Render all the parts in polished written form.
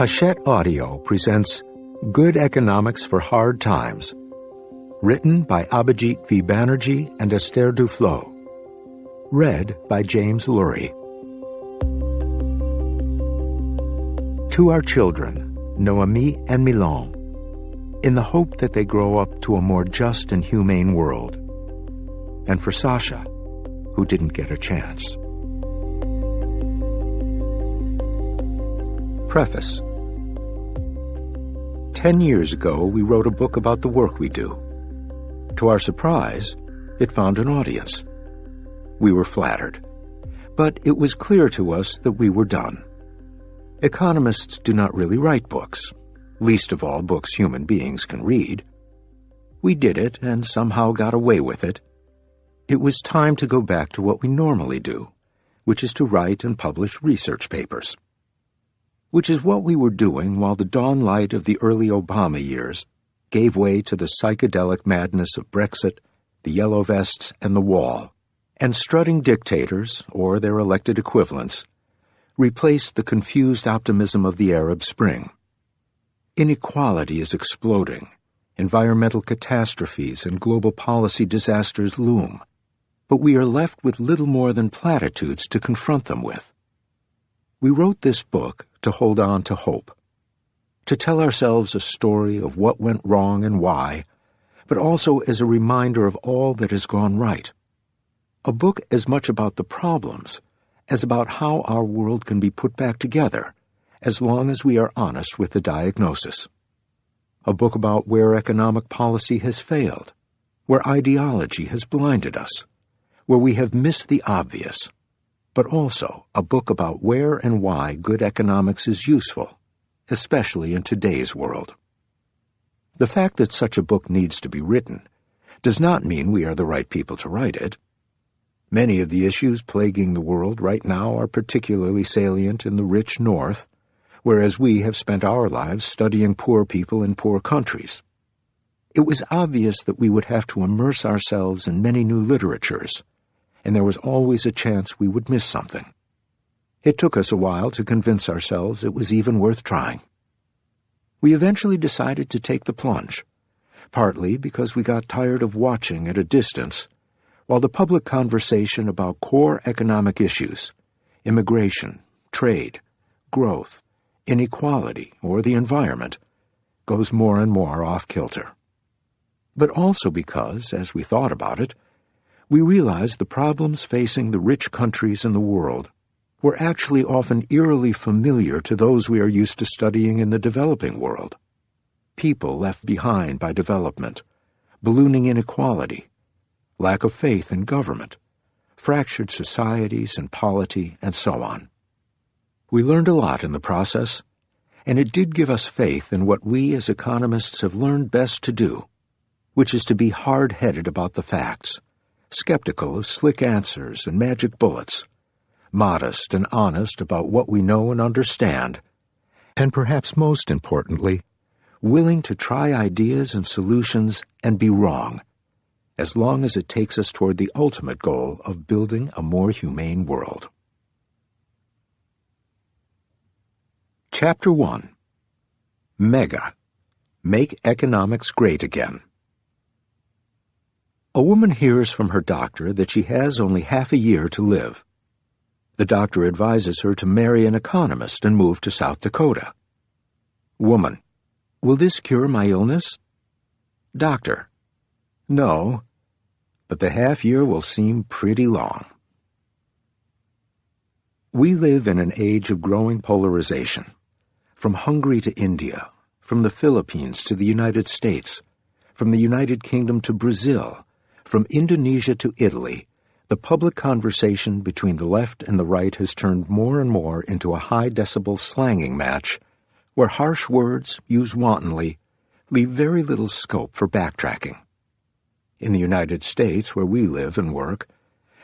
Hachette Audio presents Good Economics for Hard Times, written by Abhijit V. Banerjee and Esther Duflo. Read by James Lurie. To our children, Noemi and Milan, in the hope that they grow up to a more just and humane world. And for Sasha, who didn't get a chance. Preface. 10 years ago, we wrote a book about the work we do. To our surprise, it found an audience. We were flattered, but it was clear to us that we were done. Economists do not really write books, least of all books human beings can read. We did it and somehow got away with it. It was time to go back to what we normally do, which is to write and publish research papers. Which is what we were doing while the dawn light of the early Obama years gave way to the psychedelic madness of Brexit, the yellow vests, and the wall, and strutting dictators, or their elected equivalents, replaced the confused optimism of the Arab Spring. Inequality is exploding, environmental catastrophes and global policy disasters loom, but we are left with little more than platitudes to confront them with. We wrote this book to hold on to hope, to tell ourselves a story of what went wrong and why, but also as a reminder of all that has gone right. A book as much about the problems as about how our world can be put back together, as long as we are honest with the diagnosis. A book about where economic policy has failed, where ideology has blinded us, where we have missed the obvious, but also a book about where and why good economics is useful, especially in today's world. The fact that such a book needs to be written does not mean we are the right people to write it. Many of the issues plaguing the world right now are particularly salient in the rich North, whereas we have spent our lives studying poor people in poor countries. It was obvious that we would have to immerse ourselves in many new literatures, and there was always a chance we would miss something. It took us a while to convince ourselves it was even worth trying. We eventually decided to take the plunge, partly because we got tired of watching at a distance while the public conversation about core economic issues, immigration, trade, growth, inequality, or the environment, goes more and more off-kilter. But also because, as we thought about it, we realized the problems facing the rich countries in the world were actually often eerily familiar to those we are used to studying in the developing world. People left behind by development, ballooning inequality, lack of faith in government, fractured societies and polity, and so on. We learned a lot in the process, and it did give us faith in what we as economists have learned best to do, which is to be hard-headed about the facts, skeptical of slick answers and magic bullets, modest and honest about what we know and understand, and perhaps most importantly, willing to try ideas and solutions and be wrong, as long as it takes us toward the ultimate goal of building a more humane world. Chapter 1. Mega. Make Economics Great Again. A woman hears from her doctor that she has only half a year to live. The doctor advises her to marry an economist and move to South Dakota. Woman: will this cure my illness? Doctor: no, but the half year will seem pretty long. We live in an age of growing polarization. From Hungary to India, from the Philippines to the United States, from the United Kingdom to Brazil, from Indonesia to Italy, the public conversation between the left and the right has turned more and more into a high-decibel slanging match where harsh words, used wantonly, leave very little scope for backtracking. In the United States, where we live and work,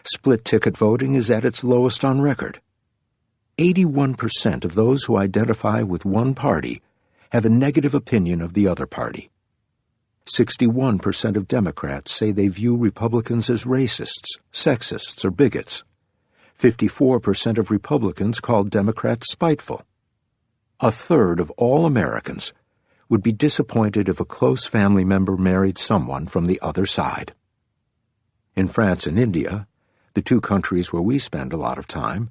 split-ticket voting is at its lowest on record. 81% of those who identify with one party have a negative opinion of the other party. 61% of Democrats say they view Republicans as racists, sexists, or bigots. 54% of Republicans called Democrats spiteful. a third of all Americans would be disappointed if a close family member married someone from the other side. In France and India, the two countries where we spend a lot of time,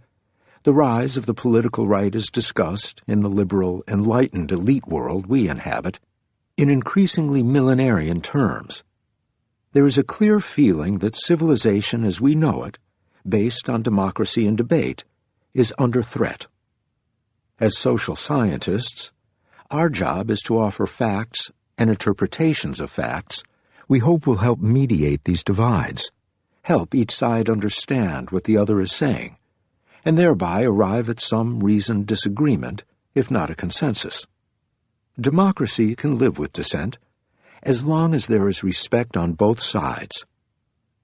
the rise of the political right is discussed in the liberal, enlightened elite world we inhabit in increasingly millenarian terms. There is a clear feeling that civilization as we know it, based on democracy and debate, is under threat. As social scientists, our job is to offer facts and interpretations of facts we hope will help mediate these divides, help each side understand what the other is saying, and thereby arrive at some reasoned disagreement, if not a consensus. Democracy can live with dissent, as long as there is respect on both sides.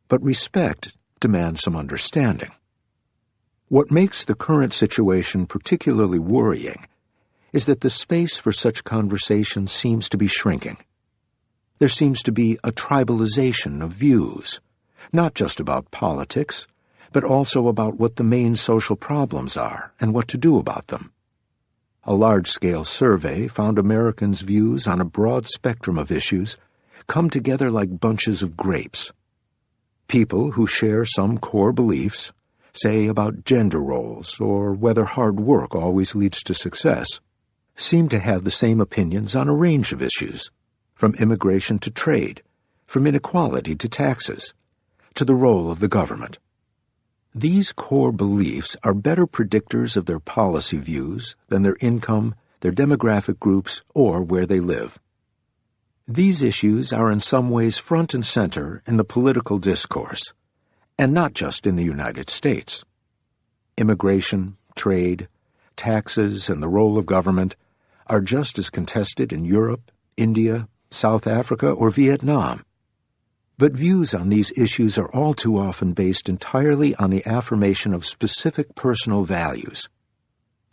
But respect demands some understanding. What makes the current situation particularly worrying is that the space for such conversation seems to be shrinking. There seems to be a tribalization of views, not just about politics, but also about what the main social problems are and what to do about them. A large-scale survey found Americans' views on a broad spectrum of issues come together like bunches of grapes. People who share some core beliefs, say about gender roles or whether hard work always leads to success, seem to have the same opinions on a range of issues, from immigration to trade, from inequality to taxes, to the role of the government. These core beliefs are better predictors of their policy views than their income, their demographic groups, or where they live. These issues are in some ways front and center in the political discourse, and not just in the United States. Immigration, trade, taxes, and the role of government are just as contested in Europe, India, South Africa, or Vietnam. But views on these issues are all too often based entirely on the affirmation of specific personal values.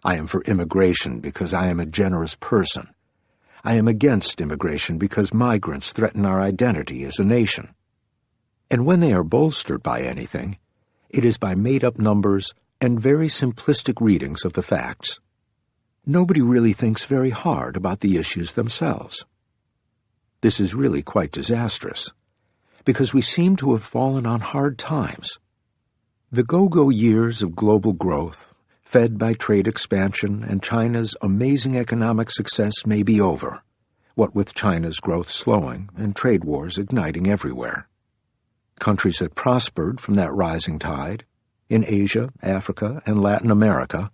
I am for immigration because I am a generous person. I am against immigration because migrants threaten our identity as a nation. And when they are bolstered by anything, it is by made-up numbers and very simplistic readings of the facts. Nobody really thinks very hard about the issues themselves. This is really quite disastrous, because we seem to have fallen on hard times. The go-go years of global growth, fed by trade expansion and China's amazing economic success, may be over, what with China's growth slowing and trade wars igniting everywhere. Countries that prospered from that rising tide, in Asia, Africa, and Latin America,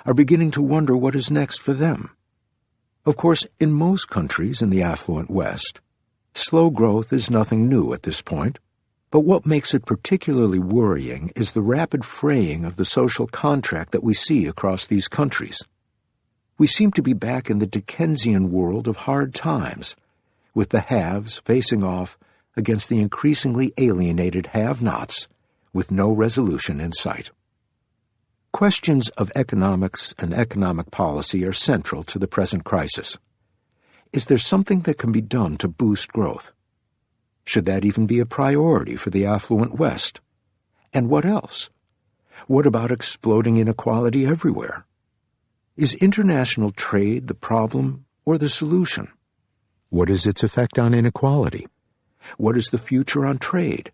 are beginning to wonder what is next for them. Of course, in most countries in the affluent West, slow growth is nothing new at this point, but what makes it particularly worrying is the rapid fraying of the social contract that we see across these countries. We seem to be back in the Dickensian world of hard times, with the haves facing off against the increasingly alienated have-nots, with no resolution in sight. Questions of economics and economic policy are central to the present crisis. Is there something that can be done to boost growth? Should that even be a priority for the affluent West? And what else? What about exploding inequality everywhere? Is international trade the problem or the solution? What is its effect on inequality? What is the future on trade?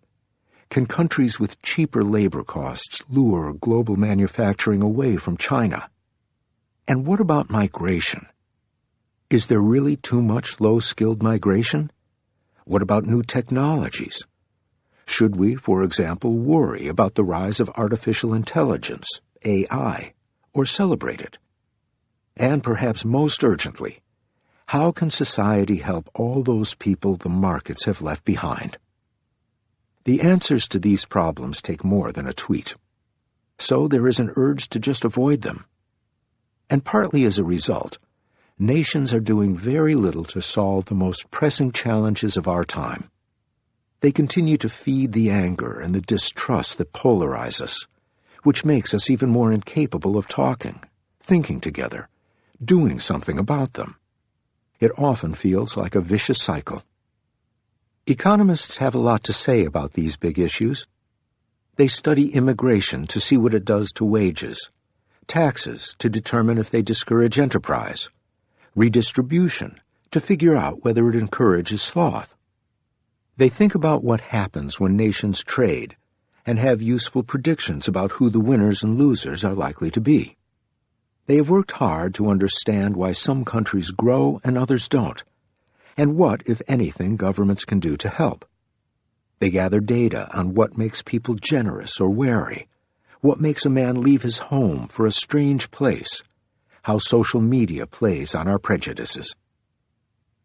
Can countries with cheaper labor costs lure global manufacturing away from China? And what about migration? Is there really too much low-skilled migration? What about new technologies? Should we, for example, worry about the rise of artificial intelligence, AI, or celebrate it? And perhaps most urgently, how can society help all those people the markets have left behind? The answers to these problems take more than a tweet. So there is an urge to just avoid them. And partly as a result, nations are doing very little to solve the most pressing challenges of our time. They continue to feed the anger and the distrust that polarize us, which makes us even more incapable of talking, thinking together, doing something about them. It often feels like a vicious cycle. Economists have a lot to say about these big issues. They study immigration to see what it does to wages, taxes to determine if they discourage enterprise, redistribution to figure out whether it encourages sloth. They think about what happens when nations trade and have useful predictions about who the winners and losers are likely to be. They have worked hard to understand why some countries grow and others don't, and what, if anything, governments can do to help. They gather data on what makes people generous or wary, what makes a man leave his home for a strange place, how social media plays on our prejudices.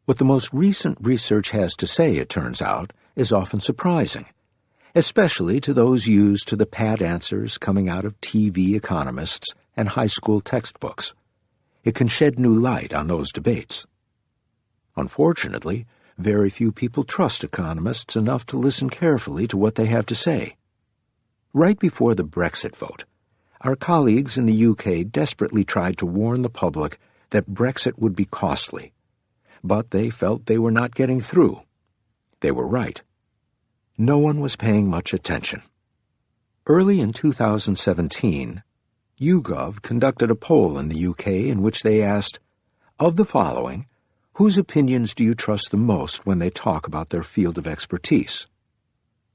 What the most recent research has to say, it turns out, is often surprising, especially to those used to the pat answers coming out of TV economists and high school textbooks. It can shed new light on those debates. Unfortunately, very few people trust economists enough to listen carefully to what they have to say. Right before the Brexit vote, our colleagues in the UK desperately tried to warn the public that Brexit would be costly, but they felt they were not getting through. They were right. No one was paying much attention. Early in 2017, YouGov conducted a poll in the UK in which they asked, of the following, whose opinions do you trust the most when they talk about their field of expertise?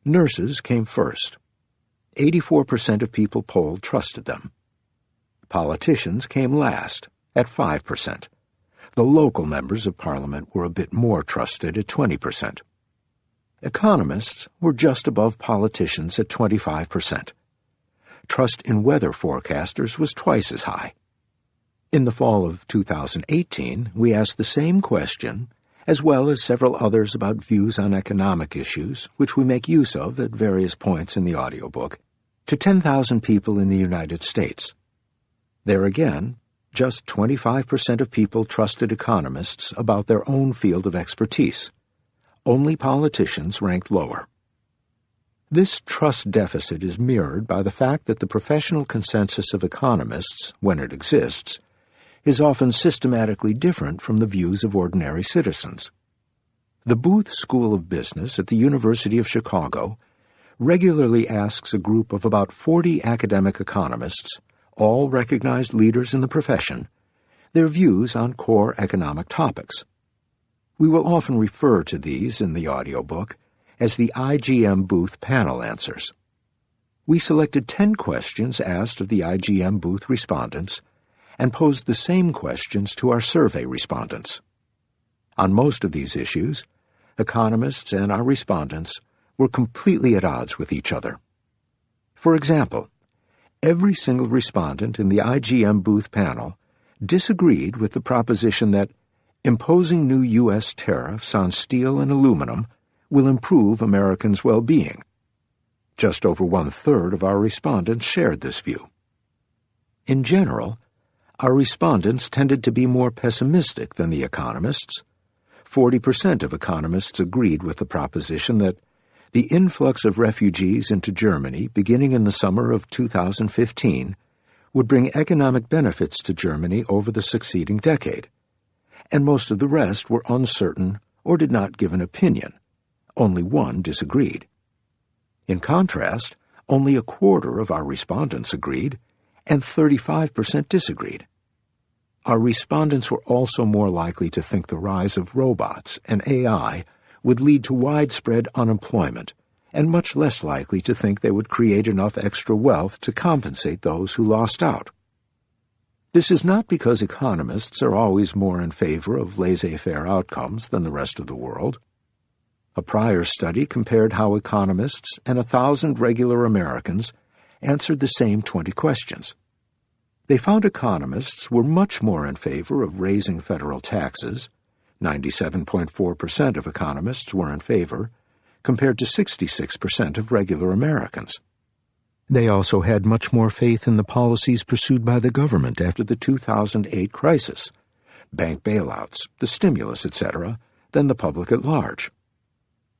Nurses came first. 84% of people polled trusted them. Politicians came last, at 5%. The local members of Parliament were a bit more trusted at 20%. Economists were just above politicians at 25%. Trust in weather forecasters was twice as high. In the fall of 2018, we asked the same question, as well as several others about views on economic issues, which we make use of at various points in the audiobook, to 10,000 people in the United States. There again, just 25% of people trusted economists about their own field of expertise. Only politicians ranked lower. This trust deficit is mirrored by the fact that the professional consensus of economists, when it exists, is often systematically different from the views of ordinary citizens. The Booth School of Business at the University of Chicago regularly asks a group of about 40 academic economists, all recognized leaders in the profession, their views on core economic topics. We will often refer to these in the audiobook as the IGM Booth panel answers. We selected 10 questions asked of the IGM Booth respondents and posed the same questions to our survey respondents. On most of these issues, economists and our respondents were completely at odds with each other. For example, every single respondent in the IGM Booth panel disagreed with the proposition that imposing new U.S. tariffs on steel and aluminum will improve Americans' well-being. Just over one-third of our respondents shared this view. In general, our respondents tended to be more pessimistic than the economists. 40% of economists agreed with the proposition that the influx of refugees into Germany beginning in the summer of 2015 would bring economic benefits to Germany over the succeeding decade, and most of the rest were uncertain or did not give an opinion. Only one disagreed. In contrast, only a quarter of our respondents agreed, and 35% disagreed. Our respondents were also more likely to think the rise of robots and AI would lead to widespread unemployment, and much less likely to think they would create enough extra wealth to compensate those who lost out. This is not because economists are always more in favor of laissez-faire outcomes than the rest of the world. A prior study compared how economists and 1,000 regular Americans answered the same 20 questions. They found economists were much more in favor of raising federal taxes. 97.4% of economists were in favor, compared to 66% of regular Americans. They also had much more faith in the policies pursued by the government after the 2008 crisis, bank bailouts, the stimulus, etc., than the public at large.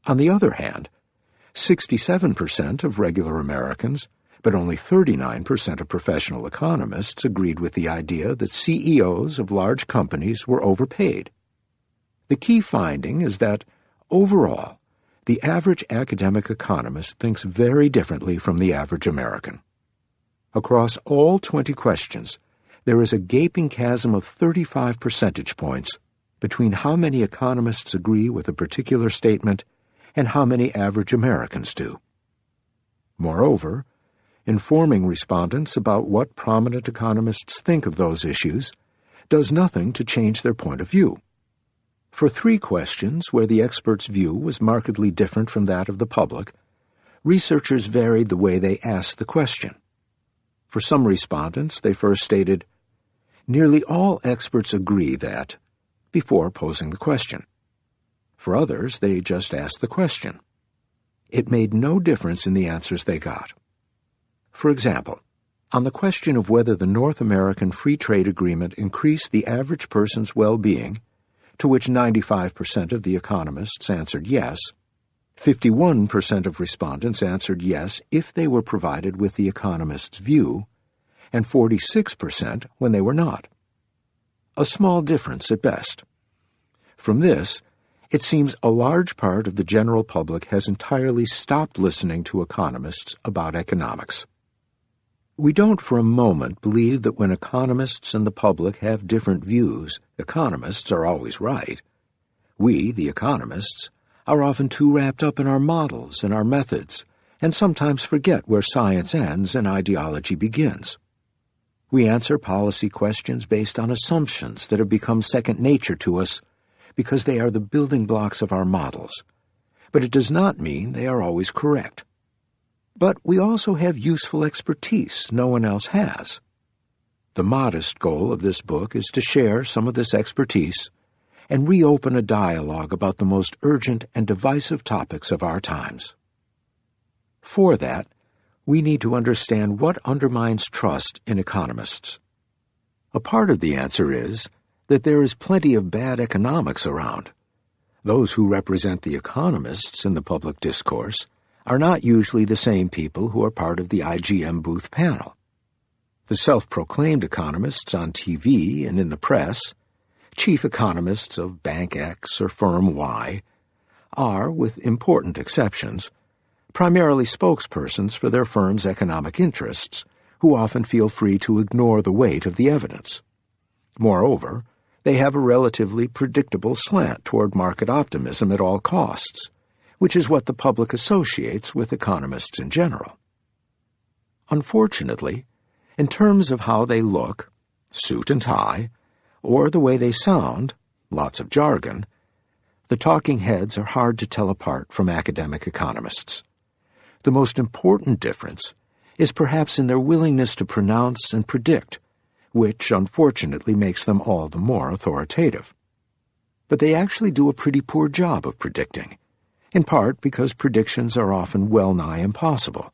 On the other hand, 67% of regular Americans, but only 39% of professional economists agreed with the idea that CEOs of large companies were overpaid. The key finding is that, overall, the average academic economist thinks very differently from the average American. Across all 20 questions, there is a gaping chasm of 35 percentage points between how many economists agree with a particular statement and how many average Americans do. Moreover, informing respondents about what prominent economists think of those issues does nothing to change their point of view. For 3 questions where the expert's view was markedly different from that of the public, researchers varied the way they asked the question. For some respondents, they first stated, "Nearly all experts agree that," before posing the question. For others, they just asked the question. It made no difference in the answers they got. For example, on the question of whether the North American Free Trade Agreement increased the average person's well-being, to which 95% of the economists answered yes, 51% of respondents answered yes if they were provided with the economist's view, and 46% when they were not. A small difference at best. From this, it seems a large part of the general public has entirely stopped listening to economists about economics. We don't for a moment believe that when economists and the public have different views, economists are always right. We, the economists, are often too wrapped up in our models and our methods, and sometimes forget where science ends and ideology begins. We answer policy questions based on assumptions that have become second nature to us because they are the building blocks of our models, but it does not mean they are always correct. But we also have useful expertise no one else has. The modest goal of this book is to share some of this expertise and reopen a dialogue about the most urgent and divisive topics of our times. For that, we need to understand what undermines trust in economists. A part of the answer is that there is plenty of bad economics around. Those who represent the economists in the public discourse are not usually the same people who are part of the IGM booth panel. The self-proclaimed economists on TV and in the press, chief economists of Bank X or Firm Y, are, with important exceptions, primarily spokespersons for their firm's economic interests, who often feel free to ignore the weight of the evidence. Moreover, they have a relatively predictable slant toward market optimism at all costs, which is what the public associates with economists in general. Unfortunately, in terms of how they look, suit and tie, or the way they sound, lots of jargon, the talking heads are hard to tell apart from academic economists. The most important difference is perhaps in their willingness to pronounce and predict, which unfortunately makes them all the more authoritative. But they actually do a pretty poor job of predicting, in part because predictions are often well-nigh impossible,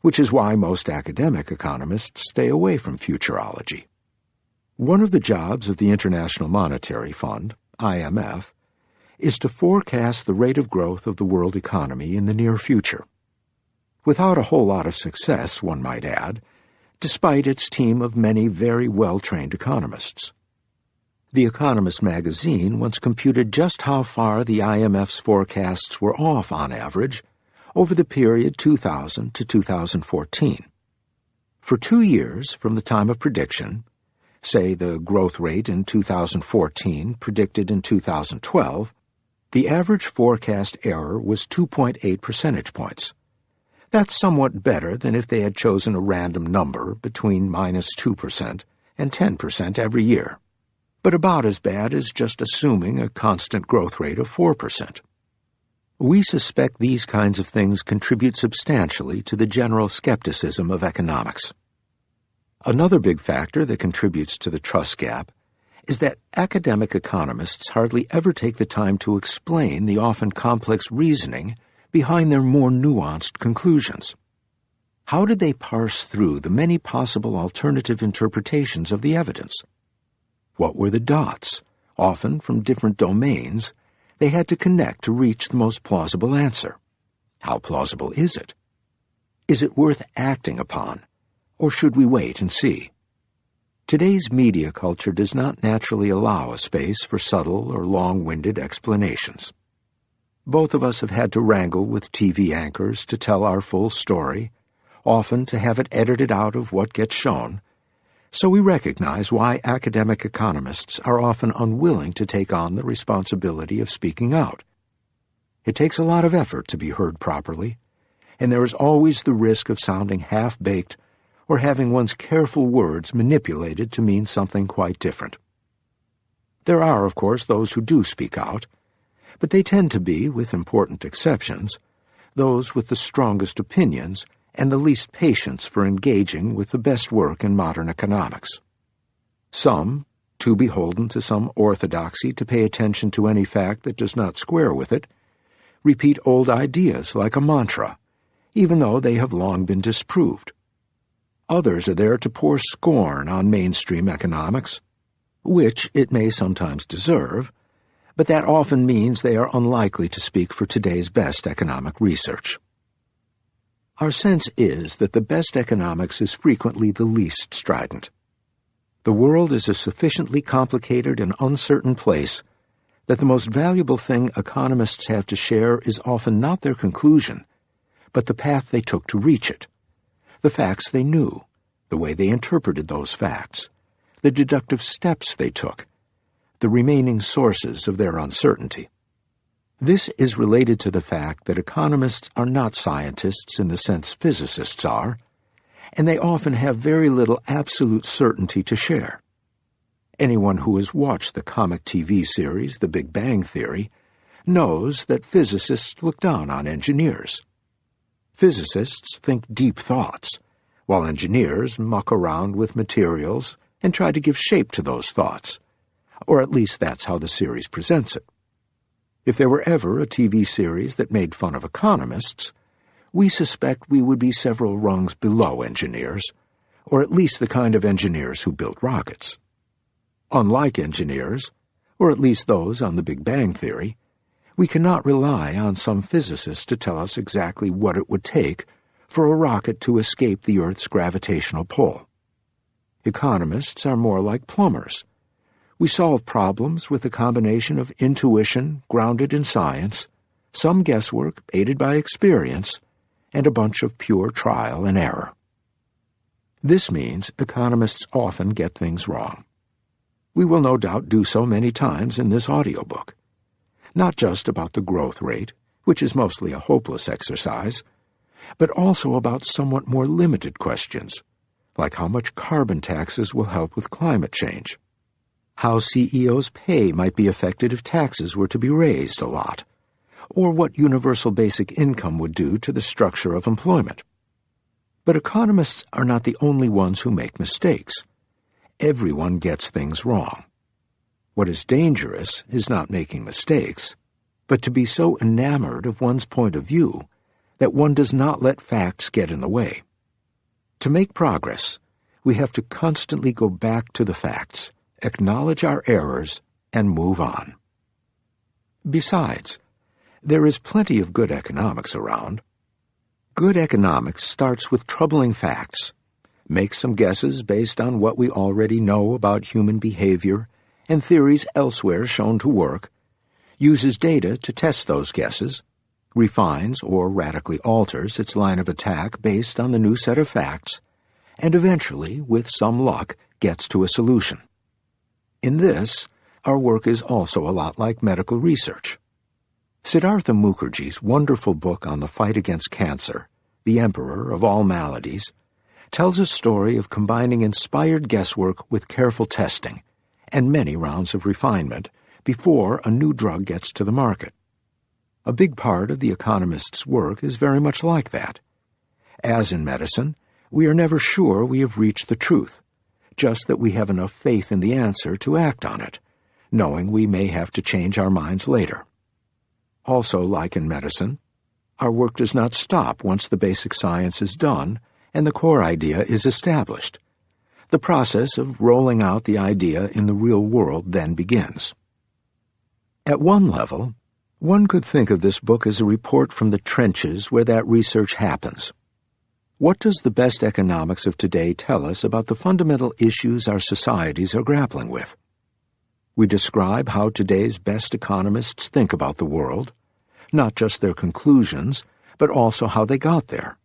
which is why most academic economists stay away from futurology. One of the jobs of the International Monetary Fund, IMF, is to forecast the rate of growth of the world economy in the near future. Without a whole lot of success, one might add, despite its team of many very well-trained economists. The Economist magazine once computed just how far the IMF's forecasts were off on average over the period 2000 to 2014. For 2 years from the time of prediction, say the growth rate in 2014 predicted in 2012, the average forecast error was 2.8 percentage points. That's somewhat better than if they had chosen a random number between -2% and 10% every year, but about as bad as just assuming a constant growth rate of 4%. We suspect these kinds of things contribute substantially to the general skepticism of economics. Another big factor that contributes to the trust gap is that academic economists hardly ever take the time to explain the often complex reasoning behind their more nuanced conclusions. How did they parse through the many possible alternative interpretations of the evidence? What were the dots, often from different domains, they had to connect to reach the most plausible answer? How plausible is it? Is it worth acting upon, or should we wait and see? Today's media culture does not naturally allow a space for subtle or long-winded explanations. Both of us have had to wrangle with TV anchors to tell our full story, often to have it edited out of what gets shown, so we recognize why academic economists are often unwilling to take on the responsibility of speaking out. It takes a lot of effort to be heard properly, and there is always the risk of sounding half-baked or having one's careful words manipulated to mean something quite different. There are, of course, those who do speak out, but they tend to be, with important exceptions, those with the strongest opinions and the least patience for engaging with the best work in modern economics. Some, too beholden to some orthodoxy to pay attention to any fact that does not square with it, repeat old ideas like a mantra, even though they have long been disproved. Others are there to pour scorn on mainstream economics, which it may sometimes deserve, but that often means they are unlikely to speak for today's best economic research. Our sense is that the best economics is frequently the least strident. The world is a sufficiently complicated and uncertain place that the most valuable thing economists have to share is often not their conclusion, but the path they took to reach it, the facts they knew, the way they interpreted those facts, the deductive steps they took, the remaining sources of their uncertainty. This is related to the fact that economists are not scientists in the sense physicists are, and they often have very little absolute certainty to share. Anyone who has watched the comic TV series The Big Bang Theory knows that physicists look down on engineers. Physicists think deep thoughts, while engineers muck around with materials and try to give shape to those thoughts, or at least that's how the series presents it. If there were ever a TV series that made fun of economists, we suspect we would be several rungs below engineers, or at least the kind of engineers who built rockets. Unlike engineers, or at least those on the Big Bang Theory, we cannot rely on some physicist to tell us exactly what it would take for a rocket to escape the Earth's gravitational pull. Economists are more like plumbers. We solve problems with a combination of intuition grounded in science, some guesswork aided by experience, and a bunch of pure trial and error. This means economists often get things wrong. We will no doubt do so many times in this audiobook, not just about the growth rate, which is mostly a hopeless exercise, but also about somewhat more limited questions, like how much carbon taxes will help with climate change, how CEOs' pay might be affected if taxes were to be raised a lot, or what universal basic income would do to the structure of employment. But economists are not the only ones who make mistakes. Everyone gets things wrong. What is dangerous is not making mistakes, but to be so enamored of one's point of view that one does not let facts get in the way. To make progress, we have to constantly go back to the facts, acknowledge our errors, and move on. Besides, there is plenty of good economics around. Good economics starts with troubling facts, makes some guesses based on what we already know about human behavior and theories elsewhere shown to work, uses data to test those guesses, refines or radically alters its line of attack based on the new set of facts, and eventually, with some luck, gets to a solution. In this, our work is also a lot like medical research. Siddhartha Mukherjee's wonderful book on the fight against cancer, The Emperor of All Maladies, tells a story of combining inspired guesswork with careful testing and many rounds of refinement before a new drug gets to the market. A big part of the economist's work is very much like that. As in medicine, we are never sure we have reached the truth, just that we have enough faith in the answer to act on it, knowing we may have to change our minds later. Also, like in medicine, our work does not stop once the basic science is done and the core idea is established. The process of rolling out the idea in the real world then begins. At one level, one could think of this book as a report from the trenches where that research happens. What does the best economics of today tell us about the fundamental issues our societies are grappling with? We describe how today's best economists think about the world, not just their conclusions, but also how they got there,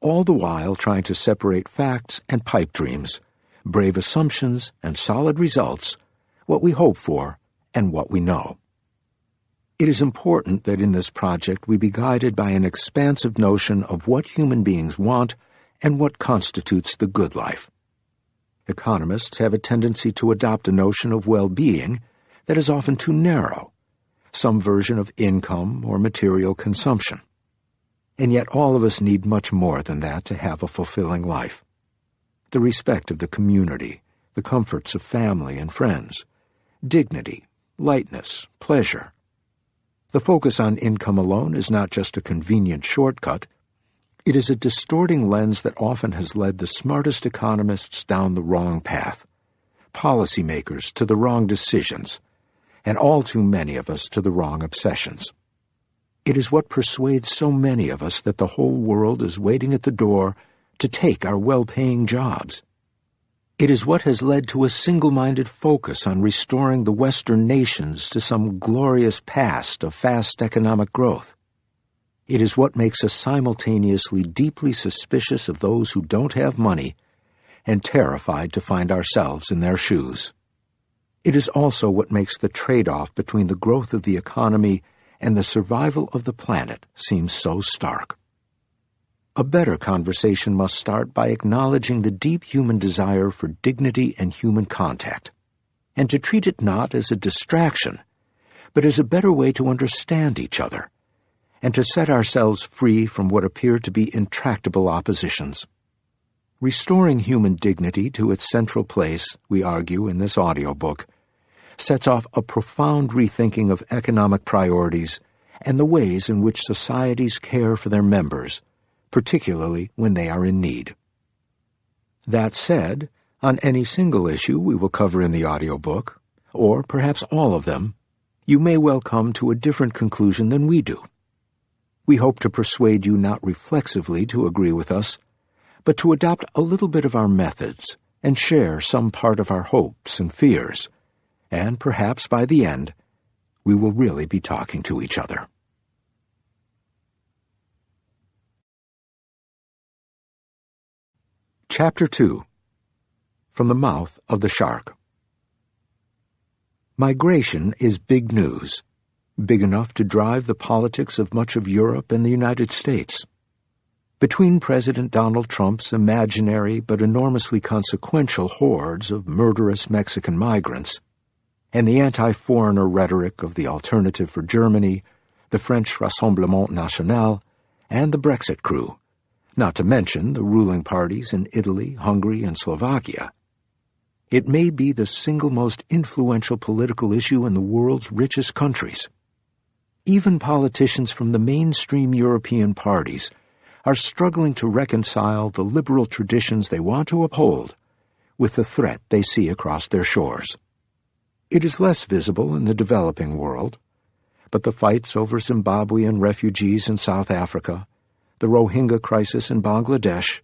all the while trying to separate facts and pipe dreams, brave assumptions and solid results, what we hope for and what we know. It is important that in this project we be guided by an expansive notion of what human beings want and what constitutes the good life. Economists have a tendency to adopt a notion of well-being that is often too narrow, some version of income or material consumption. And yet all of us need much more than that to have a fulfilling life. The respect of the community, the comforts of family and friends, dignity, lightness, pleasure. The focus on income alone is not just a convenient shortcut. It is a distorting lens that often has led the smartest economists down the wrong path, policymakers to the wrong decisions, and all too many of us to the wrong obsessions. It is what persuades so many of us that the whole world is waiting at the door to take our well-paying jobs. It is what has led to a single-minded focus on restoring the Western nations to some glorious past of fast economic growth. It is what makes us simultaneously deeply suspicious of those who don't have money and terrified to find ourselves in their shoes. It is also what makes the trade-off between the growth of the economy and the survival of the planet seem so stark. A better conversation must start by acknowledging the deep human desire for dignity and human contact, and to treat it not as a distraction, but as a better way to understand each other, and to set ourselves free from what appear to be intractable oppositions. Restoring human dignity to its central place, we argue in this audiobook, sets off a profound rethinking of economic priorities and the ways in which societies care for their members, particularly when they are in need. That said, on any single issue we will cover in the audiobook, or perhaps all of them, you may well come to a different conclusion than we do. We hope to persuade you not reflexively to agree with us, but to adopt a little bit of our methods and share some part of our hopes and fears, and perhaps by the end, we will really be talking to each other. Chapter 2. From the Mouth of the Shark. Migration is big news, big enough to drive the politics of much of Europe and the United States. Between President Donald Trump's imaginary but enormously consequential hordes of murderous Mexican migrants and the anti-foreigner rhetoric of the Alternative for Germany, the French Rassemblement National, and the Brexit crew, not to mention the ruling parties in Italy, Hungary, and Slovakia, it may be the single most influential political issue in the world's richest countries. Even politicians from the mainstream European parties are struggling to reconcile the liberal traditions they want to uphold with the threat they see across their shores. It is less visible in the developing world, but the fights over Zimbabwean refugees in South Africa, the Rohingya crisis in Bangladesh,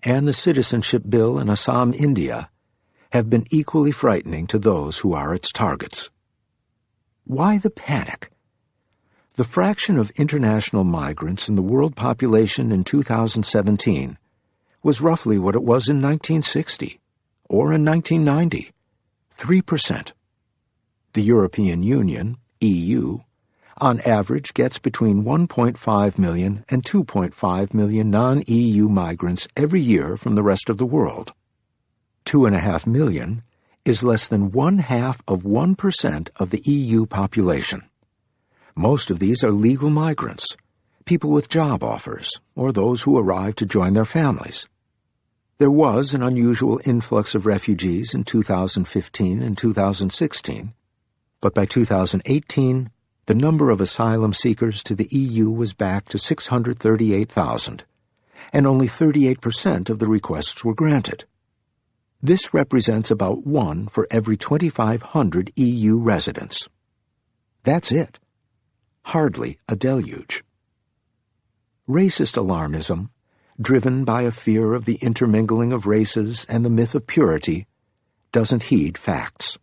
and the citizenship bill in Assam, India, have been equally frightening to those who are its targets. Why the panic? The fraction of international migrants in the world population in 2017 was roughly what it was in 1960, or in 1990, 3%. The European Union, EU, on average gets between 1.5 million and 2.5 million non-EU migrants every year from the rest of the world. 2.5 million is less than 0.5% of the EU population. Most of these are legal migrants, people with job offers, or those who arrive to join their families. There was an unusual influx of refugees in 2015 and 2016, but by 2018, the number of asylum seekers to the EU was back to 638,000, and only 38% of the requests were granted. This represents about 1 for every 2,500 EU residents. That's it. Hardly a deluge. Racist alarmism, driven by a fear of the intermingling of races and the myth of purity, doesn't heed facts.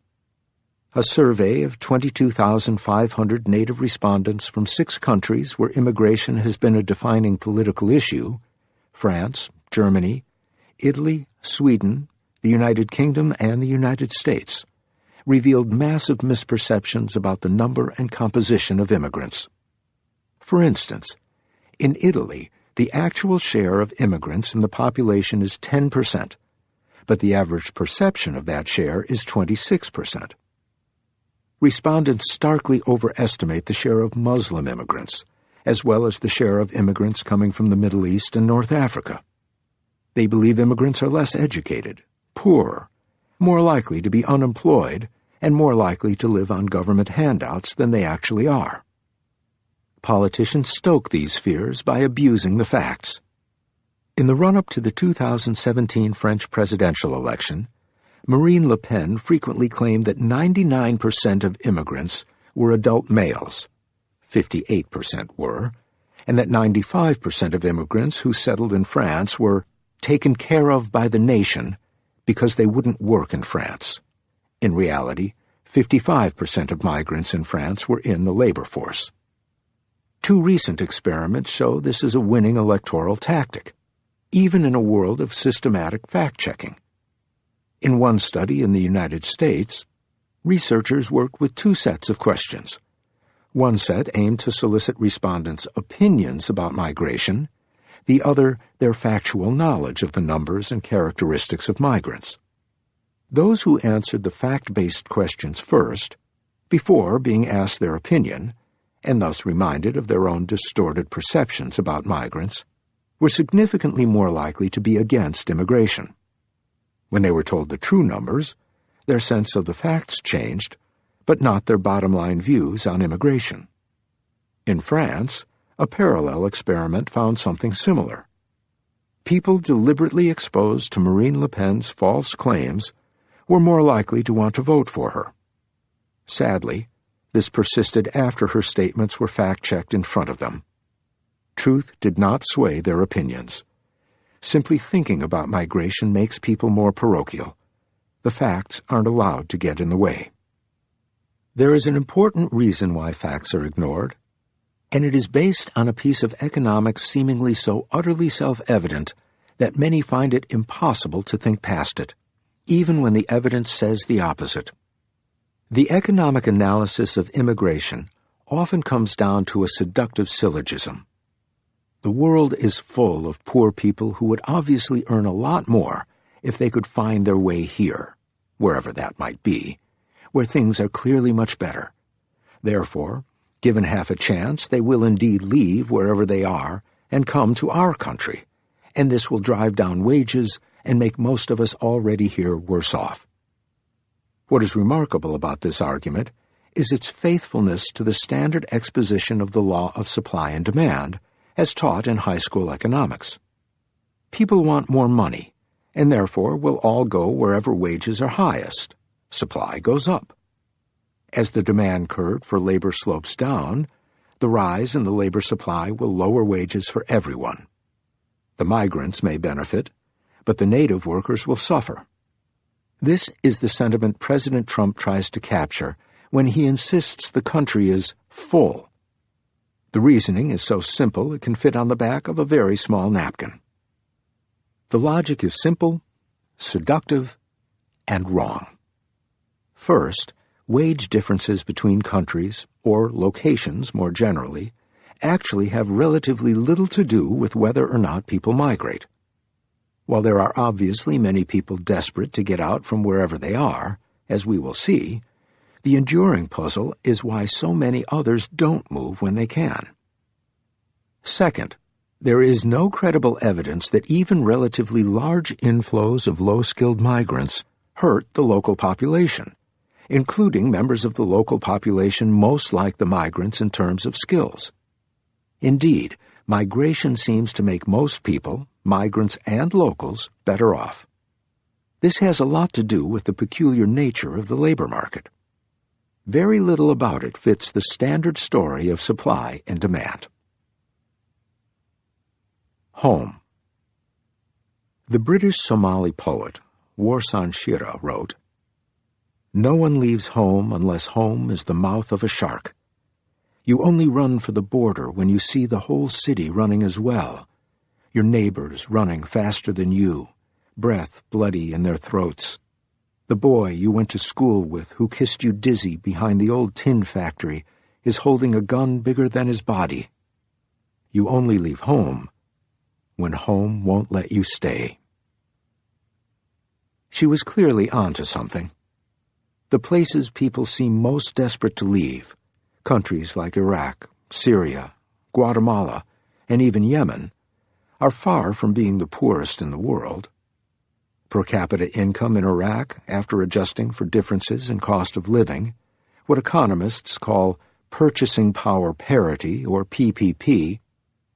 A survey of 22,500 Native respondents from 6 countries where immigration has been a defining political issue, France, Germany, Italy, Sweden, the United Kingdom, and the United States, revealed massive misperceptions about the number and composition of immigrants. For instance, in Italy, the actual share of immigrants in the population is 10%, but the average perception of that share is 26%. Respondents starkly overestimate the share of Muslim immigrants, as well as the share of immigrants coming from the Middle East and North Africa. They believe immigrants are less educated, poorer, more likely to be unemployed, and more likely to live on government handouts than they actually are. Politicians stoke these fears by abusing the facts. In the run-up to the 2017 French presidential election, Marine Le Pen frequently claimed that 99% of immigrants were adult males, 58% were, and that 95% of immigrants who settled in France were taken care of by the nation because they wouldn't work in France. In reality, 55% of migrants in France were in the labor force. Two recent experiments show this is a winning electoral tactic, even in a world of systematic fact-checking. In one study in the United States, researchers worked with two sets of questions. One set aimed to solicit respondents' opinions about migration, the other their factual knowledge of the numbers and characteristics of migrants. Those who answered the fact-based questions first, before being asked their opinion, and thus reminded of their own distorted perceptions about migrants, were significantly more likely to be against immigration. When they were told the true numbers, their sense of the facts changed, but not their bottom-line views on immigration. In France, a parallel experiment found something similar. People deliberately exposed to Marine Le Pen's false claims were more likely to want to vote for her. Sadly, this persisted after her statements were fact-checked in front of them. Truth did not sway their opinions. Simply thinking about migration makes people more parochial. The facts aren't allowed to get in the way. There is an important reason why facts are ignored, and it is based on a piece of economics seemingly so utterly self-evident that many find it impossible to think past it, even when the evidence says the opposite. The economic analysis of immigration often comes down to a seductive syllogism. The world is full of poor people who would obviously earn a lot more if they could find their way here, wherever that might be, where things are clearly much better. Therefore, given half a chance, they will indeed leave wherever they are and come to our country, and this will drive down wages and make most of us already here worse off. What is remarkable about this argument is its faithfulness to the standard exposition of the law of supply and demand, as taught in high school economics. People want more money, and therefore will all go wherever wages are highest. Supply goes up. As the demand curve for labor slopes down, the rise in the labor supply will lower wages for everyone. The migrants may benefit, but the native workers will suffer. This is the sentiment President Trump tries to capture when he insists the country is full. The reasoning is so simple it can fit on the back of a very small napkin. The logic is simple, seductive, and wrong. First, wage differences between countries, or locations more generally, actually have relatively little to do with whether or not people migrate. While there are obviously many people desperate to get out from wherever they are, as we will see, the enduring puzzle is why so many others don't move when they can. Second, there is no credible evidence that even relatively large inflows of low-skilled migrants hurt the local population, including members of the local population most like the migrants in terms of skills. Indeed, migration seems to make most people, migrants and locals, better off. This has a lot to do with the peculiar nature of the labor market. Very little about it fits the standard story of supply and demand. Home. The British Somali poet Warsan Shira wrote, "No one leaves home unless home is the mouth of a shark. You only run for the border when you see the whole city running as well. your neighbors running faster than you, breath bloody in their throats. The boy you went to school with who kissed you dizzy behind the old tin factory is holding a gun bigger than his body. You only leave home when home won't let you stay. She was clearly onto something. The places people seem most desperate to leave, countries like Iraq, Syria, Guatemala, and even Yemen, are far from being the poorest in the world. Per capita income in Iraq, after adjusting for differences in cost of living, what economists call purchasing power parity, or PPP,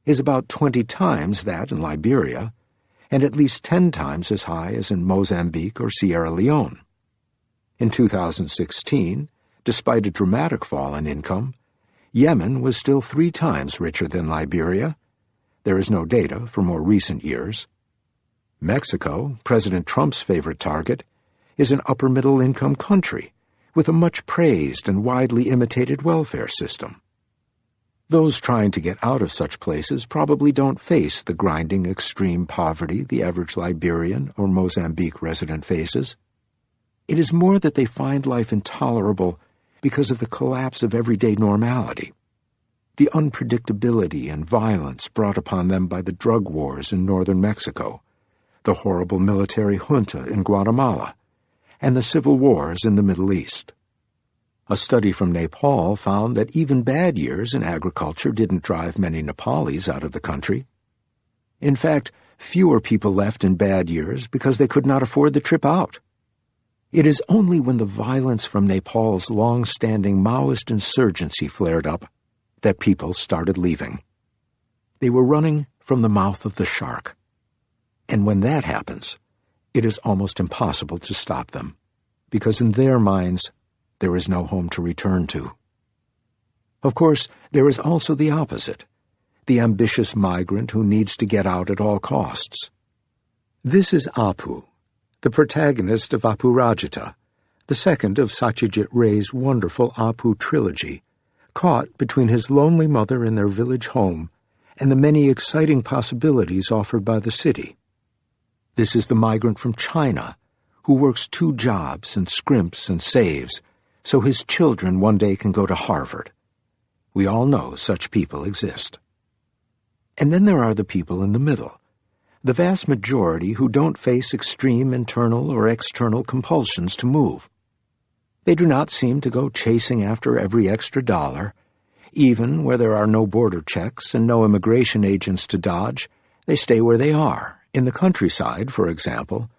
is about 20 times that in Liberia, and at least 10 times as high as in Mozambique or Sierra Leone. In 2016, despite a dramatic fall in income, Yemen was still 3 times richer than Liberia. There is no data for more recent years. Mexico, President Trump's favorite target, is an upper-middle-income country with a much praised and widely imitated welfare system. Those trying to get out of such places probably don't face the grinding extreme poverty the average Liberian or Mozambique resident faces. It is more that they find life intolerable because of the collapse of everyday normality, the unpredictability and violence brought upon them by the drug wars in northern Mexico, the horrible military junta in Guatemala, and the civil wars in the Middle East. A study from Nepal found that even bad years in agriculture didn't drive many Nepalis out of the country. In fact, fewer people left in bad years because they could not afford the trip out. It is only when the violence from Nepal's long-standing Maoist insurgency flared up that people started leaving. They were running from the mouth of the shark. And when that happens, it is almost impossible to stop them, because in their minds, there is no home to return to. Of course, there is also the opposite, the ambitious migrant who needs to get out at all costs. This is Apu, the protagonist of Apurajita, the second of Satyajit Ray's wonderful Apu trilogy, caught between his lonely mother in their village home and the many exciting possibilities offered by the city. This is the migrant from China, who works 2 jobs and scrimps and saves so his children one day can go to Harvard. We all know such people exist. And then there are the people in the middle, the vast majority who don't face extreme internal or external compulsions to move. They do not seem to go chasing after every extra dollar. Even where there are no border checks and no immigration agents to dodge, they stay where they are, in the countryside, for example,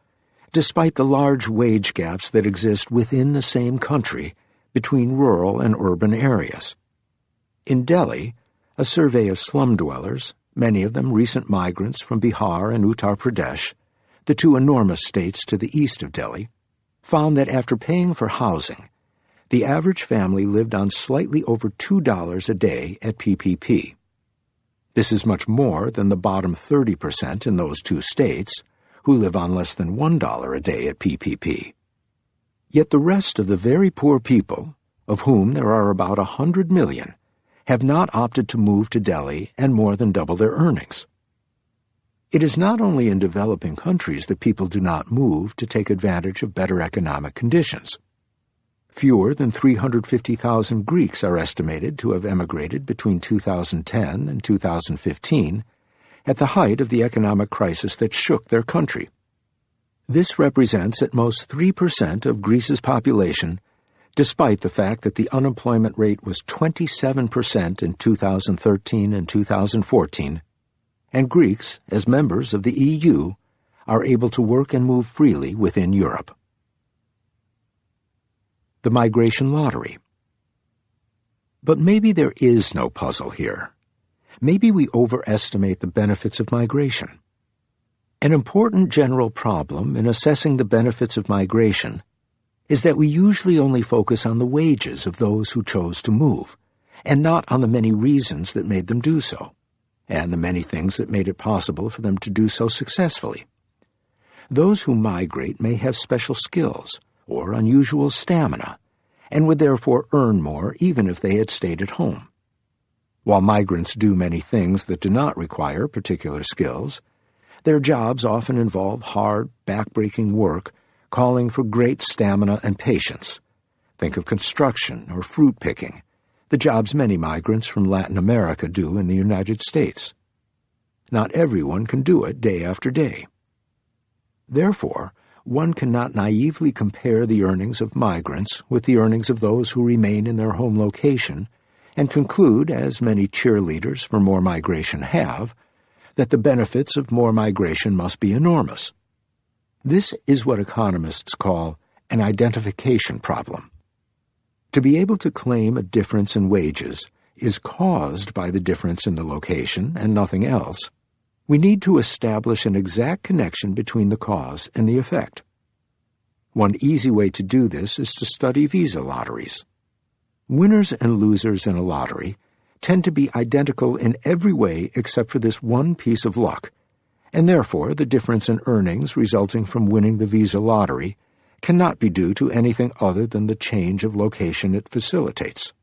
despite the large wage gaps that exist within the same country between rural and urban areas. In Delhi, a survey of slum dwellers, many of them recent migrants from Bihar and Uttar Pradesh, the 2 enormous states to the east of Delhi, found that after paying for housing, the average family lived on slightly over $2 a day at PPP. This is much more than the bottom 30% in those 2 states, who live on less than $1 a day at PPP. Yet the rest of the very poor people, of whom there are about 100 million, have not opted to move to Delhi and more than double their earnings. It is not only in developing countries that people do not move to take advantage of better economic conditions. Fewer than 350,000 Greeks are estimated to have emigrated between 2010 and 2015, at the height of the economic crisis that shook their country. This represents at most 3% of Greece's population, despite the fact that the unemployment rate was 27% in 2013 and 2014, and Greeks, as members of the EU, are able to work and move freely within Europe. The migration lottery. But maybe there is no puzzle here. Maybe we overestimate the benefits of migration. An important general problem in assessing the benefits of migration is that we usually only focus on the wages of those who chose to move, and not on the many reasons that made them do so, and the many things that made it possible for them to do so successfully. Those who migrate may have special skills or unusual stamina, and would therefore earn more even if they had stayed at home. While migrants do many things that do not require particular skills, their jobs often involve hard, back-breaking work calling for great stamina and patience. Think of construction or fruit picking, the jobs many migrants from Latin America do in the United States. Not everyone can do it day after day. Therefore, one cannot naively compare the earnings of migrants with the earnings of those who remain in their home location and conclude, as many cheerleaders for more migration have, that the benefits of more migration must be enormous. This is what economists call an identification problem. To be able to claim a difference in wages is caused by the difference in the location and nothing else. We need to establish an exact connection between the cause and the effect. One easy way to do this is to study visa lotteries. Winners and losers in a lottery tend to be identical in every way except for this one piece of luck, and therefore the difference in earnings resulting from winning the visa lottery cannot be due to anything other than the change of location it facilitates.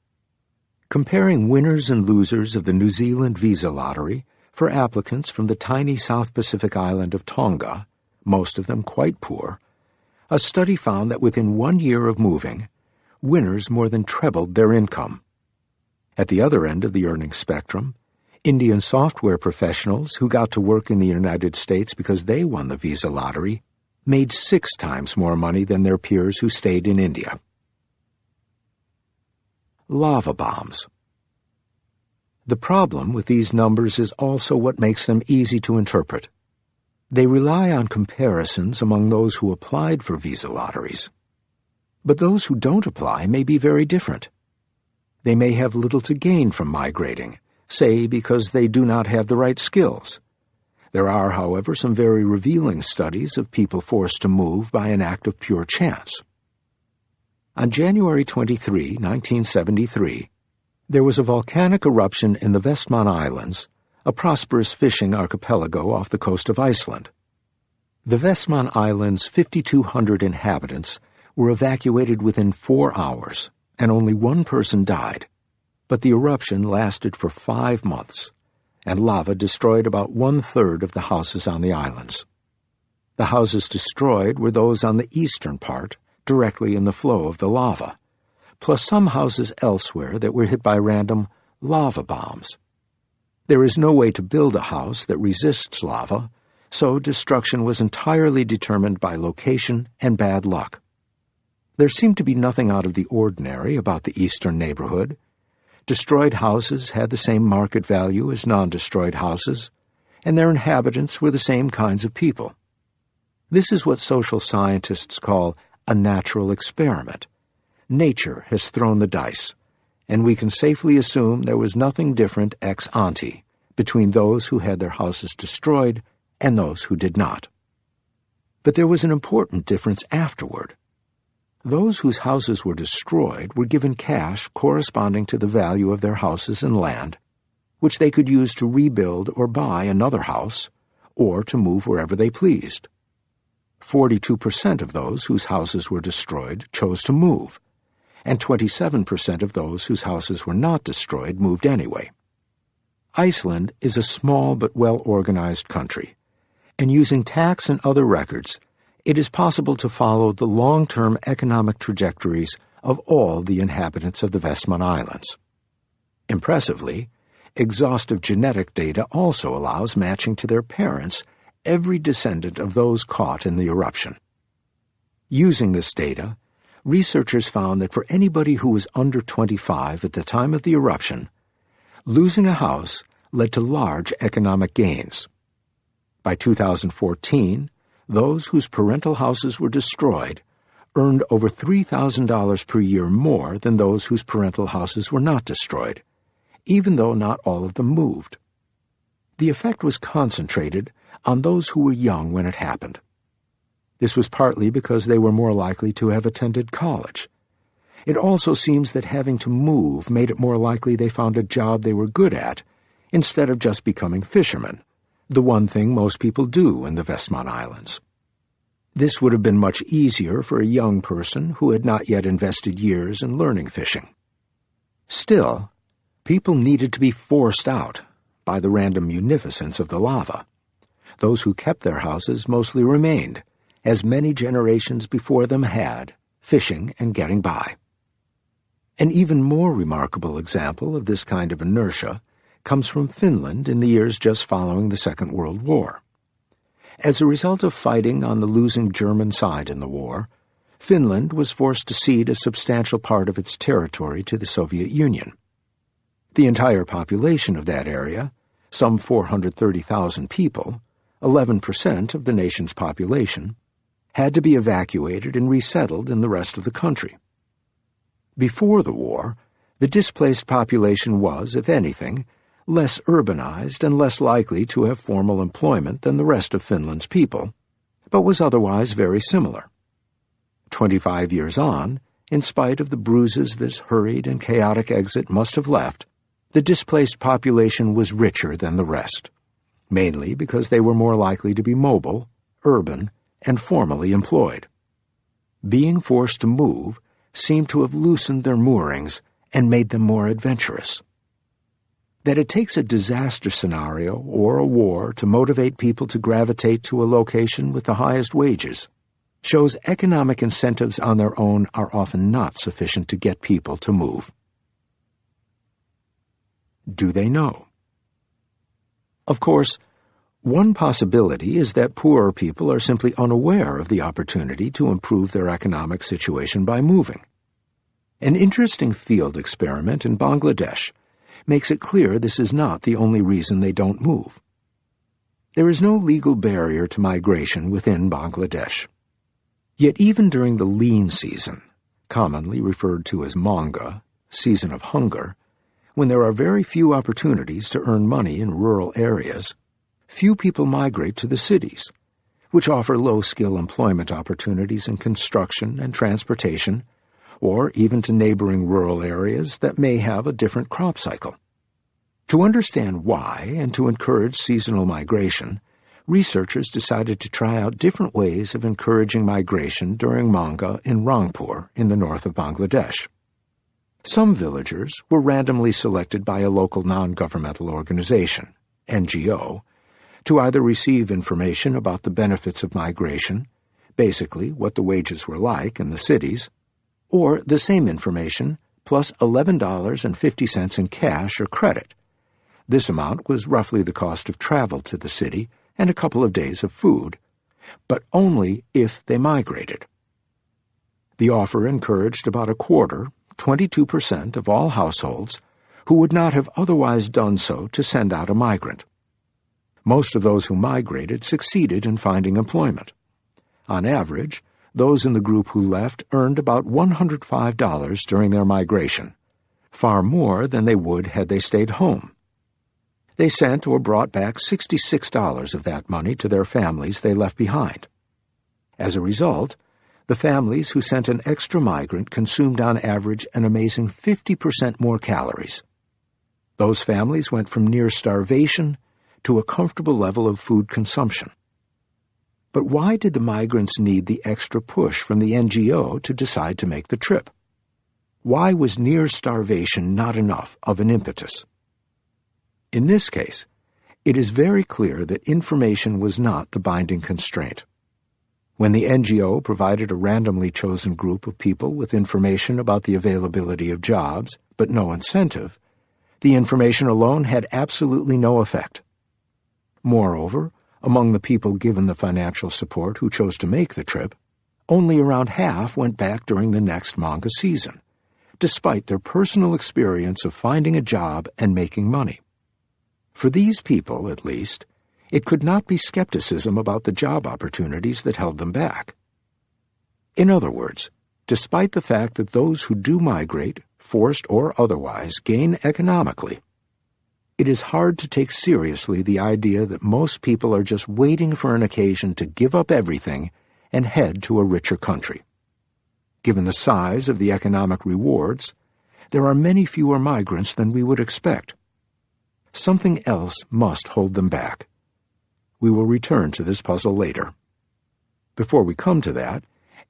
Comparing winners and losers of the New Zealand visa lottery for applicants from the tiny South Pacific island of Tonga, most of them quite poor, a study found that within 1 year of moving, winners more than trebled their income. At the other end of the earnings spectrum, Indian software professionals who got to work in the United States because they won the visa lottery made 6 times more money than their peers who stayed in India. Lava bombs. The problem with these numbers is also what makes them easy to interpret. They rely on comparisons among those who applied for visa lotteries. But those who don't apply may be very different. They may have little to gain from migrating, say because they do not have the right skills. There are, however, some very revealing studies of people forced to move by an act of pure chance. On January 23, 1973, there was a volcanic eruption in the Vestmann Islands, a prosperous fishing archipelago off the coast of Iceland. The Vestmann Islands' 5,200 inhabitants were evacuated within 4 hours, and only 1 person died. But the eruption lasted for 5 months, and lava destroyed about 1/3 of the houses on the islands. The houses destroyed were those on the eastern part, directly in the flow of the lava, plus some houses elsewhere that were hit by random lava bombs. There is no way to build a house that resists lava, so destruction was entirely determined by location and bad luck. There seemed to be nothing out of the ordinary about the eastern neighborhood. Destroyed houses had the same market value as non-destroyed houses, and their inhabitants were the same kinds of people. This is what social scientists call a natural experiment. Nature has thrown the dice, and we can safely assume there was nothing different ex ante between those who had their houses destroyed and those who did not. But there was an important difference afterward. Those whose houses were destroyed were given cash corresponding to the value of their houses and land, which they could use to rebuild or buy another house, or to move wherever they pleased. 42% of those whose houses were destroyed chose to move, and 27% of those whose houses were not destroyed moved anyway. Iceland is a small but well-organized country, and using tax and other records, it is possible to follow the long-term economic trajectories of all the inhabitants of the Vestmann Islands. Impressively, exhaustive genetic data also allows matching to their parents every descendant of those caught in the eruption. Using this data, researchers found that for anybody who was under 25 at the time of the eruption, losing a house led to large economic gains. By 2014, those whose parental houses were destroyed earned over $3,000 per year more than those whose parental houses were not destroyed, even though not all of them moved. The effect was concentrated on those who were young when it happened. This was partly because they were more likely to have attended college. It also seems that having to move made it more likely they found a job they were good at, instead of just becoming fishermen, the one thing most people do in the Vestmann Islands. This would have been much easier for a young person who had not yet invested years in learning fishing. Still, People needed to be forced out by the random munificence of the lava. Those who kept their houses mostly remained, as many generations before them had, fishing and getting by. An even more remarkable example of this kind of inertia comes from Finland in the years just following the Second World War. As a result of fighting on the losing German side in the war, Finland was forced to cede a substantial part of its territory to the Soviet Union. The entire population of that area, some 430,000 people, 11% of the nation's population, had to be evacuated and resettled in the rest of the country. Before the war, the displaced population was, if anything, less urbanized and less likely to have formal employment than the rest of Finland's people, but was otherwise very similar. 25 years on, in spite of the bruises this hurried and chaotic exit must have left, the displaced population was richer than the rest, mainly because they were more likely to be mobile, urban, and formally employed. Being forced to move seemed to have loosened their moorings and made them more adventurous. That it takes a disaster scenario or a war to motivate people to gravitate to a location with the highest wages shows economic incentives on their own are often not sufficient to get people to move. Do they know? Of course, one possibility is that poorer people are simply unaware of the opportunity to improve their economic situation by moving. An interesting field experiment in Bangladesh makes it clear this is not the only reason they don't move. There is no legal barrier to migration within Bangladesh. Yet even during the lean season, commonly referred to as manga, season of hunger, when there are very few opportunities to earn money in rural areas, few people migrate to the cities, which offer low-skill employment opportunities in construction and transportation, or even to neighboring rural areas that may have a different crop cycle. To understand why and to encourage seasonal migration, researchers decided to try out different ways of encouraging migration during manga in Rangpur in the north of Bangladesh. Some villagers were randomly selected by a local non-governmental organization, NGO, to either receive information about the benefits of migration, basically what the wages were like in the cities, or the same information plus $11.50 in cash or credit. This amount was roughly the cost of travel to the city and a couple of days of food, but only if they migrated. The offer encouraged about a quarter, 22% of all households who would not have otherwise done so to send out a migrant. Most of those who migrated succeeded in finding employment. On average, those in the group who left earned about $105 during their migration, far more than they would had they stayed home. They sent or brought back $66 of that money to their families they left behind. As a result, the families who sent an extra migrant consumed on average an amazing 50% more calories. Those families went from near starvation to a comfortable level of food consumption. But why did the migrants need the extra push from the NGO to decide to make the trip? Why was near starvation not enough of an impetus? In this case, it is very clear that information was not the binding constraint. When the NGO provided a randomly chosen group of people with information about the availability of jobs, but no incentive, the information alone had absolutely no effect. Moreover, among the people given the financial support who chose to make the trip, only around half went back during the next manga season, despite their personal experience of finding a job and making money. For these people, at least, it could not be skepticism about the job opportunities that held them back. In other words, despite the fact that those who do migrate, forced or otherwise, gain economically, it is hard to take seriously the idea that most people are just waiting for an occasion to give up everything and head to a richer country. Given the size of the economic rewards, there are many fewer migrants than we would expect. Something else must hold them back. We will return to this puzzle later. Before we come to that,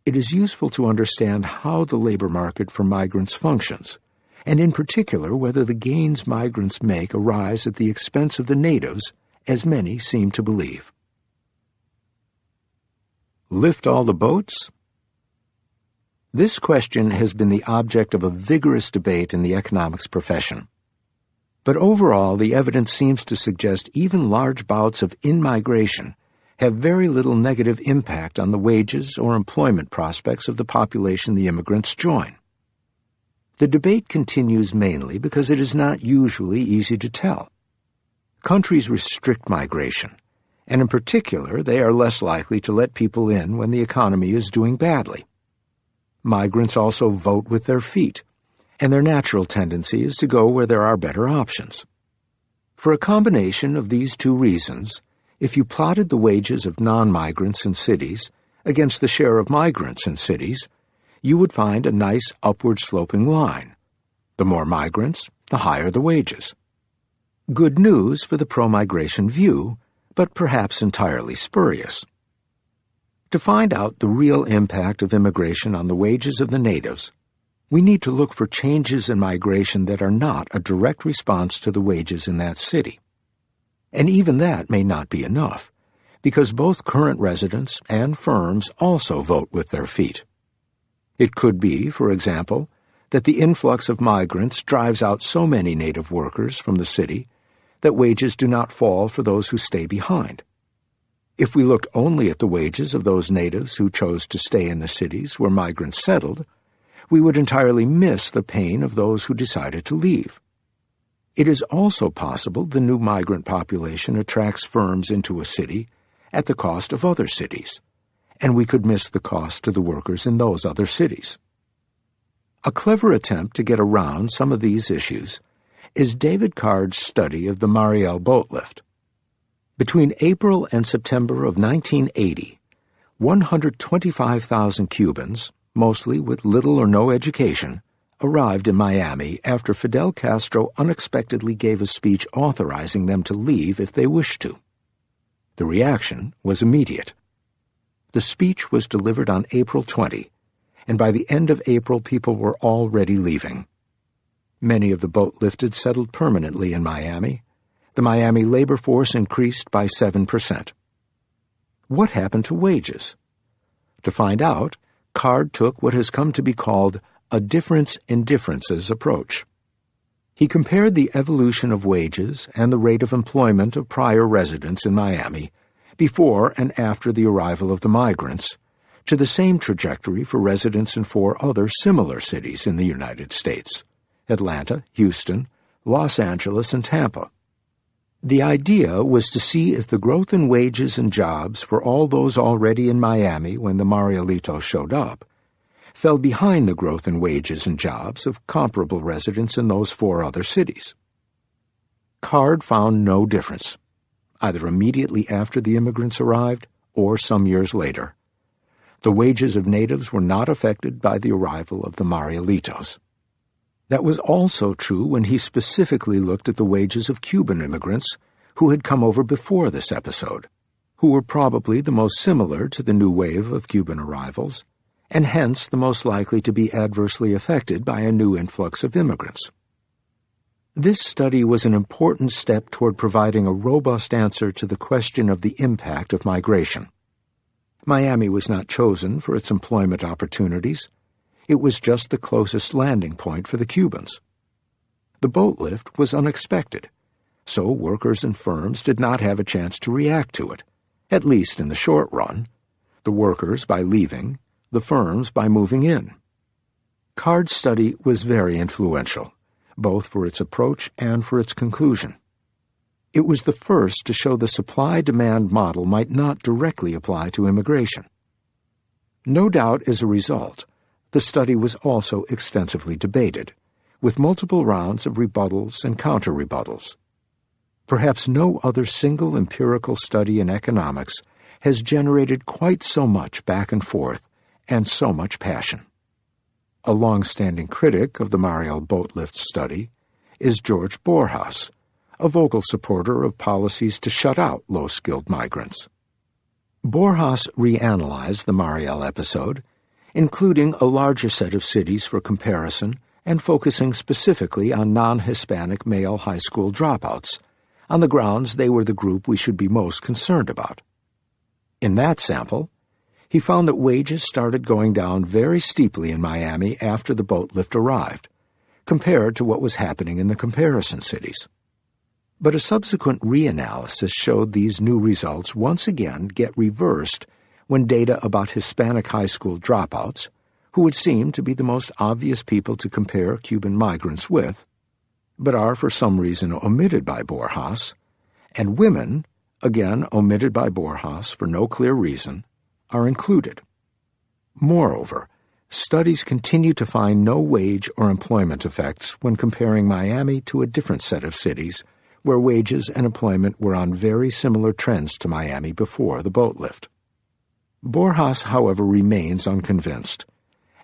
it is useful to understand how the labor market for migrants functions and in particular whether the gains migrants make arise at the expense of the natives, as many seem to believe. Lift all the boats? This question has been the object of a vigorous debate in the economics profession. But overall, the evidence seems to suggest even large bouts of in-migration have very little negative impact on the wages or employment prospects of the population the immigrants join. The debate continues mainly because it is not usually easy to tell. Countries restrict migration, and in particular, they are less likely to let people in when the economy is doing badly. Migrants also vote with their feet, and their natural tendency is to go where there are better options. For a combination of these two reasons, if you plotted the wages of non-migrants in cities against the share of migrants in cities, you would find a nice upward-sloping line. The more migrants, the higher the wages. Good news for the pro-migration view, but perhaps entirely spurious. To find out the real impact of immigration on the wages of the natives, we need to look for changes in migration that are not a direct response to the wages in that city. And even that may not be enough, because both current residents and firms also vote with their feet. It could be, for example, that the influx of migrants drives out so many native workers from the city that wages do not fall for those who stay behind. If we looked only at the wages of those natives who chose to stay in the cities where migrants settled, we would entirely miss the pain of those who decided to leave. It is also possible the new migrant population attracts firms into a city at the cost of other cities, and we could miss the cost to the workers in those other cities. A clever attempt to get around some of these issues is David Card's study of the Mariel boat lift. Between April and September of 1980, 125,000 Cubans, mostly with little or no education, arrived in Miami after Fidel Castro unexpectedly gave a speech authorizing them to leave if they wished to. The reaction was immediate. The speech was delivered on April 20, and by the end of April people were already leaving. Many of the boat lifted settled permanently in Miami. The Miami labor force increased by 7%. What happened to wages? To find out, Card took what has come to be called a difference in differences approach. He compared the evolution of wages and the rate of employment of prior residents in Miami before and after the arrival of the migrants to the same trajectory for residents in 4 other similar cities in the United States: Atlanta, Houston, Los Angeles, and Tampa. The idea was to see if the growth in wages and jobs for all those already in Miami when the Marielitos showed up fell behind the growth in wages and jobs of comparable residents in those 4 other cities. Card found no difference, either immediately after the immigrants arrived or some years later. The wages of natives were not affected by the arrival of the Marielitos. That was also true when he specifically looked at the wages of Cuban immigrants who had come over before this episode, who were probably the most similar to the new wave of Cuban arrivals, and hence the most likely to be adversely affected by a new influx of immigrants. This study was an important step toward providing a robust answer to the question of the impact of migration. Miami was not chosen for its employment opportunities. It was just the closest landing point for the Cubans. The boat lift was unexpected, so workers and firms did not have a chance to react to it, at least in the short run, the workers by leaving, the firms by moving in. Card's study was very influential, both for its approach and for its conclusion. It was the first to show the supply-demand model might not directly apply to immigration. No doubt, as a result, the study was also extensively debated, with multiple rounds of rebuttals and counter-rebuttals. Perhaps no other single empirical study in economics has generated quite so much back and forth and so much passion. A long-standing critic of the Mariel boat lift study is George Borjas, a vocal supporter of policies to shut out low-skilled migrants. Borjas reanalyzed the Mariel episode, including a larger set of cities for comparison and focusing specifically on non-Hispanic male high school dropouts, on the grounds they were the group we should be most concerned about. In that sample, he found that wages started going down very steeply in Miami after the boat lift arrived, compared to what was happening in the comparison cities. But a subsequent reanalysis showed these new results once again get reversed when data about Hispanic high school dropouts, who would seem to be the most obvious people to compare Cuban migrants with, but are for some reason omitted by Borjas, and women, again omitted by Borjas for no clear reason, are included. Moreover, studies continue to find no wage or employment effects when comparing Miami to a different set of cities where wages and employment were on very similar trends to Miami before the boat lift. Borjas, however, remains unconvinced,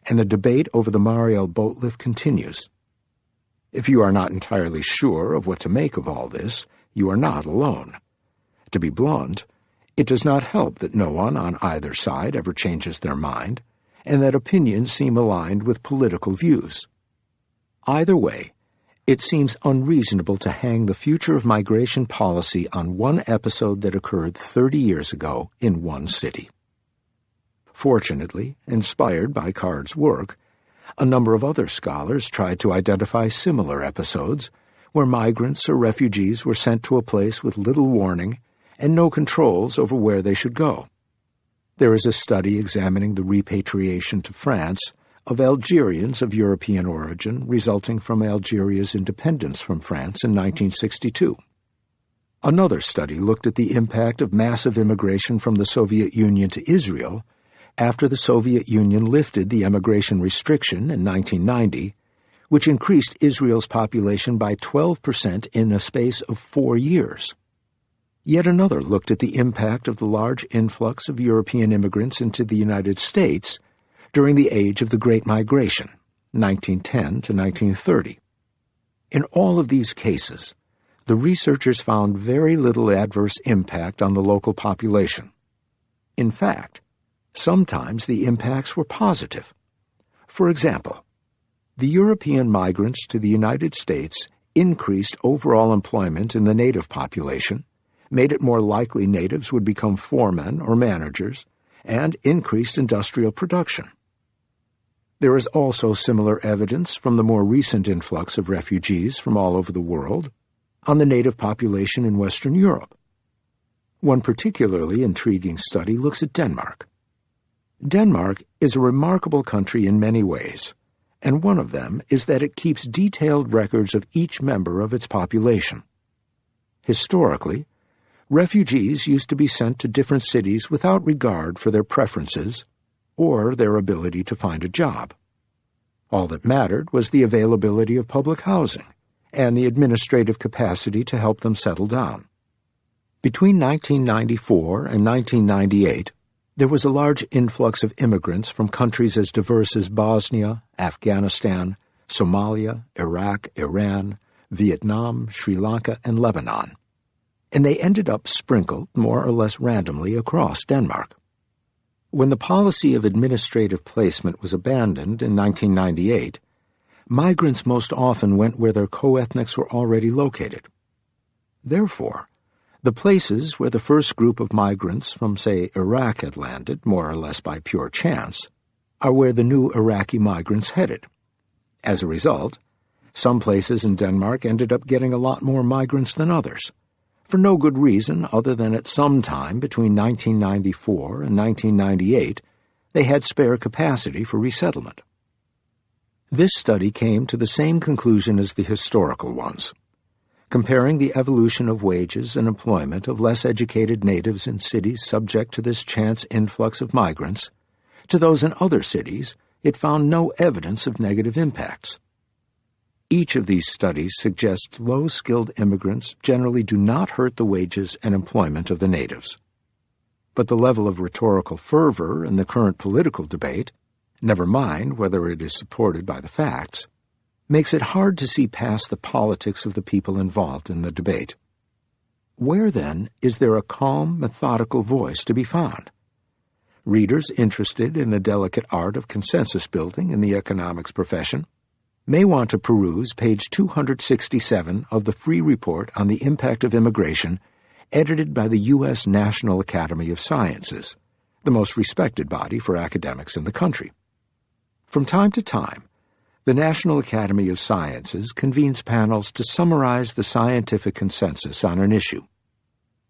and the debate over the Mariel boat lift continues. If you are not entirely sure of what to make of all this, you are not alone. To be blunt, it does not help that no one on either side ever changes their mind, and that opinions seem aligned with political views. Either way, it seems unreasonable to hang the future of migration policy on one episode that occurred 30 years ago in one city. Fortunately, inspired by Card's work, a number of other scholars tried to identify similar episodes where migrants or refugees were sent to a place with little warning and no controls over where they should go. There is a study examining the repatriation to France of Algerians of European origin resulting from Algeria's independence from France in 1962. Another study looked at the impact of massive immigration from the Soviet Union to Israel after the Soviet Union lifted the emigration restriction in 1990, which increased Israel's population by 12% in a space of 4 years. Yet another looked at the impact of the large influx of European immigrants into the United States during the age of the Great Migration, 1910 to 1930. In all of these cases, the researchers found very little adverse impact on the local population. In fact, sometimes the impacts were positive. For example, the European migrants to the United States increased overall employment in the native population, made it more likely natives would become foremen or managers, and increased industrial production. There is also similar evidence from the more recent influx of refugees from all over the world on the native population in Western Europe. One particularly intriguing study looks at Denmark. Denmark is a remarkable country in many ways, and one of them is that it keeps detailed records of each member of its population. Historically, refugees used to be sent to different cities without regard for their preferences or their ability to find a job. All that mattered was the availability of public housing and the administrative capacity to help them settle down. Between 1994 and 1998, there was a large influx of immigrants from countries as diverse as Bosnia, Afghanistan, Somalia, Iraq, Iran, Vietnam, Sri Lanka, and Lebanon, and they ended up sprinkled more or less randomly across Denmark. When the policy of administrative placement was abandoned in 1998, migrants most often went where their co-ethnics were already located. Therefore, the places where the first group of migrants from, say, Iraq had landed, more or less by pure chance, are where the new Iraqi migrants headed. As a result, some places in Denmark ended up getting a lot more migrants than others, for no good reason other than at some time between 1994 and 1998 they had spare capacity for resettlement. This study came to the same conclusion as the historical ones, comparing the evolution of wages and employment of less educated natives in cities subject to this chance influx of migrants to those in other cities. It found no evidence of negative impacts. Each of these studies suggests low-skilled immigrants generally do not hurt the wages and employment of the natives. But the level of rhetorical fervor in the current political debate, never mind whether it is supported by the facts, makes it hard to see past the politics of the people involved in the debate. Where, then, is there a calm, methodical voice to be found? Readers interested in the delicate art of consensus building in the economics profession, may want to peruse page 267 of the free report on the impact of immigration edited by the U.S. National Academy of Sciences, the most respected body for academics in the country. From time to time, the National Academy of Sciences convenes panels to summarize the scientific consensus on an issue.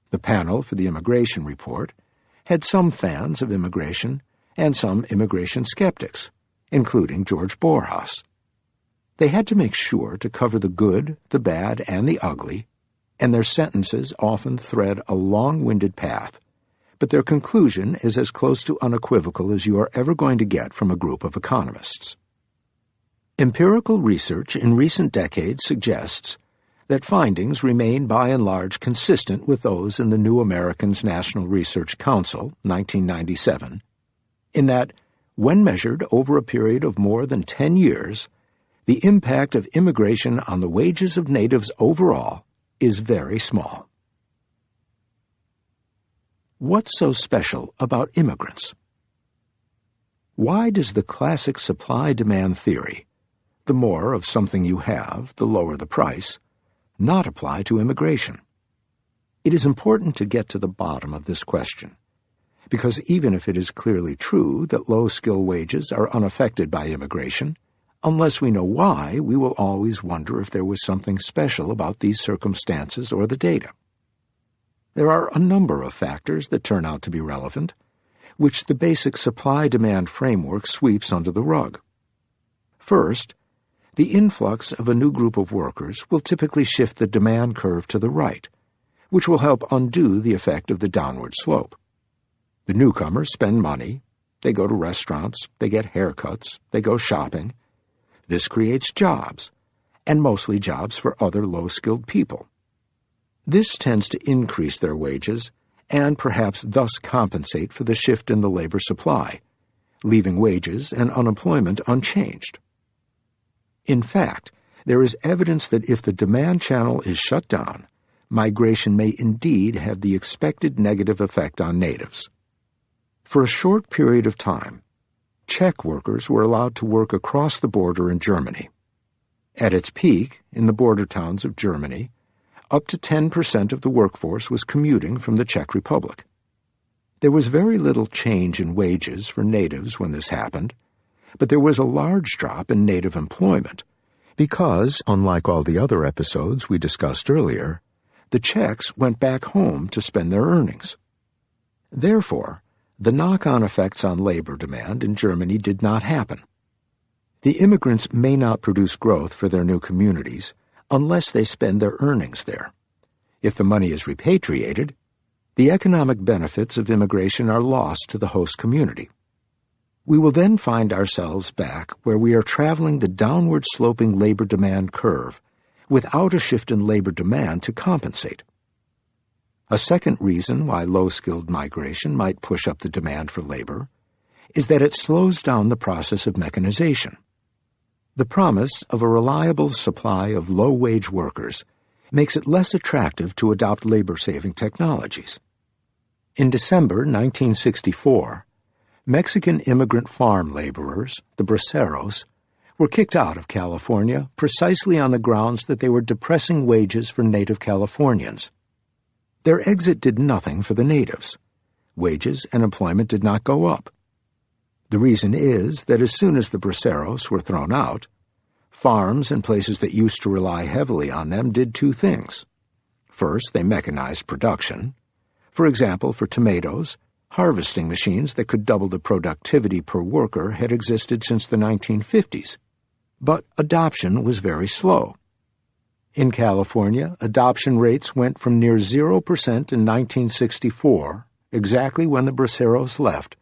The panel for the immigration report had some fans of immigration and some immigration skeptics, including George Borjas. They had to make sure to cover the good, the bad, and the ugly, and their sentences often thread a long-winded path, but their conclusion is as close to unequivocal as you are ever going to get from a group of economists. Empirical research in recent decades suggests that findings remain by and large consistent with those in the New Americans National Research Council, 1997, in that, when measured over a period of more than 10 years, the impact of immigration on the wages of natives overall is very small. What's so special about immigrants? Why does the classic supply-demand theory, the more of something you have, the lower the price, not apply to immigration? It is important to get to the bottom of this question, because even if it is clearly true that low-skill wages are unaffected by immigration, unless we know why, we will always wonder if there was something special about these circumstances or the data. There are a number of factors that turn out to be relevant, which the basic supply-demand framework sweeps under the rug. First, the influx of a new group of workers will typically shift the demand curve to the right, which will help undo the effect of the downward slope. The newcomers spend money, they go to restaurants, they get haircuts, they go shopping. This creates jobs, and mostly jobs for other low-skilled people. This tends to increase their wages and perhaps thus compensate for the shift in the labor supply, leaving wages and unemployment unchanged. In fact, there is evidence that if the demand channel is shut down, migration may indeed have the expected negative effect on natives. For a short period of time, Czech workers were allowed to work across the border in Germany. At its peak, in the border towns of Germany, up to 10% of the workforce was commuting from the Czech Republic. There was very little change in wages for natives when this happened, but there was a large drop in native employment because, unlike all the other episodes we discussed earlier, the Czechs went back home to spend their earnings. Therefore, the knock-on effects on labor demand in Germany did not happen. The immigrants may not produce growth for their new communities unless they spend their earnings there. If the money is repatriated, the economic benefits of immigration are lost to the host community. We will then find ourselves back where we are traveling the downward-sloping labor demand curve without a shift in labor demand to compensate. A second reason why low-skilled migration might push up the demand for labor is that it slows down the process of mechanization. The promise of a reliable supply of low-wage workers makes it less attractive to adopt labor-saving technologies. In December 1964, Mexican immigrant farm laborers, the braceros, were kicked out of California precisely on the grounds that they were depressing wages for native Californians. Their exit did nothing for the natives. Wages and employment did not go up. The reason is that as soon as the braceros were thrown out, farms and places that used to rely heavily on them did two things. First, they mechanized production. For example, for tomatoes, harvesting machines that could double the productivity per worker had existed since the 1950s, but adoption was very slow. In California, adoption rates went from near 0% in 1964, exactly when the braceros left,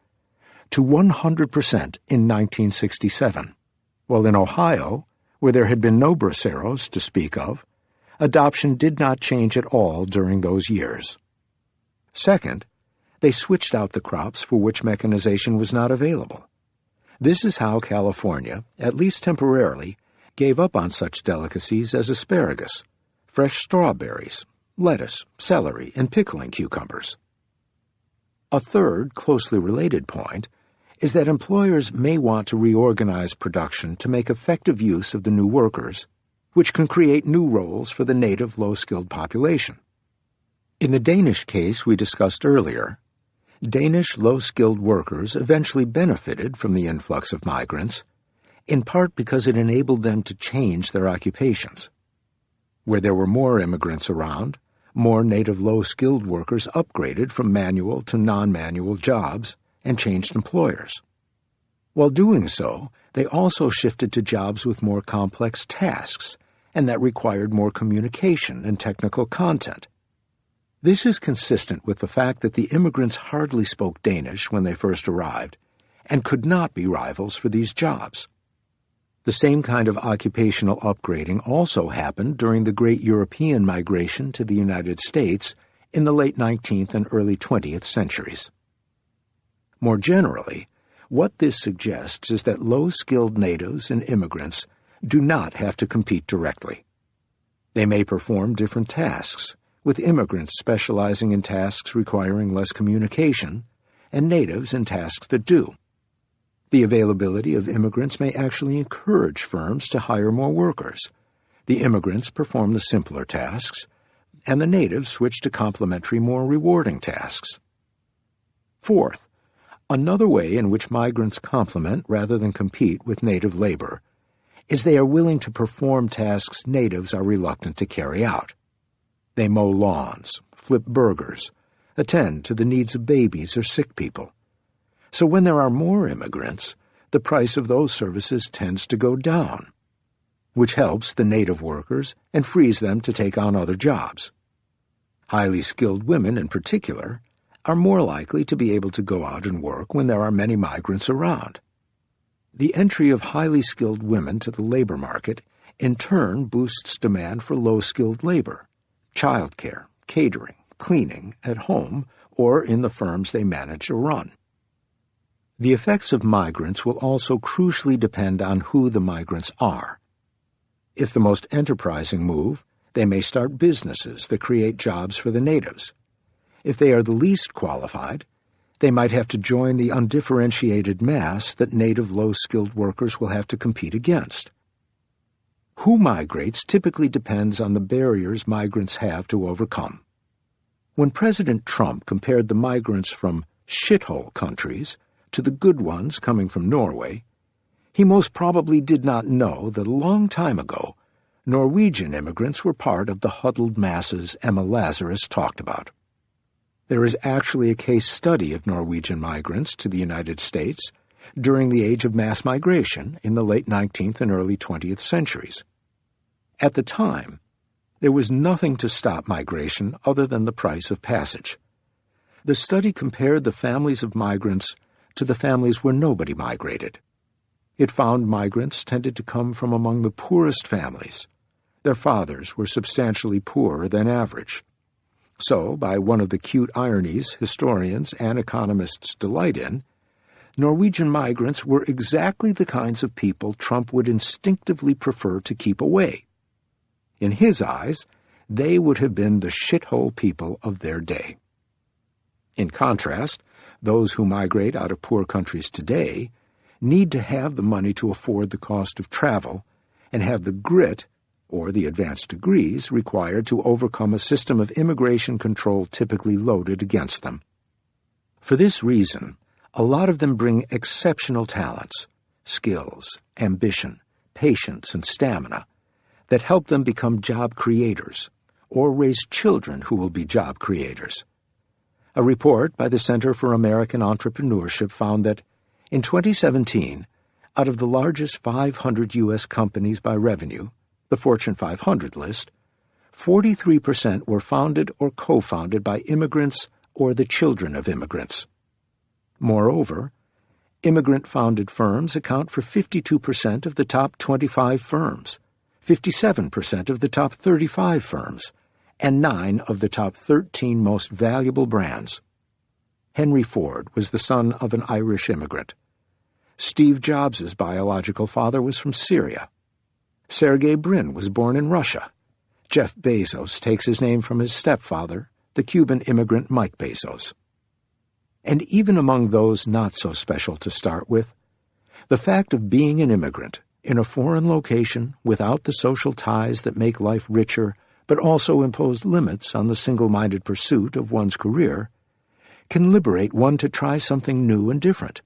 to 100% in 1967, while in Ohio, where there had been no braceros to speak of, adoption did not change at all during those years. Second, they switched out the crops for which mechanization was not available. This is how California, at least temporarily, gave up on such delicacies as asparagus, fresh strawberries, lettuce, celery, and pickling cucumbers. A third, closely related point is that employers may want to reorganize production to make effective use of the new workers, which can create new roles for the native low-skilled population. In the Danish case we discussed earlier, Danish low-skilled workers eventually benefited from the influx of migrants, in part because it enabled them to change their occupations. Where there were more immigrants around, more native low-skilled workers upgraded from manual to non-manual jobs and changed employers. While doing so, they also shifted to jobs with more complex tasks, and that required more communication and technical content. This is consistent with the fact that the immigrants hardly spoke Danish when they first arrived, and could not be rivals for these jobs. The same kind of occupational upgrading also happened during the great European migration to the United States in the late 19th and early 20th centuries. More generally, what this suggests is that low-skilled natives and immigrants do not have to compete directly. They may perform different tasks, with immigrants specializing in tasks requiring less communication, and natives in tasks that do. The availability of immigrants may actually encourage firms to hire more workers. The immigrants perform the simpler tasks, and the natives switch to complementary, more rewarding tasks. Fourth, another way in which migrants complement rather than compete with native labor is they are willing to perform tasks natives are reluctant to carry out. They mow lawns, flip burgers, attend to the needs of babies or sick people. So when there are more immigrants, the price of those services tends to go down, which helps the native workers and frees them to take on other jobs. Highly skilled women, in particular, are more likely to be able to go out and work when there are many migrants around. The entry of highly skilled women to the labor market in turn boosts demand for low-skilled labor, childcare, catering, cleaning at home or in the firms they manage or run. The effects of migrants will also crucially depend on who the migrants are. If the most enterprising move, they may start businesses that create jobs for the natives. If they are the least qualified, they might have to join the undifferentiated mass that native low-skilled workers will have to compete against. Who migrates typically depends on the barriers migrants have to overcome. When President Trump compared the migrants from shithole countries to the good ones coming from Norway, he most probably did not know that a long time ago, Norwegian immigrants were part of the huddled masses Emma Lazarus talked about. There is actually a case study of Norwegian migrants to the United States during the age of mass migration in the late 19th and early 20th centuries. At the time, there was nothing to stop migration other than the price of passage. The study compared the families of migrants to the families where nobody migrated. It found migrants tended to come from among the poorest families. Their fathers were substantially poorer than average. So, by one of the cute ironies historians and economists delight in, Norwegian migrants were exactly the kinds of people Trump would instinctively prefer to keep away. In his eyes, they would have been the shithole people of their day. In contrast, those who migrate out of poor countries today need to have the money to afford the cost of travel and have the grit or the advanced degrees required to overcome a system of immigration control typically loaded against them. For this reason, a lot of them bring exceptional talents, skills, ambition, patience, and stamina that help them become job creators or raise children who will be job creators. A report by the Center for American Entrepreneurship found that, in 2017, out of the largest 500 U.S. companies by revenue, the Fortune 500 list, 43% were founded or co-founded by immigrants or the children of immigrants. Moreover, immigrant-founded firms account for 52% of the top 25 firms, 57% of the top 35 firms, and 9 of the top 13 most valuable brands. Henry Ford was the son of an Irish immigrant. Steve Jobs' biological father was from Syria. Sergey Brin was born in Russia. Jeff Bezos takes his name from his stepfather, the Cuban immigrant Mike Bezos. And even among those not so special to start with, the fact of being an immigrant in a foreign location without the social ties that make life richer but also impose limits on the single-minded pursuit of one's career can liberate one to try something new and different.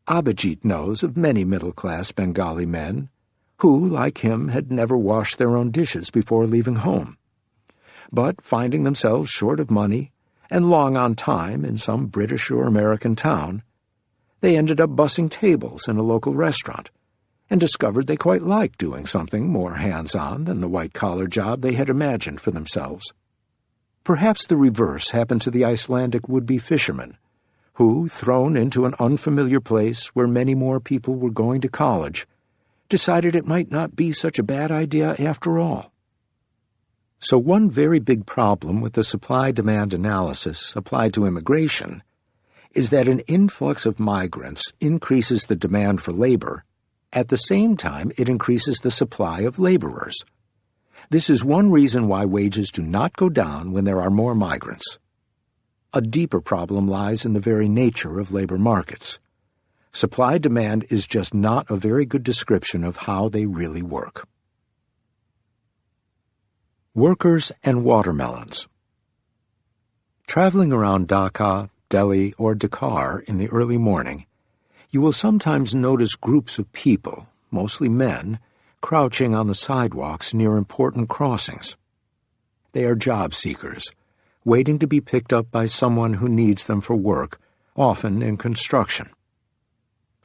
Abhijit knows of many middle-class Bengali men who, like him, had never washed their own dishes before leaving home. But finding themselves short of money and long on time in some British or American town, they ended up bussing tables in a local restaurant and discovered they quite liked doing something more hands-on than the white-collar job they had imagined for themselves. Perhaps the reverse happened to the Icelandic would-be fisherman, who, thrown into an unfamiliar place where many more people were going to college, decided it might not be such a bad idea after all. So one very big problem with the supply-demand analysis applied to immigration is that an influx of migrants increases the demand for labor. At the same time, it increases the supply of laborers. This is one reason why wages do not go down when there are more migrants. A deeper problem lies in the very nature of labor markets. Supply-demand is just not a very good description of how they really work. Workers and watermelons. Traveling around Dhaka, Delhi, or Dakar in the early morning, you will sometimes notice groups of people, mostly men, crouching on the sidewalks near important crossings. They are job seekers, waiting to be picked up by someone who needs them for work, often in construction.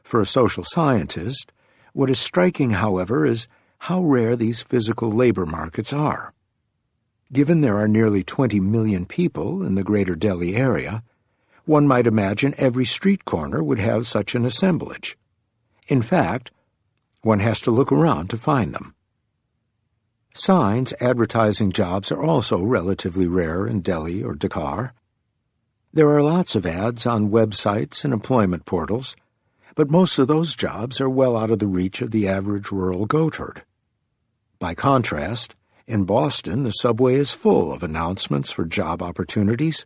For a social scientist, what is striking, however, is how rare these physical labor markets are. Given there are nearly 20 million people in the greater Delhi area, one might imagine every street corner would have such an assemblage. In fact, one has to look around to find them. Signs advertising jobs are also relatively rare in Delhi or Dakar. There are lots of ads on websites and employment portals, but most of those jobs are well out of the reach of the average rural goatherd. By contrast, in Boston, the subway is full of announcements for job opportunities,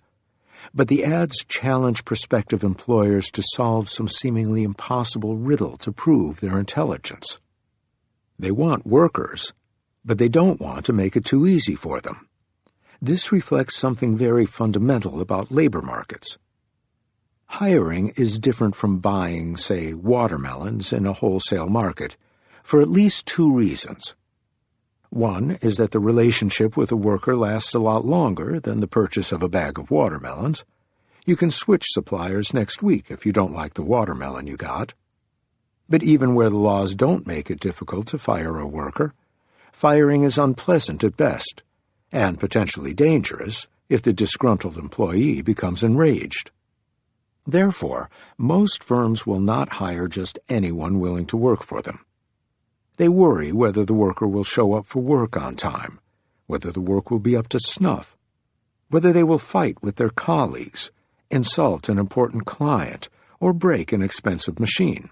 but the ads challenge prospective employers to solve some seemingly impossible riddle to prove their intelligence. They want workers, but they don't want to make it too easy for them. This reflects something very fundamental about labor markets. Hiring is different from buying, say, watermelons in a wholesale market, for at least two reasons. One is that the relationship with a worker lasts a lot longer than the purchase of a bag of watermelons. You can switch suppliers next week if you don't like the watermelon you got. But even where the laws don't make it difficult to fire a worker, firing is unpleasant at best, and potentially dangerous if the disgruntled employee becomes enraged. Therefore, most firms will not hire just anyone willing to work for them. They worry whether the worker will show up for work on time, whether the work will be up to snuff, whether they will fight with their colleagues, insult an important client, or break an expensive machine.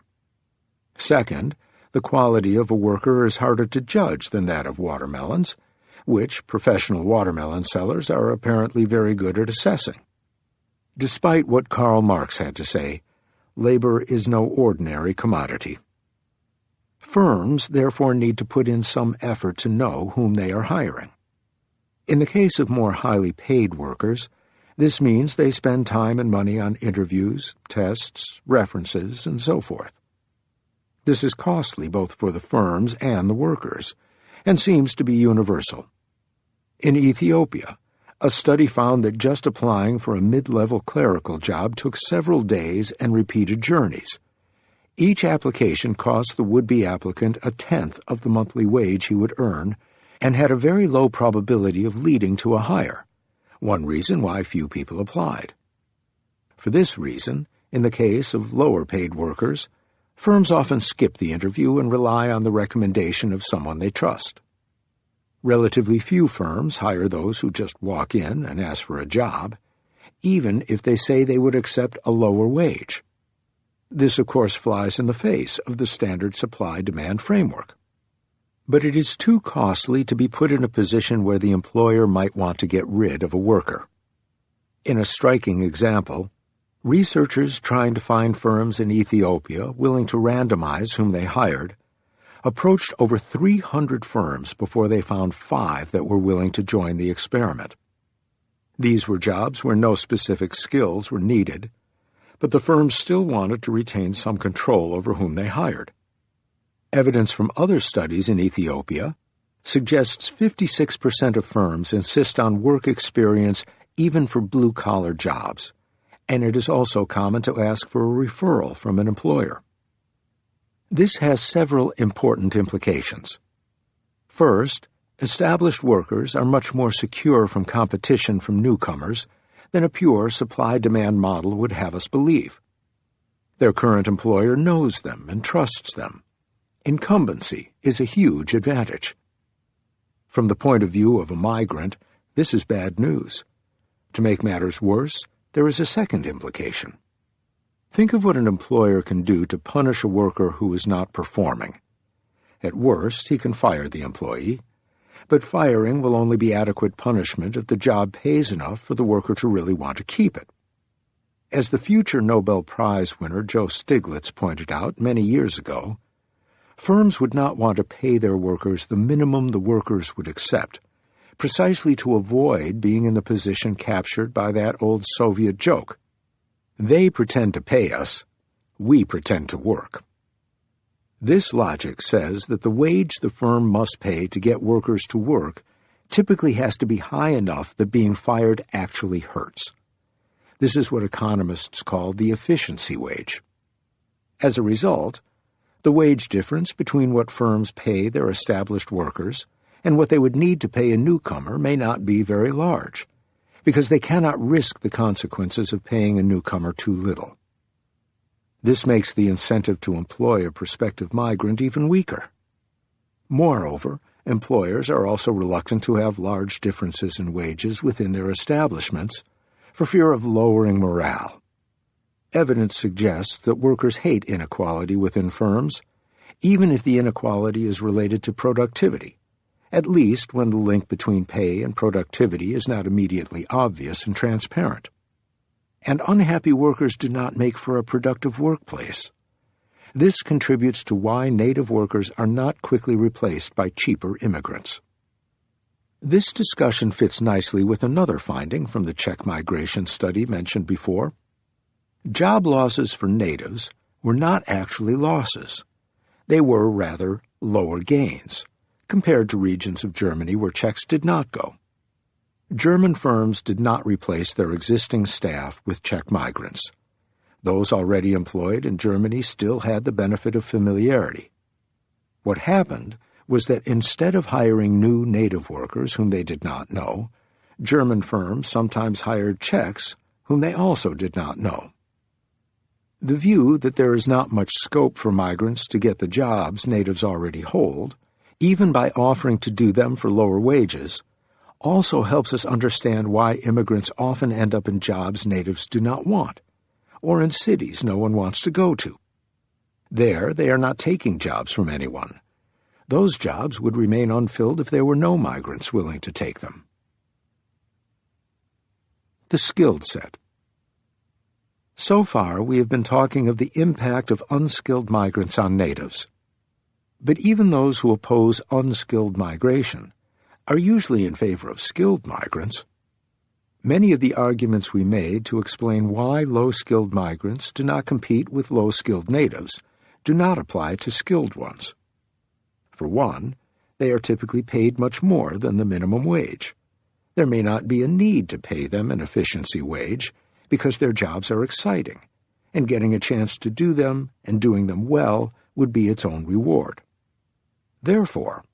Second, the quality of a worker is harder to judge than that of watermelons, which professional watermelon sellers are apparently very good at assessing. Despite what Karl Marx had to say, labor is no ordinary commodity. Firms, therefore, need to put in some effort to know whom they are hiring. In the case of more highly paid workers, this means they spend time and money on interviews, tests, references, and so forth. This is costly both for the firms and the workers, and seems to be universal. In Ethiopia, a study found that just applying for a mid-level clerical job took several days and repeated journeys. Each application cost the would-be applicant a tenth of the monthly wage he would earn and had a very low probability of leading to a hire, one reason why few people applied. For this reason, in the case of lower-paid workers, firms often skip the interview and rely on the recommendation of someone they trust. Relatively few firms hire those who just walk in and ask for a job, even if they say they would accept a lower wage. This, of course, flies in the face of the standard supply-demand framework. But it is too costly to be put in a position where the employer might want to get rid of a worker. In a striking example, Researchers trying to find firms in Ethiopia willing to randomize whom they hired approached over 300 firms before they found 5 that were willing to join the experiment. These were jobs where no specific skills were needed, but the firms still wanted to retain some control over whom they hired. Evidence from other studies in Ethiopia suggests 56% of firms insist on work experience even for blue-collar jobs, and it is also common to ask for a referral from an employer. This has several important implications. First, established workers are much more secure from competition from newcomers than a pure supply-demand model would have us believe. Their current employer knows them and trusts them. Incumbency is a huge advantage. From the point of view of a migrant, this is bad news. To make matters worse, there is a second implication. Think of what an employer can do to punish a worker who is not performing. At worst, he can fire the employee, but firing will only be adequate punishment if the job pays enough for the worker to really want to keep it. As the future Nobel Prize winner Joe Stiglitz pointed out many years ago, firms would not want to pay their workers the minimum the workers would accept, precisely to avoid being in the position captured by that old Soviet joke. They pretend to pay us, we pretend to work. This logic says that the wage the firm must pay to get workers to work typically has to be high enough that being fired actually hurts. This is what economists call the efficiency wage. As a result, the wage difference between what firms pay their established workers and what they would need to pay a newcomer may not be very large, because they cannot risk the consequences of paying a newcomer too little. This makes the incentive to employ a prospective migrant even weaker. Moreover, employers are also reluctant to have large differences in wages within their establishments for fear of lowering morale. Evidence suggests that workers hate inequality within firms, even if the inequality is related to productivity, at least when the link between pay and productivity is not immediately obvious and transparent. And unhappy workers do not make for a productive workplace. This contributes to why native workers are not quickly replaced by cheaper immigrants. This discussion fits nicely with another finding from the Czech migration study mentioned before. Job losses for natives were not actually losses. They were, rather, lower gains, compared to regions of Germany where Czechs did not go. German firms did not replace their existing staff with Czech migrants. Those already employed in Germany still had the benefit of familiarity. What happened was that instead of hiring new native workers whom they did not know, German firms sometimes hired Czechs whom they also did not know. The view that there is not much scope for migrants to get the jobs natives already hold, even by offering to do them for lower wages, also helps us understand why immigrants often end up in jobs natives do not want, or in cities no one wants to go to. There, they are not taking jobs from anyone. Those jobs would remain unfilled if there were no migrants willing to take them. The skilled set. So far, we have been talking of the impact of unskilled migrants on natives. But even those who oppose unskilled migration are usually in favor of skilled migrants. Many of the arguments we made to explain why low-skilled migrants do not compete with low-skilled natives do not apply to skilled ones. For one, they are typically paid much more than the minimum wage. There may not be a need to pay them an efficiency wage because their jobs are exciting, and getting a chance to do them and doing them well would be its own reward. Therefore,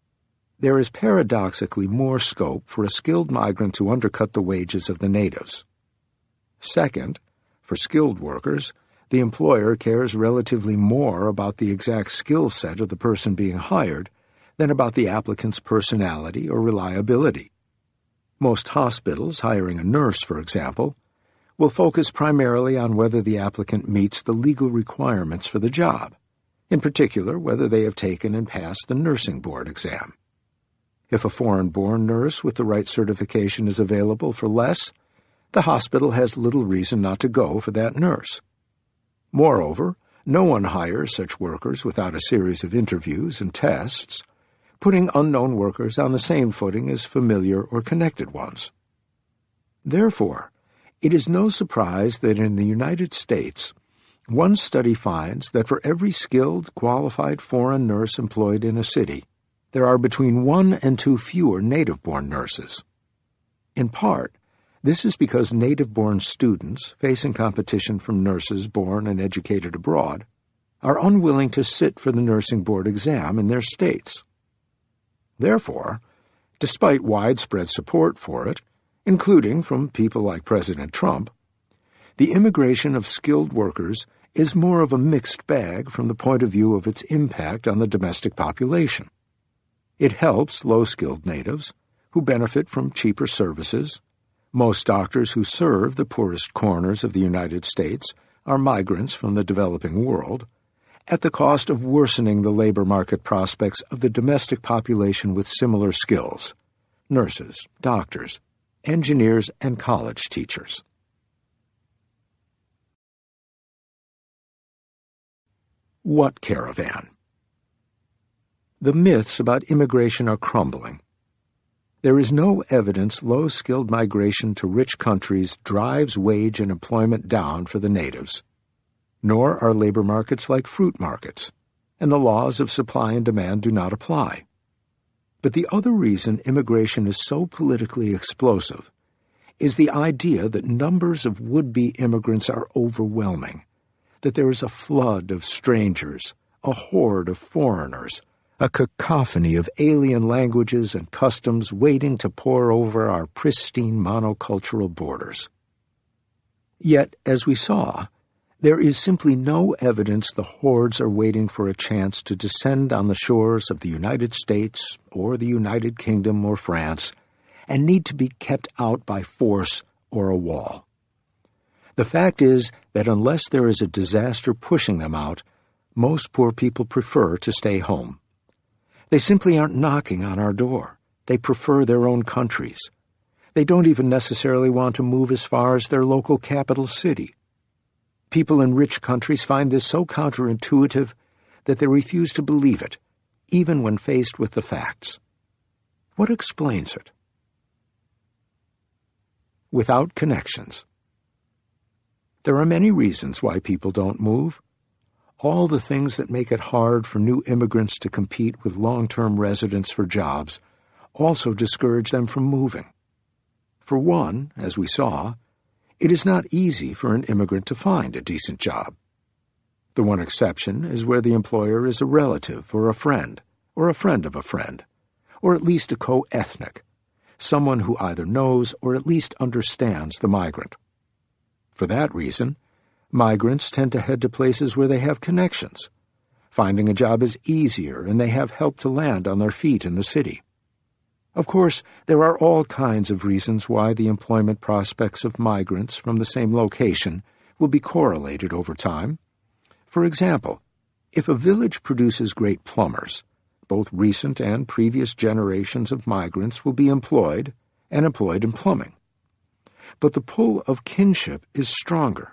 there is paradoxically more scope for a skilled migrant to undercut the wages of the natives. Second, for skilled workers, the employer cares relatively more about the exact skill set of the person being hired than about the applicant's personality or reliability. Most hospitals hiring a nurse, for example, will focus primarily on whether the applicant meets the legal requirements for the job, in particular whether they have taken and passed the nursing board exam. If a foreign-born nurse with the right certification is available for less, the hospital has little reason not to go for that nurse. Moreover, no one hires such workers without a series of interviews and tests, putting unknown workers on the same footing as familiar or connected ones. Therefore, it is no surprise that in the United States, one study finds that for every skilled, qualified foreign nurse employed in a city, there are between 1 and 2 fewer native-born nurses. In part, this is because native-born students, facing competition from nurses born and educated abroad, are unwilling to sit for the nursing board exam in their states. Therefore, despite widespread support for it, including from people like President Trump, the immigration of skilled workers is more of a mixed bag from the point of view of its impact on the domestic population. It helps low-skilled natives, who benefit from cheaper services. Most doctors who serve the poorest corners of the United States are migrants from the developing world, at the cost of worsening the labor market prospects of the domestic population with similar skills: nurses, doctors, engineers, and college teachers. What caravan? The myths about immigration are crumbling. There is no evidence low-skilled migration to rich countries drives wage and employment down for the natives. Nor are labor markets like fruit markets, and the laws of supply and demand do not apply. But the other reason immigration is so politically explosive is the idea that numbers of would-be immigrants are overwhelming, that there is a flood of strangers, a horde of foreigners, a cacophony of alien languages and customs waiting to pour over our pristine monocultural borders. Yet, as we saw, there is simply no evidence the hordes are waiting for a chance to descend on the shores of the United States or the United Kingdom or France and need to be kept out by force or a wall. The fact is that unless there is a disaster pushing them out, most poor people prefer to stay home. They simply aren't knocking on our door. They prefer their own countries. They don't even necessarily want to move as far as their local capital city. People in rich countries find this so counterintuitive that they refuse to believe it, even when faced with the facts. What explains it? Without connections. There are many reasons why people don't move. All the things that make it hard for new immigrants to compete with long-term residents for jobs also discourage them from moving. For one, as we saw, it is not easy for an immigrant to find a decent job. The one exception is where the employer is a relative or a friend of a friend, or at least a co-ethnic, someone who either knows or at least understands the migrant. For that reason, migrants tend to head to places where they have connections. Finding a job is easier, and they have help to land on their feet in the city. Of course, there are all kinds of reasons why the employment prospects of migrants from the same location will be correlated over time. For example, if a village produces great plumbers, both recent and previous generations of migrants will be employed in plumbing. But the pull of kinship is stronger.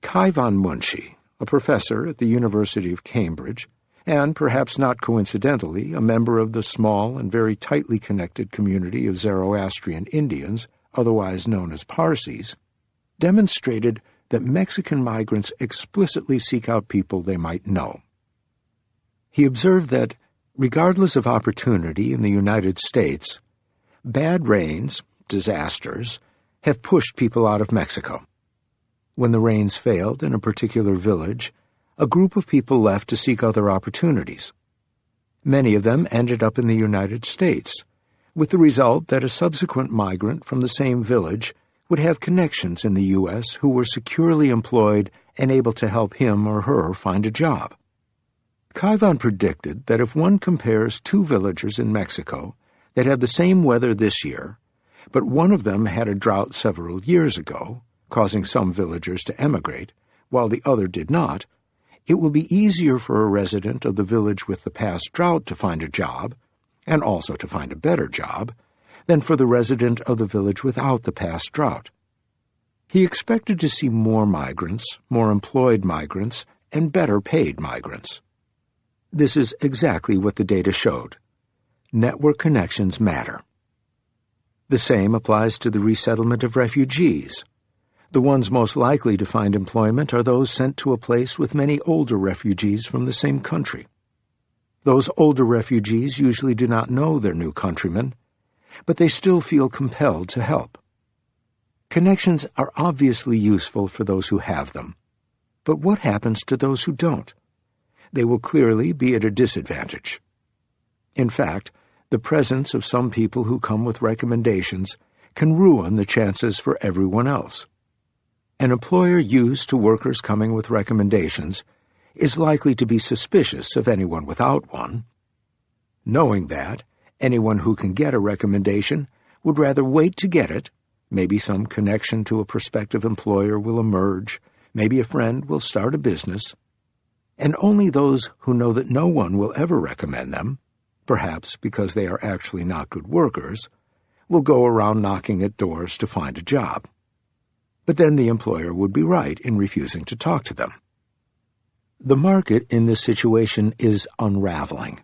Kaivan Munshi, a professor at the University of Cambridge, and perhaps not coincidentally a member of the small and very tightly connected community of Zoroastrian Indians, otherwise known as Parsis, demonstrated that Mexican migrants explicitly seek out people they might know. He observed that, regardless of opportunity in the United States, bad rains, disasters, have pushed people out of Mexico. When the rains failed in a particular village, a group of people left to seek other opportunities. Many of them ended up in the United States, with the result that a subsequent migrant from the same village would have connections in the U.S. who were securely employed and able to help him or her find a job. Kaivan predicted that if one compares two villagers in Mexico that have the same weather this year, but one of them had a drought several years ago, causing some villagers to emigrate, while the other did not, it will be easier for a resident of the village with the past drought to find a job, and also to find a better job, than for the resident of the village without the past drought. He expected to see more migrants, more employed migrants, and better paid migrants. This is exactly what the data showed. Network connections matter. The same applies to the resettlement of refugees. The ones most likely to find employment are those sent to a place with many older refugees from the same country. Those older refugees usually do not know their new countrymen, but they still feel compelled to help. Connections are obviously useful for those who have them. But what happens to those who don't? They will clearly be at a disadvantage. In fact, the presence of some people who come with recommendations can ruin the chances for everyone else. An employer used to workers coming with recommendations is likely to be suspicious of anyone without one. Knowing that, anyone who can get a recommendation would rather wait to get it. Maybe some connection to a prospective employer will emerge. Maybe a friend will start a business. And only those who know that no one will ever recommend them, perhaps because they are actually not good workers, will go around knocking at doors to find a job. But then the employer would be right in refusing to talk to them. The market in this situation is unraveling.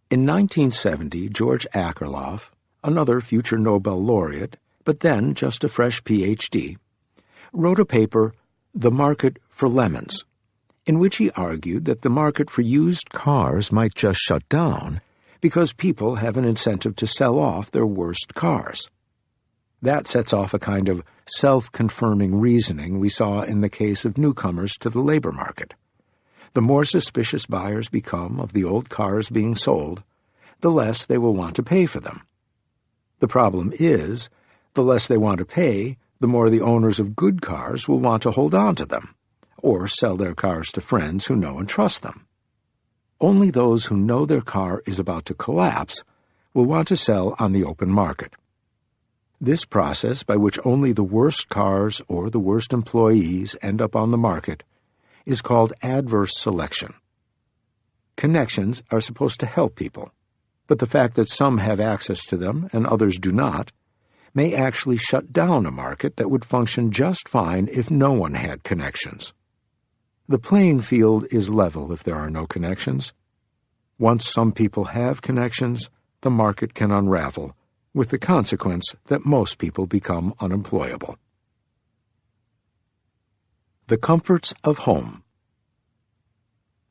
In 1970, George Akerlof, another future Nobel laureate, but then just a fresh Ph.D., wrote a paper, The Market for Lemons, in which he argued that the market for used cars might just shut down because people have an incentive to sell off their worst cars. That sets off a kind of self-confirming reasoning we saw in the case of newcomers to the labor market. The more suspicious buyers become of the old cars being sold, the less they will want to pay for them. The problem is, the less they want to pay, the more the owners of good cars will want to hold on to them, or sell their cars to friends who know and trust them. Only those who know their car is about to collapse will want to sell on the open market. This process, by which only the worst cars or the worst employees end up on the market, is called adverse selection. Connections are supposed to help people, but the fact that some have access to them and others do not may actually shut down a market that would function just fine if no one had connections. The playing field is level if there are no connections. Once some people have connections, the market can unravel, with the consequence that most people become unemployable. The comforts of home.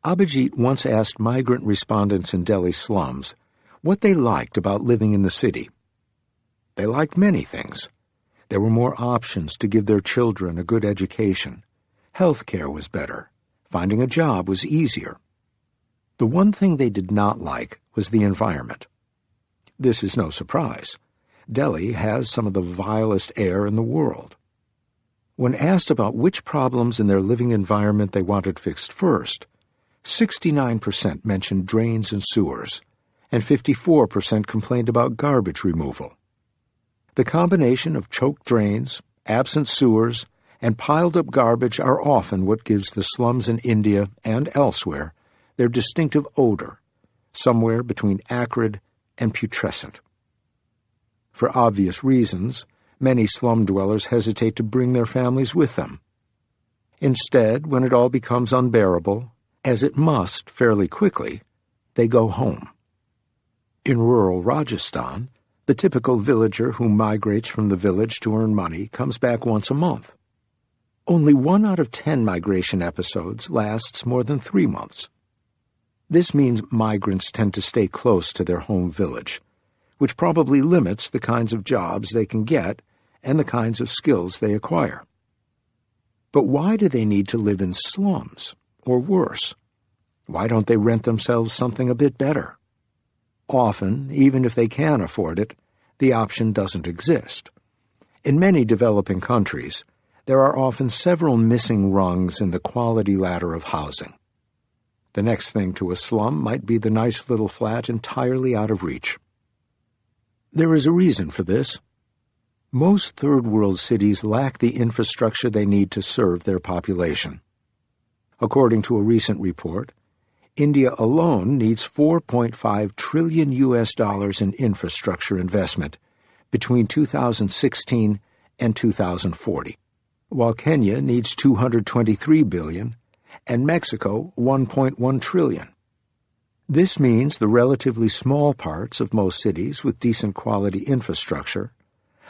Abhijit once asked migrant respondents in Delhi slums what they liked about living in the city. They liked many things. There were more options to give their children a good education. Health care was better. Finding a job was easier. The one thing they did not like was the environment. This is no surprise. Delhi has some of the vilest air in the world. When asked about which problems in their living environment they wanted fixed first, 69% mentioned drains and sewers, and 54% complained about garbage removal. The combination of choked drains, absent sewers, and piled-up garbage are often what gives the slums in India and elsewhere their distinctive odor, somewhere between acrid and putrescent. For obvious reasons, many slum dwellers hesitate to bring their families with them. Instead, when it all becomes unbearable, as it must fairly quickly, they go home. In rural Rajasthan, the typical villager who migrates from the village to earn money comes back once a month. Only 1 out of 10 migration episodes lasts more than 3 months. This means migrants tend to stay close to their home village, which probably limits the kinds of jobs they can get and the kinds of skills they acquire. But why do they need to live in slums, or worse? Why don't they rent themselves something a bit better? Often, even if they can afford it, the option doesn't exist. In many developing countries, there are often several missing rungs in the quality ladder of housing. The next thing to a slum might be the nice little flat entirely out of reach. There is a reason for this. Most third-world cities lack the infrastructure they need to serve their population. According to a recent report, India alone needs $4.5 trillion in infrastructure investment between 2016 and 2040. while Kenya needs $223 billion and Mexico $1.1 trillion. This means the relatively small parts of most cities with decent quality infrastructure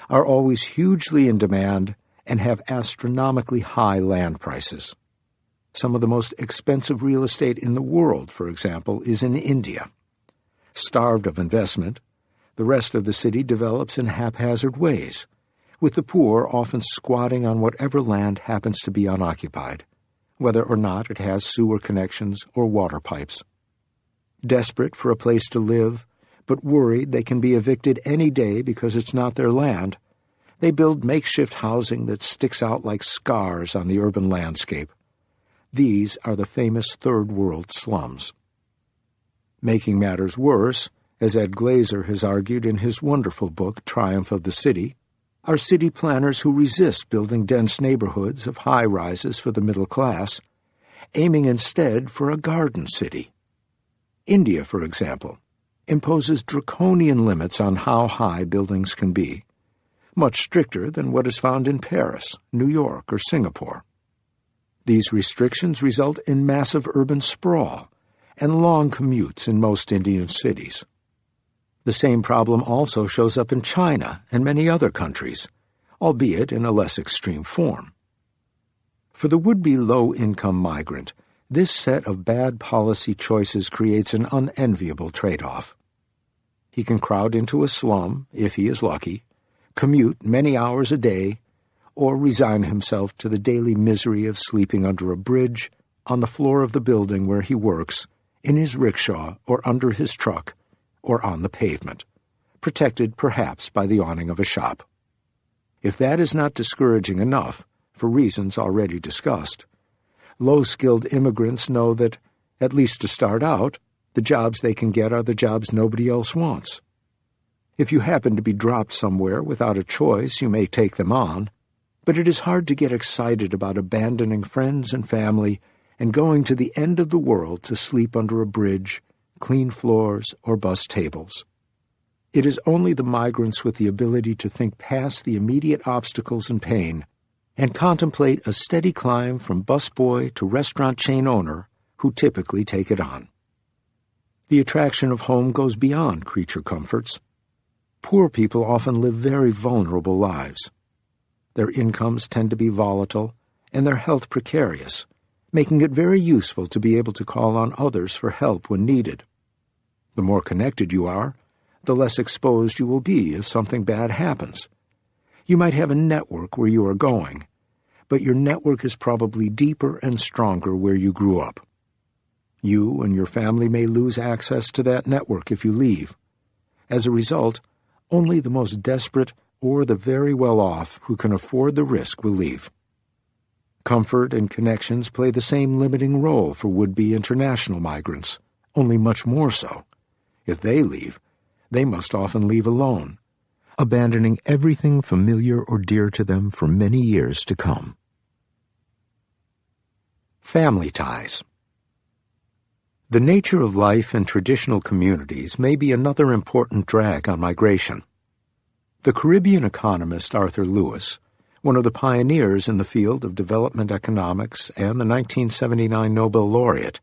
are always hugely in demand and have astronomically high land prices. Some of the most expensive real estate in the world, for example, is in India. Starved of investment, the rest of the city develops in haphazard ways, with the poor often squatting on whatever land happens to be unoccupied, whether or not it has sewer connections or water pipes. Desperate for a place to live, but worried they can be evicted any day because it's not their land, they build makeshift housing that sticks out like scars on the urban landscape. These are the famous Third World slums. Making matters worse, as Ed Glazer has argued in his wonderful book Triumph of the City, are city planners who resist building dense neighborhoods of high-rises for the middle class, aiming instead for a garden city. India, for example, imposes draconian limits on how high buildings can be, much stricter than what is found in Paris, New York, or Singapore. These restrictions result in massive urban sprawl and long commutes in most Indian cities. The same problem also shows up in China and many other countries, albeit in a less extreme form. For the would-be low-income migrant, this set of bad policy choices creates an unenviable trade-off. He can crowd into a slum, if he is lucky, commute many hours a day, or resign himself to the daily misery of sleeping under a bridge, on the floor of the building where he works, in his rickshaw or under his truck, or on the pavement, protected perhaps by the awning of a shop. If that is not discouraging enough, for reasons already discussed, low-skilled immigrants know that, at least to start out, the jobs they can get are the jobs nobody else wants. If you happen to be dropped somewhere without a choice, you may take them on, but it is hard to get excited about abandoning friends and family and going to the end of the world to sleep under a bridge, clean floors, or bus tables. It is only the migrants with the ability to think past the immediate obstacles and pain and contemplate a steady climb from busboy to restaurant chain owner who typically take it on. The attraction of home goes beyond creature comforts. Poor people often live very vulnerable lives. Their incomes tend to be volatile and their health precarious, making it very useful to be able to call on others for help when needed. The more connected you are, the less exposed you will be if something bad happens. You might have a network where you are going, but your network is probably deeper and stronger where you grew up. You and your family may lose access to that network if you leave. As a result, only the most desperate or the very well-off who can afford the risk will leave. Comfort and connections play the same limiting role for would-be international migrants, only much more so. If they leave, they must often leave alone, abandoning everything familiar or dear to them for many years to come. Family ties. The nature of life in traditional communities may be another important drag on migration. The Caribbean economist Arthur Lewis, one of the pioneers in the field of development economics and the 1979 Nobel laureate,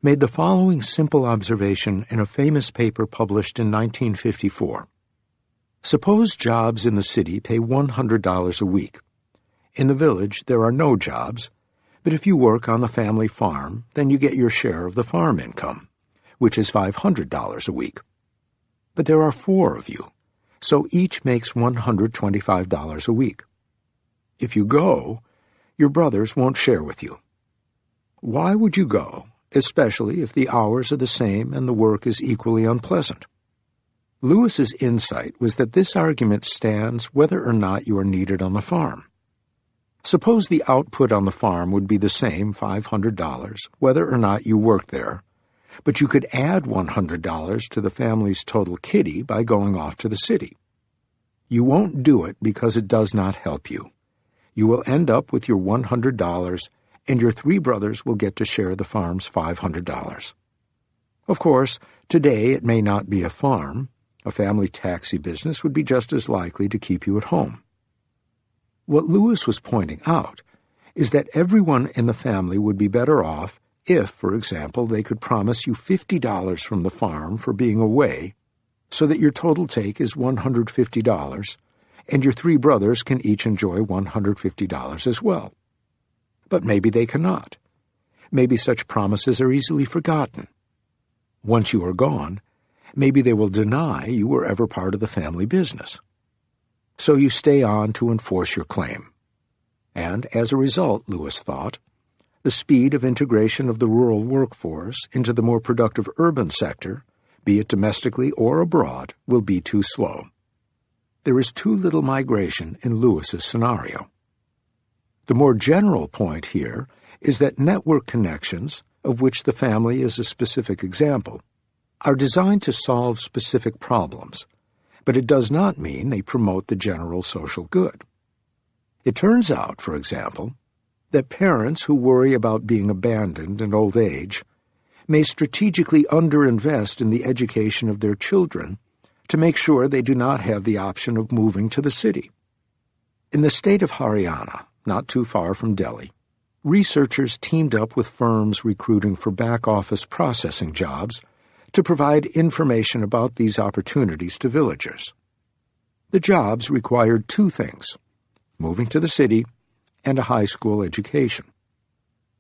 made the following simple observation in a famous paper published in 1954. Suppose jobs in the city pay $100 a week. In the village, there are no jobs, but if you work on the family farm, then you get your share of the farm income, which is $500 a week. But there are 4 of you, so each makes $125 a week. If you go, your brothers won't share with you. Why would you go, especially if the hours are the same and the work is equally unpleasant? Lewis's insight was that this argument stands whether or not you are needed on the farm. Suppose the output on the farm would be the same $500, whether or not you worked there, but you could add $100 to the family's total kitty by going off to the city. You won't do it because it does not help you. You will end up with your $100, and your 3 brothers will get to share the farm's $500. Of course, today it may not be a farm. A family taxi business would be just as likely to keep you at home. What Lewis was pointing out is that everyone in the family would be better off if, for example, they could promise you $50 from the farm for being away so that your total take is $150, and your three brothers can each enjoy $150 as well. But maybe they cannot. Maybe such promises are easily forgotten. Once you are gone, maybe they will deny you were ever part of the family business. So you stay on to enforce your claim. And as a result, Lewis thought, the speed of integration of the rural workforce into the more productive urban sector, be it domestically or abroad, will be too slow. There is too little migration in Lewis's scenario. The more general point here is that network connections, of which the family is a specific example, are designed to solve specific problems, but it does not mean they promote the general social good. It turns out, for example, that parents who worry about being abandoned in old age may strategically underinvest in the education of their children to make sure they do not have the option of moving to the city. In the state of Haryana, not too far from Delhi, researchers teamed up with firms recruiting for back-office processing jobs to provide information about these opportunities to villagers. The jobs required two things: moving to the city and a high school education.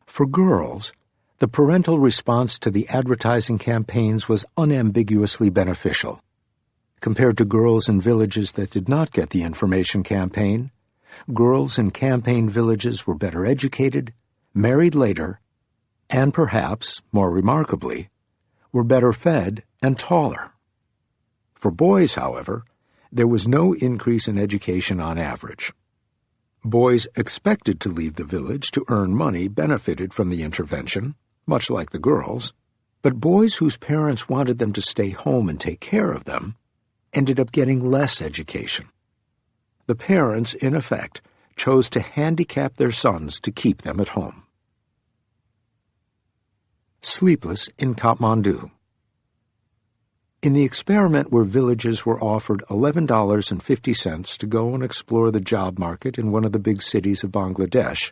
For girls, the parental response to the advertising campaigns was unambiguously beneficial. Compared to girls in villages that did not get the information campaign, girls in campaign villages were better educated, married later, and perhaps, more remarkably, were better fed and taller. For boys, however, there was no increase in education on average. Boys expected to leave the village to earn money benefited from the intervention, much like the girls, but boys whose parents wanted them to stay home and take care of them ended up getting less education. The parents, in effect, chose to handicap their sons to keep them at home. Sleepless in Kathmandu. In the experiment where villages were offered $11.50 to go and explore the job market in one of the big cities of Bangladesh,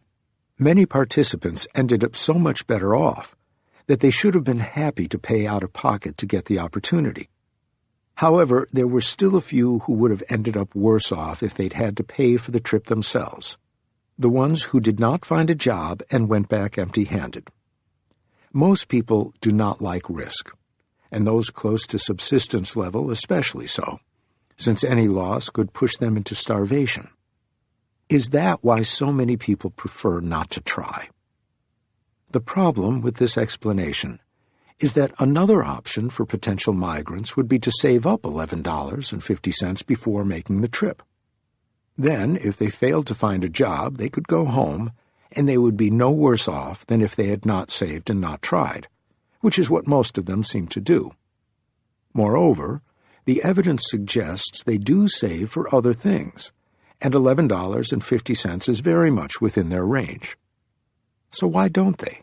many participants ended up so much better off that they should have been happy to pay out of pocket to get the opportunity. However, there were still a few who would have ended up worse off if they'd had to pay for the trip themselves, the ones who did not find a job and went back empty-handed. Most people do not like risk, and those close to subsistence level especially so, since any loss could push them into starvation. Is that why so many people prefer not to try? The problem with this explanation is that another option for potential migrants would be to save up $11.50 before making the trip. Then, if they failed to find a job, they could go home, and they would be no worse off than if they had not saved and not tried, which is what most of them seem to do. Moreover, the evidence suggests they do save for other things, and $11.50 is very much within their range. So why don't they?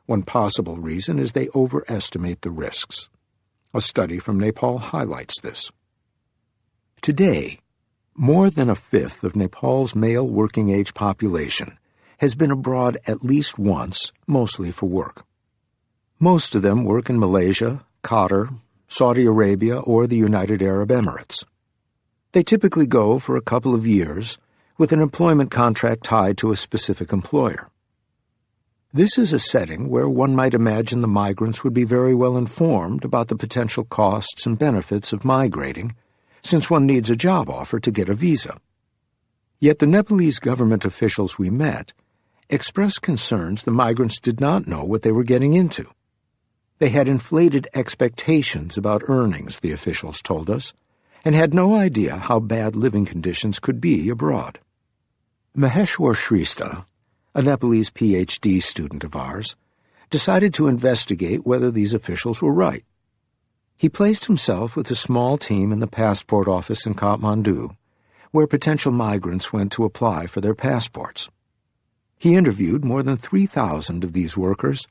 One possible reason is they overestimate the risks. A study from Nepal highlights this. Today, more than a fifth of Nepal's male working-age population has been abroad at least once, mostly for work. Most of them work in Malaysia, Qatar, Saudi Arabia, or the United Arab Emirates. They typically go for a couple of years with an employment contract tied to a specific employer. This is a setting where one might imagine the migrants would be very well informed about the potential costs and benefits of migrating, since one needs a job offer to get a visa. Yet the Nepalese government officials we met expressed concerns the migrants did not know what they were getting into. They had inflated expectations about earnings, the officials told us, and had no idea how bad living conditions could be abroad. Maheshwar Shrestha, a Nepalese PhD student of ours, decided to investigate whether these officials were right. He placed himself with a small team in the passport office in Kathmandu, where potential migrants went to apply for their passports. He interviewed more than 3,000 of these workers,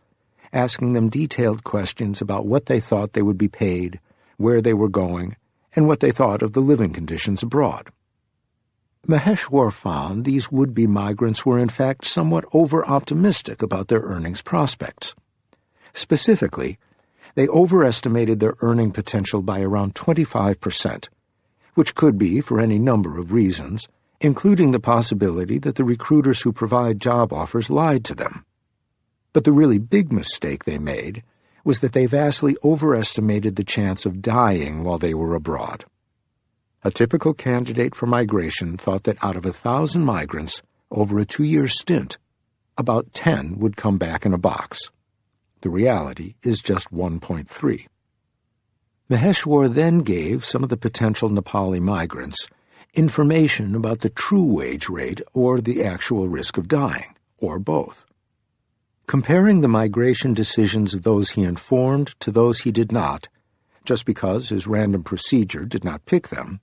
asking them detailed questions about what they thought they would be paid, where they were going, and what they thought of the living conditions abroad. Maheshwar found these would-be migrants were in fact somewhat over-optimistic about their earnings prospects. Specifically, they overestimated their earning potential by around 25%, which could be for any number of reasons, including the possibility that the recruiters who provide job offers lied to them. But the really big mistake they made was that they vastly overestimated the chance of dying while they were abroad. A typical candidate for migration thought that out of 1,000 migrants over a 2-year stint, about 10 would come back in a box. The reality is just 1.3. Maheshwar then gave some of the potential Nepali migrants information about the true wage rate or the actual risk of dying, or both. Comparing the migration decisions of those he informed to those he did not, just because his random procedure did not pick them,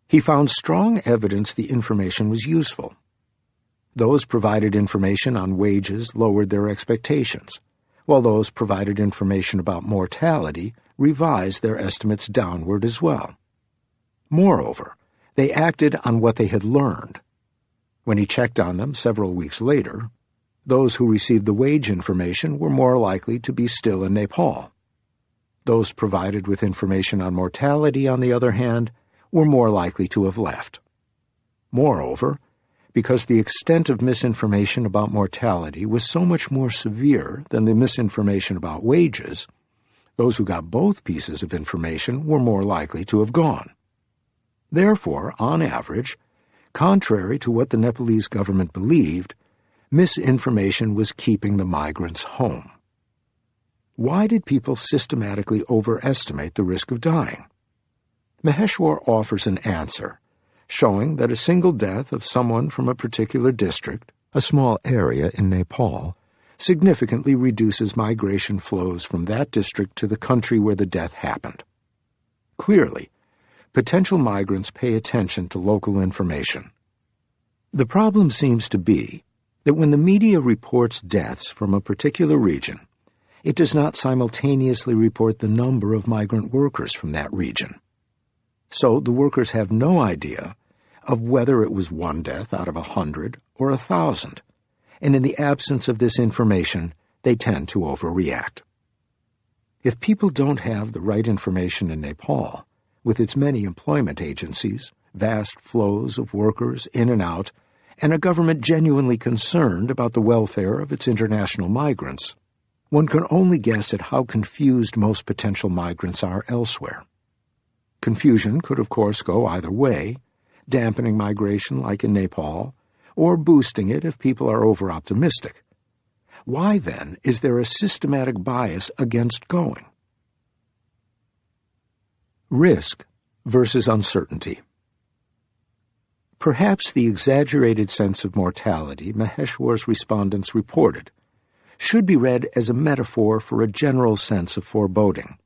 he found strong evidence the information was useful. Those provided information on wages lowered their expectations, while those provided information about mortality revised their estimates downward as well. Moreover, they acted on what they had learned. When he checked on them several weeks later, those who received the wage information were more likely to be still in Nepal. Those provided with information on mortality, on the other hand, were more likely to have left. Moreover, because the extent of misinformation about mortality was so much more severe than the misinformation about wages, those who got both pieces of information were more likely to have gone. Therefore, on average, contrary to what the Nepalese government believed, misinformation was keeping the migrants home. Why did people systematically overestimate the risk of dying? Maheshwar offers an answer, showing that a single death of someone from a particular district, a small area in Nepal, significantly reduces migration flows from that district to the country where the death happened. Clearly, potential migrants pay attention to local information. The problem seems to be that when the media reports deaths from a particular region, it does not simultaneously report the number of migrant workers from that region. So the workers have no idea of whether it was 1 death out of 100 or 1,000, and in the absence of this information, they tend to overreact. If people don't have the right information in Nepal, with its many employment agencies, vast flows of workers in and out, and a government genuinely concerned about the welfare of its international migrants, one can only guess at how confused most potential migrants are elsewhere. Confusion could, of course, go either way, dampening migration like in Nepal, or boosting it if people are over-optimistic. Why, then, is there a systematic bias against going? Risk versus uncertainty. Perhaps the exaggerated sense of mortality Maheshwar's respondents reported should be read as a metaphor for a general sense of foreboding.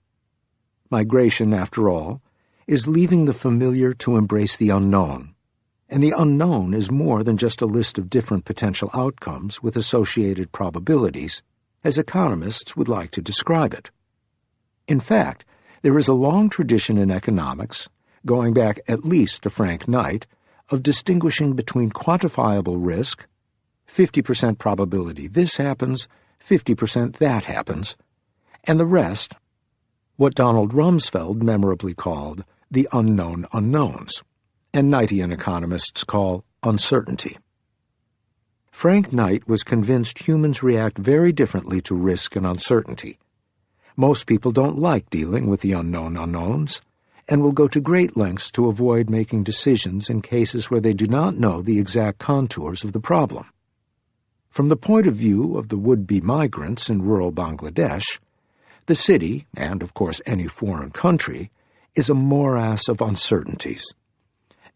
Migration, after all, is leaving the familiar to embrace the unknown, and the unknown is more than just a list of different potential outcomes with associated probabilities, as economists would like to describe it. In fact, there is a long tradition in economics, going back at least to Frank Knight, of distinguishing between quantifiable risk, 50% probability this happens, 50% that happens, and the rest, what Donald Rumsfeld memorably called the unknown unknowns, and Knightian economists call uncertainty. Frank Knight was convinced humans react very differently to risk and uncertainty. Most people don't like dealing with the unknown unknowns, and will go to great lengths to avoid making decisions in cases where they do not know the exact contours of the problem. From the point of view of the would-be migrants in rural Bangladesh, the city, and of course any foreign country, is a morass of uncertainties.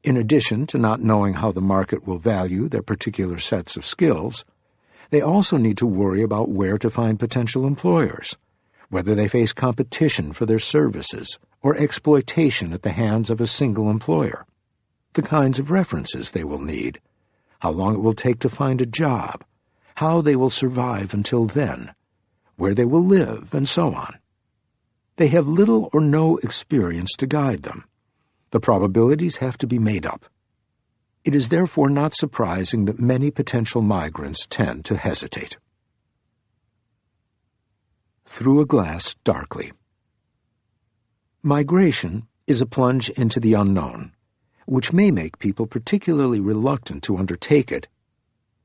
In addition to not knowing how the market will value their particular sets of skills, they also need to worry about where to find potential employers, whether they face competition for their services or exploitation at the hands of a single employer, the kinds of references they will need, how long it will take to find a job, how they will survive until then, where they will live, and so on. They have little or no experience to guide them. The probabilities have to be made up. It is therefore not surprising that many potential migrants tend to hesitate. Through a glass darkly. Migration is a plunge into the unknown, which may make people particularly reluctant to undertake it,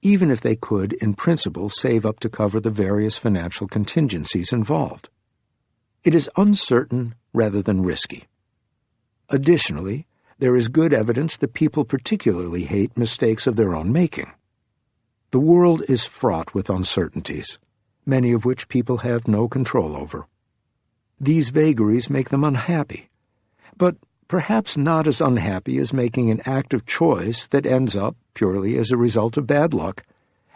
even if they could, in principle, save up to cover the various financial contingencies involved. It is uncertain rather than risky. Additionally, there is good evidence that people particularly hate mistakes of their own making. The world is fraught with uncertainties, many of which people have no control over. These vagaries make them unhappy, but perhaps not as unhappy as making an active choice that ends up, purely as a result of bad luck,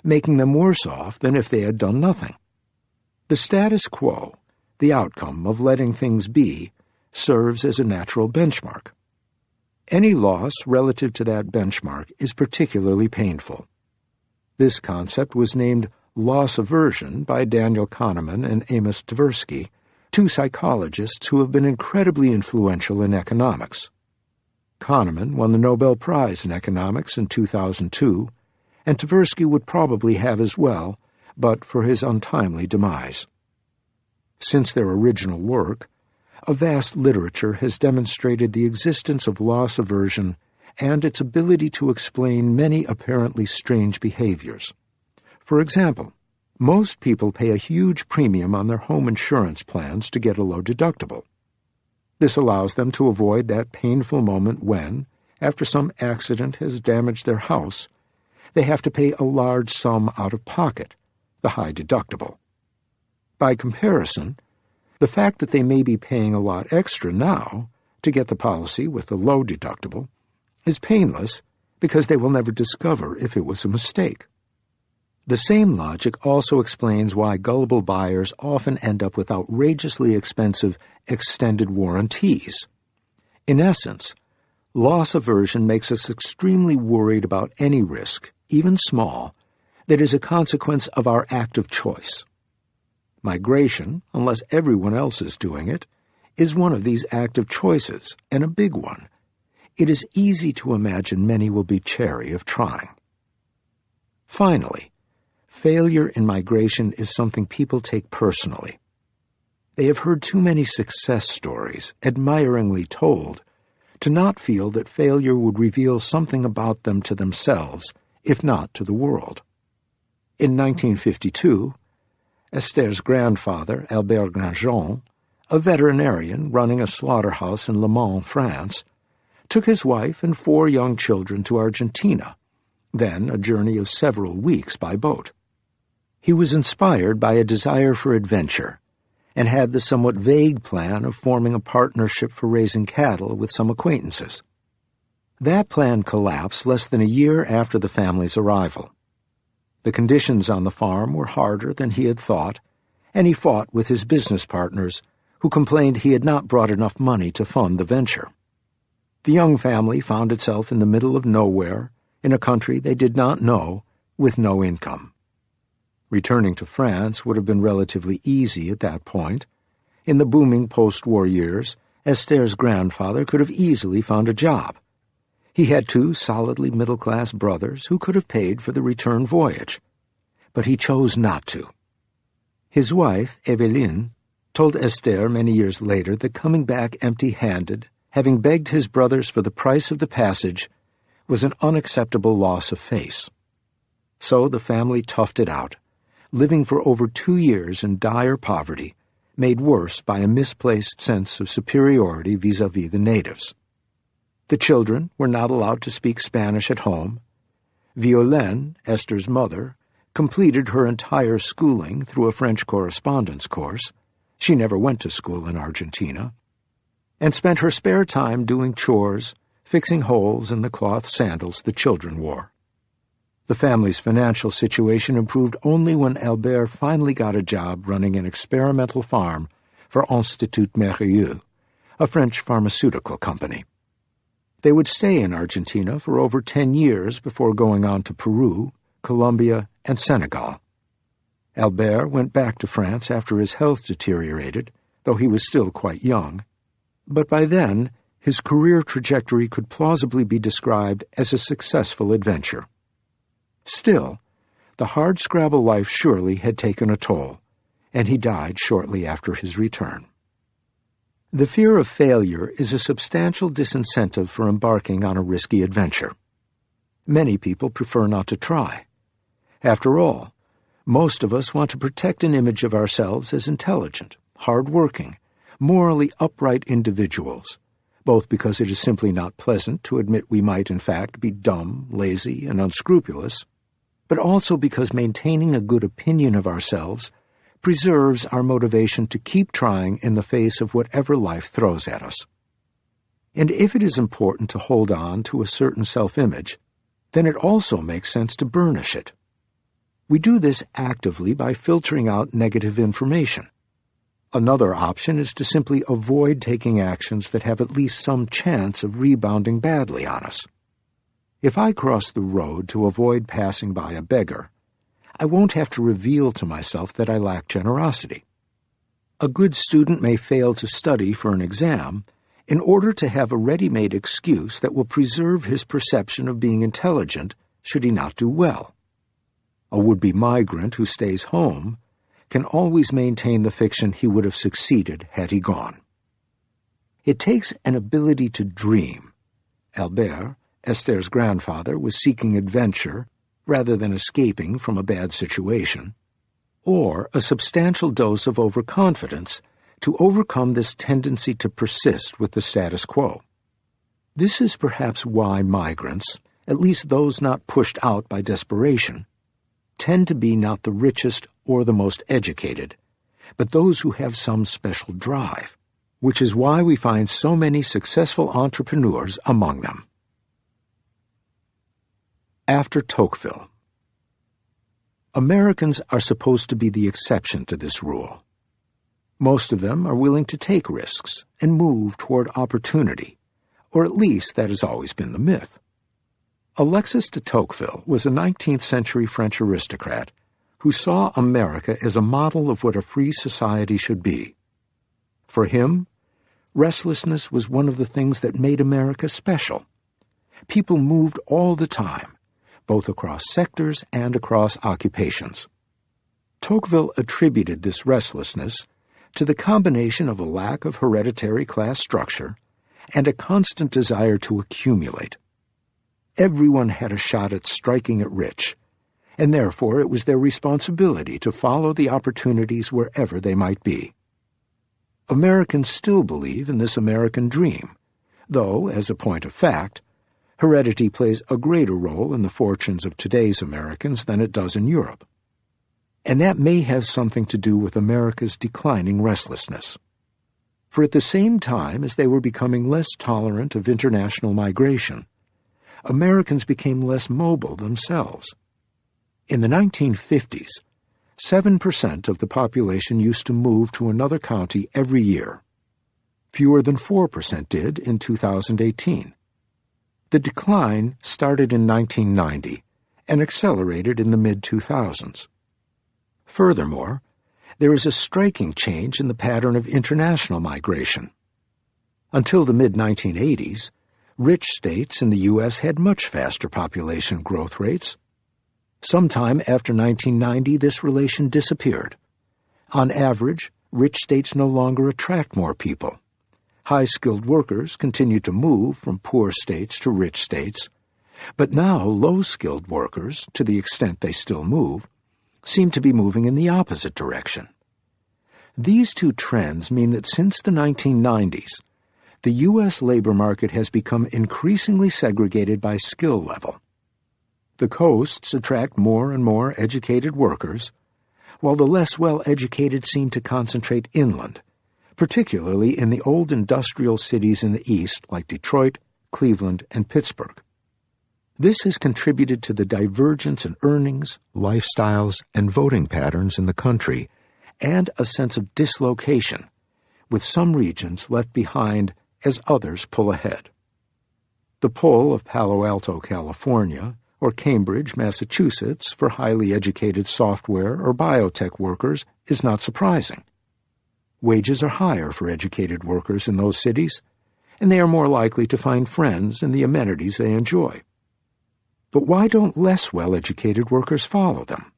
making them worse off than if they had done nothing. The status quo, the outcome of letting things be, serves as a natural benchmark. Any loss relative to that benchmark is particularly painful. This concept was named loss aversion by Daniel Kahneman and Amos Tversky, two psychologists who have been incredibly influential in economics. Kahneman won the Nobel Prize in Economics in 2002, and Tversky would probably have as well, but for his untimely demise. Since their original work, a vast literature has demonstrated the existence of loss aversion and its ability to explain many apparently strange behaviors. For example, most people pay a huge premium on their home insurance plans to get a low deductible. This allows them to avoid that painful moment when, after some accident has damaged their house, they have to pay a large sum out of pocket, the high deductible. By comparison, the fact that they may be paying a lot extra now to get the policy with the low deductible is painless because they will never discover if it was a mistake. The same logic also explains why gullible buyers often end up with outrageously expensive extended warranties. In essence, loss aversion makes us extremely worried about any risk, even small, that is a consequence of our active choice. Migration, unless everyone else is doing it, is one of these active choices, and a big one. It is easy to imagine many will be chary of trying. Finally, failure in migration is something people take personally. They have heard too many success stories, admiringly told, to not feel that failure would reveal something about them to themselves, if not to the world. In 1952, Esther's grandfather, Albert Grandjean, a veterinarian running a slaughterhouse in Le Mans, France, took his wife and 4 young children to Argentina, then a journey of several weeks by boat. He was inspired by a desire for adventure, and had the somewhat vague plan of forming a partnership for raising cattle with some acquaintances. That plan collapsed less than a year after the family's arrival. The conditions on the farm were harder than he had thought, and he fought with his business partners, who complained he had not brought enough money to fund the venture. The young family found itself in the middle of nowhere, in a country they did not know, with no income. Returning to France would have been relatively easy at that point. In the booming post-war years, Esther's grandfather could have easily found a job. He had 2 solidly middle-class brothers who could have paid for the return voyage. But he chose not to. His wife, Eveline, told Esther many years later that coming back empty-handed, having begged his brothers for the price of the passage, was an unacceptable loss of face. So the family toughed it out, living for over 2 years in dire poverty, made worse by a misplaced sense of superiority vis-à-vis the natives. The children were not allowed to speak Spanish at home. Violaine, Esther's mother, completed her entire schooling through a French correspondence course. She never went to school in Argentina, and spent her spare time doing chores, fixing holes in the cloth sandals the children wore. The family's financial situation improved only when Albert finally got a job running an experimental farm for Institut Mérieux, a French pharmaceutical company. They would stay in Argentina for over 10 years before going on to Peru, Colombia, and Senegal. Albert went back to France after his health deteriorated, though he was still quite young. But by then, his career trajectory could plausibly be described as a successful adventure. Still, the hardscrabble life surely had taken a toll, and he died shortly after his return. The fear of failure is a substantial disincentive for embarking on a risky adventure. Many people prefer not to try. After all, most of us want to protect an image of ourselves as intelligent, hard-working, morally upright individuals, both because it is simply not pleasant to admit we might in fact be dumb, lazy, and unscrupulous, but also because maintaining a good opinion of ourselves preserves our motivation to keep trying in the face of whatever life throws at us. And if it is important to hold on to a certain self-image, then it also makes sense to burnish it. We do this actively by filtering out negative information. Another option is to simply avoid taking actions that have at least some chance of rebounding badly on us. If I cross the road to avoid passing by a beggar, I won't have to reveal to myself that I lack generosity. A good student may fail to study for an exam in order to have a ready-made excuse that will preserve his perception of being intelligent should he not do well. A would-be migrant who stays home can always maintain the fiction he would have succeeded had he gone. It takes an ability to dream. Albert, Esther's grandfather, was seeking adventure rather than escaping from a bad situation, or a substantial dose of overconfidence to overcome this tendency to persist with the status quo. This is perhaps why migrants, at least those not pushed out by desperation, tend to be not the richest or the most educated, but those who have some special drive, which is why we find so many successful entrepreneurs among them. After Tocqueville. Americans are supposed to be the exception to this rule. Most of them are willing to take risks and move toward opportunity, or at least that has always been the myth. Alexis de Tocqueville was a 19th-century French aristocrat who saw America as a model of what a free society should be. For him, restlessness was one of the things that made America special. People moved all the time, both across sectors and across occupations. Tocqueville attributed this restlessness to the combination of a lack of hereditary class structure and a constant desire to accumulate. Everyone had a shot at striking it rich, and therefore it was their responsibility to follow the opportunities wherever they might be. Americans still believe in this American dream, though, as a point of fact, heredity plays a greater role in the fortunes of today's Americans than it does in Europe. And that may have something to do with America's declining restlessness. For at the same time as they were becoming less tolerant of international migration, Americans became less mobile themselves. In the 1950s, 7% of the population used to move to another county every year. Fewer than 4% did in 2018. The decline started in 1990 and accelerated in the mid-2000s. Furthermore, there is a striking change in the pattern of international migration. Until the mid-1980s, rich states in the U.S. had much faster population growth rates. Sometime after 1990, this relation disappeared. On average, rich states no longer attract more people. High-skilled workers continue to move from poor states to rich states, but now low-skilled workers, to the extent they still move, seem to be moving in the opposite direction. These two trends mean that since the 1990s, the U.S. labor market has become increasingly segregated by skill level. The coasts attract more and more educated workers, while the less well-educated seem to concentrate inland, particularly in the old industrial cities in the East like Detroit, Cleveland, and Pittsburgh. This has contributed to the divergence in earnings, lifestyles, and voting patterns in the country, and a sense of dislocation, with some regions left behind as others pull ahead. The pull of Palo Alto, California, or Cambridge, Massachusetts, for highly educated software or biotech workers is not surprising. Wages are higher for educated workers in those cities, and they are more likely to find friends and the amenities they enjoy. But why don't less well-educated workers follow them?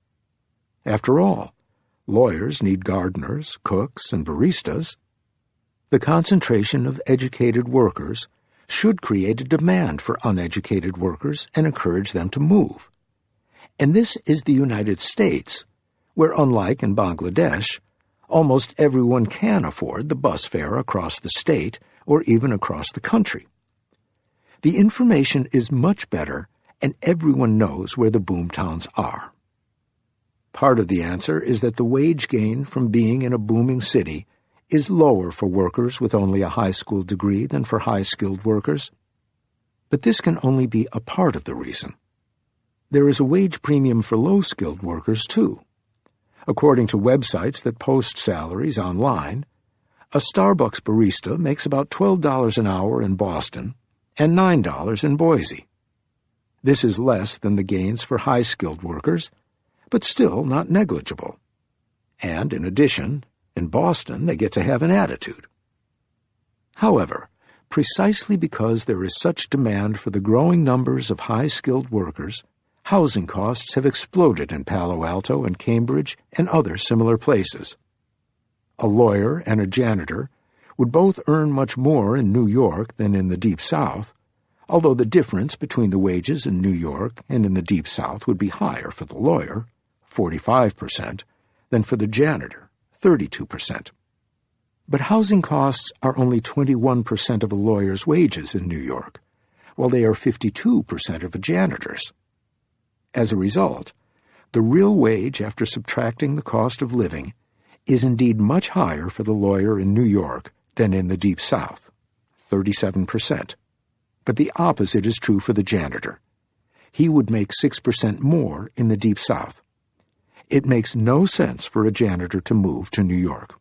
After all, lawyers need gardeners, cooks, and baristas. The concentration of educated workers should create a demand for uneducated workers and encourage them to move. And this is the United States, where, unlike in Bangladesh, almost everyone can afford the bus fare across the state or even across the country. The information is much better, and everyone knows where the boomtowns are. Part of the answer is that the wage gain from being in a booming city is lower for workers with only a high school degree than for high-skilled workers. But this can only be a part of the reason. There is a wage premium for low-skilled workers, too. According to websites that post salaries online, a Starbucks barista makes about $12 an hour in Boston and $9 in Boise. This is less than the gains for high-skilled workers, but still not negligible. And, in addition, in Boston they get to have an attitude. However, precisely because there is such demand for the growing numbers of high-skilled workers, housing costs have exploded in Palo Alto and Cambridge and other similar places. A lawyer and a janitor would both earn much more in New York than in the Deep South, although the difference between the wages in New York and in the Deep South would be higher for the lawyer, 45%, than for the janitor, 32%. But housing costs are only 21% of a lawyer's wages in New York, while they are 52% of a janitor's. As a result, the real wage after subtracting the cost of living is indeed much higher for the lawyer in New York than in the Deep South, 37%. But the opposite is true for the janitor. He would make 6% more in the Deep South. It makes no sense for a janitor to move to New York.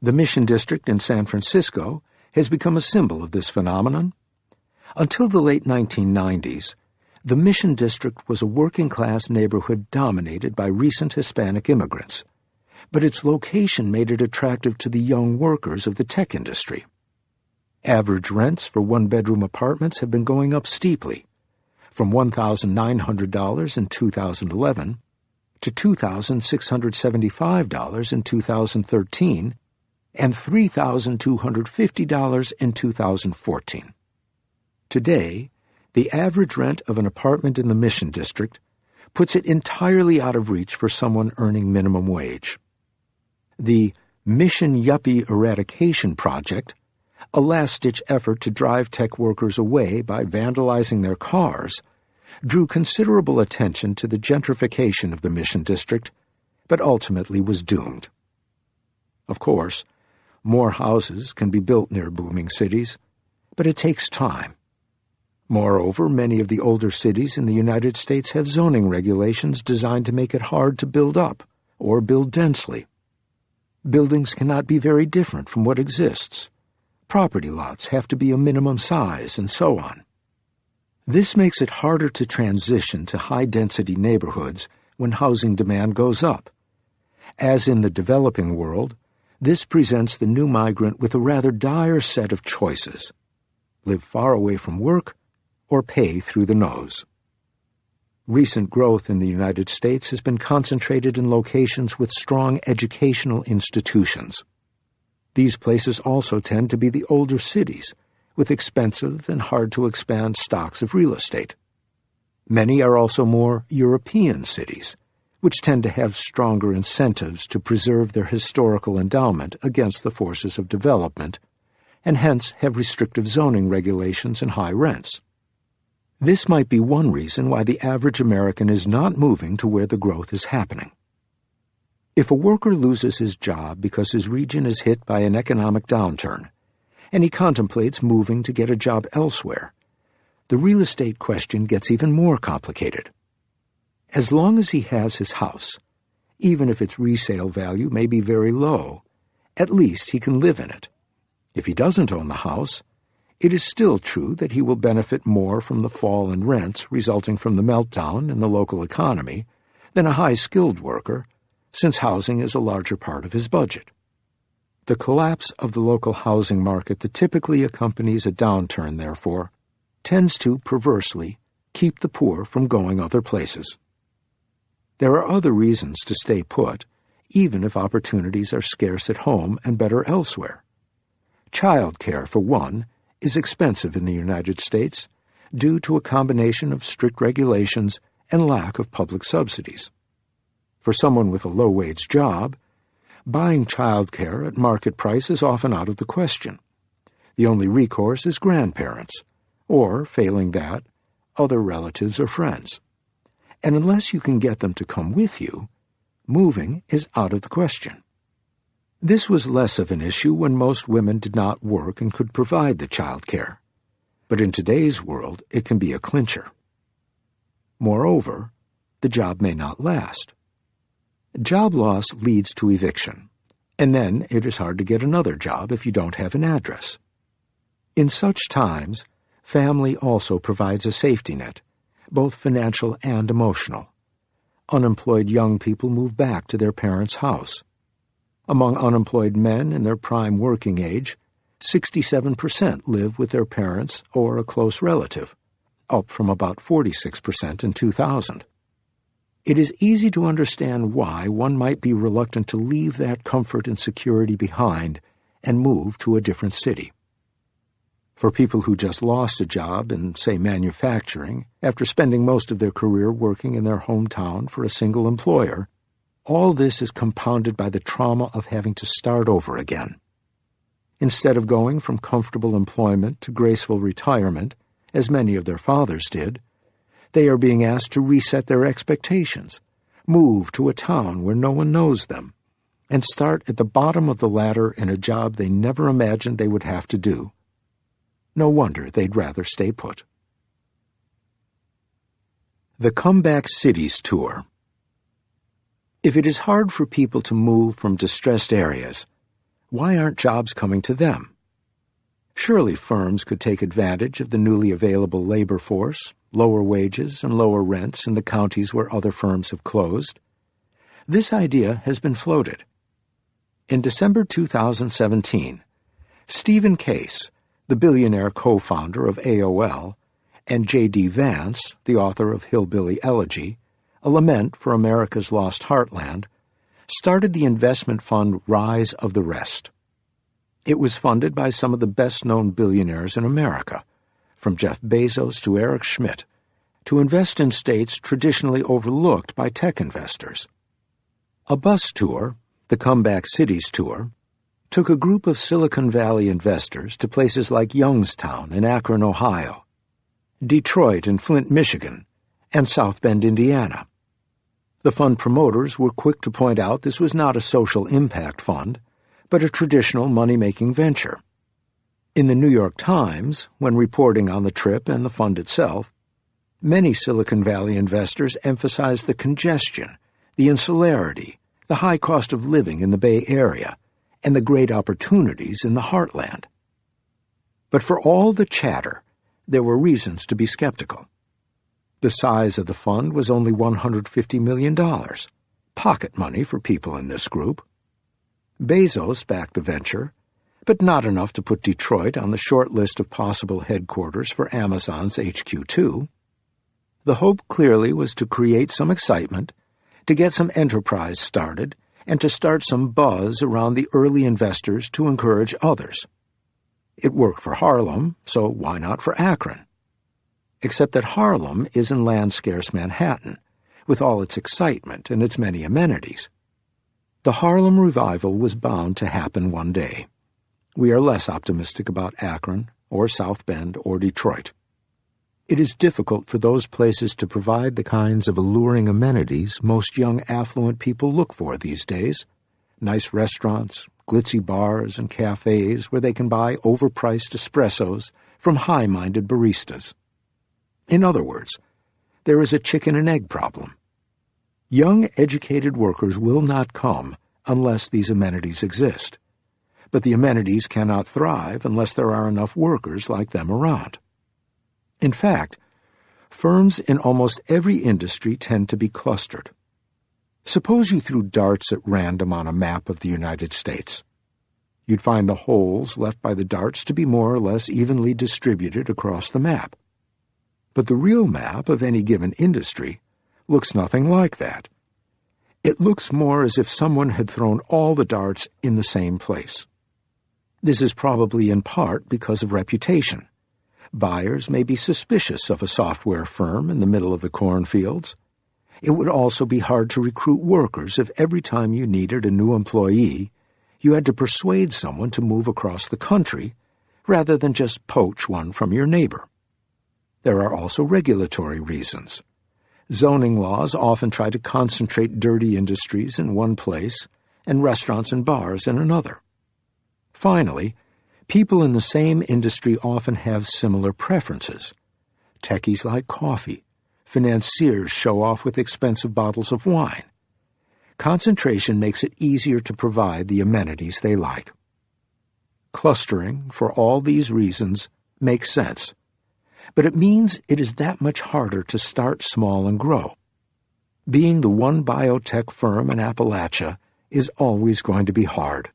The Mission District in San Francisco has become a symbol of this phenomenon. Until the late 1990s, the Mission District was a working-class neighborhood dominated by recent Hispanic immigrants, but its location made it attractive to the young workers of the tech industry. Average rents for one-bedroom apartments have been going up steeply, from $1,900 in 2011 to $2,675 in 2013 and $3,250 in 2014. Today, the average rent of an apartment in the Mission District puts it entirely out of reach for someone earning minimum wage. The Mission Yuppie Eradication Project, a last-ditch effort to drive tech workers away by vandalizing their cars, drew considerable attention to the gentrification of the Mission District, but ultimately was doomed. Of course, more houses can be built near booming cities, but it takes time. Moreover, many of the older cities in the United States have zoning regulations designed to make it hard to build up or build densely. Buildings cannot be very different from what exists. Property lots have to be a minimum size, and so on. This makes it harder to transition to high-density neighborhoods when housing demand goes up. As in the developing world, this presents the new migrant with a rather dire set of choices: live far away from work or pay through the nose. Recent growth in the United States has been concentrated in locations with strong educational institutions. These places also tend to be the older cities, with expensive and hard-to-expand stocks of real estate. Many are also more European cities, which tend to have stronger incentives to preserve their historical endowment against the forces of development, and hence have restrictive zoning regulations and high rents. This might be one reason why the average American is not moving to where the growth is happening. If a worker loses his job because his region is hit by an economic downturn, and he contemplates moving to get a job elsewhere, the real estate question gets even more complicated. As long as he has his house, even if its resale value may be very low, at least he can live in it. If he doesn't own the house, it is still true that he will benefit more from the fall in rents resulting from the meltdown in the local economy than a high-skilled worker, since housing is a larger part of his budget. The collapse of the local housing market that typically accompanies a downturn, therefore, tends to, perversely, keep the poor from going other places. There are other reasons to stay put, even if opportunities are scarce at home and better elsewhere. Child care, for one, is expensive in the United States due to a combination of strict regulations and lack of public subsidies. For someone with a low-wage job, buying child care at market price is often out of the question. The only recourse is grandparents, or, failing that, other relatives or friends. And unless you can get them to come with you, moving is out of the question. This was less of an issue when most women did not work and could provide the child care. But in today's world, it can be a clincher. Moreover, the job may not last. Job loss leads to eviction, and then it is hard to get another job if you don't have an address. In such times, family also provides a safety net, both financial and emotional. Unemployed young people move back to their parents' house. Among unemployed men in their prime working age, 67% live with their parents or a close relative, up from about 46% in 2000. It is easy to understand why one might be reluctant to leave that comfort and security behind and move to a different city. For people who just lost a job in, say, manufacturing, after spending most of their career working in their hometown for a single employer, all this is compounded by the trauma of having to start over again. Instead of going from comfortable employment to graceful retirement, as many of their fathers did, they are being asked to reset their expectations, move to a town where no one knows them, and start at the bottom of the ladder in a job they never imagined they would have to do. No wonder they'd rather stay put. The Comeback Cities Tour. If it is hard for people to move from distressed areas, why aren't jobs coming to them? Surely firms could take advantage of the newly available labor force, lower wages and lower rents in the counties where other firms have closed. This idea has been floated. In December 2017, Stephen Case, the billionaire co-founder of AOL, and J.D. Vance, the author of Hillbilly Elegy, A Lament for America's Lost Heartland, started the investment fund Rise of the Rest. It was funded by some of the best-known billionaires in America, from Jeff Bezos to Eric Schmidt, to invest in states traditionally overlooked by tech investors. A bus tour, the Comeback Cities Tour, took a group of Silicon Valley investors to places like Youngstown in Akron, Ohio, Detroit and Flint, Michigan, and South Bend, Indiana. The fund promoters were quick to point out this was not a social impact fund, but a traditional money-making venture. In the New York Times, when reporting on the trip and the fund itself, many Silicon Valley investors emphasized the congestion, the insularity, the high cost of living in the Bay Area, and the great opportunities in the heartland. But for all the chatter, there were reasons to be skeptical. The size of the fund was only $150 million, pocket money for people in this group. Bezos backed the venture, but not enough to put Detroit on the short list of possible headquarters for Amazon's HQ2. The hope clearly was to create some excitement, to get some enterprise started, and to start some buzz around the early investors to encourage others. It worked for Harlem, so why not for Akron? Except that Harlem is in land-scarce Manhattan, with all its excitement and its many amenities. The Harlem revival was bound to happen one day. We are less optimistic about Akron, or South Bend, or Detroit. It is difficult for those places to provide the kinds of alluring amenities most young affluent people look for these days. Nice restaurants, glitzy bars and cafes where they can buy overpriced espressos from high-minded baristas. In other words, there is a chicken and egg problem. Young, educated workers will not come unless these amenities exist. But the amenities cannot thrive unless there are enough workers like them around. In fact, firms in almost every industry tend to be clustered. Suppose you threw darts at random on a map of the United States. You'd find the holes left by the darts to be more or less evenly distributed across the map. But the real map of any given industry looks nothing like that. It looks more as if someone had thrown all the darts in the same place. This is probably in part because of reputation. Buyers may be suspicious of a software firm in the middle of the cornfields. It would also be hard to recruit workers if every time you needed a new employee, you had to persuade someone to move across the country rather than just poach one from your neighbor. There are also regulatory reasons. Zoning laws often try to concentrate dirty industries in one place and restaurants and bars in another. Finally, people in the same industry often have similar preferences. Techies like coffee. Financiers show off with expensive bottles of wine. Concentration makes it easier to provide the amenities they like. Clustering, for all these reasons, makes sense. But it means it is that much harder to start small and grow. Being the one biotech firm in Appalachia is always going to be hard.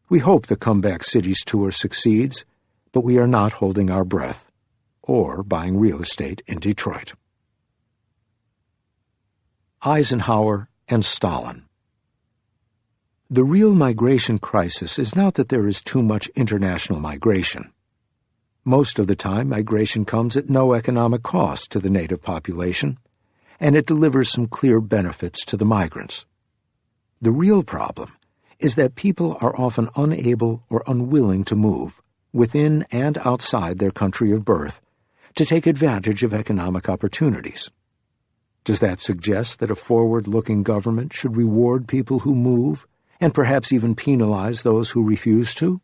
We hope the Comeback Cities tour succeeds, but we are not holding our breath or buying real estate in Detroit. Eisenhower and Stalin. The real migration crisis is not that there is too much international migration. Most of the time, migration comes at no economic cost to the native population, and it delivers some clear benefits to the migrants. The real problem is that people are often unable or unwilling to move, within and outside their country of birth, to take advantage of economic opportunities. Does that suggest that a forward-looking government should reward people who move, and perhaps even penalize those who refuse to?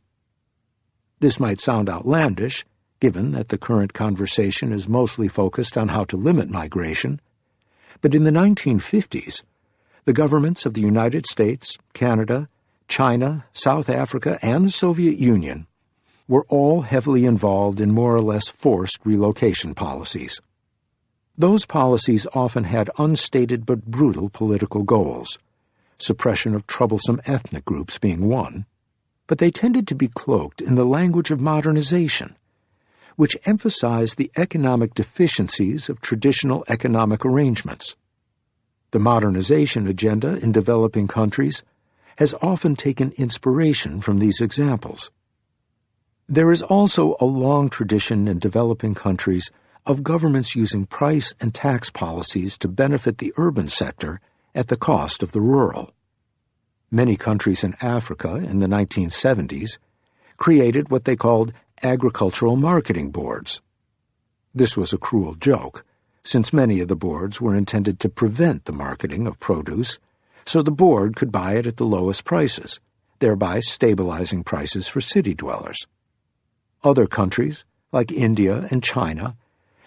This might sound outlandish, given that the current conversation is mostly focused on how to limit migration, but in the 1950s, the governments of the United States, Canada, China, South Africa, and the Soviet Union were all heavily involved in more or less forced relocation policies. Those policies often had unstated but brutal political goals, suppression of troublesome ethnic groups being one, but they tended to be cloaked in the language of modernization, which emphasized the economic deficiencies of traditional economic arrangements. The modernization agenda in developing countries has often taken inspiration from these examples. There is also a long tradition in developing countries of governments using price and tax policies to benefit the urban sector at the cost of the rural. Many countries in Africa in the 1970s created what they called agricultural marketing boards. This was a cruel joke, since many of the boards were intended to prevent the marketing of produce, so the board could buy it at the lowest prices, thereby stabilizing prices for city dwellers. Other countries, like India and China,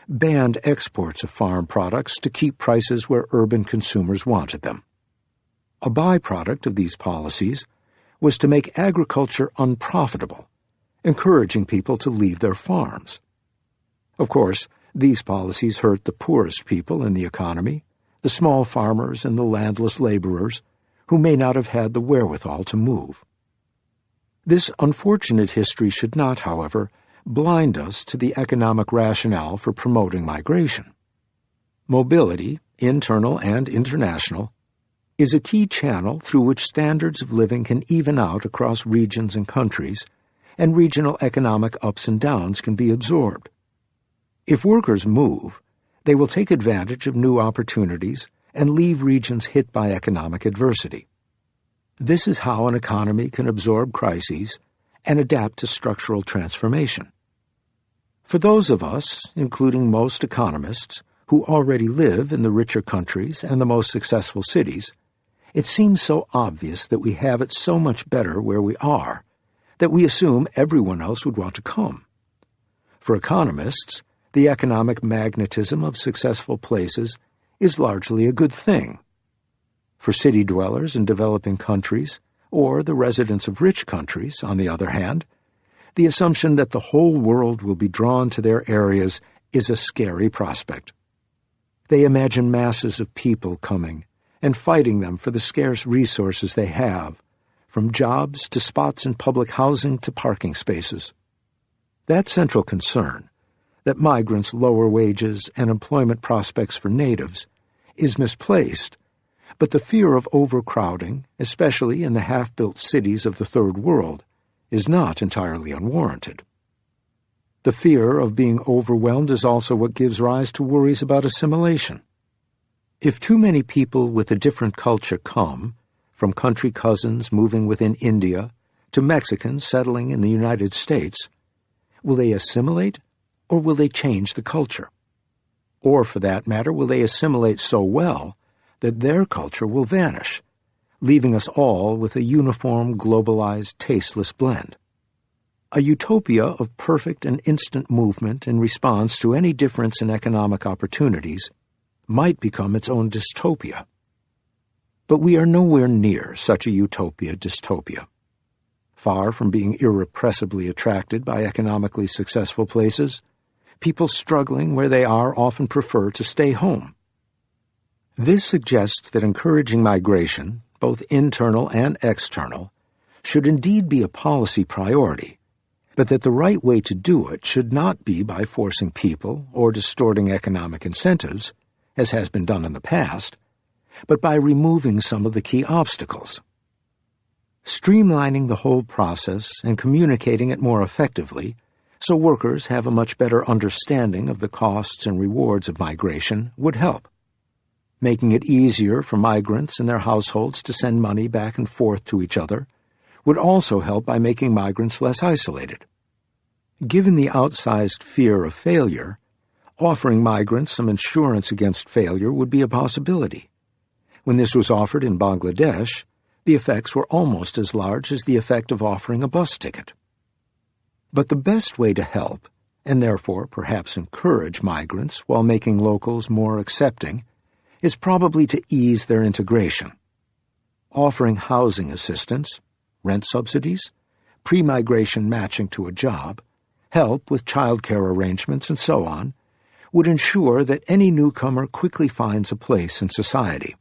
banned exports of farm products to keep prices where urban consumers wanted them. A byproduct of these policies was to make agriculture unprofitable, encouraging people to leave their farms. Of course, these policies hurt the poorest people in the economy, the small farmers and the landless laborers, who may not have had the wherewithal to move. This unfortunate history should not, however, blind us to the economic rationale for promoting migration. Mobility, internal and international, is a key channel through which standards of living can even out across regions and countries, and regional economic ups and downs can be absorbed. If workers move, they will take advantage of new opportunities and leave regions hit by economic adversity. This is how an economy can absorb crises and adapt to structural transformation. For those of us, including most economists, who already live in the richer countries and the most successful cities, it seems so obvious that we have it so much better where we are that we assume everyone else would want to come. For economists, the economic magnetism of successful places is largely a good thing. For city dwellers in developing countries, or the residents of rich countries, on the other hand, the assumption that the whole world will be drawn to their areas is a scary prospect. They imagine masses of people coming and fighting them for the scarce resources they have, from jobs to spots in public housing to parking spaces. That central concern, that migrants lower wages and employment prospects for natives, is misplaced, but the fear of overcrowding, especially in the half-built cities of the Third World, is not entirely unwarranted. The fear of being overwhelmed is also what gives rise to worries about assimilation. If too many people with a different culture come, from country cousins moving within India to Mexicans settling in the United States, will they assimilate or will they change the culture? Or, for that matter, will they assimilate so well that their culture will vanish, leaving us all with a uniform, globalized, tasteless blend? A utopia of perfect and instant movement in response to any difference in economic opportunities might become its own dystopia. But we are nowhere near such a utopia-dystopia. Far from being irrepressibly attracted by economically successful places, people struggling where they are often prefer to stay home. This suggests that encouraging migration, both internal and external, should indeed be a policy priority, but that the right way to do it should not be by forcing people or distorting economic incentives, as has been done in the past, but by removing some of the key obstacles. Streamlining the whole process and communicating it more effectively so workers have a much better understanding of the costs and rewards of migration would help. Making it easier for migrants and their households to send money back and forth to each other would also help by making migrants less isolated. Given the outsized fear of failure, offering migrants some insurance against failure would be a possibility. When this was offered in Bangladesh, the effects were almost as large as the effect of offering a bus ticket. But the best way to help, and therefore perhaps encourage migrants while making locals more accepting, is probably to ease their integration. Offering housing assistance, rent subsidies, pre-migration matching to a job, help with childcare arrangements, and so on, would ensure that any newcomer quickly finds a place in society.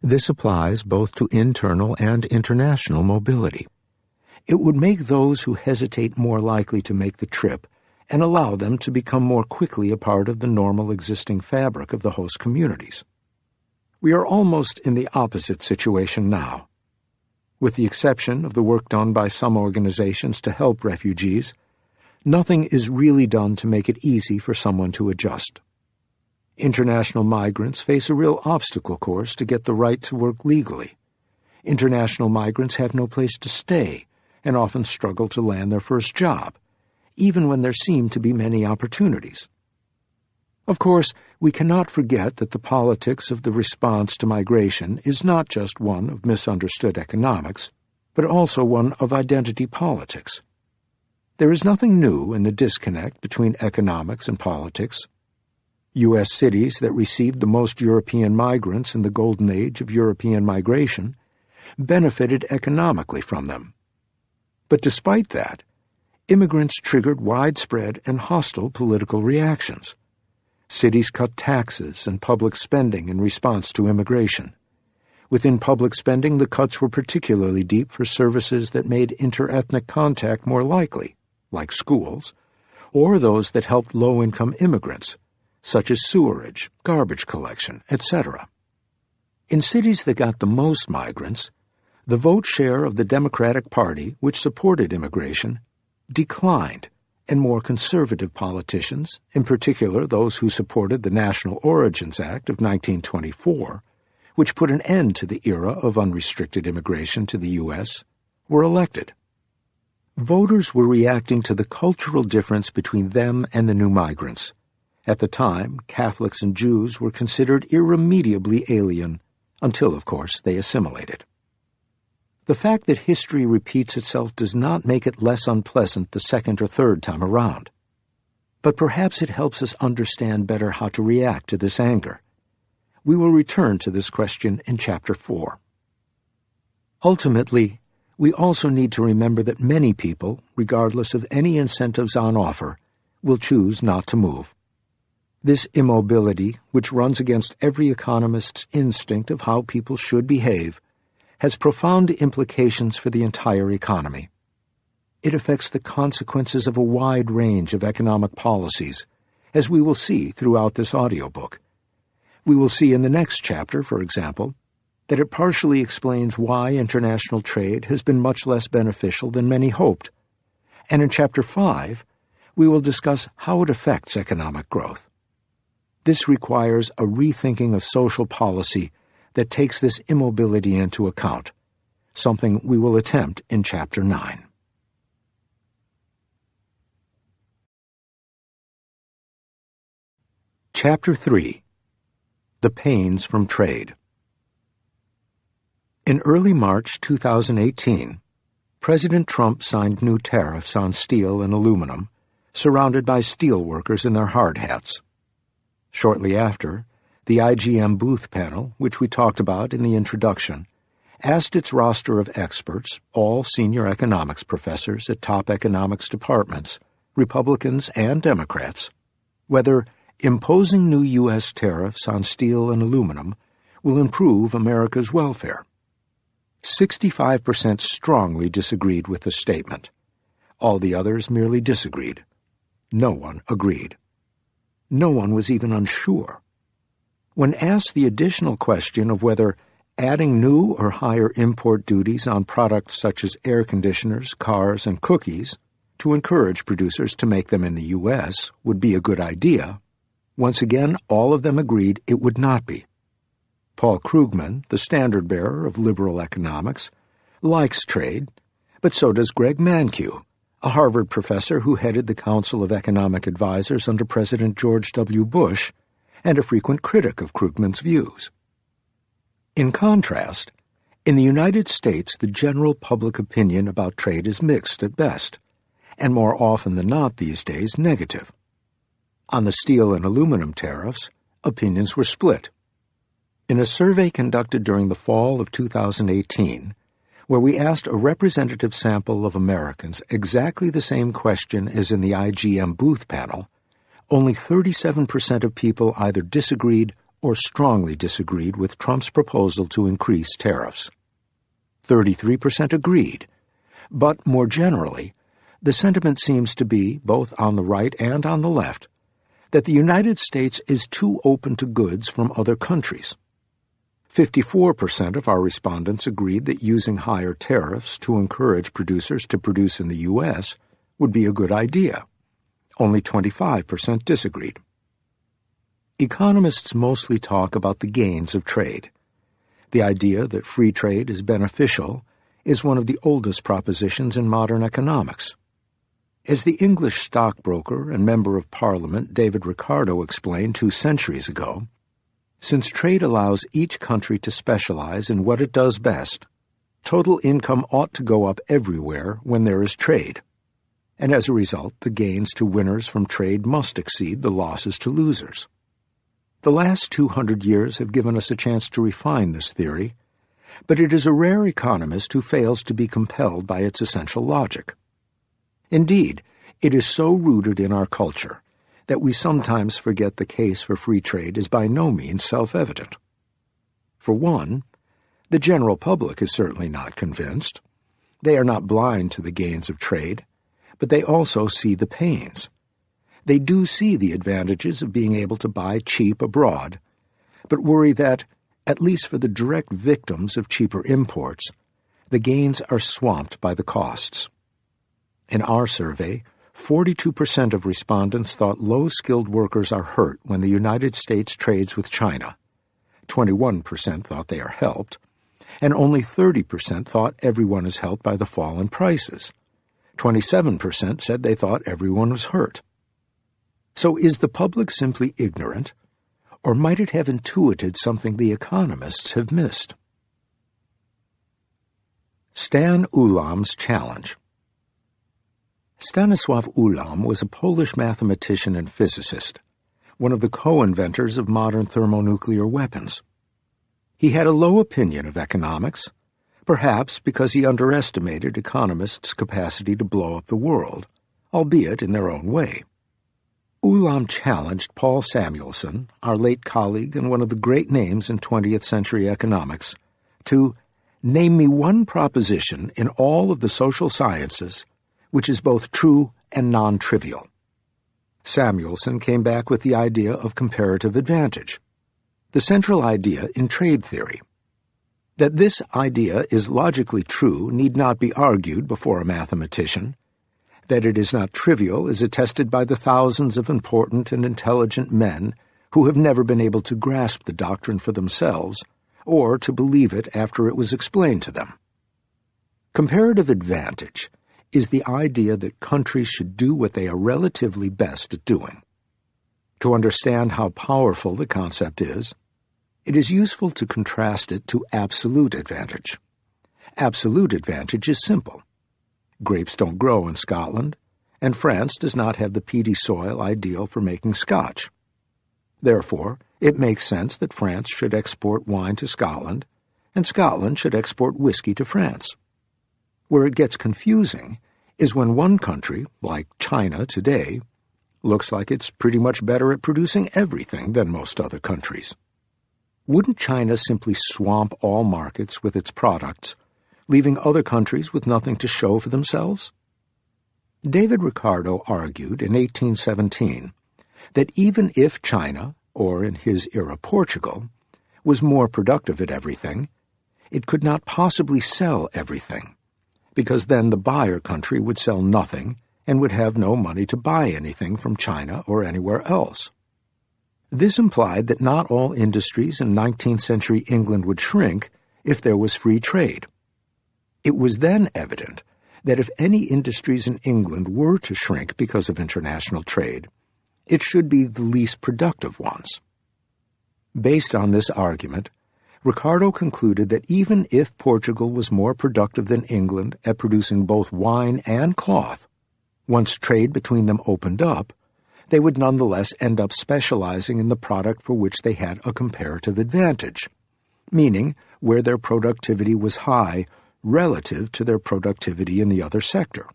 This applies both to internal and international mobility. It would make those who hesitate more likely to make the trip and allow them to become more quickly a part of the normal existing fabric of the host communities. We are almost in the opposite situation now. With the exception of the work done by some organizations to help refugees, nothing is really done to make it easy for someone to adjust. International migrants face a real obstacle course to get the right to work legally. International migrants have no place to stay and often struggle to land their first job, even when there seem to be many opportunities. Of course, we cannot forget that the politics of the response to migration is not just one of misunderstood economics, but also one of identity politics. There is nothing new in the disconnect between economics and politics. U.S. cities that received the most European migrants in the golden age of European migration benefited economically from them. But despite that, immigrants triggered widespread and hostile political reactions. Cities cut taxes and public spending in response to immigration. Within public spending, the cuts were particularly deep for services that made interethnic contact more likely, like schools, or those that helped low-income immigrants, such as sewerage, garbage collection, etc. In cities that got the most migrants, the vote share of the Democratic Party, which supported immigration, declined, and more conservative politicians, in particular those who supported the National Origins Act of 1924, which put an end to the era of unrestricted immigration to the U.S., were elected. Voters were reacting to the cultural difference between them and the new migrants. At the time, Catholics and Jews were considered irremediably alien, until, of course, they assimilated. The fact that history repeats itself does not make it less unpleasant the second or third time around. But perhaps it helps us understand better how to react to this anger. We will return to this question in Chapter 4. Ultimately, we also need to remember that many people, regardless of any incentives on offer, will choose not to move. This immobility, which runs against every economist's instinct of how people should behave, has profound implications for the entire economy. It affects the consequences of a wide range of economic policies, as we will see throughout this audiobook. We will see in the next chapter, for example, that it partially explains why international trade has been much less beneficial than many hoped. And in Chapter 5, we will discuss how it affects economic growth. This requires a rethinking of social policy that takes this immobility into account, something we will attempt in Chapter 9. Chapter 3. The Pains from Trade. In early March 2018, President Trump signed new tariffs on steel and aluminum, surrounded by steel workers in their hard hats. Shortly after, the IGM Booth panel, which we talked about in the introduction, asked its roster of experts, all senior economics professors at top economics departments, Republicans and Democrats, whether imposing new U.S. tariffs on steel and aluminum will improve America's welfare. 65% strongly disagreed with the statement. All the others merely disagreed. No one agreed. No one was even unsure. When asked the additional question of whether adding new or higher import duties on products such as air conditioners, cars, and cookies to encourage producers to make them in the U.S. would be a good idea, once again all of them agreed it would not be. Paul Krugman, the standard-bearer of liberal economics, likes trade, but so does Greg Mankiw, a Harvard professor who headed the Council of Economic Advisers under President George W. Bush, and a frequent critic of Krugman's views. In contrast, in the United States the general public opinion about trade is mixed at best, and more often than not these days negative. On the steel and aluminum tariffs, opinions were split. In a survey conducted during the fall of 2018, where we asked a representative sample of Americans exactly the same question as in the IGM Booth panel, only 37% of people either disagreed or strongly disagreed with Trump's proposal to increase tariffs. 33% agreed, but more generally, the sentiment seems to be, both on the right and on the left, that the United States is too open to goods from other countries. 54% of our respondents agreed that using higher tariffs to encourage producers to produce in the U.S. would be a good idea. Only 25% disagreed. Economists mostly talk about the gains of trade. The idea that free trade is beneficial is one of the oldest propositions in modern economics. As the English stockbroker and Member of Parliament David Ricardo explained 2 centuries ago, since trade allows each country to specialize in what it does best, total income ought to go up everywhere when there is trade. And as a result, the gains to winners from trade must exceed the losses to losers. The last 200 years have given us a chance to refine this theory, but it is a rare economist who fails to be compelled by its essential logic. Indeed, it is so rooted in our culture that we sometimes forget the case for free trade is by no means self-evident. For one, the general public is certainly not convinced. They are not blind to the gains of trade, but they also see the pains. They do see the advantages of being able to buy cheap abroad, but worry that, at least for the direct victims of cheaper imports, the gains are swamped by the costs. In our survey, 42% of respondents thought low-skilled workers are hurt when the United States trades with China, 21% thought they are helped, and only 30% thought everyone is helped by the fall in prices. 27% said they thought everyone was hurt. So is the public simply ignorant, or might it have intuited something the economists have missed? Stan Ulam's challenge. Stanisław Ulam was a Polish mathematician and physicist, one of the co-inventors of modern thermonuclear weapons. He had a low opinion of economics, perhaps because he underestimated economists' capacity to blow up the world, albeit in their own way. Ulam challenged Paul Samuelson, our late colleague and one of the great names in 20th century economics, to Name me one proposition in all of the social sciences which is both true and non-trivial. Samuelson came back with the idea of comparative advantage, the central idea in trade theory. That this idea is logically true need not be argued before a mathematician. That it is not trivial is attested by the thousands of important and intelligent men who have never been able to grasp the doctrine for themselves or to believe it after it was explained to them. Comparative advantage is the idea that countries should do what they are relatively best at doing. To understand how powerful the concept is, it is useful to contrast it to absolute advantage. Absolute advantage is simple. Grapes don't grow in Scotland, and France does not have the peaty soil ideal for making Scotch. Therefore, it makes sense that France should export wine to Scotland, and Scotland should export whiskey to France. Where it gets confusing is when one country, like China today, looks like it's pretty much better at producing everything than most other countries. Wouldn't China simply swamp all markets with its products, leaving other countries with nothing to show for themselves? David Ricardo argued in 1817 that even if China, or in his era Portugal, was more productive at everything, it could not possibly sell everything, because then the buyer country would sell nothing and would have no money to buy anything from China or anywhere else. This implied that not all industries in 19th century England would shrink if there was free trade. It was then evident that if any industries in England were to shrink because of international trade, it should be the least productive ones. Based on this argument, Ricardo concluded that even if Portugal was more productive than England at producing both wine and cloth, once trade between them opened up, they would nonetheless end up specializing in the product for which they had a comparative advantage, meaning where their productivity was high relative to their productivity in the other sector.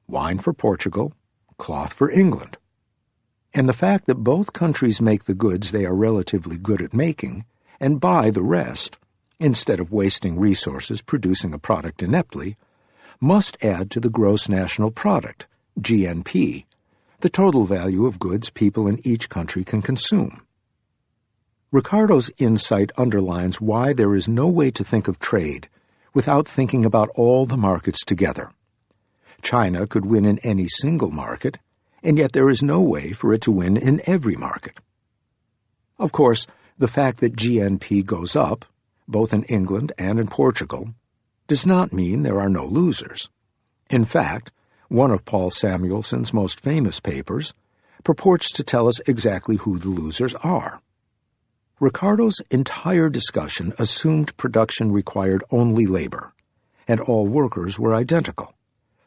Wine for Portugal, cloth for England. And the fact that both countries make the goods they are relatively good at making and buy the rest, instead of wasting resources producing a product ineptly, must add to the gross national product, GNP, the total value of goods people in each country can consume. Ricardo's insight underlines why there is no way to think of trade without thinking about all the markets together. China could win in any single market, and yet there is no way for it to win in every market. Of course, the fact that GNP goes up, both in England and in Portugal, does not mean there are no losers. In fact, one of Paul Samuelson's most famous papers purports to tell us exactly who the losers are. Ricardo's entire discussion assumed production required only labor, and all workers were identical.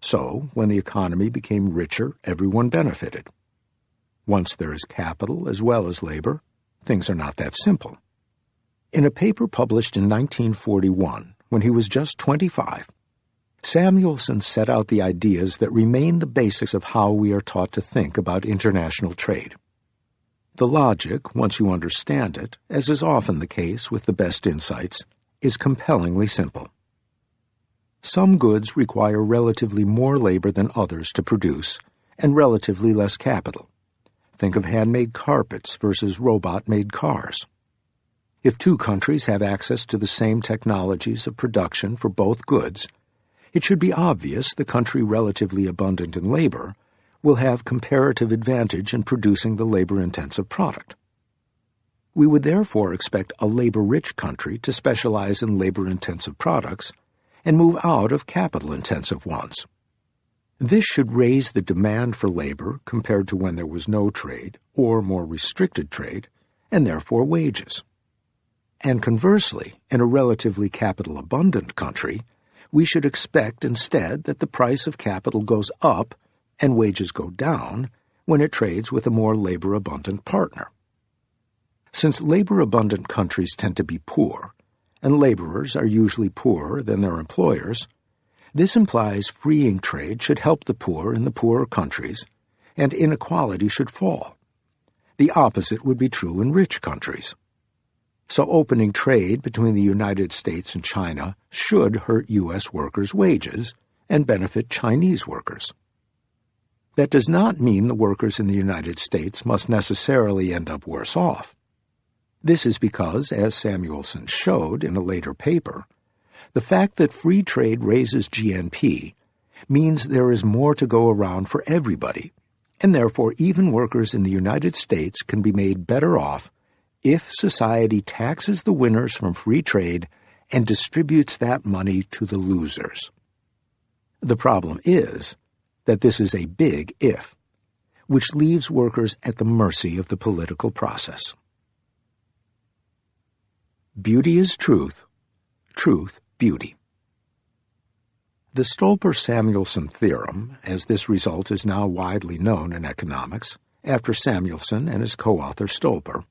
So, when the economy became richer, everyone benefited. Once there is capital as well as labor, things are not that simple. In a paper published in 1941, when he was just 25, Samuelson set out the ideas that remain the basics of how we are taught to think about international trade. The logic, once you understand it, as is often the case with the best insights, is compellingly simple. Some goods require relatively more labor than others to produce, and relatively less capital. Think of handmade carpets versus robot-made cars. If two countries have access to the same technologies of production for both goods, it should be obvious the country relatively abundant in labor will have comparative advantage in producing the labor-intensive product. We would therefore expect a labor-rich country to specialize in labor-intensive products and move out of capital-intensive ones. This should raise the demand for labor compared to when there was no trade or more restricted trade, and therefore wages. And conversely, in a relatively capital-abundant country, we should expect instead that the price of capital goes up and wages go down when it trades with a more labor-abundant partner. Since labor-abundant countries tend to be poor, and laborers are usually poorer than their employers, this implies freeing trade should help the poor in the poorer countries, and inequality should fall. The opposite would be true in rich countries. So opening trade between the United States and China should hurt U.S. workers' wages and benefit Chinese workers. That does not mean the workers in the United States must necessarily end up worse off. This is because, as Samuelson showed in a later paper, the fact that free trade raises GNP means there is more to go around for everybody, and therefore even workers in the United States can be made better off if society taxes the winners from free trade and distributes that money to the losers. The problem is that this is a big if, which leaves workers at the mercy of the political process. Beauty is truth, truth beauty. The Stolper-Samuelson theorem, as this result is now widely known in economics, after Samuelson and his co-author Stolper,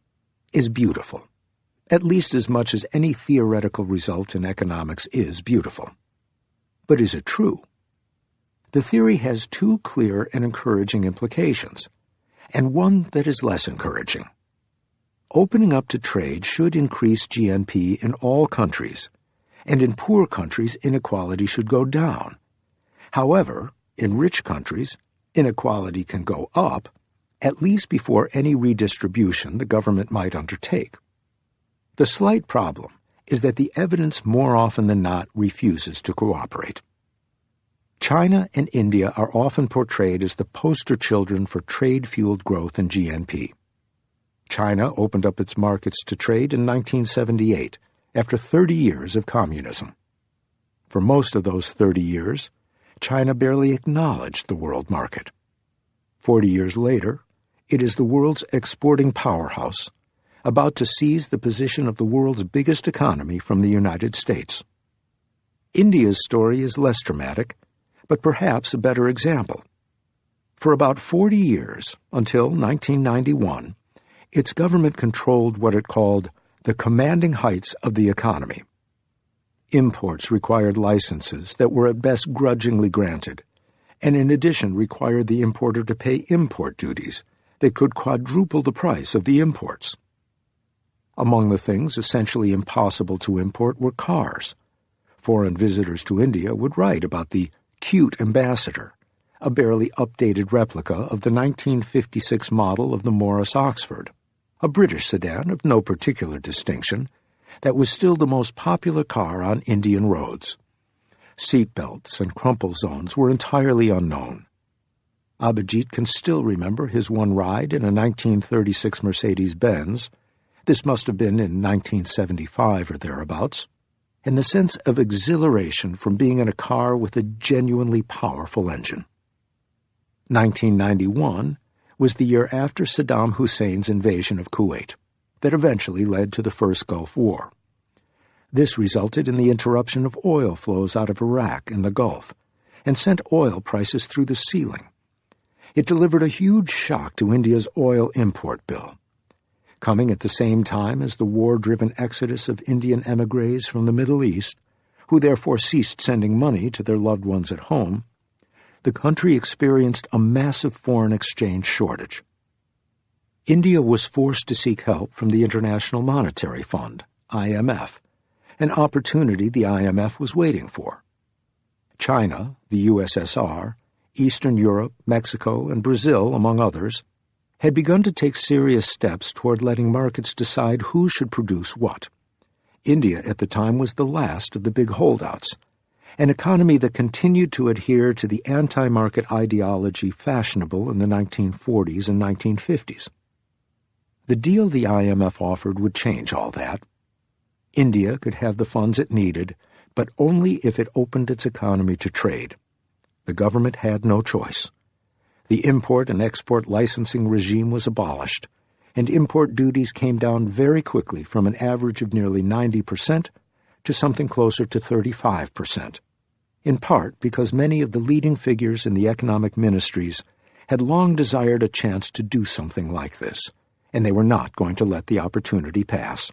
is beautiful, at least as much as any theoretical result in economics is beautiful. But is it true? The theory has two clear and encouraging implications, and one that is less encouraging. Opening up to trade should increase GNP in all countries, and in poor countries inequality should go down. However, in rich countries, inequality can go up, at least before any redistribution the government might undertake. The slight problem is that the evidence more often than not refuses to cooperate. China and India are often portrayed as the poster children for trade-fueled growth in GNP. China opened up its markets to trade in 1978, after 30 years of communism. For most of those 30 years, China barely acknowledged the world market. 40 years later, it is the world's exporting powerhouse, about to seize the position of the world's biggest economy from the United States. India's story is less dramatic, but perhaps a better example. For about 40 years, until 1991, its government controlled what it called the commanding heights of the economy. Imports required licenses that were at best grudgingly granted, and in addition required the importer to pay import duties that could quadruple the price of the imports. Among the things essentially impossible to import were cars. Foreign visitors to India would write about the cute ambassador, a barely updated replica of the 1956 model of the Morris Oxford, a British sedan of no particular distinction that was still the most popular car on Indian roads. Seat belts and crumple zones were entirely unknown. Abhijit can still remember his one ride in a 1936 Mercedes-Benz. This must have been in 1975 or thereabouts, and the sense of exhilaration from being in a car with a genuinely powerful engine. 1991 was the year after Saddam Hussein's invasion of Kuwait, that eventually led to the First Gulf War. This resulted in the interruption of oil flows out of Iraq and the Gulf, and sent oil prices through the ceiling. It delivered a huge shock to India's oil import bill. Coming at the same time as the war-driven exodus of Indian émigrés from the Middle East, who therefore ceased sending money to their loved ones at home, the country experienced a massive foreign exchange shortage. India was forced to seek help from the International Monetary Fund, IMF, an opportunity the IMF was waiting for. China, the USSR, Eastern Europe, Mexico, and Brazil, among others, had begun to take serious steps toward letting markets decide who should produce what. India at the time was the last of the big holdouts, an economy that continued to adhere to the anti-market ideology fashionable in the 1940s and 1950s. The deal the IMF offered would change all that. India could have the funds it needed, but only if it opened its economy to trade. The government had no choice. The import and export licensing regime was abolished, and import duties came down very quickly from an average of nearly 90% to something closer to 35%, in part because many of the leading figures in the economic ministries had long desired a chance to do something like this, and they were not going to let the opportunity pass.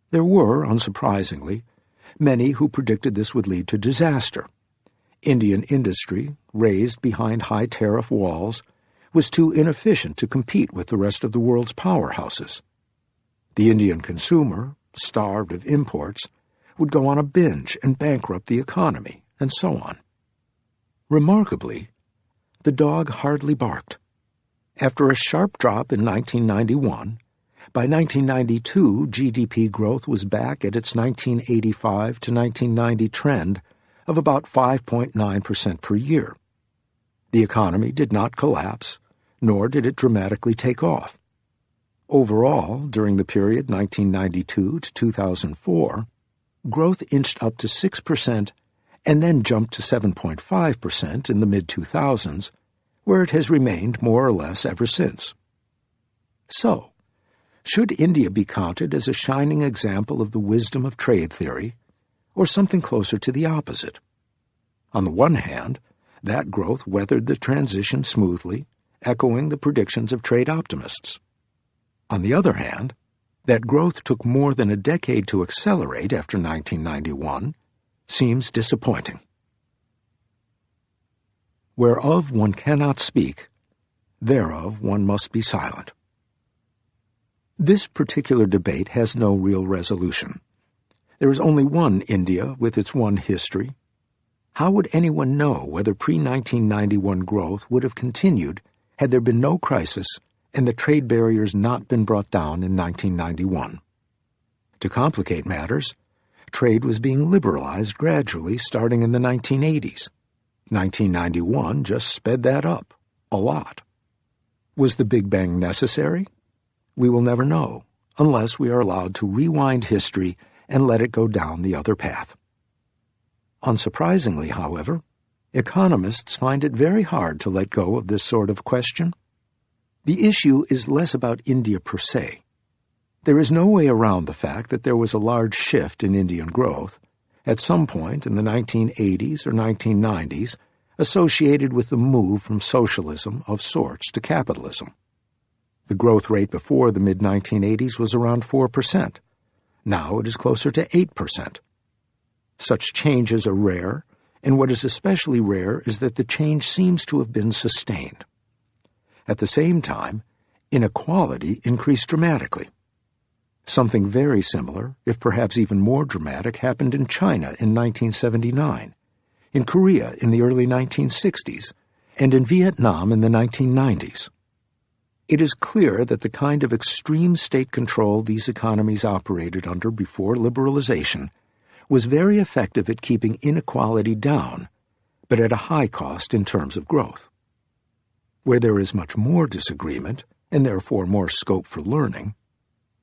There were, unsurprisingly, many who predicted this would lead to disaster. Indian industry, raised behind high tariff walls, was too inefficient to compete with the rest of the world's powerhouses. The Indian consumer, starved of imports, would go on a binge and bankrupt the economy, and so on. Remarkably, the dog hardly barked. After a sharp drop in 1991, by 1992 GDP growth was back at its 1985 to 1990 trend of about 5.9% per year. The economy did not collapse, nor did it dramatically take off. Overall, during the period 1992 to 2004, growth inched up to 6% and then jumped to 7.5% in the mid-2000s, where it has remained more or less ever since. So, should India be counted as a shining example of the wisdom of trade theory, or something closer to the opposite? On the one hand, that growth weathered the transition smoothly, echoing the predictions of trade optimists. On the other hand, that growth took more than a decade to accelerate after 1991 seems disappointing. Whereof one cannot speak, thereof one must be silent. This particular debate has no real resolution. There is only one India with its one history. How would anyone know whether pre-1991 growth would have continued had there been no crisis and the trade barriers not been brought down in 1991? To complicate matters, trade was being liberalized gradually starting in the 1980s. 1991 just sped that up, a lot. Was the Big Bang necessary? We will never know, unless we are allowed to rewind history and let it go down the other path. Unsurprisingly, however, economists find it very hard to let go of this sort of question. The issue is less about India per se. There is no way around the fact that there was a large shift in Indian growth at some point in the 1980s or 1990s associated with the move from socialism of sorts to capitalism. The growth rate before the mid-1980s was around 4%. Now it is closer to 8%. Such changes are rare, and what is especially rare is that the change seems to have been sustained. At the same time, inequality increased dramatically. Something very similar, if perhaps even more dramatic, happened in China in 1979, in Korea in the early 1960s, and in Vietnam in the 1990s. It is clear that the kind of extreme state control these economies operated under before liberalization was very effective at keeping inequality down, but at a high cost in terms of growth. Where there is much more disagreement, and therefore more scope for learning,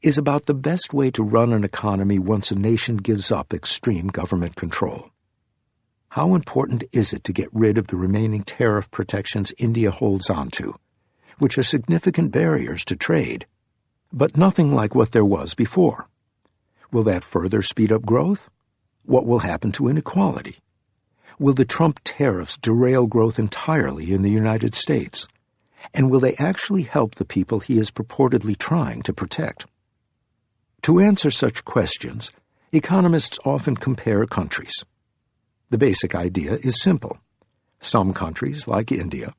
is about the best way to run an economy once a nation gives up extreme government control. How important is it to get rid of the remaining tariff protections India holds on to, which are significant barriers to trade, but nothing like what there was before? Will that further speed up growth? What will happen to inequality? Will the Trump tariffs derail growth entirely in the United States? And will they actually help the people he is purportedly trying to protect? To answer such questions, economists often compare countries. The basic idea is simple. Some countries, like India,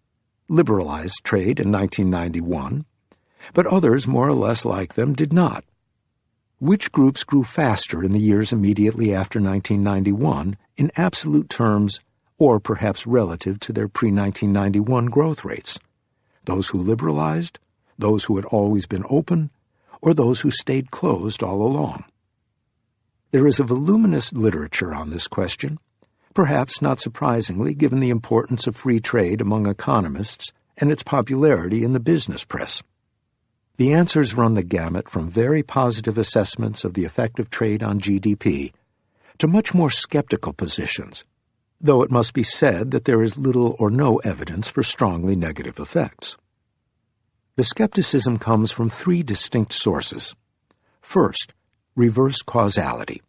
liberalized trade in 1991, but others more or less like them did not. Which groups grew faster in the years immediately after 1991 in absolute terms, or perhaps relative to their pre-1991 growth rates? Those who liberalized, those who had always been open, or those who stayed closed all along? There is a voluminous literature on this question, perhaps not surprisingly given the importance of free trade among economists and its popularity in the business press. The answers run the gamut from very positive assessments of the effect of trade on GDP to much more skeptical positions, though it must be said that there is little or no evidence for strongly negative effects. The skepticism comes from three distinct sources. First, reverse causality.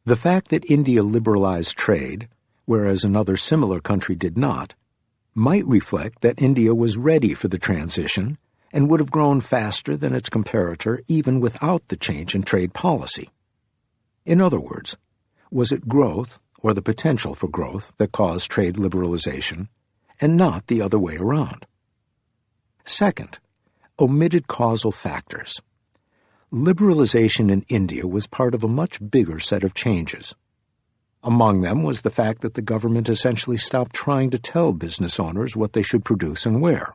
The fact that India liberalized trade, whereas another similar country did not, might reflect that India was ready for the transition and would have grown faster than its comparator even without the change in trade policy. In other words, was it growth, or the potential for growth, that caused trade liberalization, and not the other way around? Second, omitted causal factors. liberalization in India was part of a much bigger set of changes. Among them was the fact that the government essentially stopped trying to tell business owners what they should produce and where.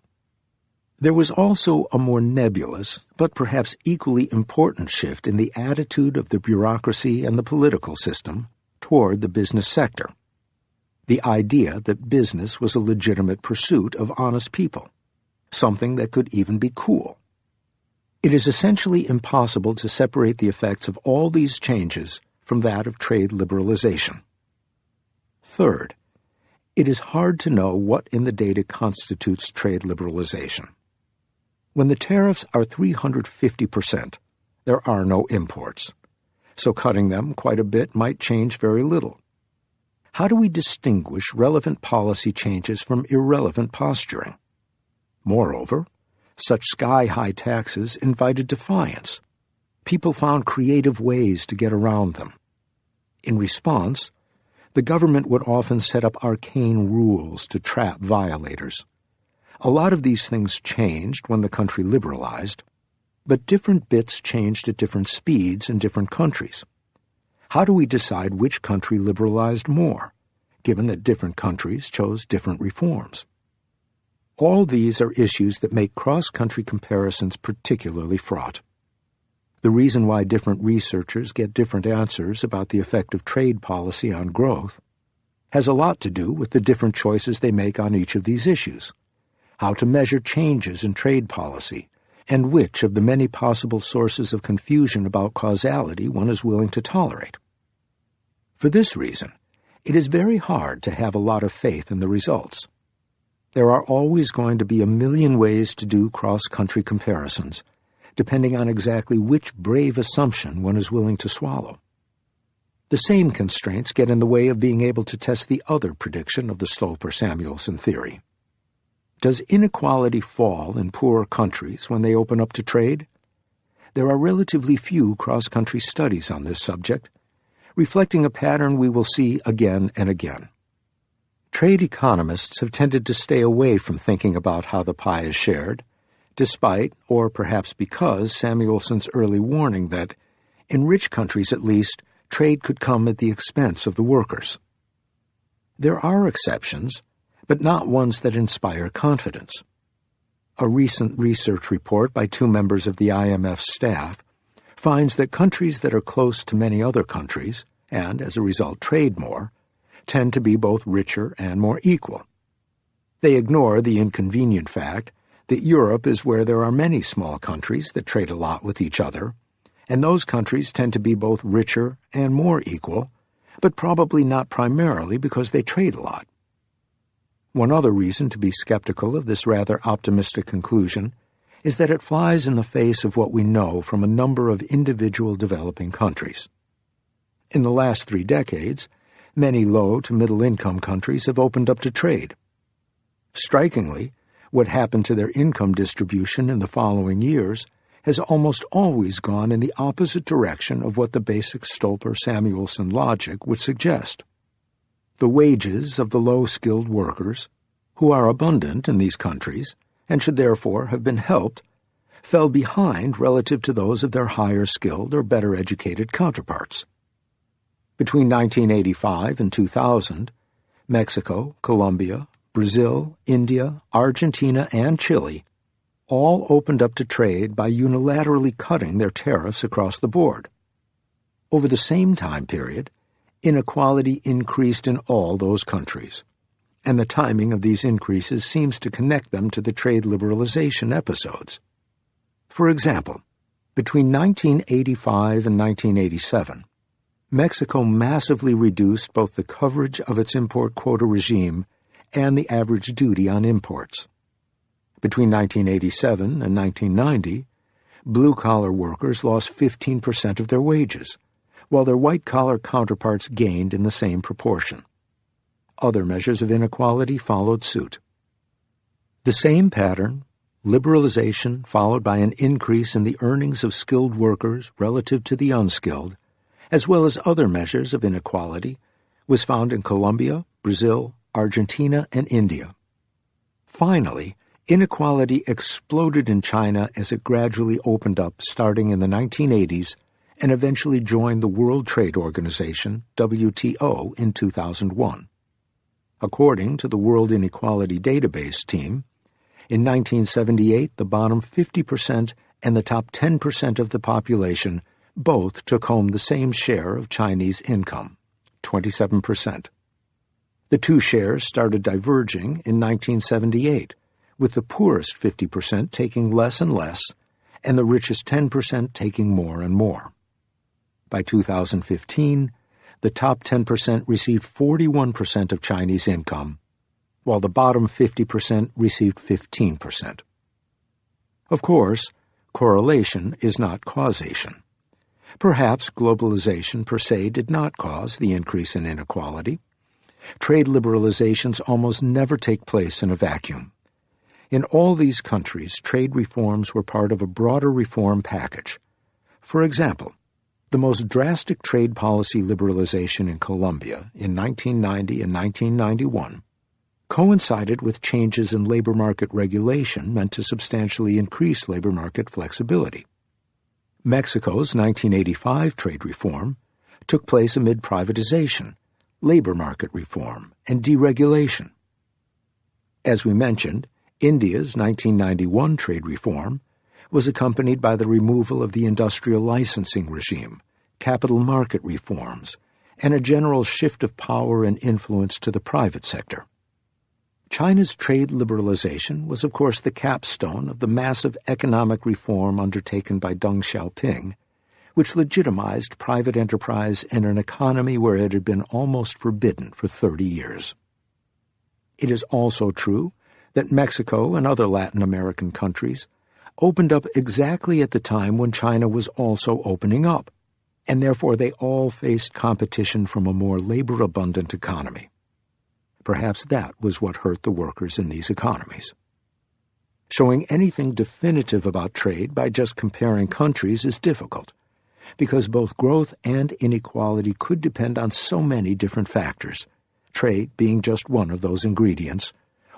There was also a more nebulous, but perhaps equally important shift in the attitude of the bureaucracy and the political system toward the business sector. The idea that business was a legitimate pursuit of honest people, something that could even be cool. It is essentially impossible to separate the effects of all these changes from that of trade liberalization. Third, it is hard to know what in the data constitutes trade liberalization. When the tariffs are 350%, there are no imports, so cutting them quite a bit might change very little. How do we distinguish relevant policy changes from irrelevant posturing? Moreover, such sky-high taxes invited defiance. People found creative ways to get around them. In response, the government would often set up arcane rules to trap violators. A lot of these things changed when the country liberalized, but different bits changed at different speeds in different countries. How do we decide which country liberalized more, given that different countries chose different reforms? All these are issues that make cross-country comparisons particularly fraught. The reason why different researchers get different answers about the effect of trade policy on growth has a lot to do with the different choices they make on each of these issues, how to measure changes in trade policy, and which of the many possible sources of confusion about causality one is willing to tolerate. For this reason, it is very hard to have a lot of faith in the results. There are always going to be a million ways to do cross-country comparisons, depending on exactly which brave assumption one is willing to swallow. The same constraints get in the way of being able to test the other prediction of the Stolper-Samuelson theory. Does inequality fall in poorer countries when they open up to trade? There are relatively few cross-country studies on this subject, reflecting a pattern we will see again and again. Trade economists have tended to stay away from thinking about how the pie is shared, despite, or perhaps because, Samuelson's early warning that, in rich countries at least, trade could come at the expense of the workers. There are exceptions, but not ones that inspire confidence. A recent research report by 2 members of the IMF staff finds that countries that are close to many other countries, and as a result trade more, tend to be both richer and more equal. They ignore the inconvenient fact that Europe is where there are many small countries that trade a lot with each other, and those countries tend to be both richer and more equal, but probably not primarily because they trade a lot. One other reason to be skeptical of this rather optimistic conclusion is that it flies in the face of what we know from a number of individual developing countries. In the last 3 decades, many low to middle-income countries have opened up to trade. Strikingly, what happened to their income distribution in the following years has almost always gone in the opposite direction of what the basic Stolper-Samuelson logic would suggest. The wages of the low-skilled workers, who are abundant in these countries and should therefore have been helped, fell behind relative to those of their higher-skilled or better-educated counterparts. Between 1985 and 2000, Mexico, Colombia, Brazil, India, Argentina, and Chile all opened up to trade by unilaterally cutting their tariffs across the board. Over the same time period, inequality increased in all those countries, and the timing of these increases seems to connect them to the trade liberalization episodes. For example, between 1985 and 1987, Mexico massively reduced both the coverage of its import quota regime and the average duty on imports. Between 1987 and 1990, blue-collar workers lost 15% of their wages, while their white-collar counterparts gained in the same proportion. Other measures of inequality followed suit. The same pattern, liberalization followed by an increase in the earnings of skilled workers relative to the unskilled, as well as other measures of inequality, was found in Colombia, Brazil, Argentina, and India. Finally, Inequality exploded in China as it gradually opened up starting in the 1980s and eventually joined the World Trade Organization, WTO, in 2001. According to the World Inequality Database team, in 1978 the bottom 50% and the top 10% of the population both took home the same share of Chinese income, 27%. The two shares started diverging in 1978, with the poorest 50% taking less and less, and the richest 10% taking more and more. By 2015, the top 10% received 41% of Chinese income, while the bottom 50% received 15%. Of course, correlation is not causation. Perhaps globalization per se did not cause the increase in inequality. Trade liberalizations almost never take place in a vacuum. In all these countries, trade reforms were part of a broader reform package. For example, the most drastic trade policy liberalization in Colombia in 1990 and 1991 coincided with changes in labor market regulation meant to substantially increase labor market flexibility. Mexico's 1985 trade reform took place amid privatization, labor market reform, and deregulation. As we mentioned, India's 1991 trade reform was accompanied by the removal of the industrial licensing regime, capital market reforms, and a general shift of power and influence to the private sector. China's trade liberalization was, of course, the capstone of the massive economic reform undertaken by Deng Xiaoping, which legitimized private enterprise in an economy where it had been almost forbidden for 30 years. It is also true that Mexico and other Latin American countries opened up exactly at the time when China was also opening up, and therefore they all faced competition from a more labor-abundant economy. Perhaps that was what hurt the workers in these economies. Showing anything definitive about trade by just comparing countries is difficult, because both growth and inequality could depend on so many different factors, trade being just one of those ingredients,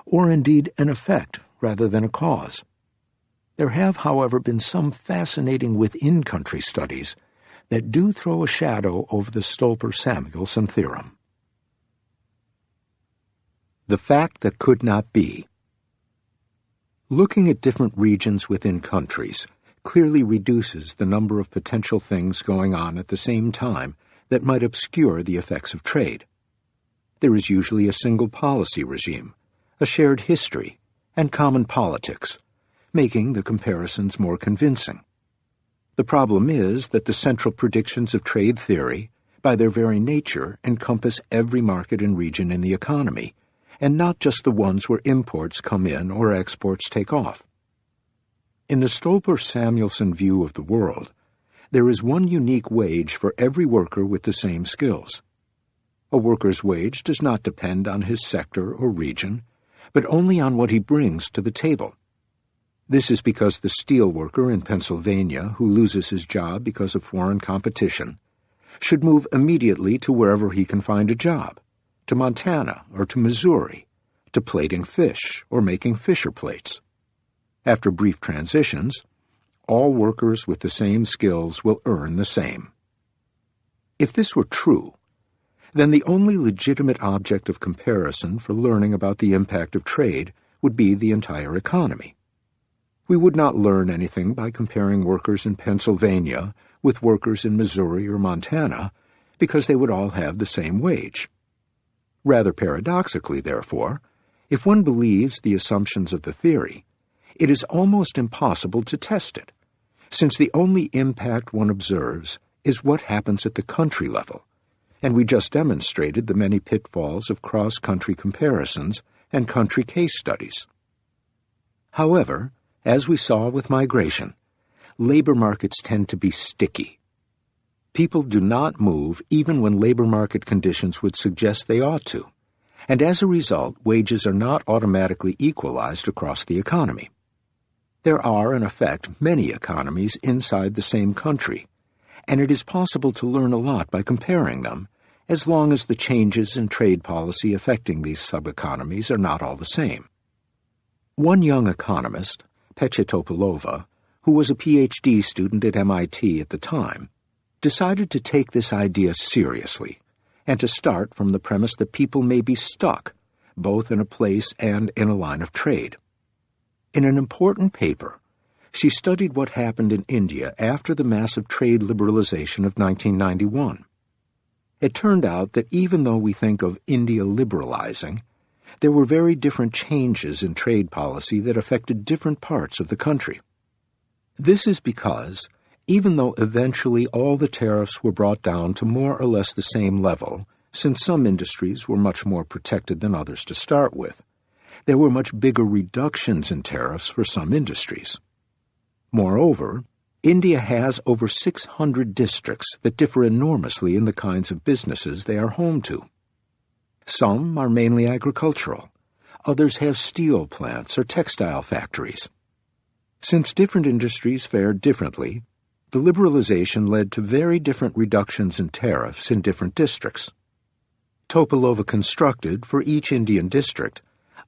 or indeed an effect rather than a cause. There have, however, been some fascinating within-country studies that do throw a shadow over the Stolper-Samuelson theorem. The fact that could not be. Looking at different regions within countries clearly reduces the number of potential things going on at the same time that might obscure the effects of trade. There is usually a single policy regime, a shared history, and common politics, making the comparisons more convincing. The problem is that the central predictions of trade theory, by their very nature, encompass every market and region in the economy, and not just the ones where imports come in or exports take off. In the Stolper-Samuelson view of the world, there is one unique wage for every worker with the same skills. A worker's wage does not depend on his sector or region, but only on what he brings to the table. This is because the steel worker in Pennsylvania who loses his job because of foreign competition should move immediately to wherever he can find a job, to Montana or to Missouri, to plating fish or making fisher plates. After brief transitions, all workers with the same skills will earn the same. If this were true, then the only legitimate object of comparison for learning about the impact of trade would be the entire economy. We would not learn anything by comparing workers in Pennsylvania with workers in Missouri or Montana, because they would all have the same wage. Rather paradoxically, therefore, if one believes the assumptions of the theory, it is almost impossible to test it, since the only impact one observes is what happens at the country level, and we just demonstrated the many pitfalls of cross-country comparisons and country case studies. However, as we saw with migration, labor markets tend to be sticky. People do not move even when labor market conditions would suggest they ought to, and as a result, wages are not automatically equalized across the economy. There are, in effect, many economies inside the same country, and it is possible to learn a lot by comparing them, as long as the changes in trade policy affecting these sub-economies are not all the same. One young economist, Petya Topalova, who was a PhD student at MIT at the time, decided to take this idea seriously and to start from the premise that people may be stuck, both in a place and in a line of trade. In an important paper, she studied what happened in India after the massive trade liberalization of 1991. It turned out that even though we think of India liberalizing, there were very different changes in trade policy that affected different parts of the country. This is because, even though eventually all the tariffs were brought down to more or less the same level, since some industries were much more protected than others to start with, there were much bigger reductions in tariffs for some industries. Moreover, India has over 600 districts that differ enormously in the kinds of businesses they are home to. Some are mainly agricultural. Others have steel plants or textile factories. Since different industries fared differently, the liberalization led to very different reductions in tariffs in different districts. Topalova constructed, for each Indian district,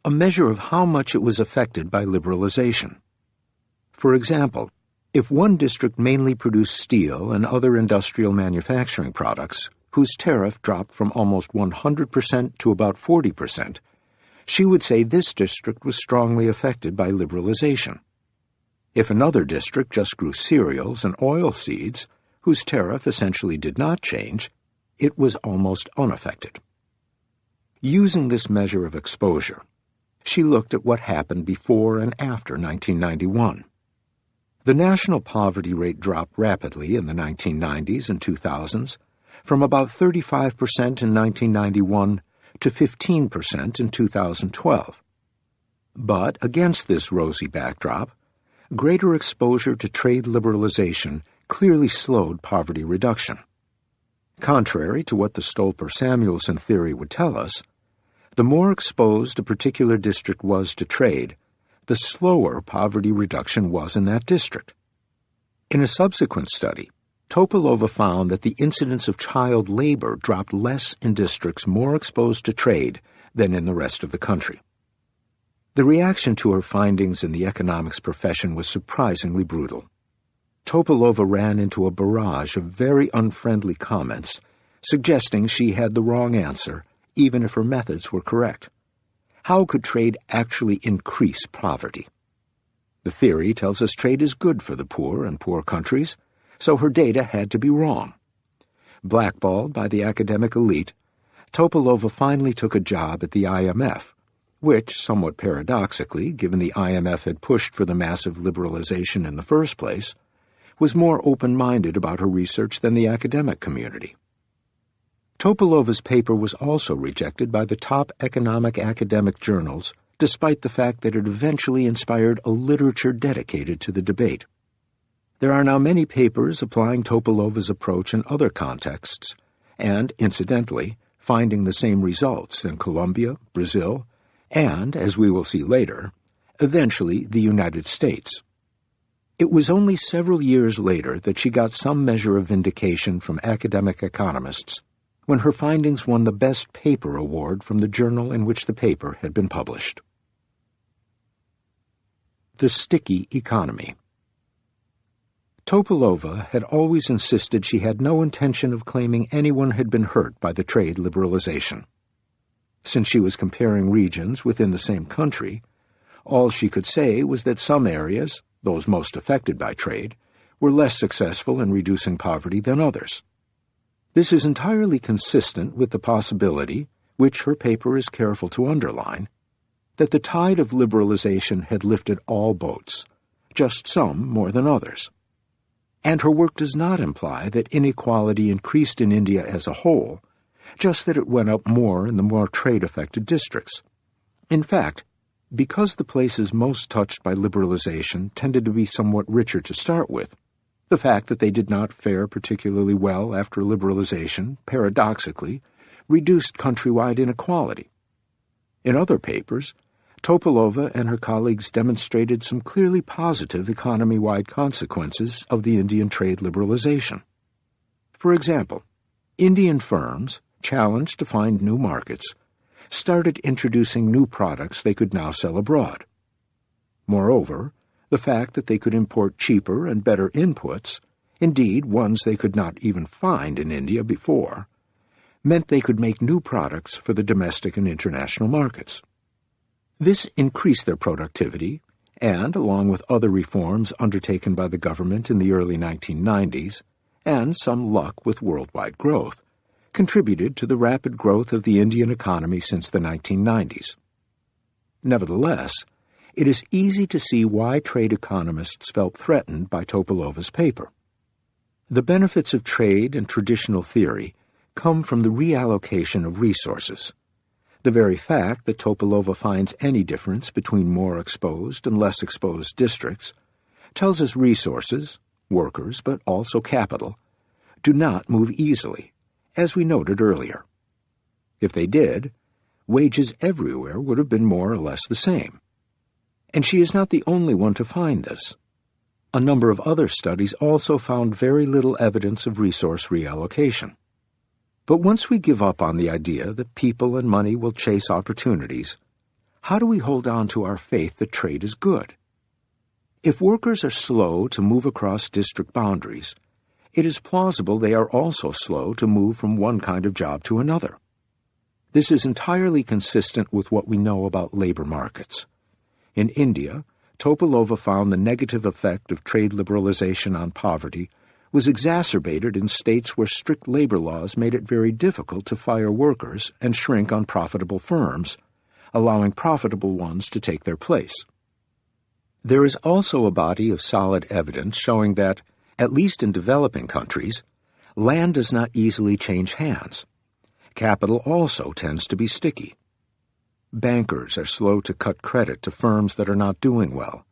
a measure of how much it was affected by liberalization. For example, if one district mainly produced steel and other industrial manufacturing products, whose tariff dropped from almost 100% to about 40%, she would say this district was strongly affected by liberalization. If another district just grew cereals and oil seeds, whose tariff essentially did not change, it was almost unaffected. Using this measure of exposure, she looked at what happened before and after 1991. The national poverty rate dropped rapidly in the 1990s and 2000s, from about 35% in 1991 to 15% in 2012. But against this rosy backdrop, greater exposure to trade liberalization clearly slowed poverty reduction. Contrary to what the Stolper-Samuelson theory would tell us, the more exposed a particular district was to trade, the slower poverty reduction was in that district. In a subsequent study, Topalova found that the incidence of child labor dropped less in districts more exposed to trade than in the rest of the country. The reaction to her findings in the economics profession was surprisingly brutal. Topalova ran into a barrage of very unfriendly comments, suggesting she had the wrong answer, even if her methods were correct. How could trade actually increase poverty? The theory tells us trade is good for the poor and poor countries, so her data had to be wrong. Blackballed by the academic elite, Topalova finally took a job at the IMF, which, somewhat paradoxically, given the IMF had pushed for the massive liberalization in the first place, was more open-minded about her research than the academic community. Topalova's paper was also rejected by the top economic academic journals, despite the fact that it eventually inspired a literature dedicated to the debate. There are now many papers applying Topalova's approach in other contexts, and, incidentally, finding the same results in Colombia, Brazil, and, as we will see later, eventually the United States. It was only several years later that she got some measure of vindication from academic economists when her findings won the Best Paper Award from the journal in which the paper had been published. The Sticky Economy. Topalova had always insisted she had no intention of claiming anyone had been hurt by the trade liberalization. Since she was comparing regions within the same country, all she could say was that some areas, those most affected by trade, were less successful in reducing poverty than others. This is entirely consistent with the possibility, which her paper is careful to underline, that the tide of liberalization had lifted all boats, just some more than others. And her work does not imply that inequality increased in India as a whole, just that it went up more in the more trade-affected districts. In fact, because the places most touched by liberalization tended to be somewhat richer to start with, the fact that they did not fare particularly well after liberalization, paradoxically, reduced countrywide inequality. In other papers, Topalova and her colleagues demonstrated some clearly positive economy-wide consequences of the Indian trade liberalization. For example, Indian firms, challenged to find new markets, started introducing new products they could now sell abroad. Moreover, the fact that they could import cheaper and better inputs, indeed ones they could not even find in India before, meant they could make new products for the domestic and international markets. This increased their productivity and, along with other reforms undertaken by the government in the early 1990s, and some luck with worldwide growth, contributed to the rapid growth of the Indian economy since the 1990s. Nevertheless, it is easy to see why trade economists felt threatened by Topalova's paper. The benefits of trade and traditional theory come from the reallocation of resources. The very fact that Topalova finds any difference between more exposed and less exposed districts tells us resources, workers, but also capital, do not move easily, as we noted earlier. If they did, wages everywhere would have been more or less the same. And she is not the only one to find this. A number of other studies also found very little evidence of resource reallocation. But once we give up on the idea that people and money will chase opportunities, how do we hold on to our faith that trade is good? If workers are slow to move across district boundaries, it is plausible they are also slow to move from one kind of job to another. This is entirely consistent with what we know about labor markets. In India, Topalova found the negative effect of trade liberalization on poverty was exacerbated in states where strict labor laws made it very difficult to fire workers and shrink unprofitable firms, allowing profitable ones to take their place. There is also a body of solid evidence showing that, at least in developing countries, land does not easily change hands. Capital also tends to be sticky. Bankers are slow to cut credit to firms that are not doing well,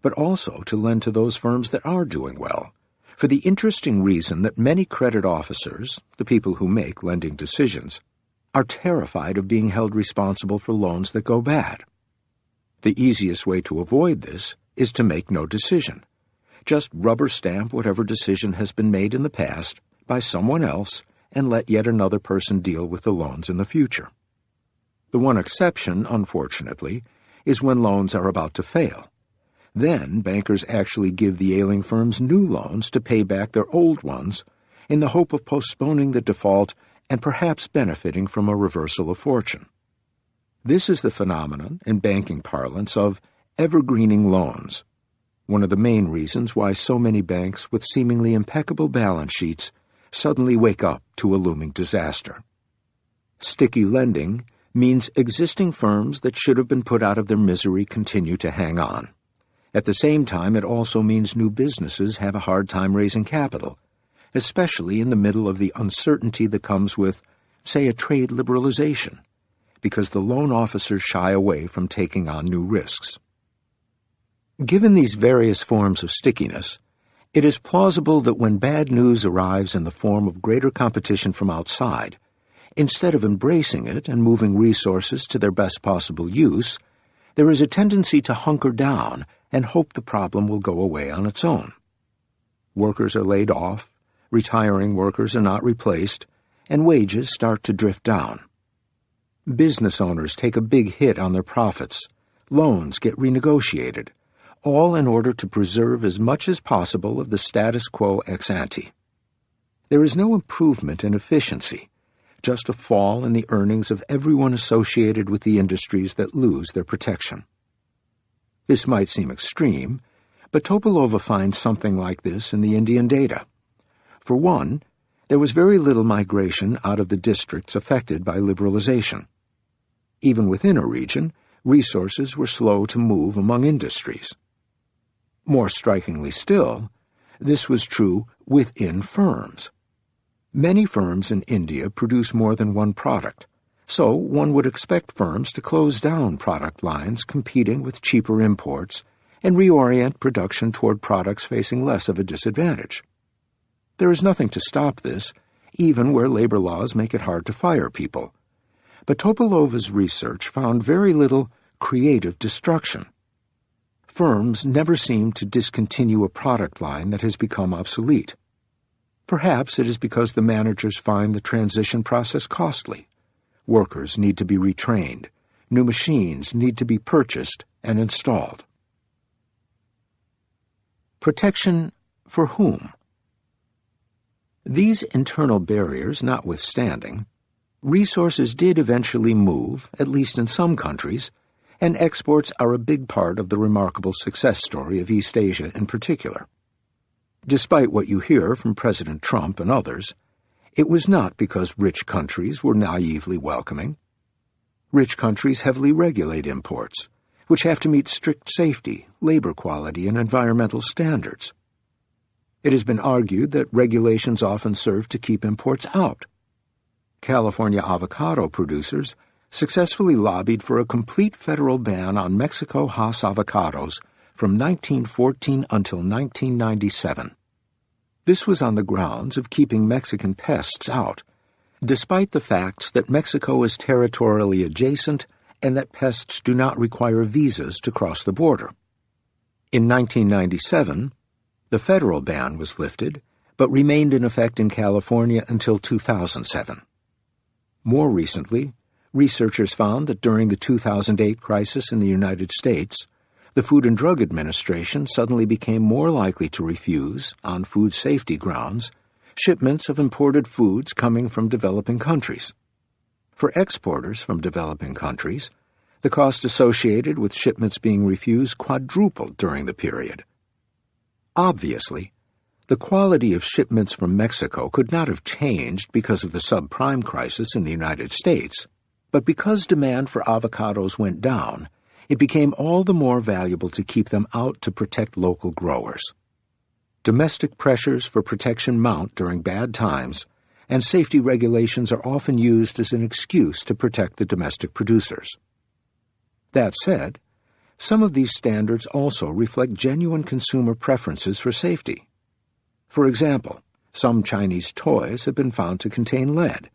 but also to lend to those firms that are doing well, for the interesting reason that many credit officers, the people who make lending decisions, are terrified of being held responsible for loans that go bad. The easiest way to avoid this is to make no decision. Just rubber stamp whatever decision has been made in the past by someone else and let yet another person deal with the loans in the future. The one exception, unfortunately, is when loans are about to fail. Then bankers actually give the ailing firms new loans to pay back their old ones in the hope of postponing the default and perhaps benefiting from a reversal of fortune. This is the phenomenon, in banking parlance, of evergreening loans, one of the main reasons why so many banks with seemingly impeccable balance sheets suddenly wake up to a looming disaster. Sticky lending means existing firms that should have been put out of their misery continue to hang on. At the same time, it also means new businesses have a hard time raising capital, especially in the middle of the uncertainty that comes with, say, a trade liberalization, because the loan officers shy away from taking on new risks. Given these various forms of stickiness, it is plausible that when bad news arrives in the form of greater competition from outside, instead of embracing it and moving resources to their best possible use, there is a tendency to hunker down and hope the problem will go away on its own. Workers are laid off, retiring workers are not replaced, and wages start to drift down. Business owners take a big hit on their profits, loans get renegotiated, all in order to preserve as much as possible of the status quo ex ante. There is no improvement in efficiency, just a fall in the earnings of everyone associated with the industries that lose their protection. This might seem extreme, but Topalova finds something like this in the Indian data. For one, there was very little migration out of the districts affected by liberalization. Even within a region, resources were slow to move among industries. More strikingly still, this was true within firms. Many firms in India produce more than one product, so one would expect firms to close down product lines competing with cheaper imports and reorient production toward products facing less of a disadvantage. There is nothing to stop this, even where labor laws make it hard to fire people. But Topalova's research found very little creative destruction. Firms never seem to discontinue a product line that has become obsolete. Perhaps it is because the managers find the transition process costly. Workers need to be retrained. New machines need to be purchased and installed. Protection for whom? These internal barriers notwithstanding, resources did eventually move, at least in some countries, and exports are a big part of the remarkable success story of East Asia in particular. Despite what you hear from President Trump and others, it was not because rich countries were naively welcoming. Rich countries heavily regulate imports, which have to meet strict safety, labor quality, and environmental standards. It has been argued that regulations often serve to keep imports out. California avocado producers successfully lobbied for a complete federal ban on Mexico Hass avocados from 1914 until 1997. This was on the grounds of keeping Mexican pests out, despite the facts that Mexico is territorially adjacent and that pests do not require visas to cross the border. In 1997, the federal ban was lifted, but remained in effect in California until 2007. More recently, researchers found that during the 2008 crisis in the United States, the Food and Drug Administration suddenly became more likely to refuse, on food safety grounds, shipments of imported foods coming from developing countries. For exporters from developing countries, the cost associated with shipments being refused quadrupled during the period. Obviously, the quality of shipments from Mexico could not have changed because of the subprime crisis in the United States, but because demand for avocados went down, it became all the more valuable to keep them out to protect local growers. Domestic pressures for protection mount during bad times, and safety regulations are often used as an excuse to protect the domestic producers. That said, some of these standards also reflect genuine consumer preferences for safety. For example, some Chinese toys have been found to contain lead.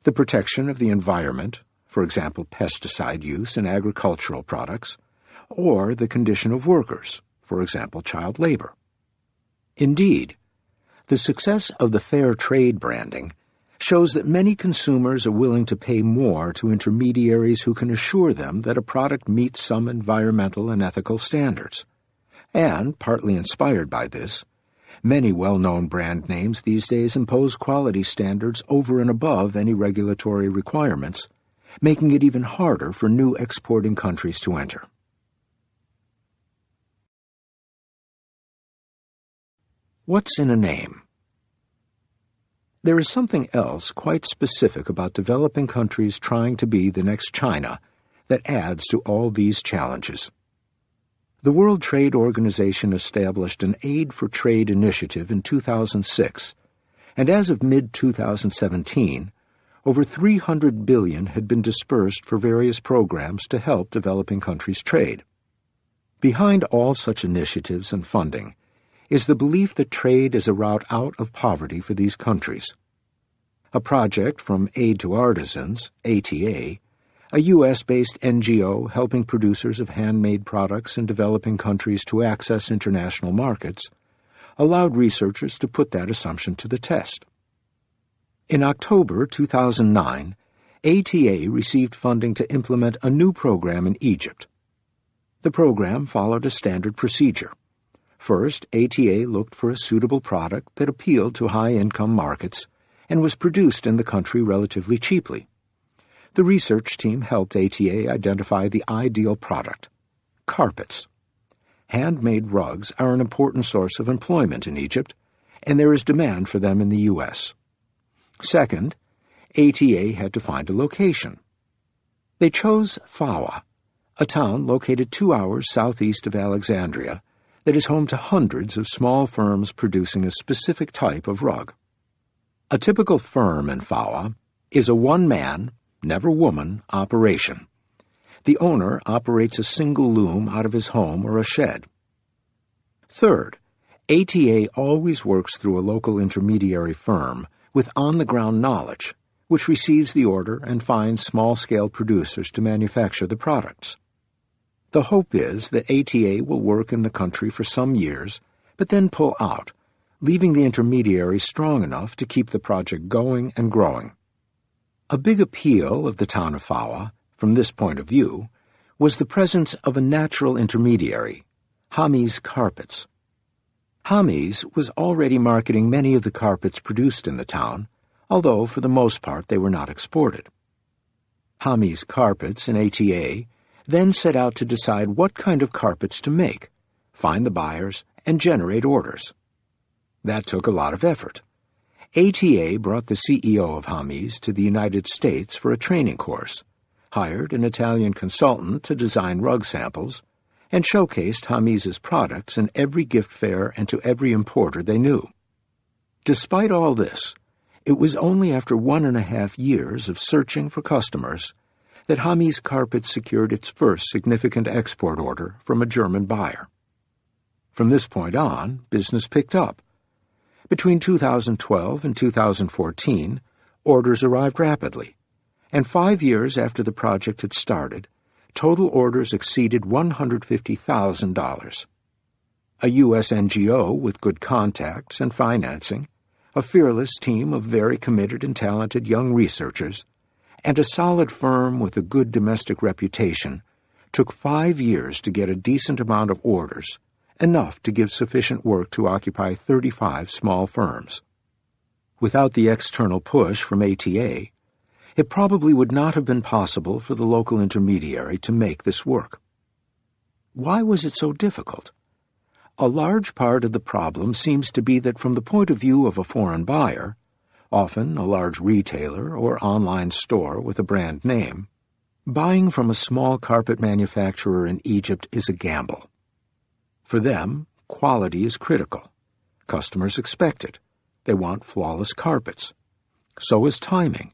The protection of the environment, for example pesticide use in agricultural products, or the condition of workers, for example child labor. Indeed, the success of the fair trade branding shows that many consumers are willing to pay more to intermediaries who can assure them that a product meets some environmental and ethical standards. And, partly inspired by this, many well-known brand names these days impose quality standards over and above any regulatory requirements, making it even harder for new exporting countries to enter. What's in a name? There is something else quite specific about developing countries trying to be the next China that adds to all these challenges. The World Trade Organization established an Aid for Trade initiative in 2006, and as of mid-2017, over $300 billion had been dispersed for various programs to help developing countries trade. Behind all such initiatives and funding is the belief that trade is a route out of poverty for these countries. A project from Aid to Artisans, ATA, a U.S.-based NGO helping producers of handmade products in developing countries to access international markets, allowed researchers to put that assumption to the test. In October 2009, ATA received funding to implement a new program in Egypt. The program followed a standard procedure. First, ATA looked for a suitable product that appealed to high-income markets and was produced in the country relatively cheaply. The research team helped ATA identify the ideal product: carpets. Handmade rugs are an important source of employment in Egypt, and there is demand for them in the U.S. Second, ATA had to find a location. They chose Fawa, a town located 2 hours southeast of Alexandria, that is home to hundreds of small firms producing a specific type of rug. A typical firm in Fawa is a one-man, never woman, operation. The owner operates a single loom out of his home or a shed. Third, ATA always works through a local intermediary firm with on-the-ground knowledge, which receives the order and finds small-scale producers to manufacture the products. The hope is that ATA will work in the country for some years, but then pull out, leaving the intermediary strong enough to keep the project going and growing. A big appeal of the town of Fawa, from this point of view, was the presence of a natural intermediary, Hami's Carpets. Hammies was already marketing many of the carpets produced in the town, although for the most part they were not exported. Hammies Carpets and ATA then set out to decide what kind of carpets to make, find the buyers, and generate orders. That took a lot of effort. ATA brought the CEO of Hammies to the United States for a training course, hired an Italian consultant to design rug samples, and showcased Hammies' products in every gift fair and to every importer they knew. Despite all this, it was only after 1.5 years of searching for customers that Hammies Carpets secured its first significant export order from a German buyer. From this point on, business picked up. Between 2012 and 2014, orders arrived rapidly, and 5 years after the project had started, total orders exceeded $150,000. A U.S. NGO with good contacts and financing, a fearless team of very committed and talented young researchers, and a solid firm with a good domestic reputation took 5 years to get a decent amount of orders, enough to give sufficient work to occupy 35 small firms. Without the external push from ATA, it probably would not have been possible for the local intermediary to make this work. Why was it so difficult? A large part of the problem seems to be that from the point of view of a foreign buyer, often a large retailer or online store with a brand name, buying from a small carpet manufacturer in Egypt is a gamble. For them, quality is critical. Customers expect it. They want flawless carpets. So is timing.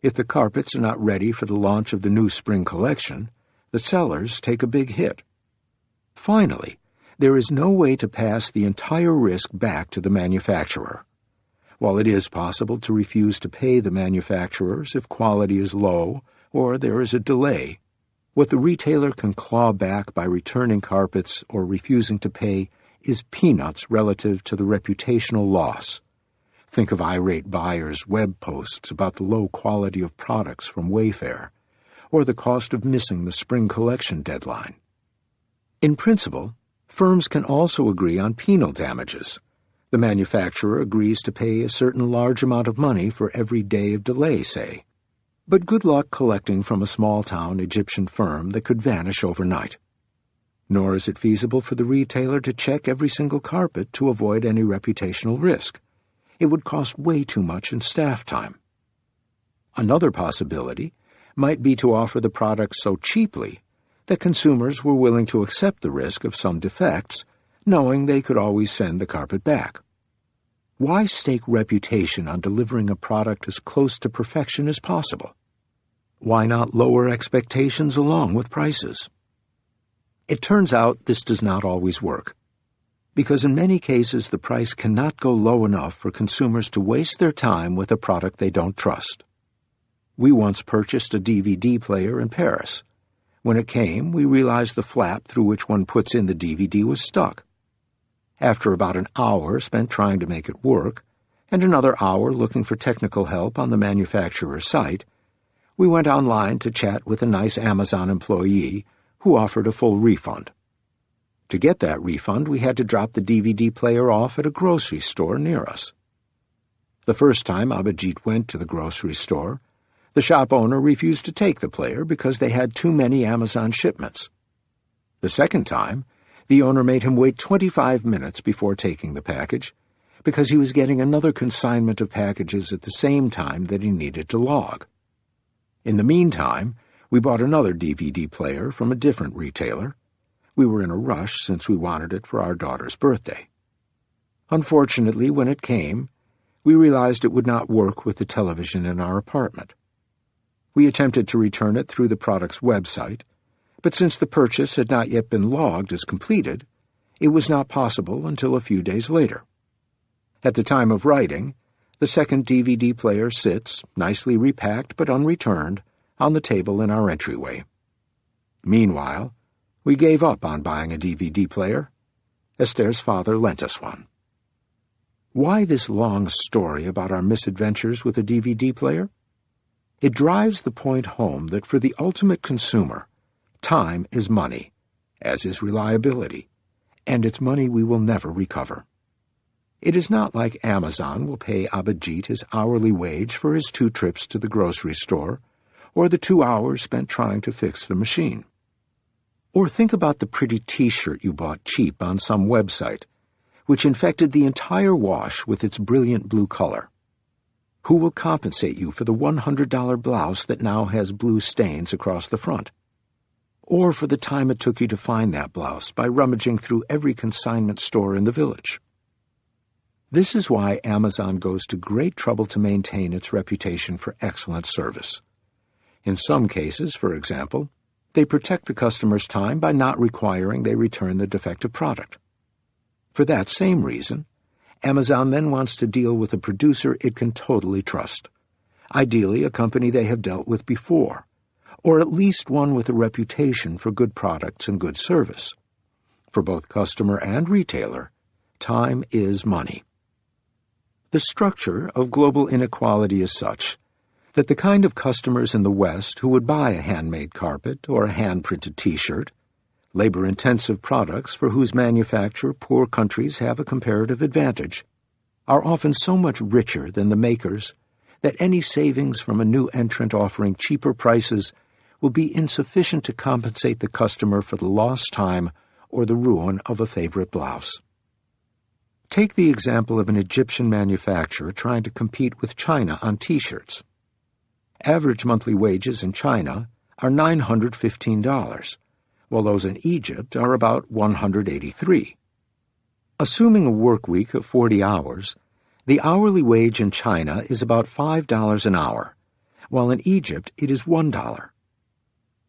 If the carpets are not ready for the launch of the new spring collection, the sellers take a big hit. Finally, there is no way to pass the entire risk back to the manufacturer. While it is possible to refuse to pay the manufacturers if quality is low or there is a delay, what the retailer can claw back by returning carpets or refusing to pay is peanuts relative to the reputational loss. Think of irate buyers' web posts about the low quality of products from Wayfair, or the cost of missing the spring collection deadline. In principle, firms can also agree on penal damages. The manufacturer agrees to pay a certain large amount of money for every day of delay, say. But good luck collecting from a small-town Egyptian firm that could vanish overnight. Nor is it feasible for the retailer to check every single carpet to avoid any reputational risk. It would cost way too much in staff time. Another possibility might be to offer the product so cheaply that consumers were willing to accept the risk of some defects, knowing they could always send the carpet back. Why stake reputation on delivering a product as close to perfection as possible? Why not lower expectations along with prices? It turns out this does not always work, because in many cases the price cannot go low enough for consumers to waste their time with a product they don't trust. We once purchased a DVD player in Paris. When it came, we realized the flap through which one puts in the DVD was stuck. After about an hour spent trying to make it work, and another hour looking for technical help on the manufacturer's site, we went online to chat with a nice Amazon employee who offered a full refund. To get that refund, we had to drop the DVD player off at a grocery store near us. The first time Abhijit went to the grocery store, the shop owner refused to take the player because they had too many Amazon shipments. The second time, the owner made him wait 25 minutes before taking the package because he was getting another consignment of packages at the same time that he needed to log. In the meantime, we bought another DVD player from a different retailer. We were in a rush since we wanted it for our daughter's birthday. Unfortunately, when it came, we realized it would not work with the television in our apartment. We attempted to return it through the product's website, but since the purchase had not yet been logged as completed, it was not possible until a few days later. At the time of writing, the second DVD player sits, nicely repacked but unreturned, on the table in our entryway. Meanwhile, we gave up on buying a DVD player. Esther's father lent us one. Why this long story about our misadventures with a DVD player? It drives the point home that for the ultimate consumer, time is money, as is reliability, and it's money we will never recover. It is not like Amazon will pay Abhijit his hourly wage for his 2 trips to the grocery store, or the 2 hours spent trying to fix the machine. Or think about the pretty T-shirt you bought cheap on some website, which infected the entire wash with its brilliant blue color. Who will compensate you for the $100 blouse that now has blue stains across the front? Or for the time it took you to find that blouse by rummaging through every consignment store in the village? This is why Amazon goes to great trouble to maintain its reputation for excellent service. In some cases, for example, they protect the customer's time by not requiring they return the defective product. For that same reason, Amazon then wants to deal with a producer it can totally trust, ideally a company they have dealt with before, or at least one with a reputation for good products and good service. For both customer and retailer, time is money. The structure of global inequality is such that the kind of customers in the West who would buy a handmade carpet or a hand-printed T-shirt, labor-intensive products for whose manufacture poor countries have a comparative advantage, are often so much richer than the makers that any savings from a new entrant offering cheaper prices will be insufficient to compensate the customer for the lost time or the ruin of a favorite blouse. Take the example of an Egyptian manufacturer trying to compete with China on T-shirts. Average monthly wages in China are $915, while those in Egypt are about $183. Assuming a work week of 40 hours, the hourly wage in China is about $5 an hour, while in Egypt it is $1.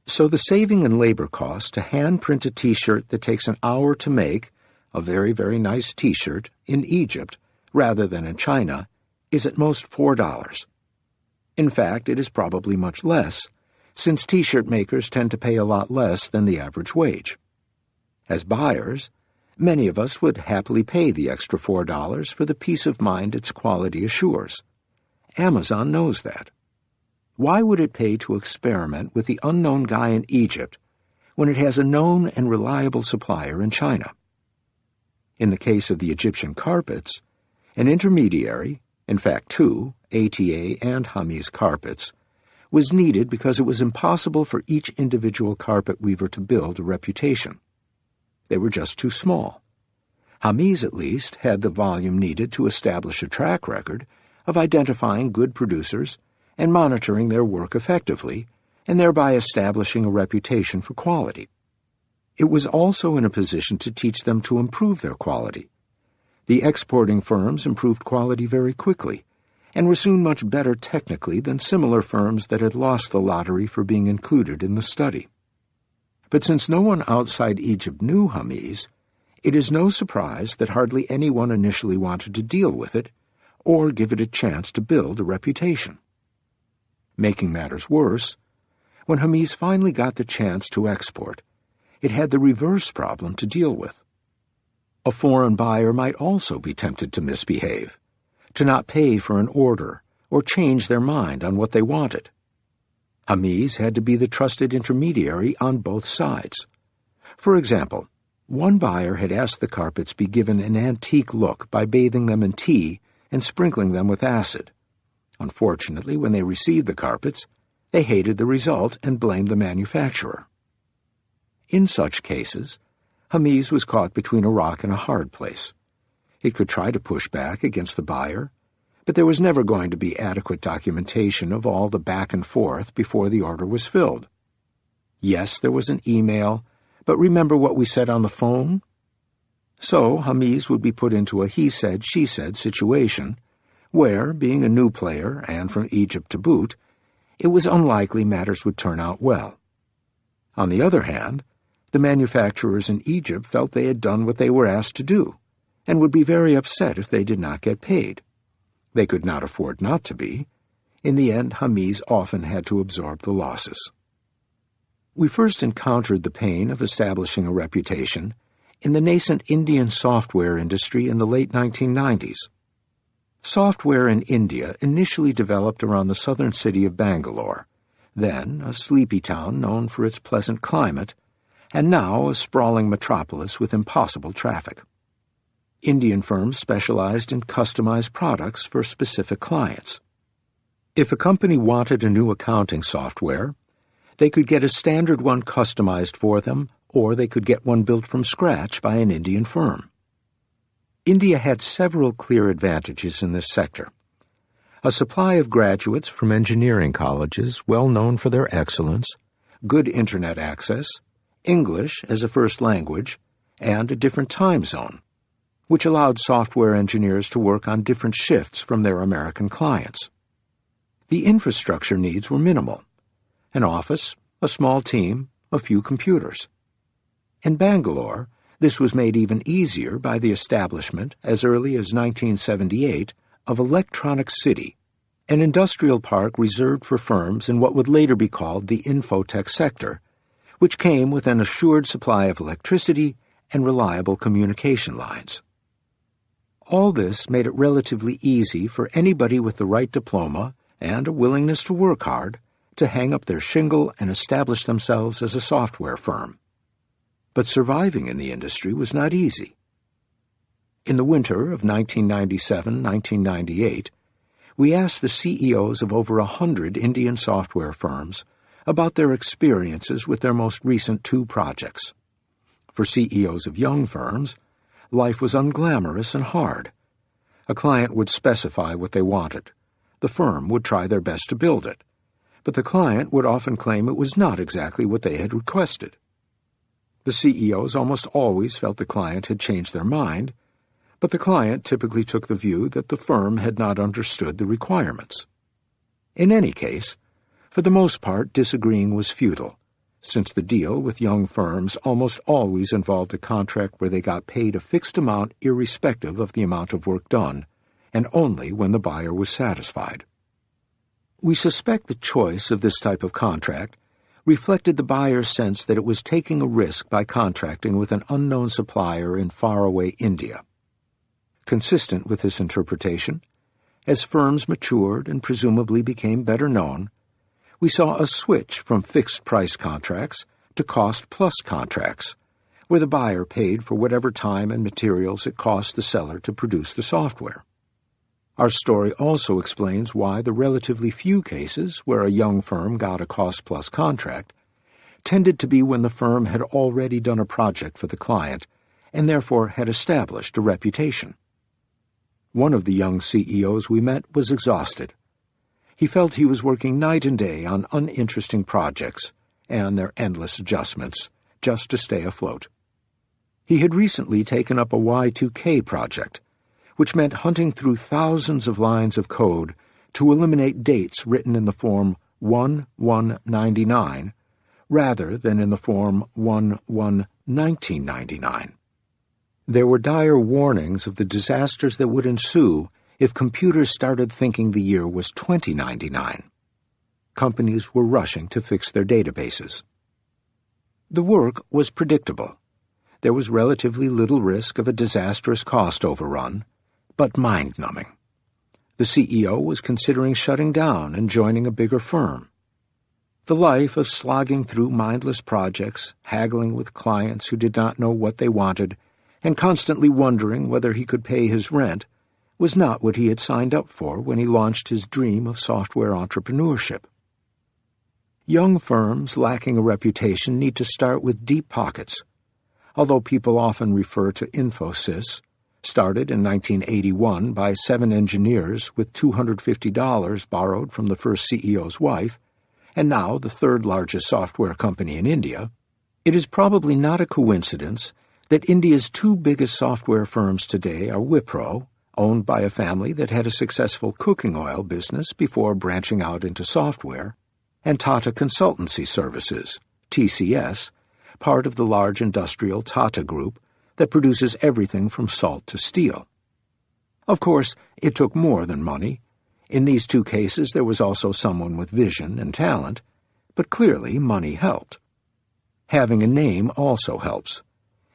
So the saving in labor costs to hand-print a T-shirt that takes an hour to make, a very, very nice T-shirt, in Egypt, rather than in China, is at most $4. In fact, it is probably much less, since T-shirt makers tend to pay a lot less than the average wage. As buyers, many of us would happily pay the extra $4 for the peace of mind its quality assures. Amazon knows that. Why would it pay to experiment with the unknown guy in Egypt when it has a known and reliable supplier in China? In the case of the Egyptian carpets, an intermediary, in fact 2, ATA and Hamis carpets, was needed because it was impossible for each individual carpet weaver to build a reputation. They were just too small. Hamis, at least, had the volume needed to establish a track record of identifying good producers and monitoring their work effectively, and thereby establishing a reputation for quality. It was also in a position to teach them to improve their quality. The exporting firms improved quality very quickly, and were soon much better technically than similar firms that had lost the lottery for being included in the study. But since no one outside Egypt knew Hamis, it is no surprise that hardly anyone initially wanted to deal with it or give it a chance to build a reputation. Making matters worse, when Hamis finally got the chance to export, it had the reverse problem to deal with. A foreign buyer might also be tempted to misbehave, to not pay for an order or change their mind on what they wanted. Hamis had to be the trusted intermediary on both sides. For example, one buyer had asked the carpets be given an antique look by bathing them in tea and sprinkling them with acid. Unfortunately, when they received the carpets, they hated the result and blamed the manufacturer. In such cases, Hamis was caught between a rock and a hard place. It could try to push back against the buyer, but there was never going to be adequate documentation of all the back and forth before the order was filled. Yes, there was an email, but remember what we said on the phone? So Hamis would be put into a he-said, she-said situation, where, being a new player and from Egypt to boot, it was unlikely matters would turn out well. On the other hand, the manufacturers in Egypt felt they had done what they were asked to do, and would be very upset if they did not get paid. They could not afford not to be. In the end, Hamis often had to absorb the losses. We first encountered the pain of establishing a reputation in the nascent Indian software industry in the late 1990s. Software in India initially developed around the southern city of Bangalore, then a sleepy town known for its pleasant climate, and now a sprawling metropolis with impossible traffic. Indian firms specialized in customized products for specific clients. If a company wanted a new accounting software, they could get a standard one customized for them, or they could get one built from scratch by an Indian firm. India had several clear advantages in this sector. A supply of graduates from engineering colleges well known for their excellence, good internet access, English as a first language, and a different time zone, which allowed software engineers to work on different shifts from their American clients. The infrastructure needs were minimal: an office, a small team, a few computers. In Bangalore, this was made even easier by the establishment, as early as 1978, of Electronic City, an industrial park reserved for firms in what would later be called the infotech sector, which came with an assured supply of electricity and reliable communication lines. All this made it relatively easy for anybody with the right diploma and a willingness to work hard to hang up their shingle and establish themselves as a software firm. But surviving in the industry was not easy. In the winter of 1997-1998, we asked the CEOs of over 100 Indian software firms about their experiences with their most recent 2 projects. For CEOs of young firms, life was unglamorous and hard. A client would specify what they wanted. The firm would try their best to build it, but the client would often claim it was not exactly what they had requested. The CEOs almost always felt the client had changed their mind, but the client typically took the view that the firm had not understood the requirements. In any case, for the most part, disagreeing was futile, since the deal with young firms almost always involved a contract where they got paid a fixed amount irrespective of the amount of work done, and only when the buyer was satisfied. We suspect the choice of this type of contract reflected the buyer's sense that it was taking a risk by contracting with an unknown supplier in faraway India. Consistent with this interpretation, as firms matured and presumably became better known, we saw a switch from fixed-price contracts to cost-plus contracts, where the buyer paid for whatever time and materials it cost the seller to produce the software. Our story also explains why the relatively few cases where a young firm got a cost-plus contract tended to be when the firm had already done a project for the client and therefore had established a reputation. One of the young CEOs we met was exhausted. He felt he was working night and day on uninteresting projects and their endless adjustments just to stay afloat. He had recently taken up a Y2K project, which meant hunting through thousands of lines of code to eliminate dates written in the form 1/1/99 rather than in the form 1/1/1999. There were dire warnings of the disasters that would ensue if computers started thinking the year was 2099. Companies were rushing to fix their databases. The work was predictable. There was relatively little risk of a disastrous cost overrun, but mind-numbing. The CEO was considering shutting down and joining a bigger firm. The life of slogging through mindless projects, haggling with clients who did not know what they wanted, and constantly wondering whether he could pay his rent, was not what he had signed up for when he launched his dream of software entrepreneurship. Young firms lacking a reputation need to start with deep pockets. Although people often refer to Infosys, started in 1981 by 7 engineers with $250 borrowed from the first CEO's wife, and now the 3rd largest software company in India, it is probably not a coincidence that India's 2 biggest software firms today are Wipro, owned by a family that had a successful cooking oil business before branching out into software, and Tata Consultancy Services, TCS, part of the large industrial Tata Group that produces everything from salt to steel. Of course, it took more than money. In these 2 cases, there was also someone with vision and talent, but clearly money helped. Having a name also helps.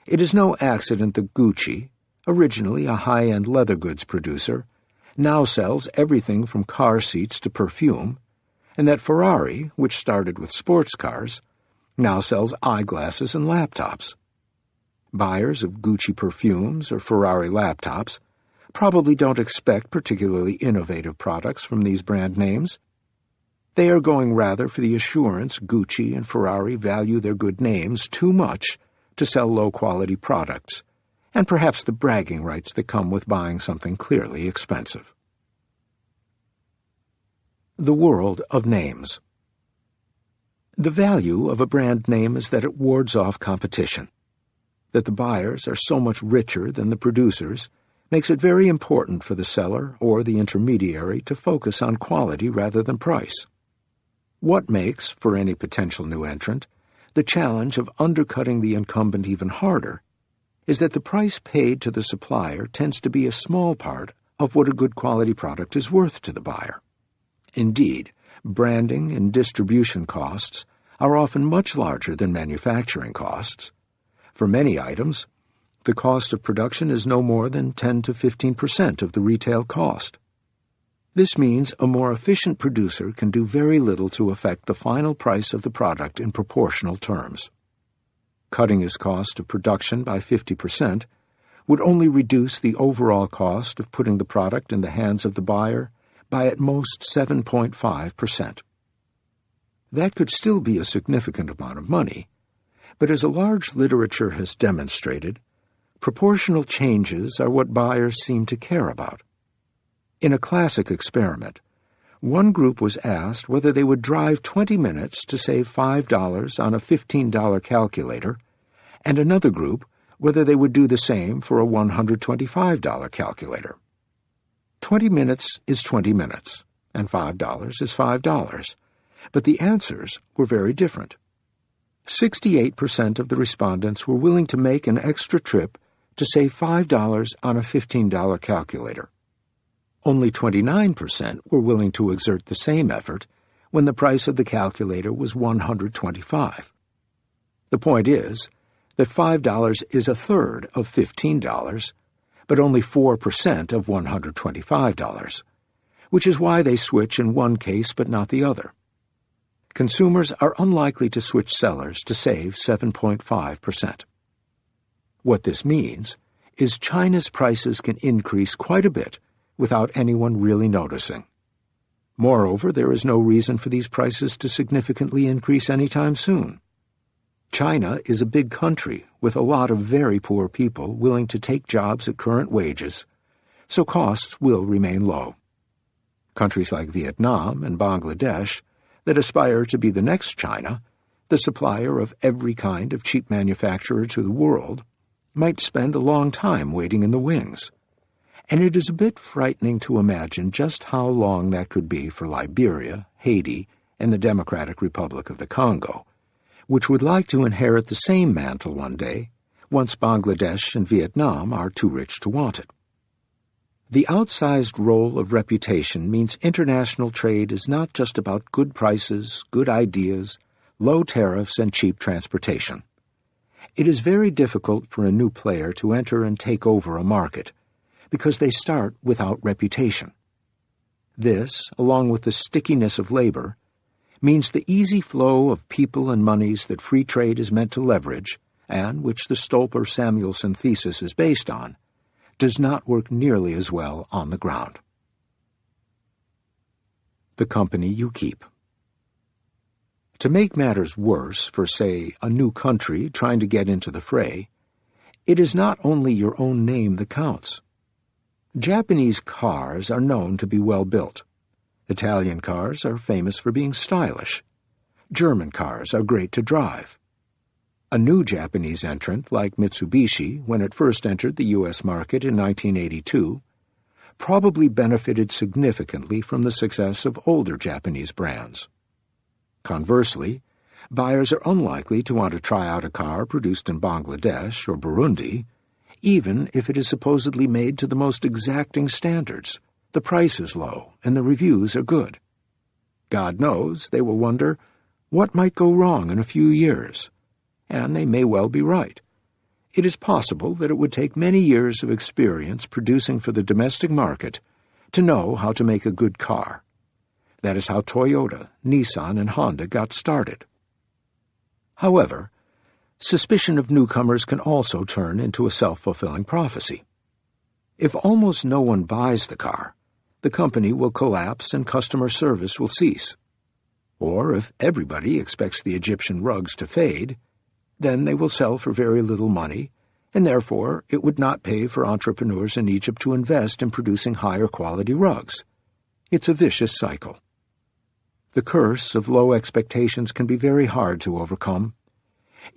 It is no accident that Gucci, originally a high-end leather goods producer, now sells everything from car seats to perfume, and that Ferrari, which started with sports cars, now sells eyeglasses and laptops. Buyers of Gucci perfumes or Ferrari laptops probably don't expect particularly innovative products from these brand names. They are going rather for the assurance Gucci and Ferrari value their good names too much to sell low-quality products, and perhaps the bragging rights that come with buying something clearly expensive. The world of names. The value of a brand name is that it wards off competition. That the buyers are so much richer than the producers makes it very important for the seller or the intermediary to focus on quality rather than price. What makes, for any potential new entrant, the challenge of undercutting the incumbent even harder is that the price paid to the supplier tends to be a small part of what a good quality product is worth to the buyer. Indeed, branding and distribution costs are often much larger than manufacturing costs. For many items, the cost of production is no more than 10 to 15% of the retail cost. This means a more efficient producer can do very little to affect the final price of the product in proportional terms. Cutting his cost of production by 50% would only reduce the overall cost of putting the product in the hands of the buyer by at most 7.5%. That could still be a significant amount of money, but as a large literature has demonstrated, proportional changes are what buyers seem to care about. In a classic experiment, one group was asked whether they would drive 20 minutes to save $5 on a $15 calculator, and another group whether they would do the same for a $125 calculator. 20 minutes is 20 minutes, and $5 is $5, but the answers were very different. 68% of the respondents were willing to make an extra trip to save $5 on a $15 calculator. Only 29% were willing to exert the same effort when the price of the calculator was $125. The point is that $5 is a third of $15, but only 4% of $125, which is why they switch in one case but not the other. Consumers are unlikely to switch sellers to save 7.5%. What this means is China's prices can increase quite a bit without anyone really noticing. Moreover, there is no reason for these prices to significantly increase anytime soon. China is a big country with a lot of very poor people willing to take jobs at current wages, so costs will remain low. Countries like Vietnam and Bangladesh that aspire to be the next China, the supplier of every kind of cheap manufacturer to the world, might spend a long time waiting in the wings. And it is a bit frightening to imagine just how long that could be for Liberia, Haiti, and the Democratic Republic of the Congo, which would like to inherit the same mantle one day, once Bangladesh and Vietnam are too rich to want it. The outsized role of reputation means international trade is not just about good prices, good ideas, low tariffs, and cheap transportation. It is very difficult for a new player to enter and take over a market, because they start without reputation. This, along with the stickiness of labor, means the easy flow of people and monies that free trade is meant to leverage, and which the Stolper-Samuelson thesis is based on, does not work nearly as well on the ground. The company you keep. To make matters worse for, say, a new country trying to get into the fray, it is not only your own name that counts. Japanese cars are known to be well built. Italian cars are famous for being stylish. German cars are great to drive. A new Japanese entrant like Mitsubishi, when it first entered the U.S. market in 1982, probably benefited significantly from the success of older Japanese brands. Conversely, buyers are unlikely to want to try out a car produced in Bangladesh or Burundi, even if it is supposedly made to the most exacting standards, the price is low, and the reviews are good. God knows they will wonder what might go wrong in a few years, and they may well be right. It is possible that it would take many years of experience producing for the domestic market to know how to make a good car. That is how Toyota, Nissan, and Honda got started. However, Suspicion of newcomers can also turn into a self-fulfilling prophecy. If almost no one buys the car, the company will collapse and customer service will cease. Or if everybody expects the Egyptian rugs to fade, then they will sell for very little money, and therefore it would not pay for entrepreneurs in Egypt to invest in producing higher quality rugs. It's a vicious cycle. The curse of low expectations can be very hard to overcome.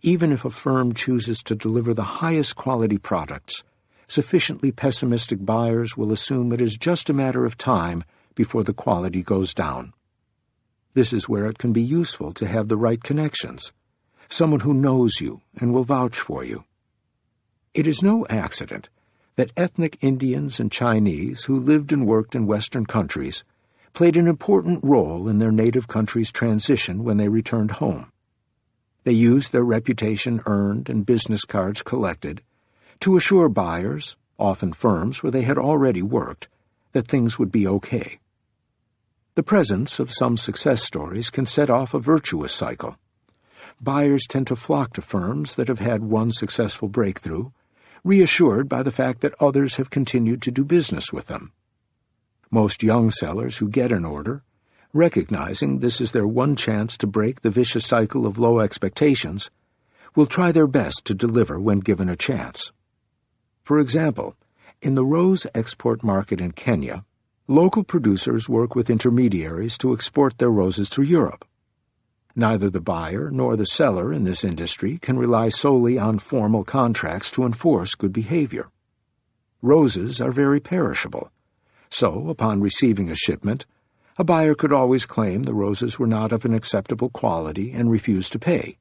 Even if a firm chooses to deliver the highest quality products, sufficiently pessimistic buyers will assume it is just a matter of time before the quality goes down. This is where it can be useful to have the right connections, someone who knows you and will vouch for you. It is no accident that ethnic Indians and Chinese who lived and worked in Western countries played an important role in their native country's transition when they returned home. They used their reputation earned and business cards collected to assure buyers, often firms where they had already worked, that things would be okay. The presence of some success stories can set off a virtuous cycle. Buyers tend to flock to firms that have had one successful breakthrough, reassured by the fact that others have continued to do business with them. Most young sellers who get an order, recognizing this is their one chance to break the vicious cycle of low expectations, will try their best to deliver when given a chance. For example, in the rose export market in Kenya, local producers work with intermediaries to export their roses to Europe. Neither the buyer nor the seller in this industry can rely solely on formal contracts to enforce good behavior. Roses are very perishable, so upon receiving a shipment, a buyer could always claim the roses were not of an acceptable quality and refuse to pay.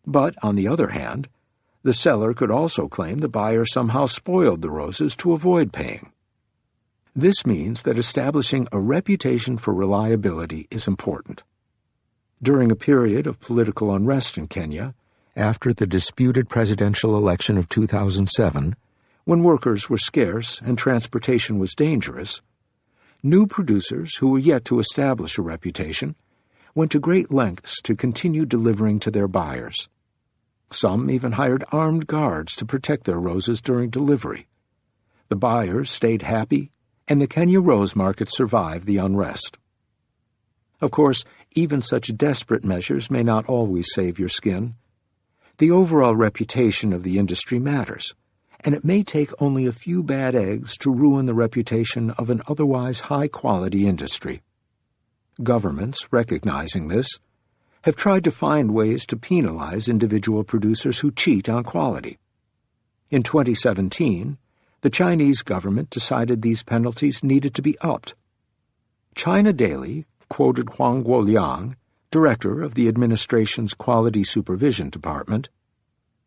But, on the other hand, the seller could also claim the buyer somehow spoiled the roses to avoid paying. This means that establishing a reputation for reliability is important. During a period of political unrest in Kenya, after the disputed presidential election of 2007, when workers were scarce and transportation was dangerous, new producers who were yet to establish a reputation went to great lengths to continue delivering to their buyers. Some even hired armed guards to protect their roses during delivery. The buyers stayed happy, and the Kenya rose market survived the unrest. Of course, even such desperate measures may not always save your skin. The overall reputation of the industry matters, and it may take only a few bad eggs to ruin the reputation of an otherwise high-quality industry. Governments, recognizing this, have tried to find ways to penalize individual producers who cheat on quality. In 2017, the Chinese government decided these penalties needed to be upped. China Daily quoted Huang Guoliang, director of the administration's Quality Supervision Department,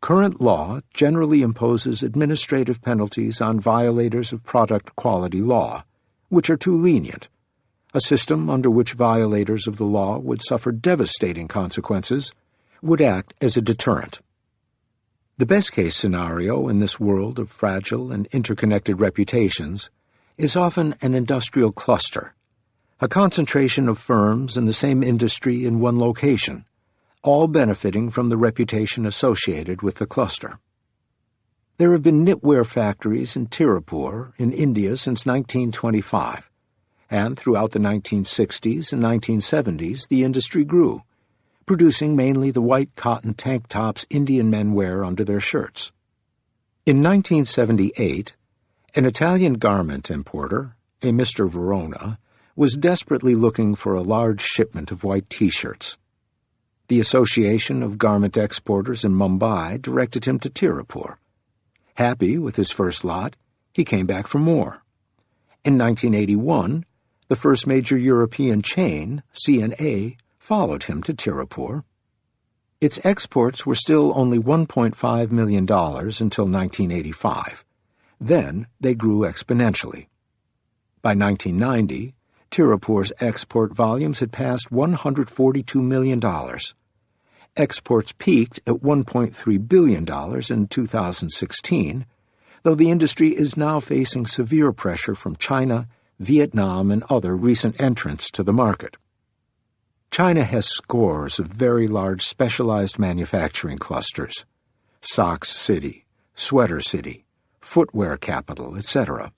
"Current law generally imposes administrative penalties on violators of product quality law, which are too lenient. A system under which violators of the law would suffer devastating consequences would act as a deterrent." The best-case scenario in this world of fragile and interconnected reputations is often an industrial cluster, a concentration of firms in the same industry in one location, all benefiting from the reputation associated with the cluster. There have been knitwear factories in Tirupur in India since 1925, and throughout the 1960s and 1970s the industry grew, producing mainly the white cotton tank tops Indian men wear under their shirts. In 1978, an Italian garment importer, a Mr. Verona, was desperately looking for a large shipment of white T-shirts. The Association of Garment Exporters in Mumbai directed him to Tirupur. Happy with his first lot, he came back for more. In 1981, the first major European chain, C&A, followed him to Tirupur. Its exports were still only $1.5 million until 1985. Then they grew exponentially. By 1990, Tirupur's export volumes had passed $142 million. Exports peaked at $1.3 billion in 2016, though the industry is now facing severe pressure from China, Vietnam, and other recent entrants to the market. China has scores of very large specialized manufacturing clusters: Socks City, Sweater City, Footwear Capital, etc.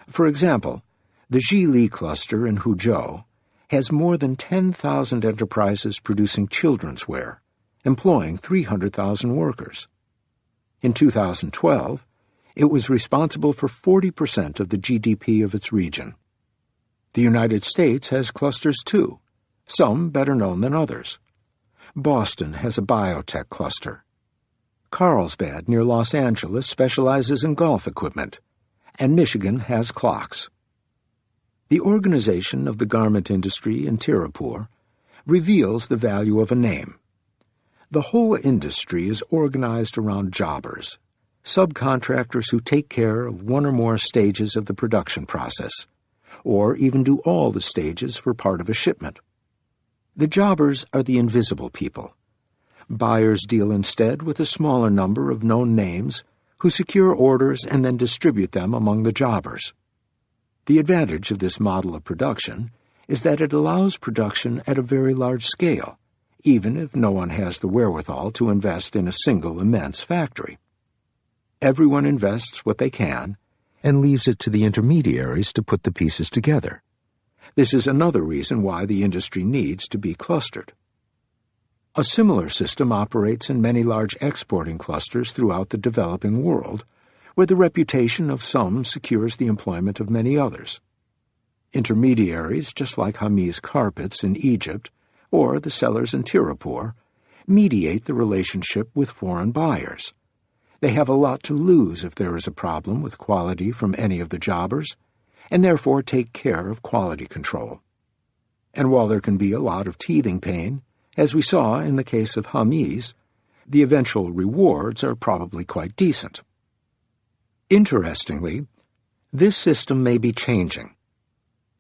For example, the Jili cluster in Huzhou has more than 10,000 enterprises producing children's wear, employing 300,000 workers. In 2012, it was responsible for 40% of the GDP of its region. The United States has clusters too, some better known than others. Boston has a biotech cluster. Carlsbad near Los Angeles specializes in golf equipment, and Michigan has clocks. The organization of the garment industry in Tirupur reveals the value of a name. The whole industry is organized around jobbers, subcontractors who take care of one or more stages of the production process, or even do all the stages for part of a shipment. The jobbers are the invisible people. Buyers deal instead with a smaller number of known names who secure orders and then distribute them among the jobbers. The advantage of this model of production is that it allows production at a very large scale, even if no one has the wherewithal to invest in a single immense factory. Everyone invests what they can and leaves it to the intermediaries to put the pieces together. This is another reason why the industry needs to be clustered. A similar system operates in many large exporting clusters throughout the developing world, where the reputation of some secures the employment of many others. Intermediaries, just like Hamiz Carpets in Egypt or the sellers in Tirupur, mediate the relationship with foreign buyers. They have a lot to lose if there is a problem with quality from any of the jobbers, and therefore take care of quality control. And while there can be a lot of teething pain, as we saw in the case of Hamiz, the eventual rewards are probably quite decent. Interestingly, this system may be changing.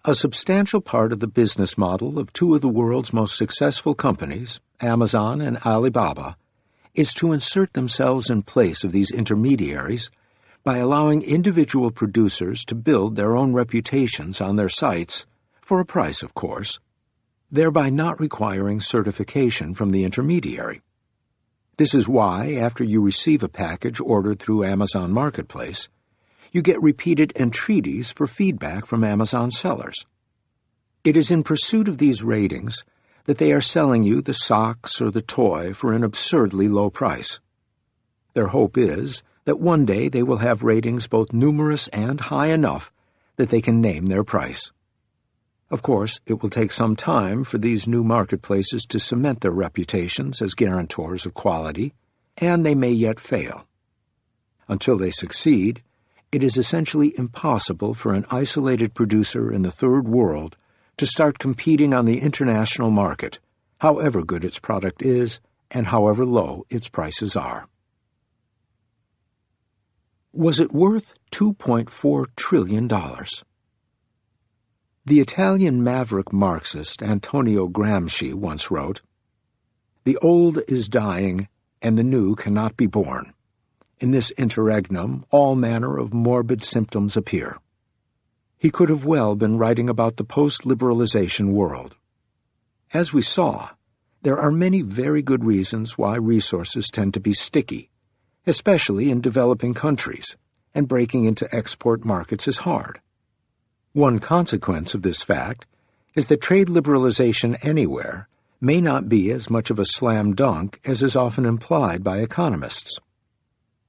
A substantial part of the business model of two of the world's most successful companies, Amazon and Alibaba, is to insert themselves in place of these intermediaries by allowing individual producers to build their own reputations on their sites, for a price, of course, thereby not requiring certification from the intermediary. This is why, after you receive a package ordered through Amazon Marketplace, you get repeated entreaties for feedback from Amazon sellers. It is in pursuit of these ratings that they are selling you the socks or the toy for an absurdly low price. Their hope is that one day they will have ratings both numerous and high enough that they can name their price. Of course, it will take some time for these new marketplaces to cement their reputations as guarantors of quality, and they may yet fail. Until they succeed, it is essentially impossible for an isolated producer in the Third World to start competing on the international market, however good its product is and however low its prices are. Was it worth $2.4 trillion? The Italian maverick Marxist Antonio Gramsci once wrote, "The old is dying, and the new cannot be born. In this interregnum, all manner of morbid symptoms appear." He could have well been writing about the post-liberalization world. As we saw, there are many very good reasons why resources tend to be sticky, especially in developing countries, and breaking into export markets is hard. One consequence of this fact is that trade liberalization anywhere may not be as much of a slam dunk as is often implied by economists.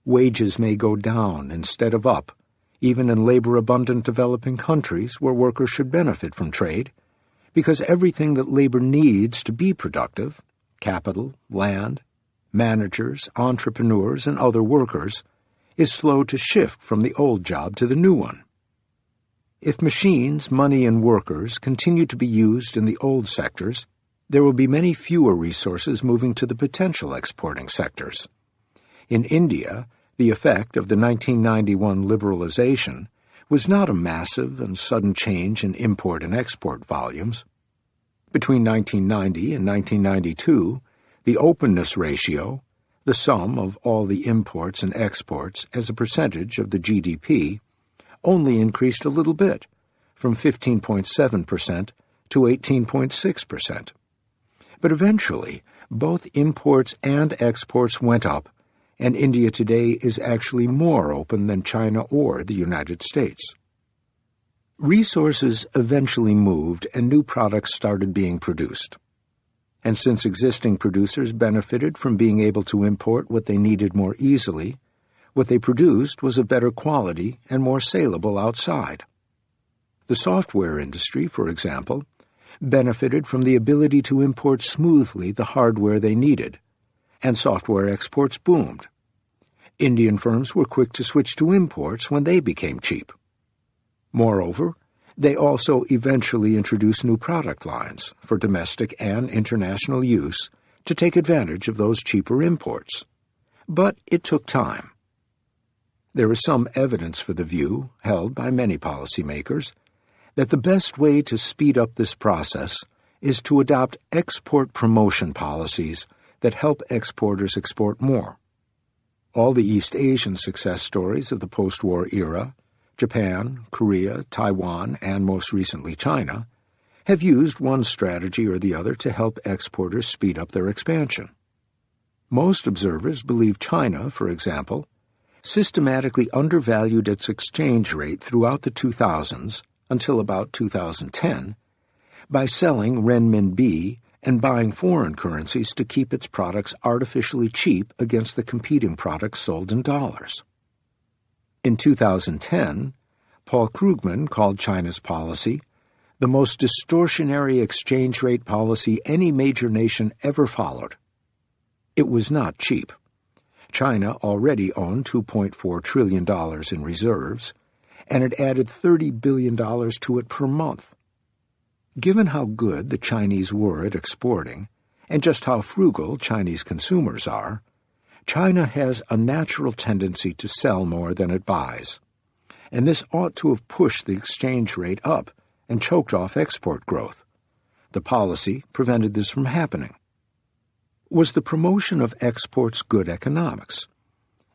Wages may go down instead of up, even in labor-abundant developing countries where workers should benefit from trade, because everything that labor needs to be productive, capital, land, managers, entrepreneurs, and other workers, is slow to shift from the old job to the new one. If machines, money, and workers continue to be used in the old sectors, there will be many fewer resources moving to the potential exporting sectors. In India, the effect of the 1991 liberalization was not a massive and sudden change in import and export volumes. Between 1990 and 1992, the openness ratio, the sum of all the imports and exports as a percentage of the GDP, only increased a little bit, from 15.7% to 18.6%. But eventually, both imports and exports went up, and India today is actually more open than China or the United States. Resources eventually moved and new products started being produced. And since existing producers benefited from being able to import what they needed more easily, what they produced was of better quality and more saleable outside. The software industry, for example, benefited from the ability to import smoothly the hardware they needed, and software exports boomed. Indian firms were quick to switch to imports when they became cheap. Moreover, they also eventually introduced new product lines for domestic and international use to take advantage of those cheaper imports. But it took time. There is some evidence for the view, held by many policymakers, that the best way to speed up this process is to adopt export promotion policies that help exporters export more. All the East Asian success stories of the post-war era, Japan, Korea, Taiwan, and most recently China, have used one strategy or the other to help exporters speed up their expansion. Most observers believe China, for example, systematically undervalued its exchange rate throughout the 2000s until about 2010 by selling renminbi and buying foreign currencies to keep its products artificially cheap against the competing products sold in dollars. In 2010, Paul Krugman called China's policy the most distortionary exchange rate policy any major nation ever followed. It was not cheap. China already owned $2.4 trillion in reserves, and it added $30 billion to it per month. Given how good the Chinese were at exporting, and just how frugal Chinese consumers are, China has a natural tendency to sell more than it buys, and this ought to have pushed the exchange rate up and choked off export growth. The policy prevented this from happening. Was the promotion of exports good economics?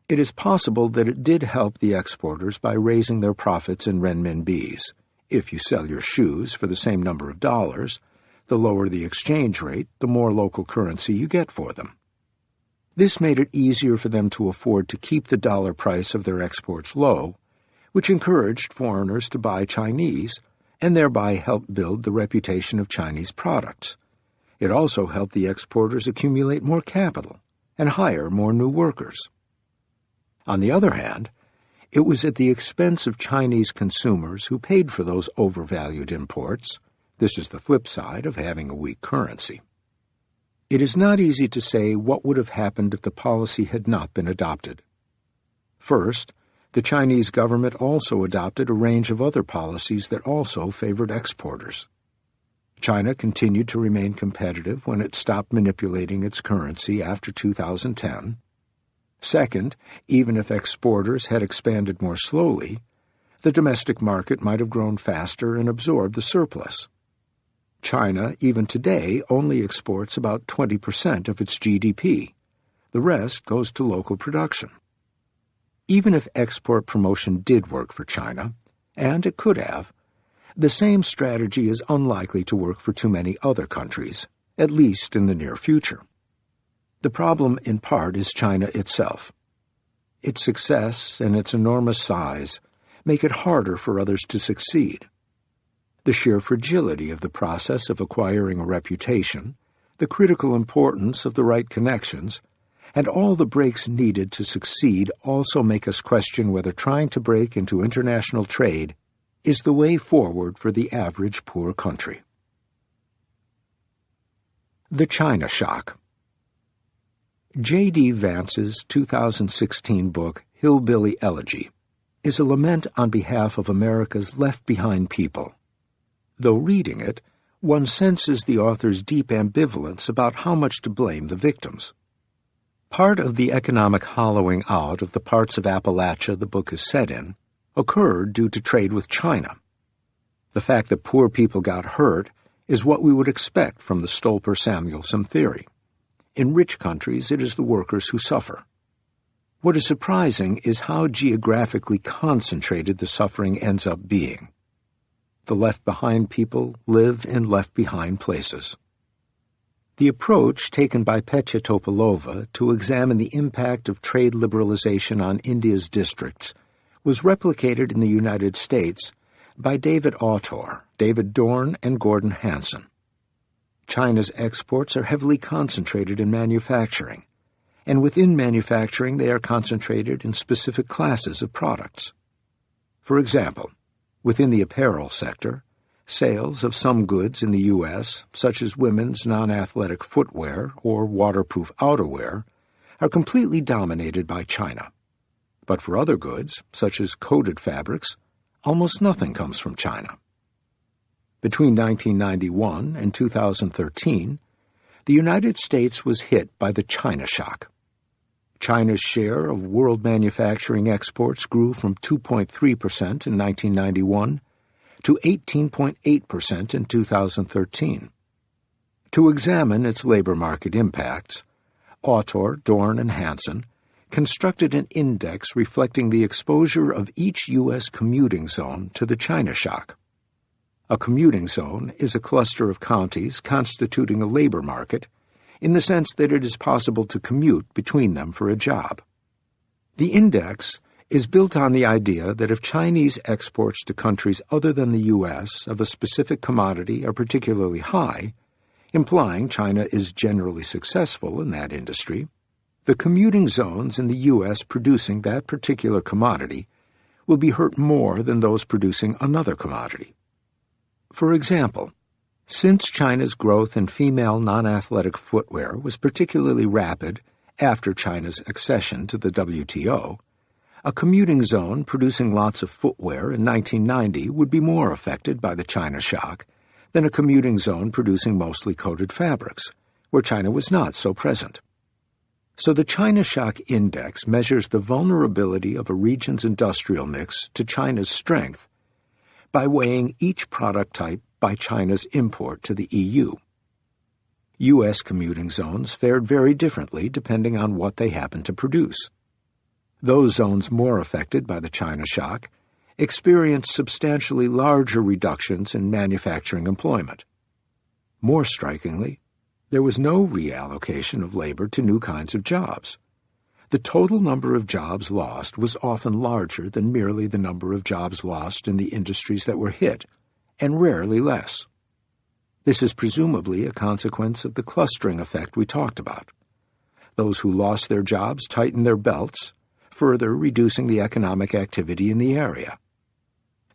It is possible that it did help the exporters by raising their profits in renminbis. If you sell your shoes for the same number of dollars, the lower the exchange rate, the more local currency you get for them. This made it easier for them to afford to keep the dollar price of their exports low, which encouraged foreigners to buy Chinese and thereby helped build the reputation of Chinese products. It also helped the exporters accumulate more capital and hire more new workers. On the other hand, it was at the expense of Chinese consumers who paid for those overvalued imports. This is the flip side of having a weak currency. It is not easy to say what would have happened if the policy had not been adopted. First, the Chinese government also adopted a range of other policies that also favored exporters. China continued to remain competitive when it stopped manipulating its currency after 2010. Second, even if exporters had expanded more slowly, the domestic market might have grown faster and absorbed the surplus. China, even today, only exports about 20% of its GDP. The rest goes to local production. Even if export promotion did work for China, and it could have, the same strategy is unlikely to work for too many other countries, at least in the near future. The problem, in part, is China itself. Its success and its enormous size make it harder for others to succeed. The sheer fragility of the process of acquiring a reputation, the critical importance of the right connections, and all the breaks needed to succeed also make us question whether trying to break into international trade is the way forward for the average poor country. The China Shock. J.D. Vance's 2016 book, Hillbilly Elegy, is a lament on behalf of America's left-behind people. Though reading it, one senses the author's deep ambivalence about how much to blame the victims. Part of the economic hollowing out of the parts of Appalachia the book is set in occurred due to trade with China. The fact that poor people got hurt is what we would expect from the Stolper-Samuelson theory. In rich countries, it is the workers who suffer. What is surprising is how geographically concentrated the suffering ends up being. The left-behind people live in left-behind places. The approach taken by Petya Topalova to examine the impact of trade liberalization on India's districts was replicated in the United States by David Autor, David Dorn, and Gordon Hanson. China's exports are heavily concentrated in manufacturing, and within manufacturing they are concentrated in specific classes of products. For example, within the apparel sector, sales of some goods in the U.S., such as women's non-athletic footwear or waterproof outerwear, are completely dominated by China. But for other goods, such as coated fabrics, almost nothing comes from China. Between 1991 and 2013, the United States was hit by the China shock. China's share of world manufacturing exports grew from 2.3% in 1991 to 18.8% in 2013. To examine its labor market impacts, Autor, Dorn, and Hanson constructed an index reflecting the exposure of each U.S. commuting zone to the China shock. A commuting zone is a cluster of counties constituting a labor market in the sense that it is possible to commute between them for a job. The index is built on the idea that if Chinese exports to countries other than the U.S. of a specific commodity are particularly high, implying China is generally successful in that industry, the commuting zones in the U.S. producing that particular commodity will be hurt more than those producing another commodity. For example, since China's growth in female non-athletic footwear was particularly rapid after China's accession to the WTO, a commuting zone producing lots of footwear in 1990 would be more affected by the China shock than a commuting zone producing mostly coated fabrics, where China was not so present. So the China Shock Index measures the vulnerability of a region's industrial mix to China's strength by weighing each product type by China's import to the EU. U.S. commuting zones fared very differently depending on what they happened to produce. Those zones more affected by the China shock experienced substantially larger reductions in manufacturing employment. More strikingly, there was no reallocation of labor to new kinds of jobs. The total number of jobs lost was often larger than merely the number of jobs lost in the industries that were hit, and rarely less. This is presumably a consequence of the clustering effect we talked about. Those who lost their jobs tightened their belts, further reducing the economic activity in the area.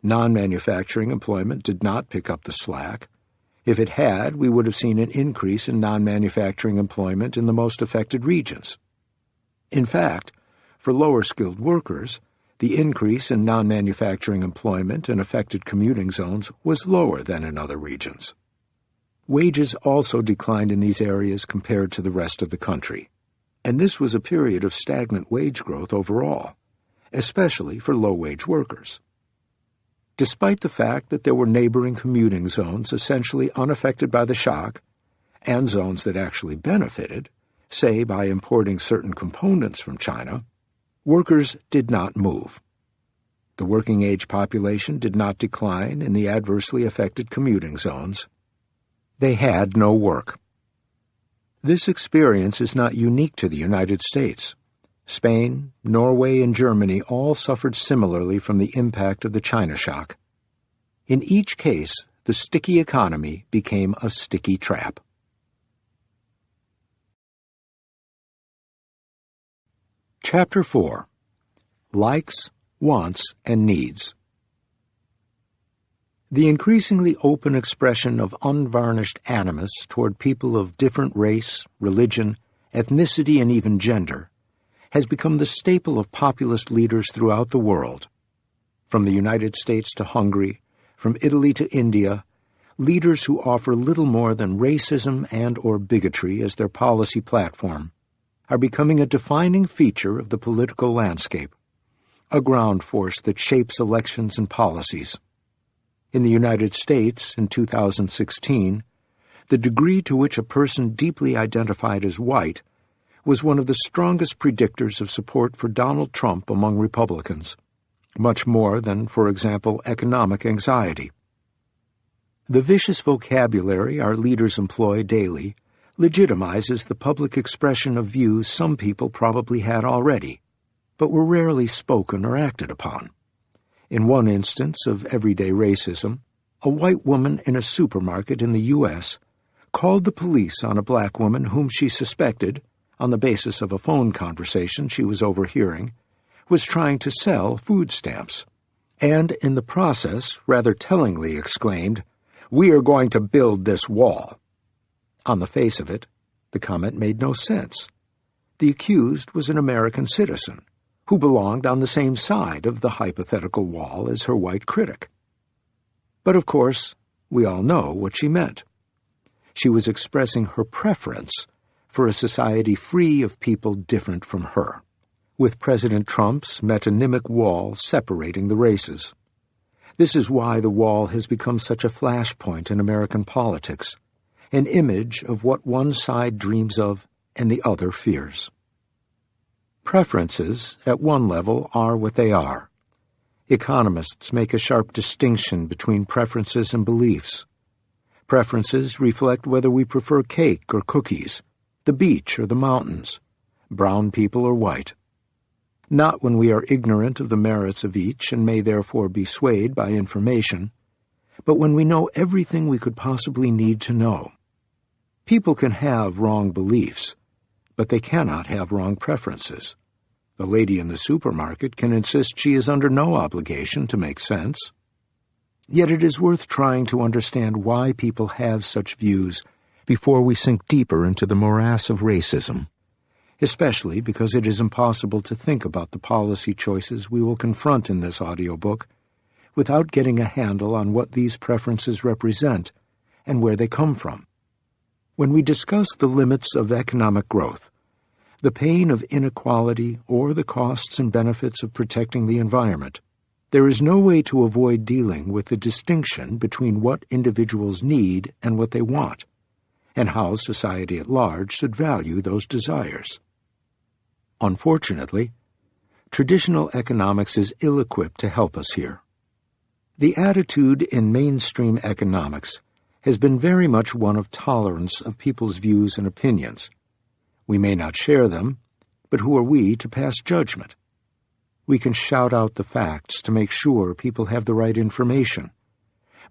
Non-manufacturing employment did not pick up the slack. If it had, we would have seen an increase in non-manufacturing employment in the most affected regions. In fact, for lower-skilled workers, the increase in non-manufacturing employment in affected commuting zones was lower than in other regions. Wages also declined in these areas compared to the rest of the country, and this was a period of stagnant wage growth overall, especially for low-wage workers. Despite the fact that there were neighboring commuting zones essentially unaffected by the shock, and zones that actually benefited, say by importing certain components from China, workers did not move. The working-age population did not decline in the adversely affected commuting zones. They had no work. This experience is not unique to the United States. Spain, Norway, and Germany all suffered similarly from the impact of the China shock. In each case, the sticky economy became a sticky trap. Chapter 4. Likes, Wants, and Needs. The increasingly open expression of unvarnished animus toward people of different race, religion, ethnicity, and even gender has become the staple of populist leaders throughout the world. From the United States to Hungary, from Italy to India, leaders who offer little more than racism and/or bigotry as their policy platform are becoming a defining feature of the political landscape, a ground force that shapes elections and policies. In the United States, in 2016, the degree to which a person deeply identified as white was one of the strongest predictors of support for Donald Trump among Republicans, much more than, for example, economic anxiety. The vicious vocabulary our leaders employ daily legitimizes the public expression of views some people probably had already, but were rarely spoken or acted upon. In one instance of everyday racism, a white woman in a supermarket in the U.S. called the police on a black woman whom she suspected, on the basis of a phone conversation she was overhearing, was trying to sell food stamps, and in the process rather tellingly exclaimed, "We are going to build this wall." On the face of it, the comment made no sense. The accused was an American citizen who belonged on the same side of the hypothetical wall as her white critic. But of course, we all know what she meant. She was expressing her preference for a society free of people different from her, with President Trump's metonymic wall separating the races. This is why the wall has become such a flashpoint in American politics, an image of what one side dreams of and the other fears. Preferences, at one level, are what they are. Economists make a sharp distinction between preferences and beliefs. Preferences reflect whether we prefer cake or cookies, the beach or the mountains, brown people or white. Not when we are ignorant of the merits of each and may therefore be swayed by information, but when we know everything we could possibly need to know. People can have wrong beliefs, but they cannot have wrong preferences. The lady in the supermarket can insist she is under no obligation to make sense. Yet it is worth trying to understand why people have such views before we sink deeper into the morass of racism, especially because it is impossible to think about the policy choices we will confront in this audiobook without getting a handle on what these preferences represent and where they come from. When we discuss the limits of economic growth, the pain of inequality, or the costs and benefits of protecting the environment, there is no way to avoid dealing with the distinction between what individuals need and what they want, and how society at large should value those desires. Unfortunately, traditional economics is ill-equipped to help us here. The attitude in mainstream economics has been very much one of tolerance of people's views and opinions. We may not share them, but who are we to pass judgment? We can shout out the facts to make sure people have the right information,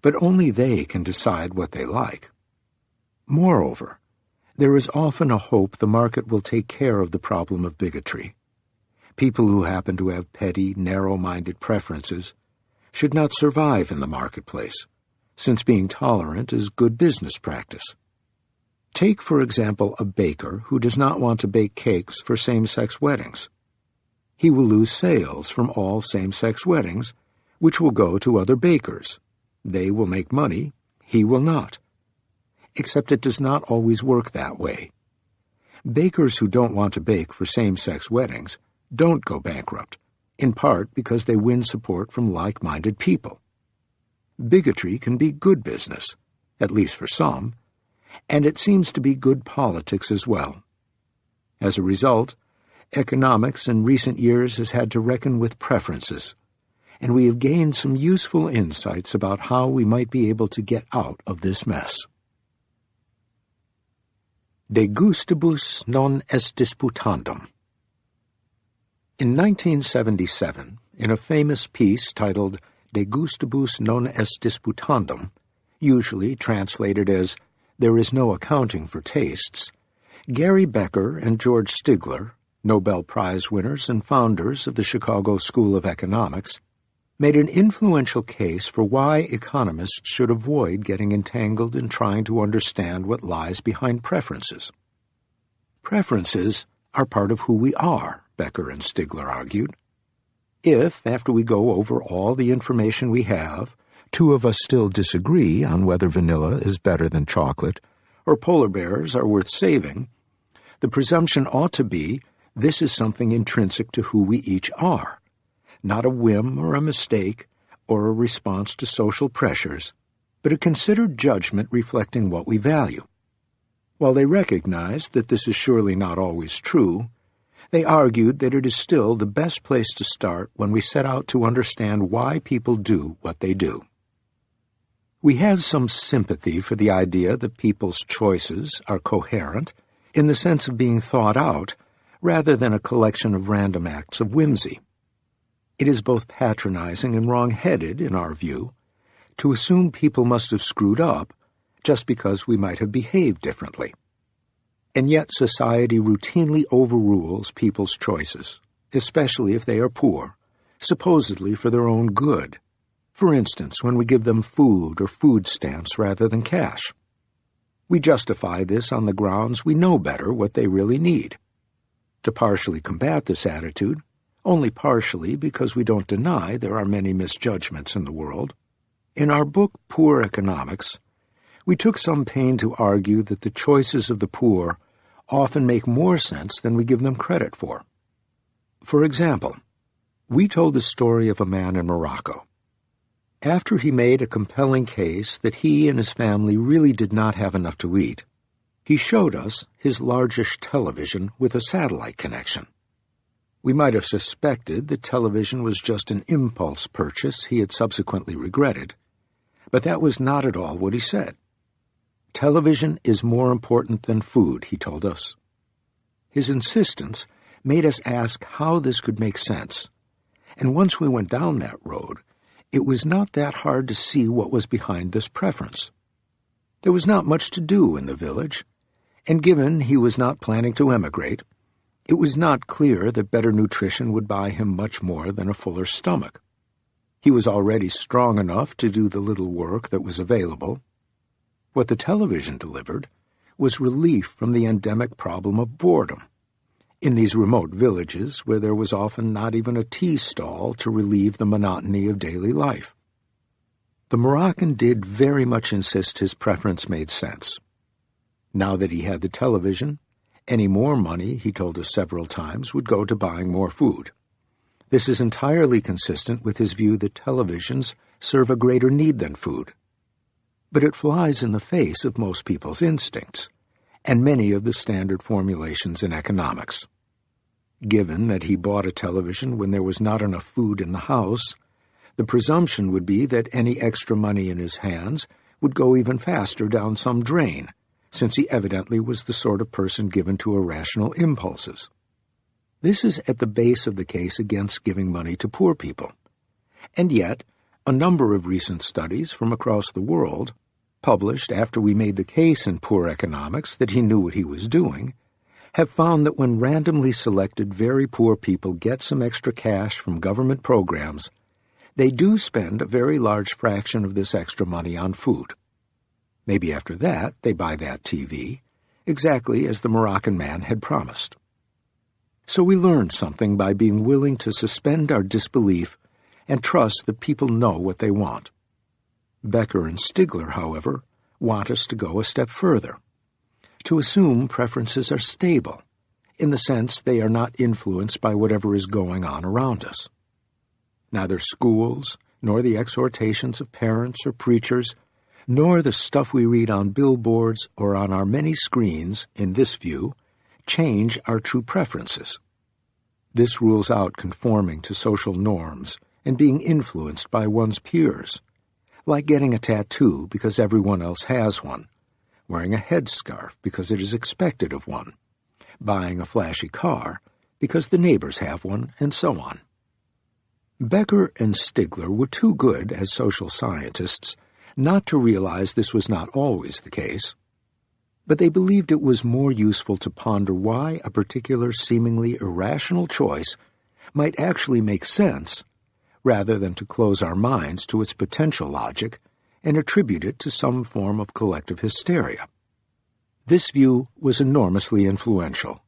but only they can decide what they like. Moreover, there is often a hope the market will take care of the problem of bigotry. People who happen to have petty, narrow-minded preferences should not survive in the marketplace, since being tolerant is good business practice. Take, for example, a baker who does not want to bake cakes for same-sex weddings. He will lose sales from all same-sex weddings, which will go to other bakers. They will make money, he will not. Except it does not always work that way. Bakers who don't want to bake for same-sex weddings don't go bankrupt, in part because they win support from like-minded people. Bigotry can be good business, at least for some, and it seems to be good politics as well. As a result, economics in recent years has had to reckon with preferences, and we have gained some useful insights about how we might be able to get out of this mess. De gustibus non est disputandum. In 1977, in a famous piece titled De gustibus non est disputandum, usually translated as There is no accounting for tastes, Gary Becker and George Stigler, Nobel Prize winners and founders of the Chicago School of Economics, made an influential case for why economists should avoid getting entangled in trying to understand what lies behind preferences. Preferences are part of who we are, Becker and Stigler argued. If, after we go over all the information we have, two of us still disagree on whether vanilla is better than chocolate or polar bears are worth saving, the presumption ought to be this is something intrinsic to who we each are, not a whim or a mistake or a response to social pressures, but a considered judgment reflecting what we value. While they recognized that this is surely not always true, they argued that it is still the best place to start when we set out to understand why people do what they do. We have some sympathy for the idea that people's choices are coherent in the sense of being thought out rather than a collection of random acts of whimsy. It is both patronizing and wrong-headed, in our view, to assume people must have screwed up just because we might have behaved differently. And yet society routinely overrules people's choices, especially if they are poor, supposedly for their own good. For instance, when we give them food or food stamps rather than cash. We justify this on the grounds we know better what they really need. To partially combat this attitude, only partially because we don't deny there are many misjudgments in the world, in our book Poor Economics, we took some pain to argue that the choices of the poor often make more sense than we give them credit for. For example, we told the story of a man in Morocco. After he made a compelling case that he and his family really did not have enough to eat, he showed us his largish television with a satellite connection. We might have suspected that television was just an impulse purchase he had subsequently regretted, but that was not at all what he said. Television is more important than food, he told us. His insistence made us ask how this could make sense, and once we went down that road, it was not that hard to see what was behind this preference. There was not much to do in the village, and given he was not planning to emigrate, it was not clear that better nutrition would buy him much more than a fuller stomach. He was already strong enough to do the little work that was available. What the television delivered was relief from the endemic problem of boredom. In these remote villages where there was often not even a tea stall to relieve the monotony of daily life. The Moroccan did very much insist his preference made sense. Now that he had the television, any more money, he told us several times, would go to buying more food. This is entirely consistent with his view that televisions serve a greater need than food. But it flies in the face of most people's instincts, and many of the standard formulations in economics. Given that he bought a television when there was not enough food in the house, the presumption would be that any extra money in his hands would go even faster down some drain, since he evidently was the sort of person given to irrational impulses. This is at the base of the case against giving money to poor people. And yet, a number of recent studies from across the world, published after we made the case in Poor Economics that he knew what he was doing, have found that when randomly selected very poor people get some extra cash from government programs, they do spend a very large fraction of this extra money on food. Maybe after that they buy that TV, exactly as the Moroccan man had promised. So we learned something by being willing to suspend our disbelief and trust that people know what they want. Becker and Stigler, however, want us to go a step further, to assume preferences are stable, in the sense they are not influenced by whatever is going on around us. Neither schools, nor the exhortations of parents or preachers, nor the stuff we read on billboards or on our many screens, in this view, change our true preferences. This rules out conforming to social norms and being influenced by one's peers, like getting a tattoo because everyone else has one, wearing a headscarf because it is expected of one, buying a flashy car because the neighbors have one, and so on. Becker and Stigler were too good as social scientists not to realize this was not always the case, but they believed it was more useful to ponder why a particular seemingly irrational choice might actually make sense, rather than to close our minds to its potential logic and attribute it to some form of collective hysteria. This view was enormously influential.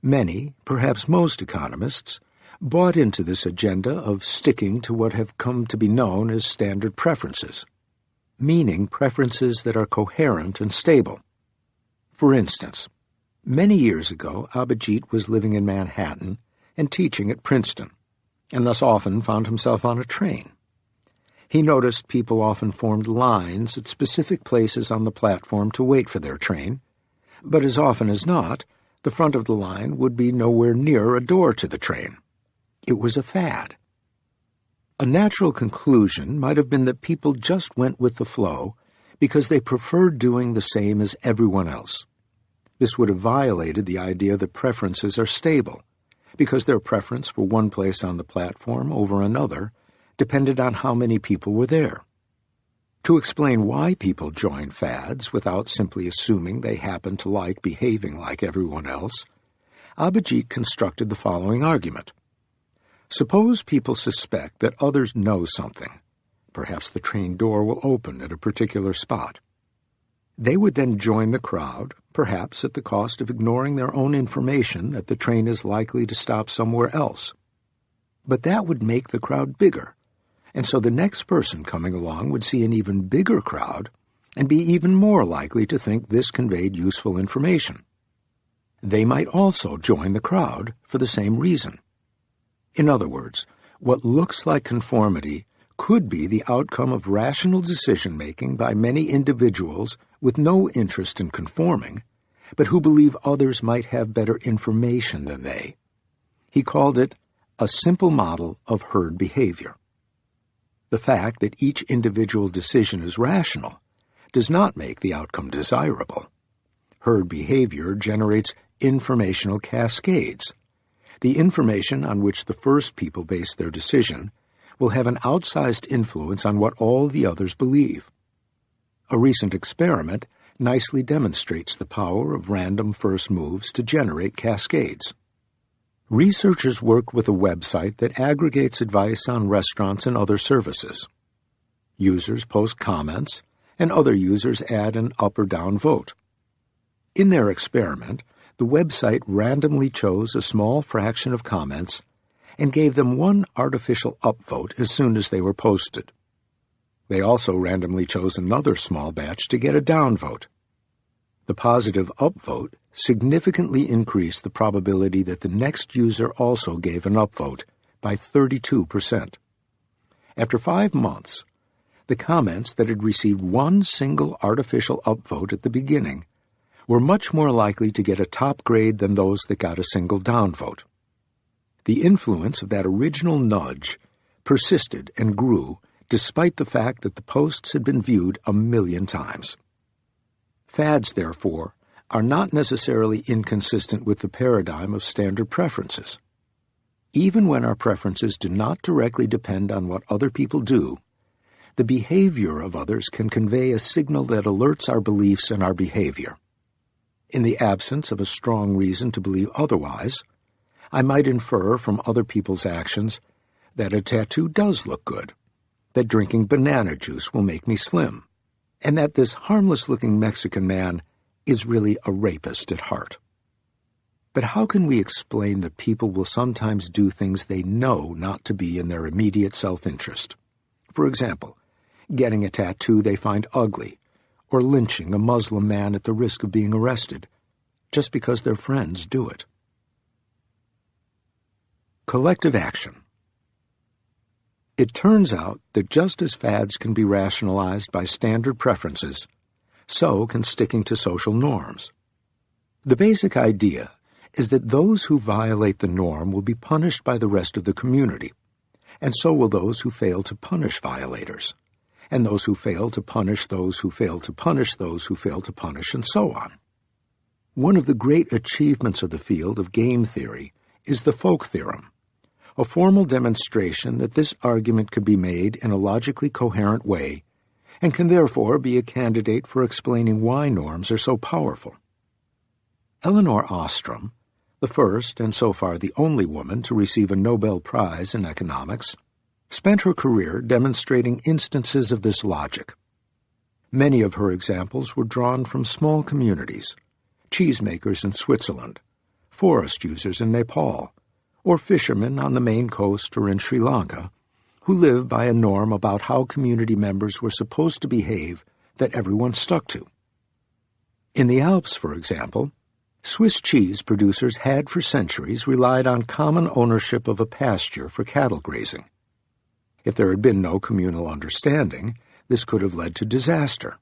Many, perhaps most economists, bought into this agenda of sticking to what have come to be known as standard preferences, meaning preferences that are coherent and stable. For instance, many years ago, Abhijit was living in Manhattan and teaching at Princeton, and thus often found himself on a train. He noticed people often formed lines at specific places on the platform to wait for their train, but as often as not, the front of the line would be nowhere near a door to the train. It was a fad. A natural conclusion might have been that people just went with the flow because they preferred doing the same as everyone else. This would have violated the idea that preferences are stable, because their preference for one place on the platform over another depended on how many people were there. To explain why people join fads without simply assuming they happen to like behaving like everyone else, Abhijit constructed the following argument. Suppose people suspect that others know something. Perhaps the train door will open at a particular spot. They would then join the crowd, perhaps at the cost of ignoring their own information that the train is likely to stop somewhere else. But that would make the crowd bigger, and so the next person coming along would see an even bigger crowd and be even more likely to think this conveyed useful information. They might also join the crowd for the same reason. In other words, what looks like conformity could be the outcome of rational decision-making by many individuals with no interest in conforming, but who believe others might have better information than they. He called it a simple model of herd behavior. The fact that each individual decision is rational does not make the outcome desirable. Herd behavior generates informational cascades. The information on which the first people base their decision will have an outsized influence on what all the others believe. A recent experiment nicely demonstrates the power of random first moves to generate cascades. Researchers work with a website that aggregates advice on restaurants and other services. Users post comments, and other users add an up or down vote. In their experiment, the website randomly chose a small fraction of comments and gave them one artificial upvote as soon as they were posted. They also randomly chose another small batch to get a downvote. The positive upvote significantly increased the probability that the next user also gave an upvote by 32%. After 5 months, the comments that had received one single artificial upvote at the beginning were much more likely to get a top grade than those that got a single downvote. The influence of that original nudge persisted and grew despite the fact that the posts had been viewed 1 million times. Fads, therefore, are not necessarily inconsistent with the paradigm of standard preferences. Even when our preferences do not directly depend on what other people do, the behavior of others can convey a signal that alerts our beliefs and our behavior. In the absence of a strong reason to believe otherwise, I might infer from other people's actions that a tattoo does look good, that drinking banana juice will make me slim, and that this harmless-looking Mexican man is really a rapist at heart. But how can we explain that people will sometimes do things they know not to be in their immediate self-interest? For example, getting a tattoo they find ugly, or lynching a Muslim man at the risk of being arrested, just because their friends do it. Collective action. It turns out that just as fads can be rationalized by standard preferences, so can sticking to social norms. The basic idea is that those who violate the norm will be punished by the rest of the community, and so will those who fail to punish violators, and those who fail to punish those who fail to punish those who fail to punish, and so on. One of the great achievements of the field of game theory is the folk theorem, a formal demonstration that this argument could be made in a logically coherent way and can therefore be a candidate for explaining why norms are so powerful. Elinor Ostrom, the first and so far the only woman to receive a Nobel Prize in economics, spent her career demonstrating instances of this logic. Many of her examples were drawn from small communities, cheesemakers in Switzerland, forest users in Nepal, or fishermen on the Maine coast or in Sri Lanka, who live by a norm about how community members were supposed to behave that everyone stuck to. In the Alps, for example, Swiss cheese producers had for centuries relied on common ownership of a pasture for cattle grazing. If there had been no communal understanding, this could have led to disaster.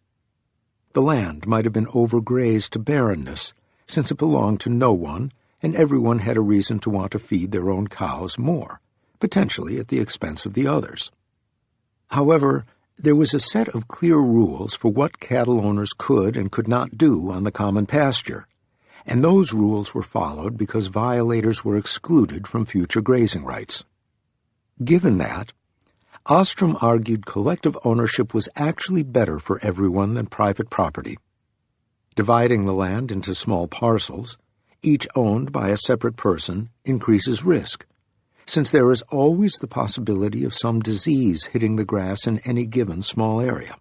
The land might have been overgrazed to barrenness, since it belonged to no one, and everyone had a reason to want to feed their own cows more, potentially at the expense of the others. However, there was a set of clear rules for what cattle owners could and could not do on the common pasture, and those rules were followed because violators were excluded from future grazing rights. Given that, Ostrom argued collective ownership was actually better for everyone than private property. Dividing the land into small parcels, each owned by a separate person, increases risk, since there is always the possibility of some disease hitting the grass in any given small area.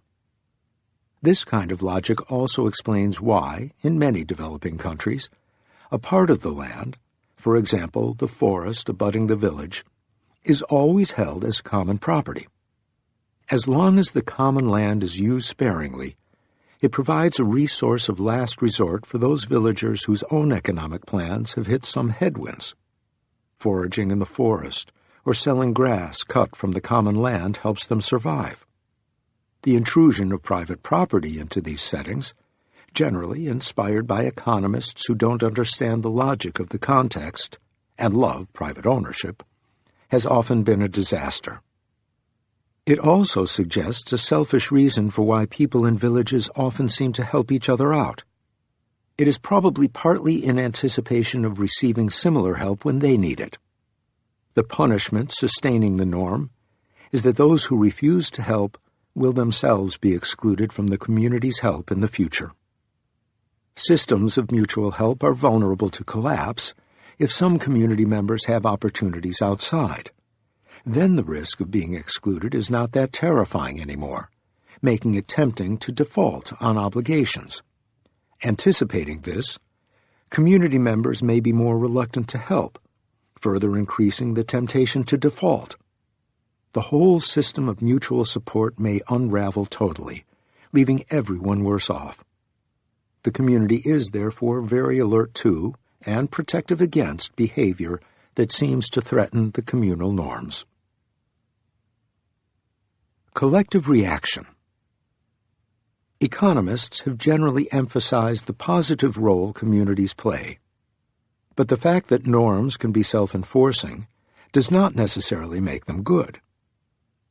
This kind of logic also explains why, in many developing countries, a part of the land, for example the forest abutting the village, is always held as common property. As long as the common land is used sparingly, it provides a resource of last resort for those villagers whose own economic plans have hit some headwinds. Foraging in the forest or selling grass cut from the common land helps them survive. The intrusion of private property into these settings, generally inspired by economists who don't understand the logic of the context and love private ownership, has often been a disaster. It also suggests a selfish reason for why people in villages often seem to help each other out. It is probably partly in anticipation of receiving similar help when they need it. The punishment sustaining the norm is that those who refuse to help will themselves be excluded from the community's help in the future. Systems of mutual help are vulnerable to collapse if some community members have opportunities outside. Then the risk of being excluded is not that terrifying anymore, making it tempting to default on obligations. Anticipating this, community members may be more reluctant to help, further increasing the temptation to default. The whole system of mutual support may unravel totally, leaving everyone worse off. The community is therefore very alert to and protective against behavior that seems to threaten the communal norms. Collective reaction. Economists have generally emphasized the positive role communities play, but the fact that norms can be self-enforcing does not necessarily make them good.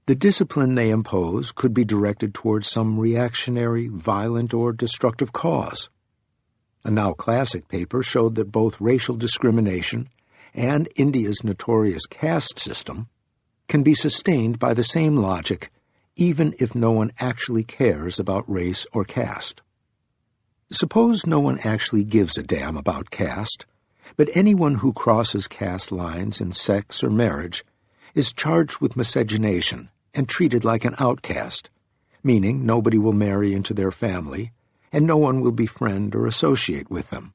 The discipline they impose could be directed towards some reactionary, violent, or destructive cause. A now classic paper showed that both racial discrimination and India's notorious caste system can be sustained by the same logic, even if no one actually cares about race or caste. Suppose no one actually gives a damn about caste, but anyone who crosses caste lines in sex or marriage is charged with miscegenation and treated like an outcast, meaning nobody will marry into their family and no one will befriend or associate with them.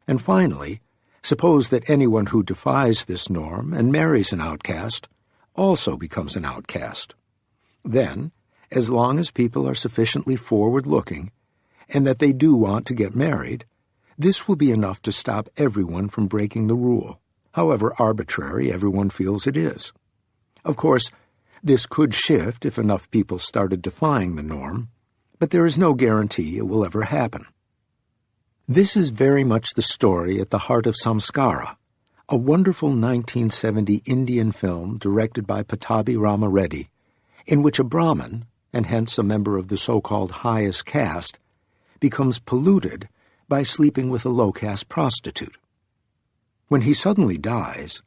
And finally, suppose that anyone who defies this norm and marries an outcast also becomes an outcast. Then, as long as people are sufficiently forward-looking and that they do want to get married, this will be enough to stop everyone from breaking the rule, however arbitrary everyone feels it is. Of course, this could shift if enough people started defying the norm, but there is no guarantee it will ever happen. This is very much the story at the heart of Samskara, a wonderful 1970 Indian film directed by Pattabhi Ramareddy, in which a Brahmin, and hence a member of the so-called highest caste, becomes polluted by sleeping with a low-caste prostitute. When he suddenly dies,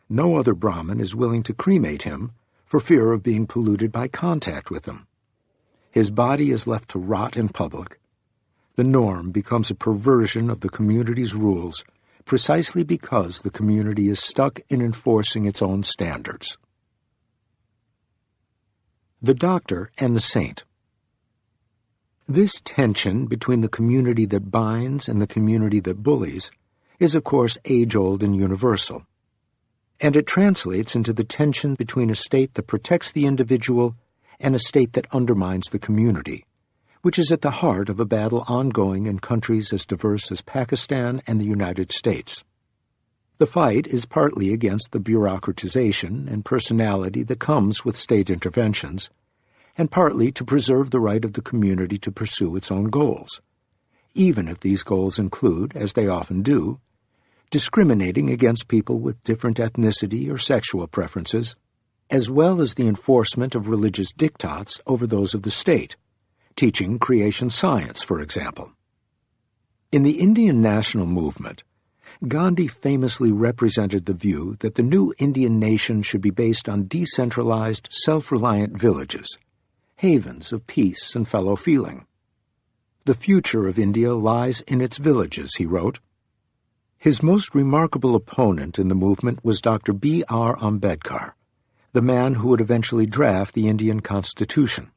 no other Brahmin is willing to cremate him for fear of being polluted by contact with him. His body is left to rot in public. The norm becomes a perversion of the community's rules precisely because the community is stuck in enforcing its own standards. The doctor and the saint. This tension between the community that binds and the community that bullies is, of course, age-old and universal. And it translates into the tension between a state that protects the individual and a state that undermines the community, which is at the heart of a battle ongoing in countries as diverse as Pakistan and the United States. The fight is partly against the bureaucratization and personality that comes with state interventions, and partly to preserve the right of the community to pursue its own goals, even if these goals include, as they often do, discriminating against people with different ethnicity or sexual preferences, as well as the enforcement of religious diktats over those of the state, teaching creation science, for example. In the Indian national movement, Gandhi famously represented the view that the new Indian nation should be based on decentralized, self-reliant villages, havens of peace and fellow feeling. "The future of India lies in its villages," he wrote. His most remarkable opponent in the movement was Dr. B.R. Ambedkar, the man who would eventually draft the Indian Constitution.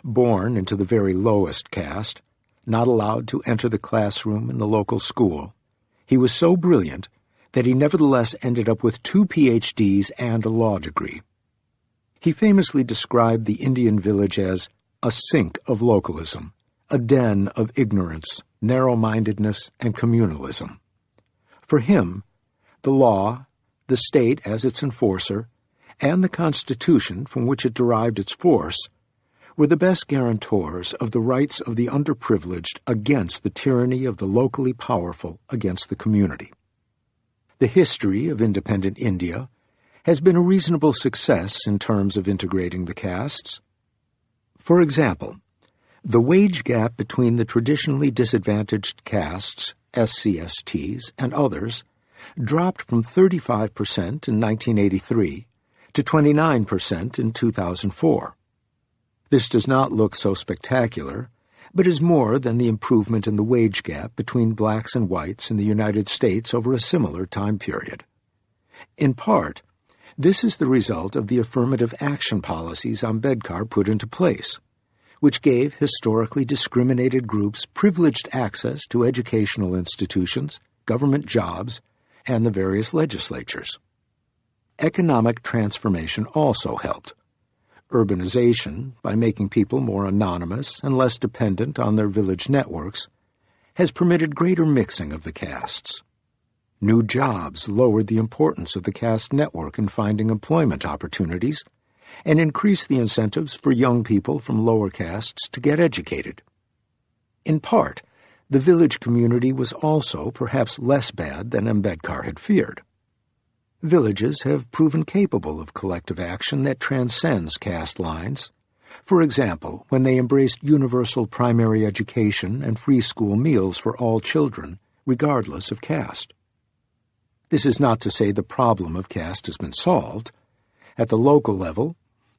Born into the very lowest caste, not allowed to enter the classroom in the local school, he was so brilliant that he nevertheless ended up with 2 PhDs and a law degree. He famously described the Indian village as a sink of localism, a den of ignorance, narrow-mindedness, and communalism. For him, the law, the state as its enforcer, and the Constitution from which it derived its force were the best guarantors of the rights of the underprivileged against the tyranny of the locally powerful against the community. The history of independent India has been a reasonable success in terms of integrating the castes. For example, the wage gap between the traditionally disadvantaged castes, SCSTs, and others dropped from 35% in 1983 to 29% in 2004. This does not look so spectacular, but is more than the improvement in the wage gap between blacks and whites in the United States over a similar time period. In part, this is the result of the affirmative action policies Ambedkar put into place, which gave historically discriminated groups privileged access to educational institutions, government jobs, and the various legislatures. Economic transformation also helped. Urbanization, by making people more anonymous and less dependent on their village networks, has permitted greater mixing of the castes. New jobs lowered the importance of the caste network in finding employment opportunities and increased the incentives for young people from lower castes to get educated. In part, the village community was also perhaps less bad than Ambedkar had feared. Villages have proven capable of collective action that transcends caste lines. For example, when they embraced universal primary education and free school meals for all children, regardless of caste. This is not to say the problem of caste has been solved. At the local level,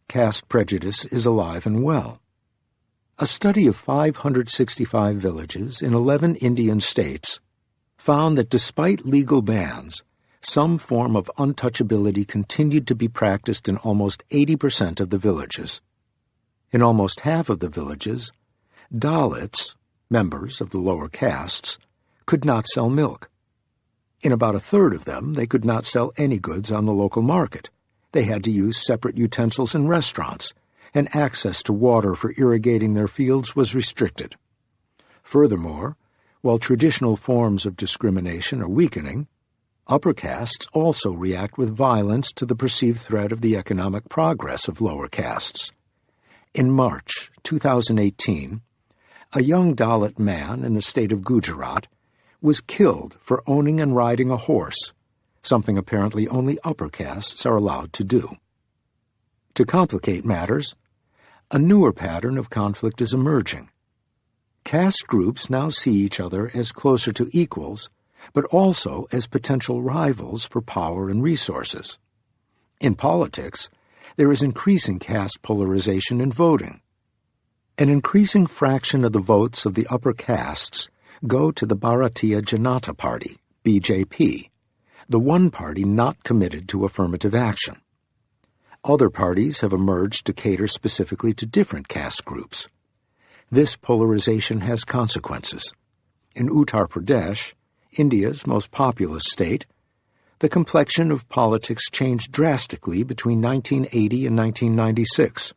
caste prejudice is alive and well. A study of 565 villages in 11 Indian states found that despite legal bans, some form of untouchability continued to be practiced in almost 80% of the villages. In almost half of the villages, Dalits, members of the lower castes, could not sell milk. In about a third of them, they could not sell any goods on the local market. They had to use separate utensils in restaurants, and access to water for irrigating their fields was restricted. Furthermore, while traditional forms of discrimination are weakening, upper castes also react with violence to the perceived threat of the economic progress of lower castes. In March 2018, a young Dalit man in the state of Gujarat was killed for owning and riding a horse, something apparently only upper castes are allowed to do. To complicate matters, a newer pattern of conflict is emerging. Caste groups now see each other as closer to equals, but also as potential rivals for power and resources. In politics, there is increasing caste polarization in voting. An increasing fraction of the votes of the upper castes go to the Bharatiya Janata Party, BJP, the one party not committed to affirmative action. Other parties have emerged to cater specifically to different caste groups. This polarization has consequences. In Uttar Pradesh, India's most populous state, the complexion of politics changed drastically between 1980 and 1996.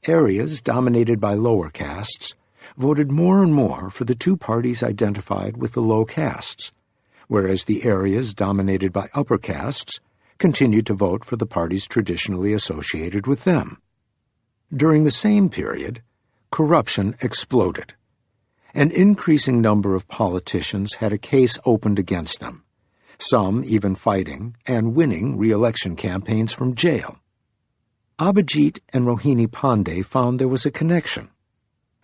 Areas dominated by lower castes voted more and more for the two parties identified with the low castes, whereas the areas dominated by upper castes continued to vote for the parties traditionally associated with them. During the same period, corruption exploded. An increasing number of politicians had a case opened against them, some even fighting and winning re-election campaigns from jail. Abhijit and Rohini Pandey found there was a connection.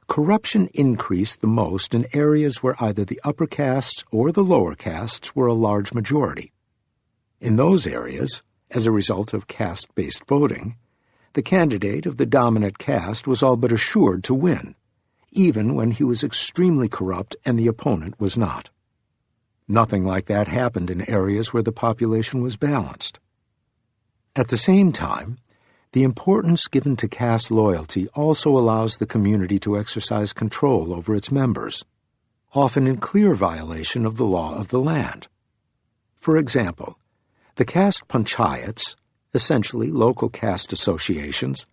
Corruption increased the most in areas where either the upper castes or the lower castes were a large majority. In those areas, as a result of caste-based voting, the candidate of the dominant caste was all but assured to win, even when he was extremely corrupt and the opponent was not. Nothing like that happened in areas where the population was balanced. At the same time, the importance given to caste loyalty also allows the community to exercise control over its members, often in clear violation of the law of the land. For example, the caste panchayats, essentially local caste associations,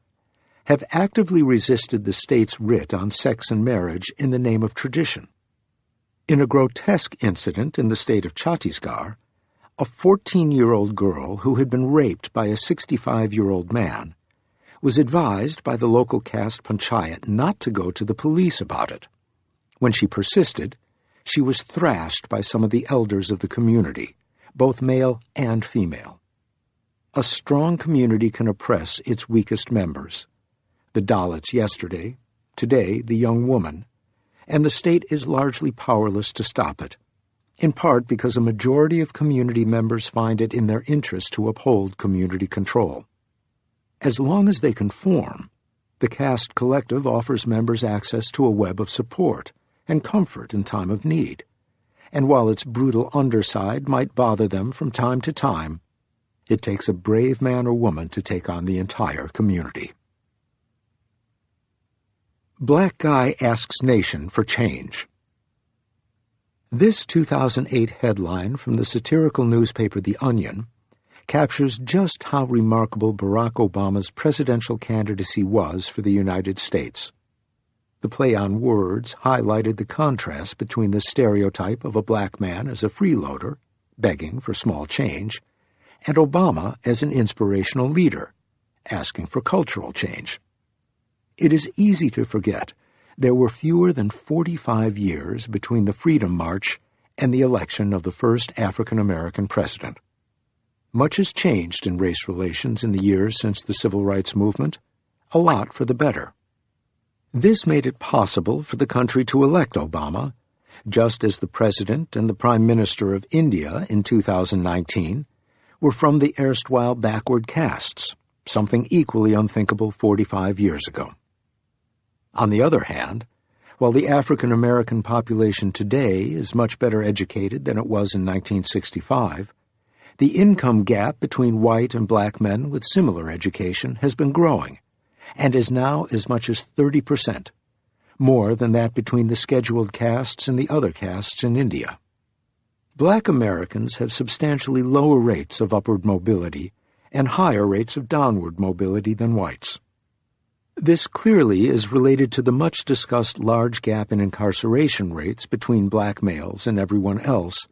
have actively resisted the state's writ on sex and marriage in the name of tradition. In a grotesque incident in the state of Chhattisgarh, a 14-year-old girl who had been raped by a 65-year-old man was advised by the local caste panchayat not to go to the police about it. When she persisted, she was thrashed by some of the elders of the community, both male and female. A strong community can oppress its weakest members. The Dalits yesterday, today the young woman, and the state is largely powerless to stop it, in part because a majority of community members find it in their interest to uphold community control. As long as they conform, the caste collective offers members access to a web of support and comfort in time of need, and while its brutal underside might bother them from time to time, it takes a brave man or woman to take on the entire community. Black Guy Asks Nation for Change. This 2008 headline from the satirical newspaper The Onion captures just how remarkable Barack Obama's presidential candidacy was for the United States. The play on words highlighted the contrast between the stereotype of a black man as a freeloader, begging for small change, and Obama as an inspirational leader, asking for cultural change. It is easy to forget there were fewer than 45 years between the Freedom March and the election of the first African-American president. Much has changed in race relations in the years since the Civil Rights Movement, a lot for the better. This made it possible for the country to elect Obama, just as the President and the Prime Minister of India in 2019 were from the erstwhile backward castes, something equally unthinkable 45 years ago. On the other hand, while the African-American population today is much better educated than it was in 1965, the income gap between white and black men with similar education has been growing, and is now as much as 30%, more than that between the scheduled castes and the other castes in India. Black Americans have substantially lower rates of upward mobility and higher rates of downward mobility than whites. This clearly is related to the much-discussed large gap in incarceration rates between black males and everyone else,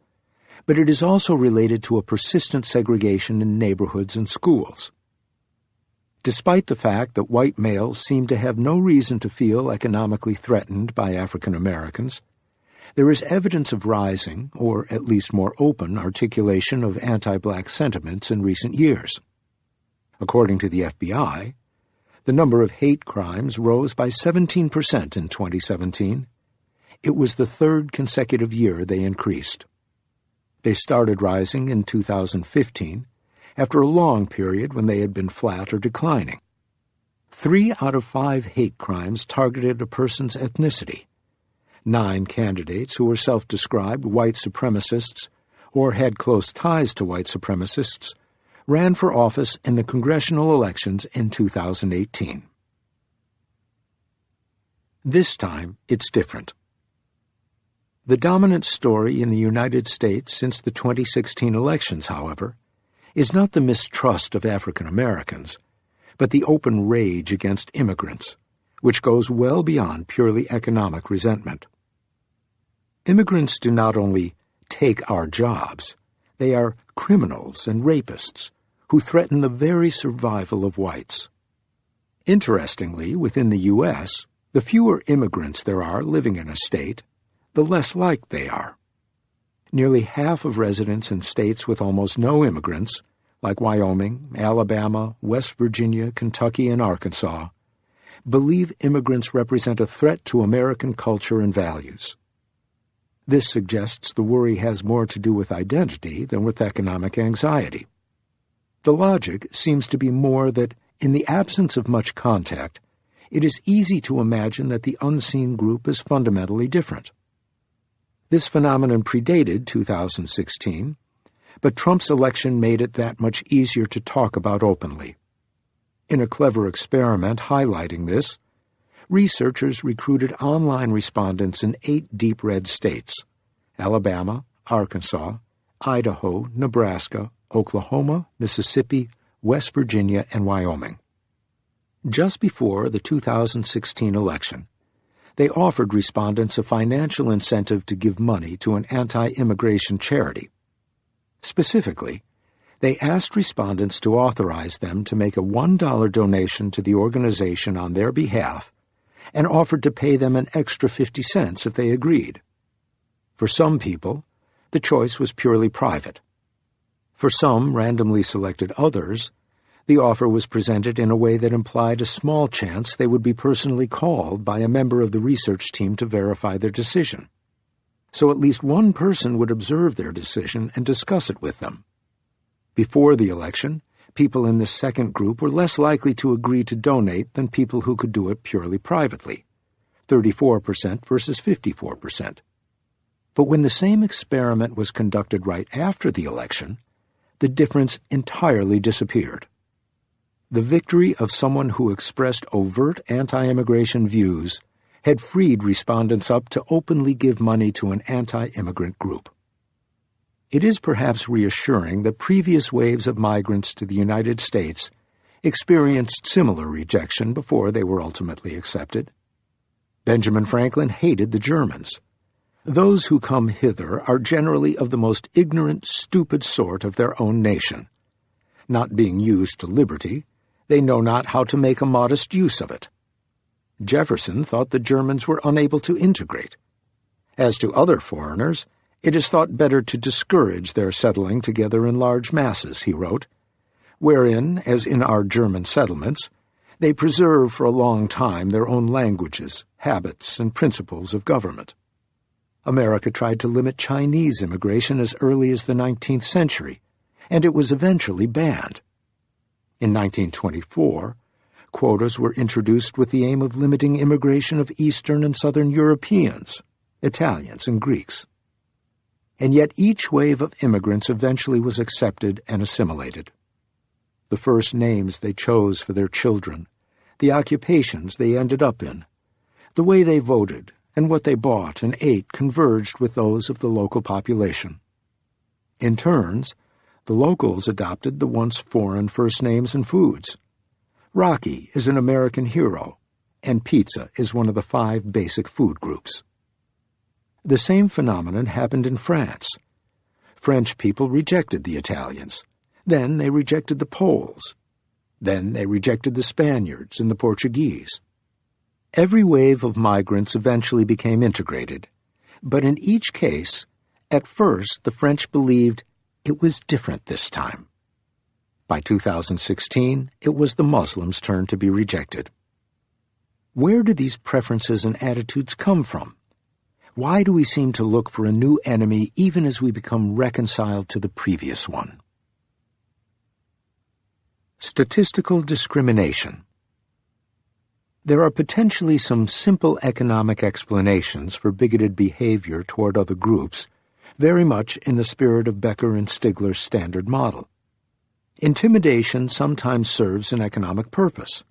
but it is also related to a persistent segregation in neighborhoods and schools. Despite the fact that white males seem to have no reason to feel economically threatened by African Americans, there is evidence of rising, or at least more open, articulation of anti-black sentiments in recent years. According to the FBI, the number of hate crimes rose by 17% in 2017. It was the third consecutive year they increased. They started rising in 2015, after a long period when they had been flat or declining. 3 out of 5 hate crimes targeted a person's ethnicity. 9 candidates who were self-described white supremacists or had close ties to white supremacists ran for office in the congressional elections in 2018. This time, it's different. The dominant story in the United States since the 2016 elections, however, is not the mistrust of African Americans, but the open rage against immigrants, which goes well beyond purely economic resentment. Immigrants do not only take our jobs, they are criminals and rapists who threaten the very survival of whites. Interestingly, within the U.S., the fewer immigrants there are living in a state, the less liked they are. Nearly half of residents in states with almost no immigrants, like Wyoming, Alabama, West Virginia, Kentucky, and Arkansas, believe immigrants represent a threat to American culture and values. This suggests the worry has more to do with identity than with economic anxiety. The logic seems to be more that, in the absence of much contact, it is easy to imagine that the unseen group is fundamentally different. This phenomenon predated 2016, but Trump's election made it that much easier to talk about openly. In a clever experiment highlighting this, researchers recruited online respondents in 8 deep red states: Alabama, Arkansas, Idaho, Nebraska, Oklahoma, Mississippi, West Virginia, and Wyoming. Just before the 2016 election, they offered respondents a financial incentive to give money to an anti-immigration charity. Specifically, they asked respondents to authorize them to make a $1 donation to the organization on their behalf and offered to pay them an extra 50 cents if they agreed. For some people, the choice was purely private. For some randomly selected others, the offer was presented in a way that implied a small chance they would be personally called by a member of the research team to verify their decision. So at least one person would observe their decision and discuss it with them. Before the election, people in this second group were less likely to agree to donate than people who could do it purely privately, 34% versus 54%. But when the same experiment was conducted right after the election, the difference entirely disappeared. The victory of someone who expressed overt anti-immigration views had freed respondents up to openly give money to an anti-immigrant group. It is perhaps reassuring that previous waves of migrants to the United States experienced similar rejection before they were ultimately accepted. Benjamin Franklin hated the Germans. Those who come hither are generally of the most ignorant, stupid sort of their own nation. Not being used to liberty, they know not how to make a modest use of it. Jefferson thought the Germans were unable to integrate. As to other foreigners, it is thought better to discourage their settling together in large masses, he wrote, wherein, as in our German settlements, they preserve for a long time their own languages, habits, and principles of government. America tried to limit Chinese immigration as early as the 19th century, and it was eventually banned. In 1924, quotas were introduced with the aim of limiting immigration of Eastern and Southern Europeans, Italians, and Greeks. And yet each wave of immigrants eventually was accepted and assimilated. The first names they chose for their children, the occupations they ended up in, the way they voted, and what they bought and ate converged with those of the local population. In turns, the locals adopted the once foreign first names and foods. Rocky is an American hero, and pizza is one of the 5 basic food groups. The same phenomenon happened in France. French people rejected the Italians. Then they rejected the Poles. Then they rejected the Spaniards and the Portuguese. Every wave of migrants eventually became integrated, but in each case, at first the French believed it was different this time. By 2016, it was the Muslims' turn to be rejected. Where do these preferences and attitudes come from? Why do we seem to look for a new enemy even as we become reconciled to the previous one? Statistical discrimination. There are potentially some simple economic explanations for bigoted behavior toward other groups, very much in the spirit of Becker and Stigler's standard model. Intimidation sometimes serves an economic purpose.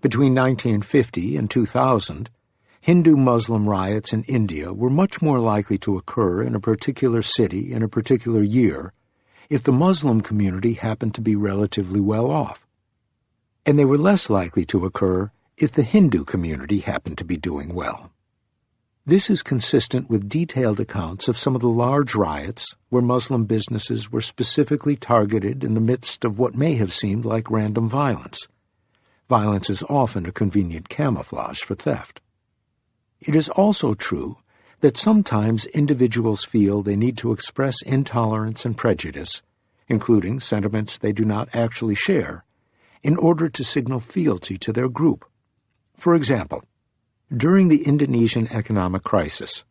Between 1950 and 2000, Hindu-Muslim riots in India were much more likely to occur in a particular city in a particular year if the Muslim community happened to be relatively well off, and they were less likely to occur if the Hindu community happened to be doing well. This is consistent with detailed accounts of some of the large riots where Muslim businesses were specifically targeted in the midst of what may have seemed like random violence. Violence is often a convenient camouflage for theft. It is also true that sometimes individuals feel they need to express intolerance and prejudice, including sentiments they do not actually share, in order to signal fealty to their group. For example, during the Indonesian economic crisis,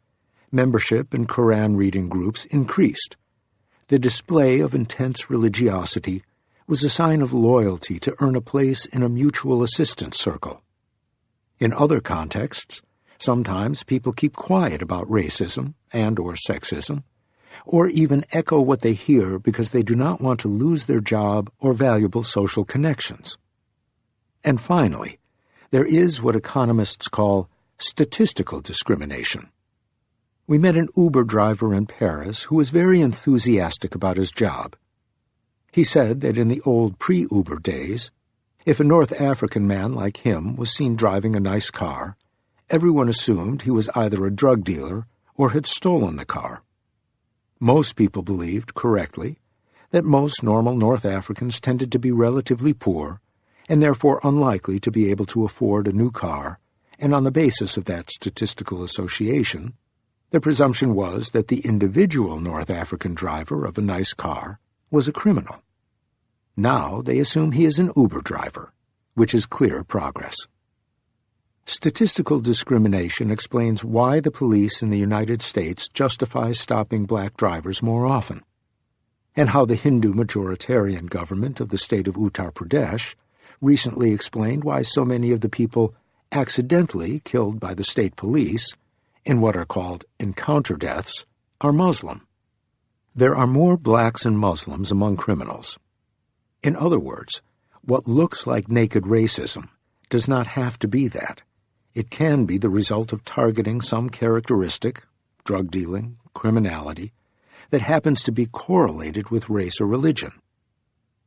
membership in Quran-reading groups increased. The display of intense religiosity was a sign of loyalty to earn a place in a mutual assistance circle. In other contexts, sometimes people keep quiet about racism and/or sexism, or even echo what they hear because they do not want to lose their job or valuable social connections. And finally, there is what economists call statistical discrimination. We met an Uber driver in Paris who was very enthusiastic about his job. He said that in the old pre-Uber days, if a North African man like him was seen driving a nice car, everyone assumed he was either a drug dealer or had stolen the car. Most people believed, correctly, that most normal North Africans tended to be relatively poor and therefore unlikely to be able to afford a new car, and on the basis of that statistical association, the presumption was that the individual North African driver of a nice car was a criminal. Now they assume he is an Uber driver, which is clear progress. Statistical discrimination explains why the police in the United States justify stopping black drivers more often, and how the Hindu majoritarian government of the state of Uttar Pradesh recently explained why so many of the people accidentally killed by the state police, in what are called encounter deaths, are Muslim. There are more blacks and Muslims among criminals. In other words, what looks like naked racism does not have to be that. It can be the result of targeting some characteristic, drug dealing, criminality, that happens to be correlated with race or religion.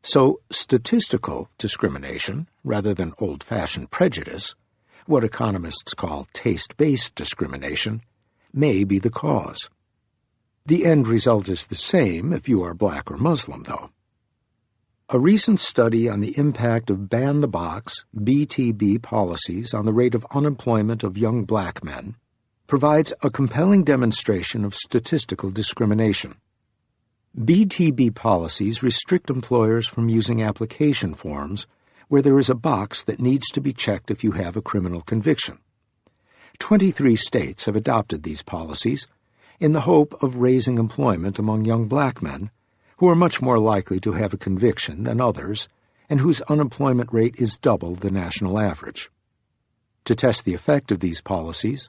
So statistical discrimination, rather than old-fashioned prejudice, what economists call taste-based discrimination, may be the cause. The end result is the same if you are black or Muslim, though. A recent study on the impact of ban-the-box, BTB policies on the rate of unemployment of young black men provides a compelling demonstration of statistical discrimination. BTB policies restrict employers from using application forms where there is a box that needs to be checked if you have a criminal conviction. 23 states have adopted these policies in the hope of raising employment among young black men who are much more likely to have a conviction than others and whose unemployment rate is double the national average. To test the effect of these policies,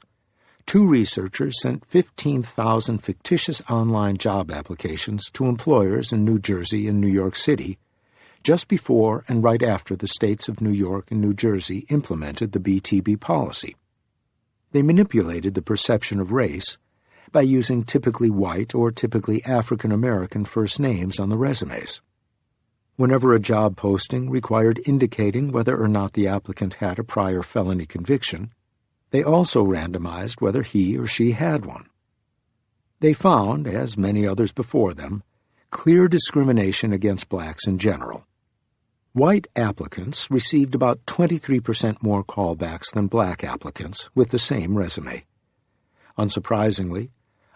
2 researchers sent 15,000 fictitious online job applications to employers in New Jersey and New York City just before and right after the states of New York and New Jersey implemented the BTB policy. They manipulated the perception of race by using typically white or typically African American first names on the resumes. Whenever a job posting required indicating whether or not the applicant had a prior felony conviction, they also randomized whether he or she had one. They found, as many others before them, clear discrimination against blacks in general. White applicants received about 23% more callbacks than black applicants with the same resume. Unsurprisingly,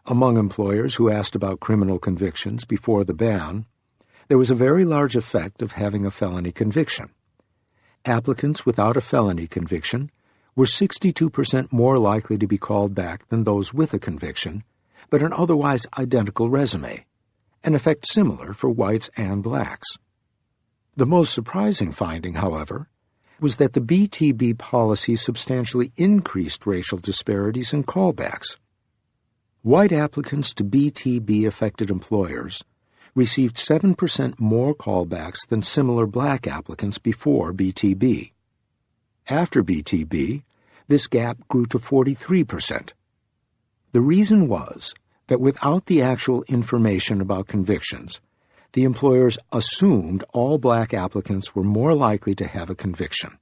among employers who asked about criminal convictions before the ban, there was a very large effect of having a felony conviction. Applicants without a felony conviction were 62% more likely to be called back than those with a conviction, but an otherwise identical resume, an effect similar for whites and blacks. The most surprising finding, however, was that the BTB policy substantially increased racial disparities in callbacks. White applicants to BTB-affected employers received 7% more callbacks than similar black applicants before BTB. After BTB, this gap grew to 43%. The reason was that without the actual information about convictions, the employers assumed all black applicants were more likely to have a conviction.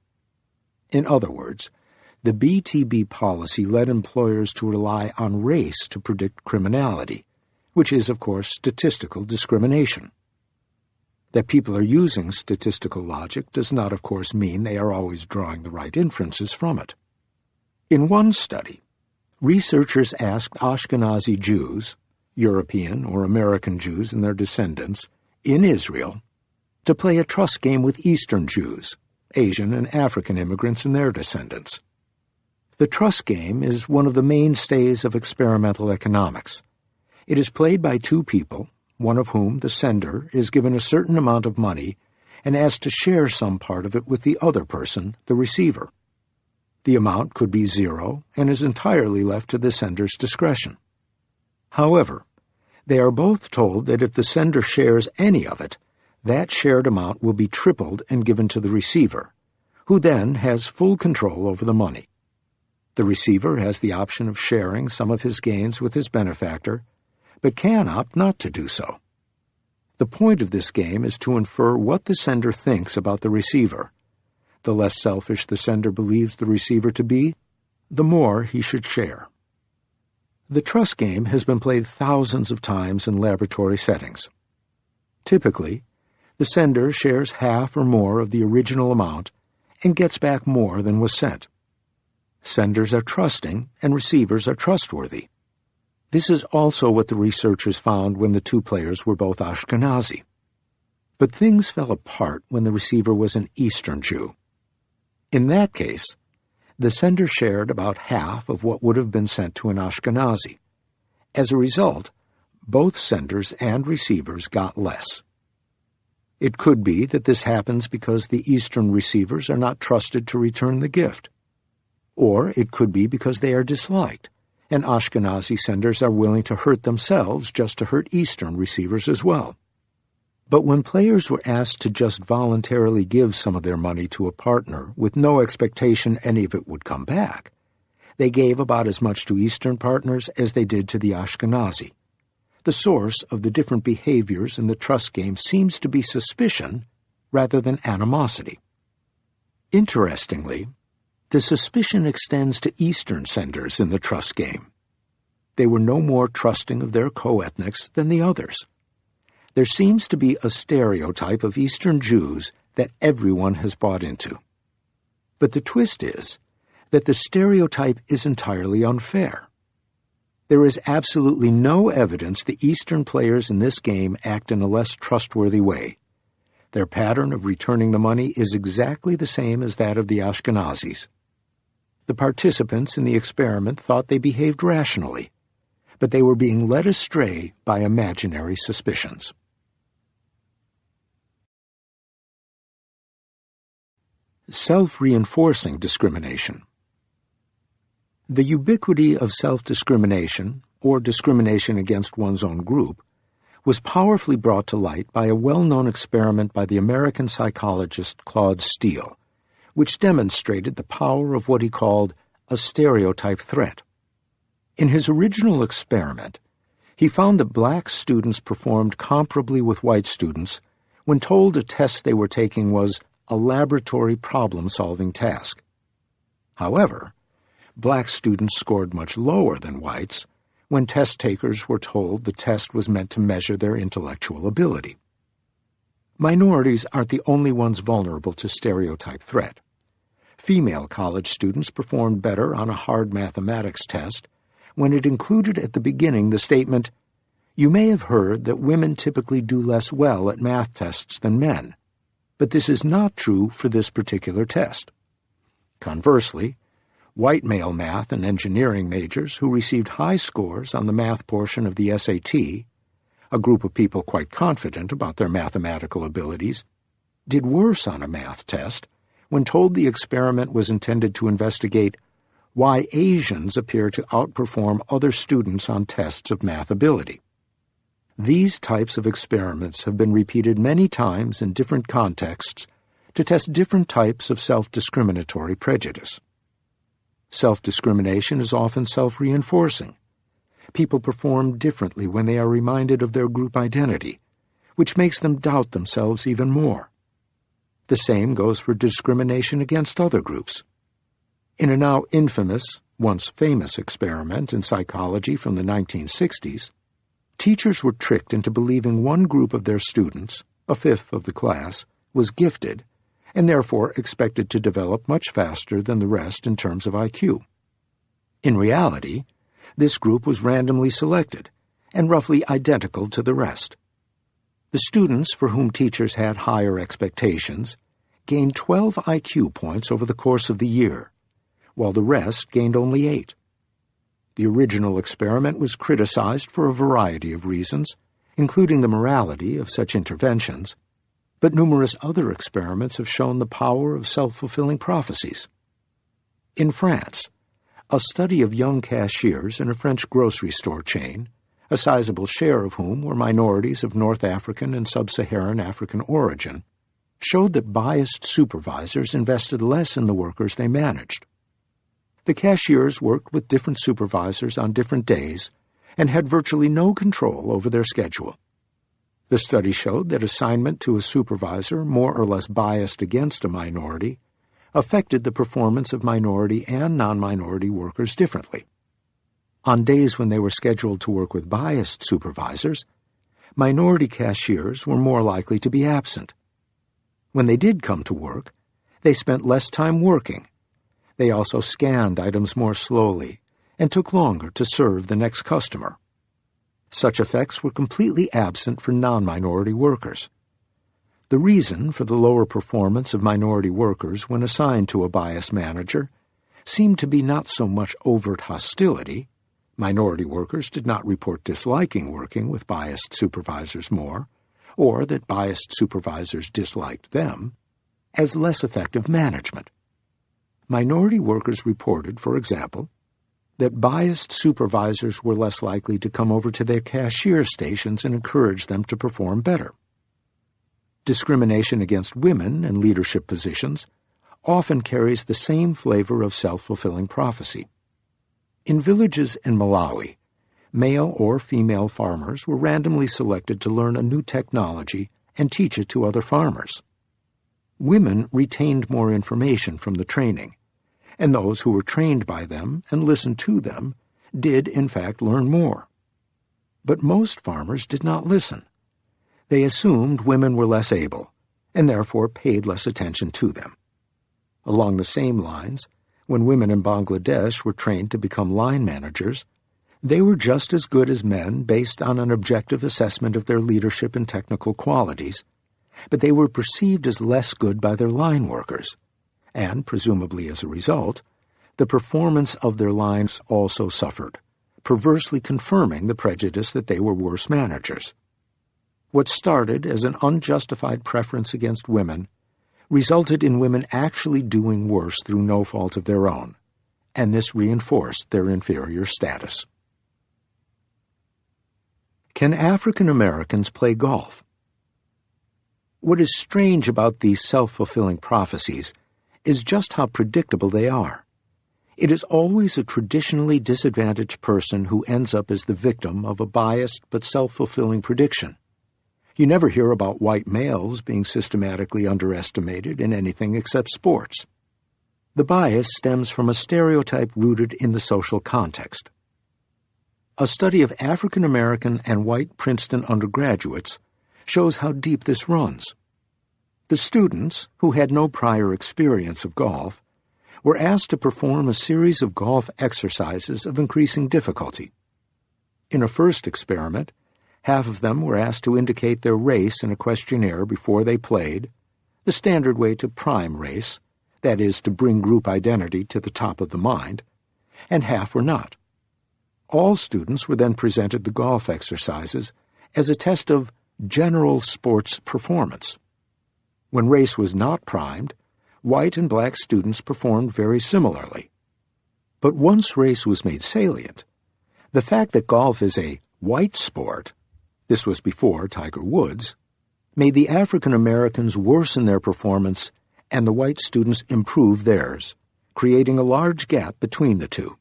In other words, the BTB policy led employers to rely on race to predict criminality, which is, of course, statistical discrimination. That people are using statistical logic does not, of course, mean they are always drawing the right inferences from it. In one study, Researchers asked Ashkenazi Jews, European or American Jews and their descendants, in Israel, to play a trust game with Eastern Jews, Asian and African immigrants and their descendants. The trust game is one of the mainstays of experimental economics. It is played by two people, one of whom, the sender, is given a certain amount of money and asked to share some part of it with the other person, the receiver. The amount could be zero and is entirely left to the sender's discretion. However, they are both told that if the sender shares any of it, that shared amount will be tripled and given to the receiver, who then has full control over the money. The receiver has the option of sharing some of his gains with his benefactor, but can opt not to do so. The point of this game is to infer what the sender thinks about the receiver. The less selfish the sender believes the receiver to be, the more he should share. The trust game has been played thousands of times in laboratory settings. Typically, the sender shares half or more of the original amount and gets back more than was sent. Senders are trusting and receivers are trustworthy. This is also what the researchers found when the two players were both Ashkenazi. But things fell apart when the receiver was an Eastern Jew. In that case, the sender shared about half of what would have been sent to an Ashkenazi. As a result, both senders and receivers got less. It could be that this happens because the Eastern receivers are not trusted to return the gift. Or it could be because they are disliked, and Ashkenazi senders are willing to hurt themselves just to hurt Eastern receivers as well. But when players were asked to just voluntarily give some of their money to a partner with no expectation any of it would come back, they gave about as much to Eastern partners as they did to the Ashkenazi. The source of the different behaviors in the trust game seems to be suspicion rather than animosity. Interestingly, the suspicion extends to Eastern senders in the trust game. They were no more trusting of their co-ethnics than the others. There seems to be a stereotype of Eastern Jews that everyone has bought into. But the twist is that the stereotype is entirely unfair. There is absolutely no evidence the Eastern players in this game act in a less trustworthy way. Their pattern of returning the money is exactly the same as that of the Ashkenazis. The participants in the experiment thought they behaved rationally, but they were being led astray by imaginary suspicions. Self-reinforcing discrimination. The ubiquity of self-discrimination, or discrimination against one's own group, was powerfully brought to light by a well-known experiment by the American psychologist Claude Steele, which demonstrated the power of what he called a stereotype threat. In his original experiment, he found that black students performed comparably with white students when told a test they were taking was a laboratory problem-solving task. However, black students scored much lower than whites when test takers were told the test was meant to measure their intellectual ability. Minorities aren't the only ones vulnerable to stereotype threat. Female college students performed better on a hard mathematics test when it included at the beginning the statement, "You may have heard that women typically do less well at math tests than men, but this is not true for this particular test." Conversely, white male math and engineering majors who received high scores on the math portion of the SAT, a group of people quite confident about their mathematical abilities, did worse on a math test when told the experiment was intended to investigate why Asians appear to outperform other students on tests of math ability. These types of experiments have been repeated many times in different contexts to test different types of self-discriminatory prejudice. Self-discrimination is often self-reinforcing. People perform differently when they are reminded of their group identity, which makes them doubt themselves even more. The same goes for discrimination against other groups. In a now infamous, once famous experiment in psychology from the 1960s, teachers were tricked into believing one group of their students, a fifth of the class, was gifted, and therefore expected to develop much faster than the rest in terms of IQ. In reality, this group was randomly selected and roughly identical to the rest. The students for whom teachers had higher expectations gained 12 IQ points over the course of the year, while the rest gained only 8. The original experiment was criticized for a variety of reasons, including the morality of such interventions, but numerous other experiments have shown the power of self-fulfilling prophecies. In France, a study of young cashiers in a French grocery store chain, a sizable share of whom were minorities of North African and Sub-Saharan African origin, showed that biased supervisors invested less in the workers they managed. The cashiers worked with different supervisors on different days and had virtually no control over their schedule. The study showed that assignment to a supervisor more or less biased against a minority affected the performance of minority and non-minority workers differently. On days when they were scheduled to work with biased supervisors, minority cashiers were more likely to be absent. When they did come to work, they spent less time working. They also scanned items more slowly and took longer to serve the next customer. Such effects were completely absent for non-minority workers. The reason for the lower performance of minority workers when assigned to a biased manager seemed to be not so much overt hostility — minority workers did not report disliking working with biased supervisors more, or that biased supervisors disliked them — as less effective management. Minority workers reported, for example, that biased supervisors were less likely to come over to their cashier stations and encourage them to perform better. Discrimination against women in leadership positions often carries the same flavor of self-fulfilling prophecy. In villages in Malawi, male or female farmers were randomly selected to learn a new technology and teach it to other farmers. Women retained more information from the training, and those who were trained by them and listened to them did, in fact, learn more. But most farmers did not listen. They assumed women were less able, and therefore paid less attention to them. Along the same lines, when women in Bangladesh were trained to become line managers, they were just as good as men based on an objective assessment of their leadership and technical qualities, but they were perceived as less good by their line workers, and, presumably as a result, the performance of their lines also suffered, perversely confirming the prejudice that they were worse managers. What started as an unjustified preference against women resulted in women actually doing worse through no fault of their own, and this reinforced their inferior status. Can African Americans play golf? What is strange about these self-fulfilling prophecies is just how predictable they are. It is always a traditionally disadvantaged person who ends up as the victim of a biased but self-fulfilling prediction. You never hear about white males being systematically underestimated in anything except sports. The bias stems from a stereotype rooted in the social context. A study of African American and white Princeton undergraduates shows how deep this runs. The students, who had no prior experience of golf, were asked to perform a series of golf exercises of increasing difficulty. In a first experiment, half of them were asked to indicate their race in a questionnaire before they played, the standard way to prime race, that is, to bring group identity to the top of the mind, and half were not. All students were then presented the golf exercises as a test of general sports performance. When race was not primed, white and black students performed very similarly. But once race was made salient, the fact that golf is a white sport — this was before Tiger Woods — made the African Americans worsen their performance and the white students improve theirs, creating a large gap between the two.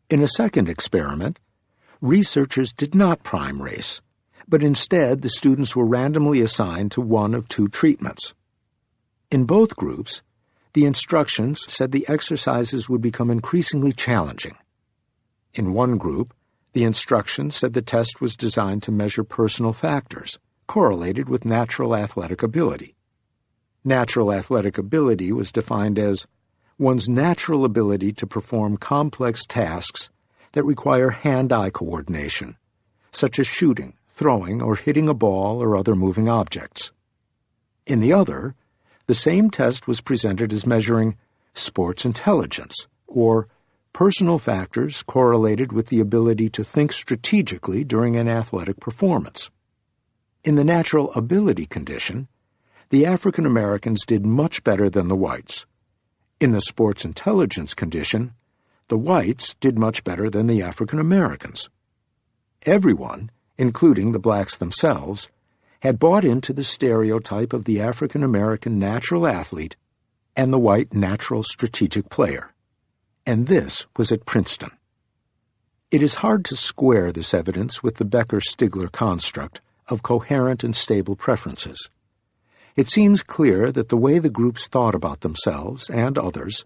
In a second experiment, researchers did not prime race, but instead the students were randomly assigned to one of two treatments. In both groups, the instructions said the exercises would become increasingly challenging. In one group, the instructions said the test was designed to measure personal factors correlated with natural athletic ability. Natural athletic ability was defined as one's natural ability to perform complex tasks that require hand-eye coordination, such as shooting, throwing, or hitting a ball or other moving objects. In the other, the same test was presented as measuring sports intelligence, or personal factors correlated with the ability to think strategically during an athletic performance. In the natural ability condition, the African Americans did much better than the whites. In the sports intelligence condition, the whites did much better than the African Americans. Everyone, including the blacks themselves, had bought into the stereotype of the African American natural athlete and the white natural strategic player. And this was at Princeton. It is hard to square this evidence with the Becker-Stigler construct of coherent and stable preferences. It seems clear that the way the groups thought about themselves and others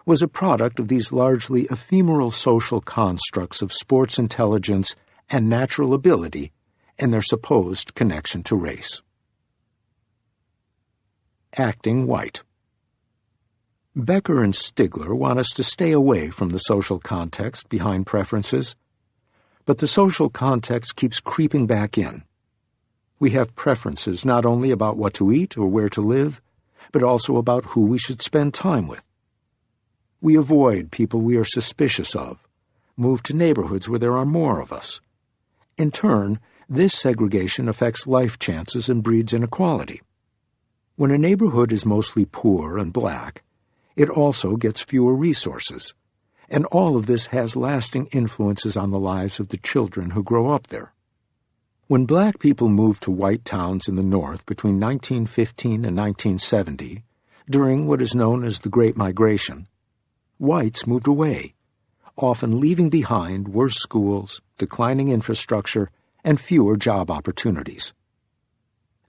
was a product of these largely ephemeral social constructs of sports intelligence and natural ability and their supposed connection to race. Acting white. Becker and Stigler want us to stay away from the social context behind preferences, but the social context keeps creeping back in. We have preferences not only about what to eat or where to live, but also about who we should spend time with. We avoid people we are suspicious of, move to neighborhoods where there are more of us. In turn, this segregation affects life chances and breeds inequality. When a neighborhood is mostly poor and black, it also gets fewer resources, and all of this has lasting influences on the lives of the children who grow up there. When black people moved to white towns in the North between 1915 and 1970, during what is known as the Great Migration, whites moved away, often leaving behind worse schools, declining infrastructure, and fewer job opportunities.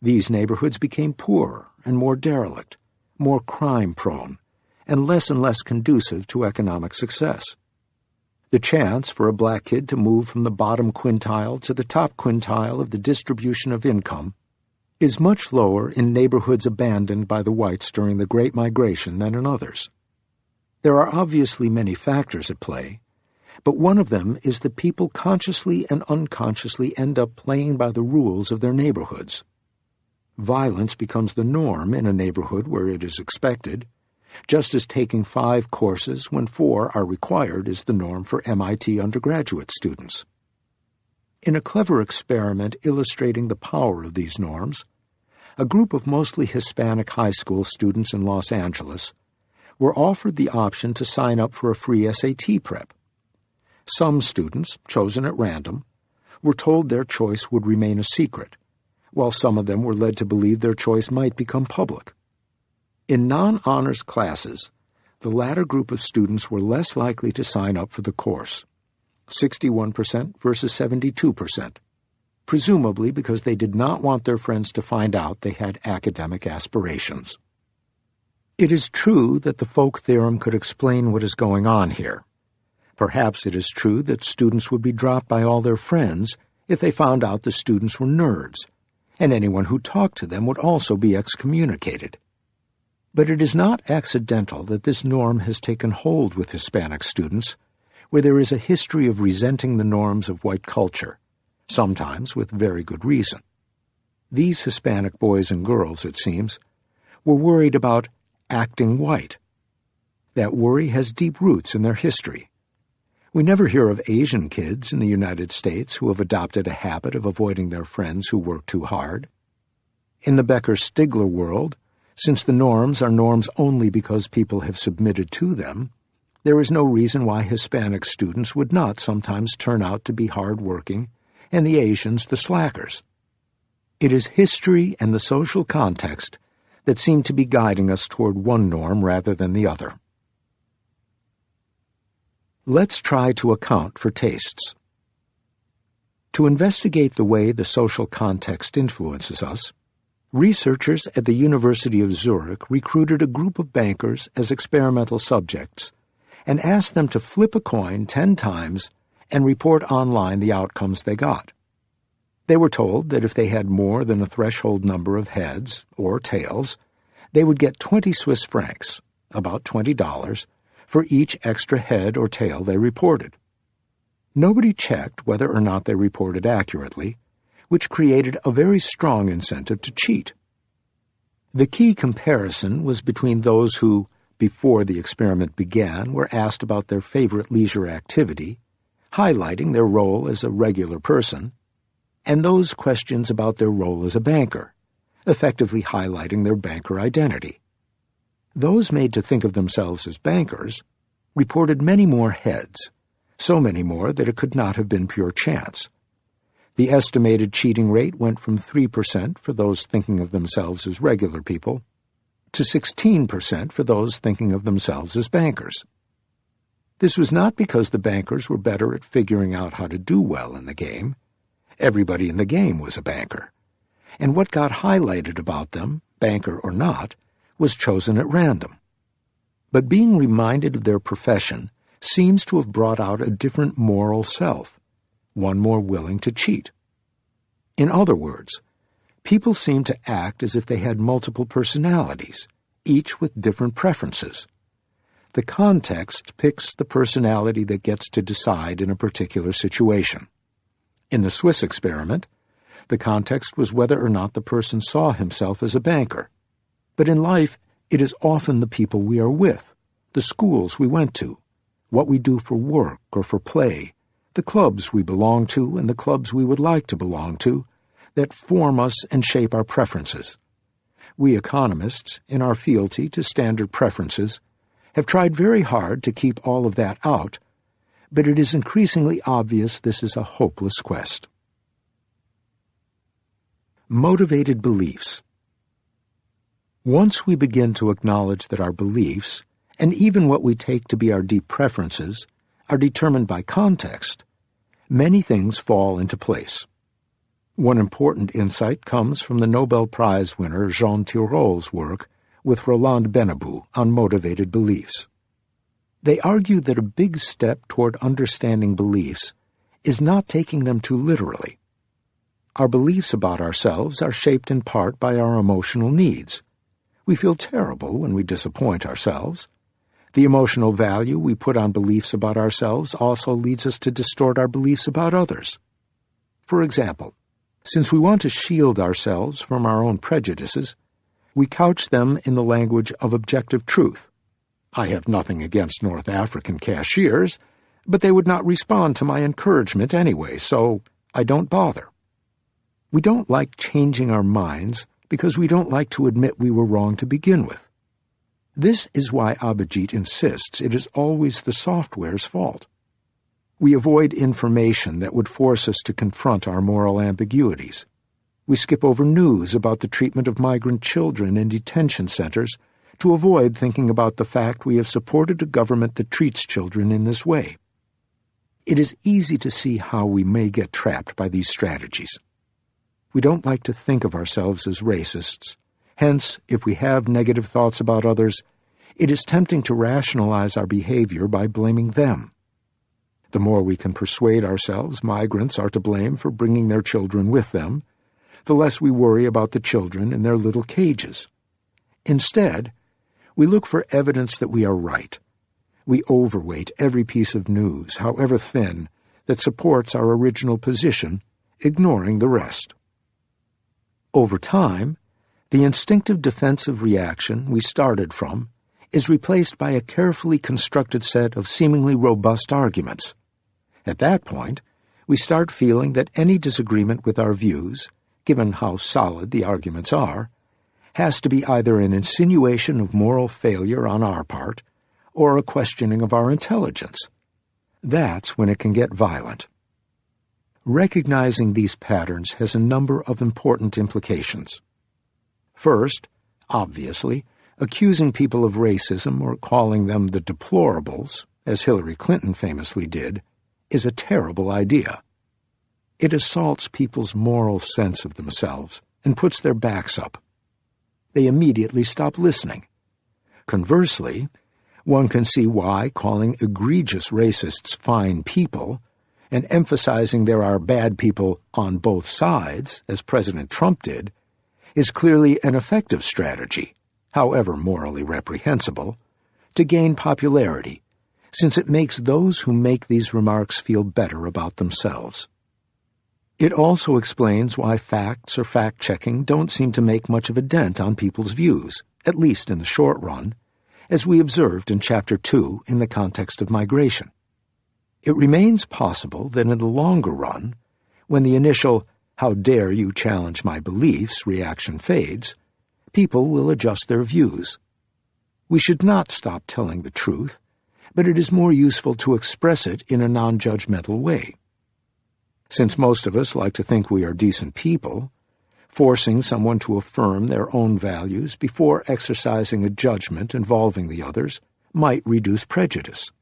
These neighborhoods became poorer and more derelict, more crime-prone, and less conducive to economic success. The chance for a black kid to move from the bottom quintile to the top quintile of the distribution of income is much lower in neighborhoods abandoned by the whites during the Great Migration than in others. There are obviously many factors at play, but one of them is that people consciously and unconsciously end up playing by the rules of their neighborhoods. Violence becomes the norm in a neighborhood where it is expected, just as taking 5 courses when 4 are required is the norm for MIT undergraduate students. In a clever experiment illustrating the power of these norms, a group of mostly Hispanic high school students in Los Angeles were offered the option to sign up for a free SAT prep. Some students, chosen at random, were told their choice would remain a secret, while some of them were led to believe their choice might become public. In non-honors classes, the latter group of students were less likely to sign up for the course, 61% versus 72%, presumably because they did not want their friends to find out they had academic aspirations. It is true that the folk theorem could explain what is going on here. Perhaps it is true that students would be dropped by all their friends if they found out the students were nerds, and anyone who talked to them would also be excommunicated. But it is not accidental that this norm has taken hold with Hispanic students, where there is a history of resenting the norms of white culture, sometimes with very good reason. These Hispanic boys and girls, it seems, were worried about acting white. That worry has deep roots in their history. We never hear of Asian kids in the United States who have adopted a habit of avoiding their friends who work too hard. In the Becker-Stigler world, since the norms are norms only because people have submitted to them, there is no reason why Hispanic students would not sometimes turn out to be hard-working and the Asians the slackers. It is history and the social context that seem to be guiding us toward one norm rather than the other. Let's try to account for tastes. To investigate the way the social context influences us, researchers at the University of Zurich recruited a group of bankers as experimental subjects and asked them to flip a coin 10 times and report online the outcomes they got. They were told that if they had more than a threshold number of heads or tails, they would get 20 Swiss francs, about $20, for each extra head or tail they reported. Nobody checked whether or not they reported accurately, which created a very strong incentive to cheat. The key comparison was between those who, before the experiment began, were asked about their favorite leisure activity, highlighting their role as a regular person, and those questions about their role as a banker, effectively highlighting their banker identity. Those made to think of themselves as bankers reported many more heads, so many more that it could not have been pure chance. The estimated cheating rate went from 3% for those thinking of themselves as regular people to 16% for those thinking of themselves as bankers. This was not because the bankers were better at figuring out how to do well in the game. Everybody in the game was a banker, and what got highlighted about them, banker or not, was chosen at random. But being reminded of their profession seems to have brought out a different moral self, one more willing to cheat. In other words, people seem to act as if they had multiple personalities, each with different preferences. The context picks the personality that gets to decide in a particular situation. In the Swiss experiment, the context was whether or not the person saw himself as a banker. But in life, it is often the people we are with, the schools we went to, what we do for work or for play, the clubs we belong to and the clubs we would like to belong to, that form us and shape our preferences. We economists, in our fealty to standard preferences, have tried very hard to keep all of that out, but it is increasingly obvious this is a hopeless quest. Motivated beliefs. Once we begin to acknowledge that our beliefs, and even what we take to be our deep preferences, are determined by context, many things fall into place. One important insight comes from the Nobel Prize winner Jean Tirol's work with Roland Benabou on motivated beliefs. They argue that a big step toward understanding beliefs is not taking them too literally. Our beliefs about ourselves are shaped in part by our emotional needs. We feel terrible when we disappoint ourselves. The emotional value we put on beliefs about ourselves also leads us to distort our beliefs about others. For example, since we want to shield ourselves from our own prejudices, we couch them in the language of objective truth. I have nothing against North African cashiers, but they would not respond to my encouragement anyway, so I don't bother. We don't like changing our minds because we don't like to admit we were wrong to begin with. This is why Abhijit insists it is always the software's fault. We avoid information that would force us to confront our moral ambiguities. We skip over news about the treatment of migrant children in detention centers to avoid thinking about the fact we have supported a government that treats children in this way. It is easy to see how we may get trapped by these strategies. We don't like to think of ourselves as racists. Hence, if we have negative thoughts about others, it is tempting to rationalize our behavior by blaming them. The more we can persuade ourselves migrants are to blame for bringing their children with them, the less we worry about the children in their little cages. Instead, we look for evidence that we are right. We overweight every piece of news, however thin, that supports our original position, ignoring the rest. Over time, the instinctive defensive reaction we started from is replaced by a carefully constructed set of seemingly robust arguments. At that point, we start feeling that any disagreement with our views, given how solid the arguments are, has to be either an insinuation of moral failure on our part or a questioning of our intelligence. That's when it can get violent. Recognizing these patterns has a number of important implications. First, obviously, accusing people of racism or calling them the deplorables, as Hillary Clinton famously did, is a terrible idea. It assaults people's moral sense of themselves and puts their backs up. They immediately stop listening. Conversely, one can see why calling egregious racists fine people and emphasizing there are bad people on both sides, as President Trump did, is clearly an effective strategy, however morally reprehensible, to gain popularity, since it makes those who make these remarks feel better about themselves. It also explains why facts or fact-checking don't seem to make much of a dent on people's views, at least in the short run, as we observed in Chapter 2 in the context of migration. It remains possible that in the longer run, when the initial "how dare you challenge my beliefs" reaction fades, people will adjust their views. We should not stop telling the truth, but it is more useful to express it in a non-judgmental way. Since most of us like to think we are decent people, forcing someone to affirm their own values before exercising a judgment involving the others might reduce prejudice.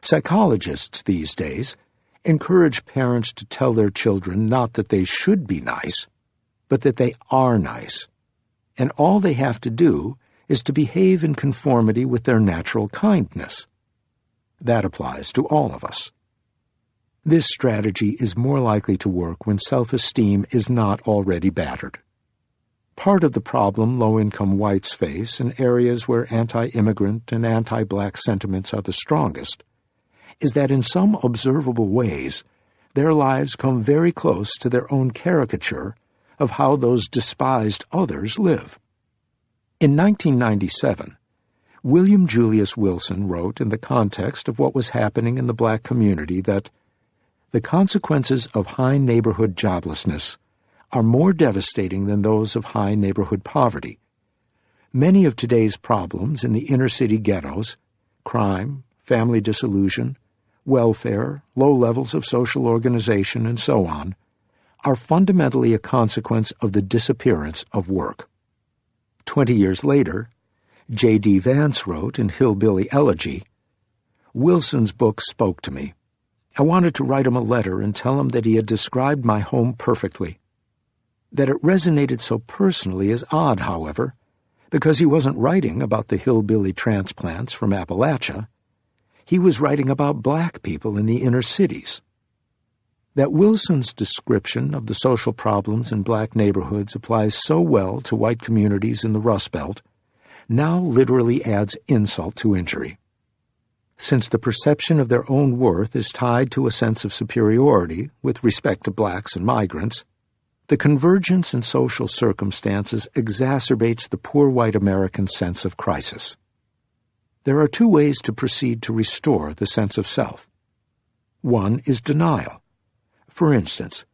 Psychologists these days encourage parents to tell their children not that they should be nice, but that they are nice, and all they have to do is to behave in conformity with their natural kindness. That applies to all of us. This strategy is more likely to work when self-esteem is not already battered. Part of the problem low-income whites face in areas where anti-immigrant and anti-black sentiments are the strongest is that in some observable ways their lives come very close to their own caricature of how those despised others live. In 1997, William Julius Wilson wrote in the context of what was happening in the black community that the consequences of high neighborhood joblessness are more devastating than those of high neighborhood poverty. Many of today's problems in the inner-city ghettos, crime, family dissolution, welfare, low levels of social organization, and so on, are fundamentally a consequence of the disappearance of work. 20 years later, J.D. Vance wrote in Hillbilly Elegy, "Wilson's book spoke to me. I wanted to write him a letter and tell him that he had described my home perfectly. That it resonated so personally is odd, however, because he wasn't writing about the hillbilly transplants from Appalachia. He was writing about black people in the inner cities." That Wilson's description of the social problems in black neighborhoods applies so well to white communities in the Rust Belt now literally adds insult to injury. Since the perception of their own worth is tied to a sense of superiority with respect to blacks and migrants, the convergence in social circumstances exacerbates the poor white American sense of crisis. There are two ways to proceed to restore the sense of self. One is denial. For instance,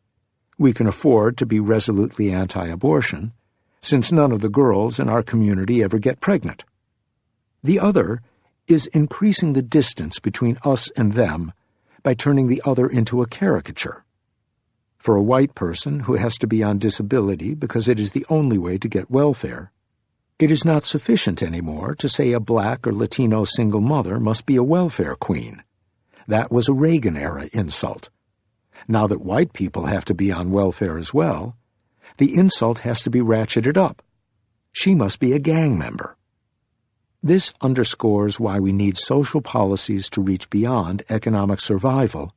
we can afford to be resolutely anti-abortion, since none of the girls in our community ever get pregnant. The other is increasing the distance between us and them by turning the other into a caricature. For a white person who has to be on disability because it is the only way to get welfare, it is not sufficient anymore to say a black or Latino single mother must be a welfare queen. That was a Reagan-era insult. Now that white people have to be on welfare as well, the insult has to be ratcheted up. She must be a gang member. This underscores why we need social policies to reach beyond economic survival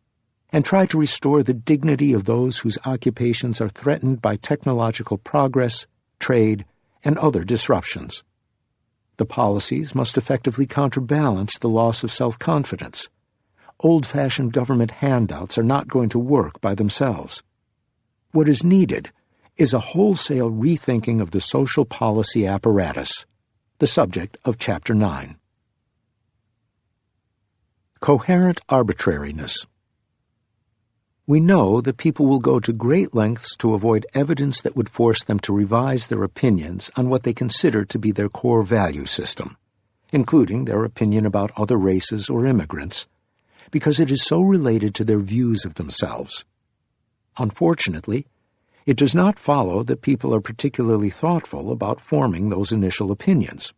and try to restore the dignity of those whose occupations are threatened by technological progress, trade, and other disruptions. The policies must effectively counterbalance the loss of self-confidence. Old-fashioned government handouts are not going to work by themselves. What is needed is a wholesale rethinking of the social policy apparatus, the subject of Chapter 9. Coherent arbitrariness. We know that people will go to great lengths to avoid evidence that would force them to revise their opinions on what they consider to be their core value system, including their opinion about other races or immigrants, because it is so related to their views of themselves. Unfortunately, it does not follow that people are particularly thoughtful about forming those initial opinions.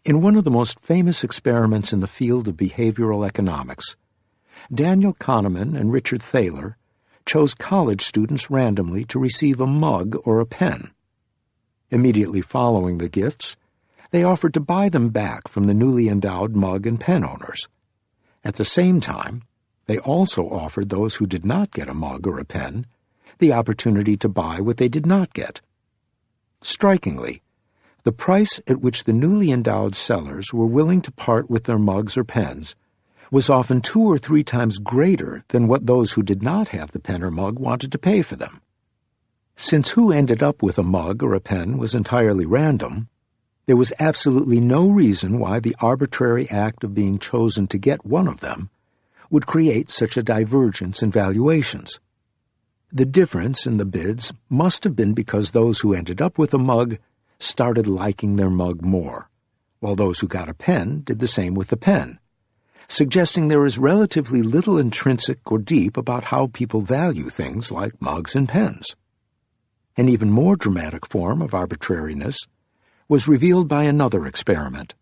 In one of the most famous experiments in the field of behavioral economics, Daniel Kahneman and Richard Thaler chose college students randomly to receive a mug or a pen. Immediately following the gifts, they offered to buy them back from the newly endowed mug and pen owners. At the same time, they also offered those who did not get a mug or a pen the opportunity to buy what they did not get. Strikingly, the price at which the newly endowed sellers were willing to part with their mugs or pens was often 2 or 3 times greater than what those who did not have the pen or mug wanted to pay for them. Since who ended up with a mug or a pen was entirely random, there was absolutely no reason why the arbitrary act of being chosen to get one of them would create such a divergence in valuations. The difference in the bids must have been because those who ended up with a mug started liking their mug more, while those who got a pen did the same with the pen, suggesting there is relatively little intrinsic or deep about how people value things like mugs and pens. An even more dramatic form of arbitrariness was revealed by another experiment.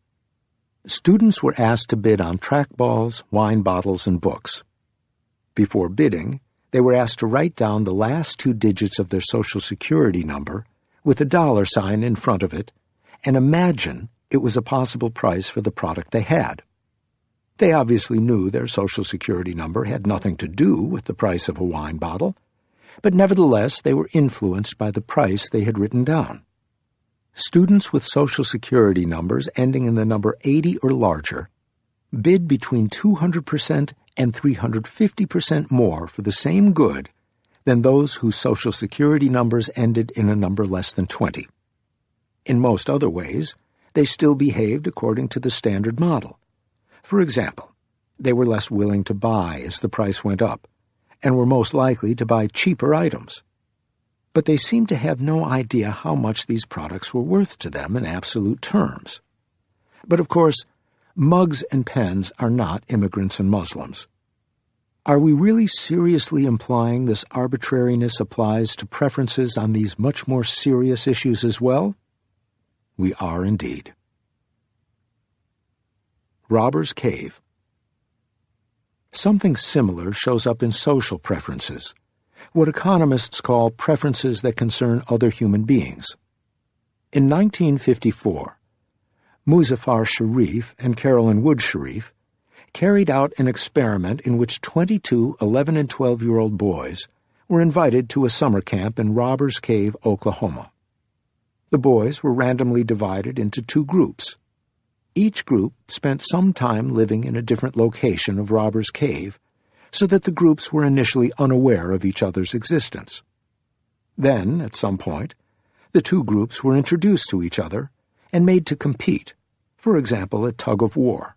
Students were asked to bid on trackballs, wine bottles, and books. Before bidding, they were asked to write down the last 2 digits of their Social Security number with a $sign in front of it and imagine it was a possible price for the product they had. They obviously knew their Social Security number had nothing to do with the price of a wine bottle, but nevertheless they were influenced by the price they had written down. Students with Social Security numbers ending in the number 80 or larger bid between 200% and 350% more for the same good than those whose Social Security numbers ended in a number less than 20. In most other ways, they still behaved according to the standard model. For example, they were less willing to buy as the price went up, and were most likely to buy cheaper items. But they seemed to have no idea how much these products were worth to them in absolute terms. But of course, mugs and pens are not immigrants and Muslims. Are we really seriously implying this arbitrariness applies to preferences on these much more serious issues as well? We are indeed. Robber's Cave. Something similar shows up in social preferences, what economists call preferences that concern other human beings. In 1954, Muzaffar Sharif and Carolyn Wood Sharif carried out an experiment in which 22 11- and 12-year-old boys were invited to a summer camp in Robber's Cave, Oklahoma. The boys were randomly divided into 2 groups. Each group spent some time living in a different location of Robber's Cave, so that the groups were initially unaware of each other's existence. Then, at some point, the 2 groups were introduced to each other and made to compete, for example, a tug-of-war.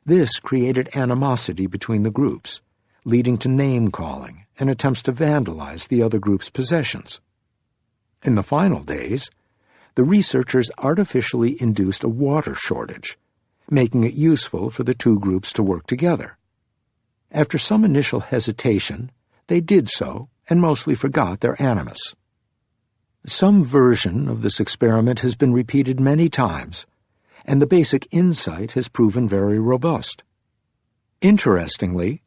This created animosity between the groups, leading to name-calling and attempts to vandalize the other group's possessions. In the final days, the researchers artificially induced a water shortage, making it useful for the 2 groups to work together. After some initial hesitation, they did so and mostly forgot their animus. Some version of this experiment has been repeated many times, and the basic insight has proven very robust. Interestingly,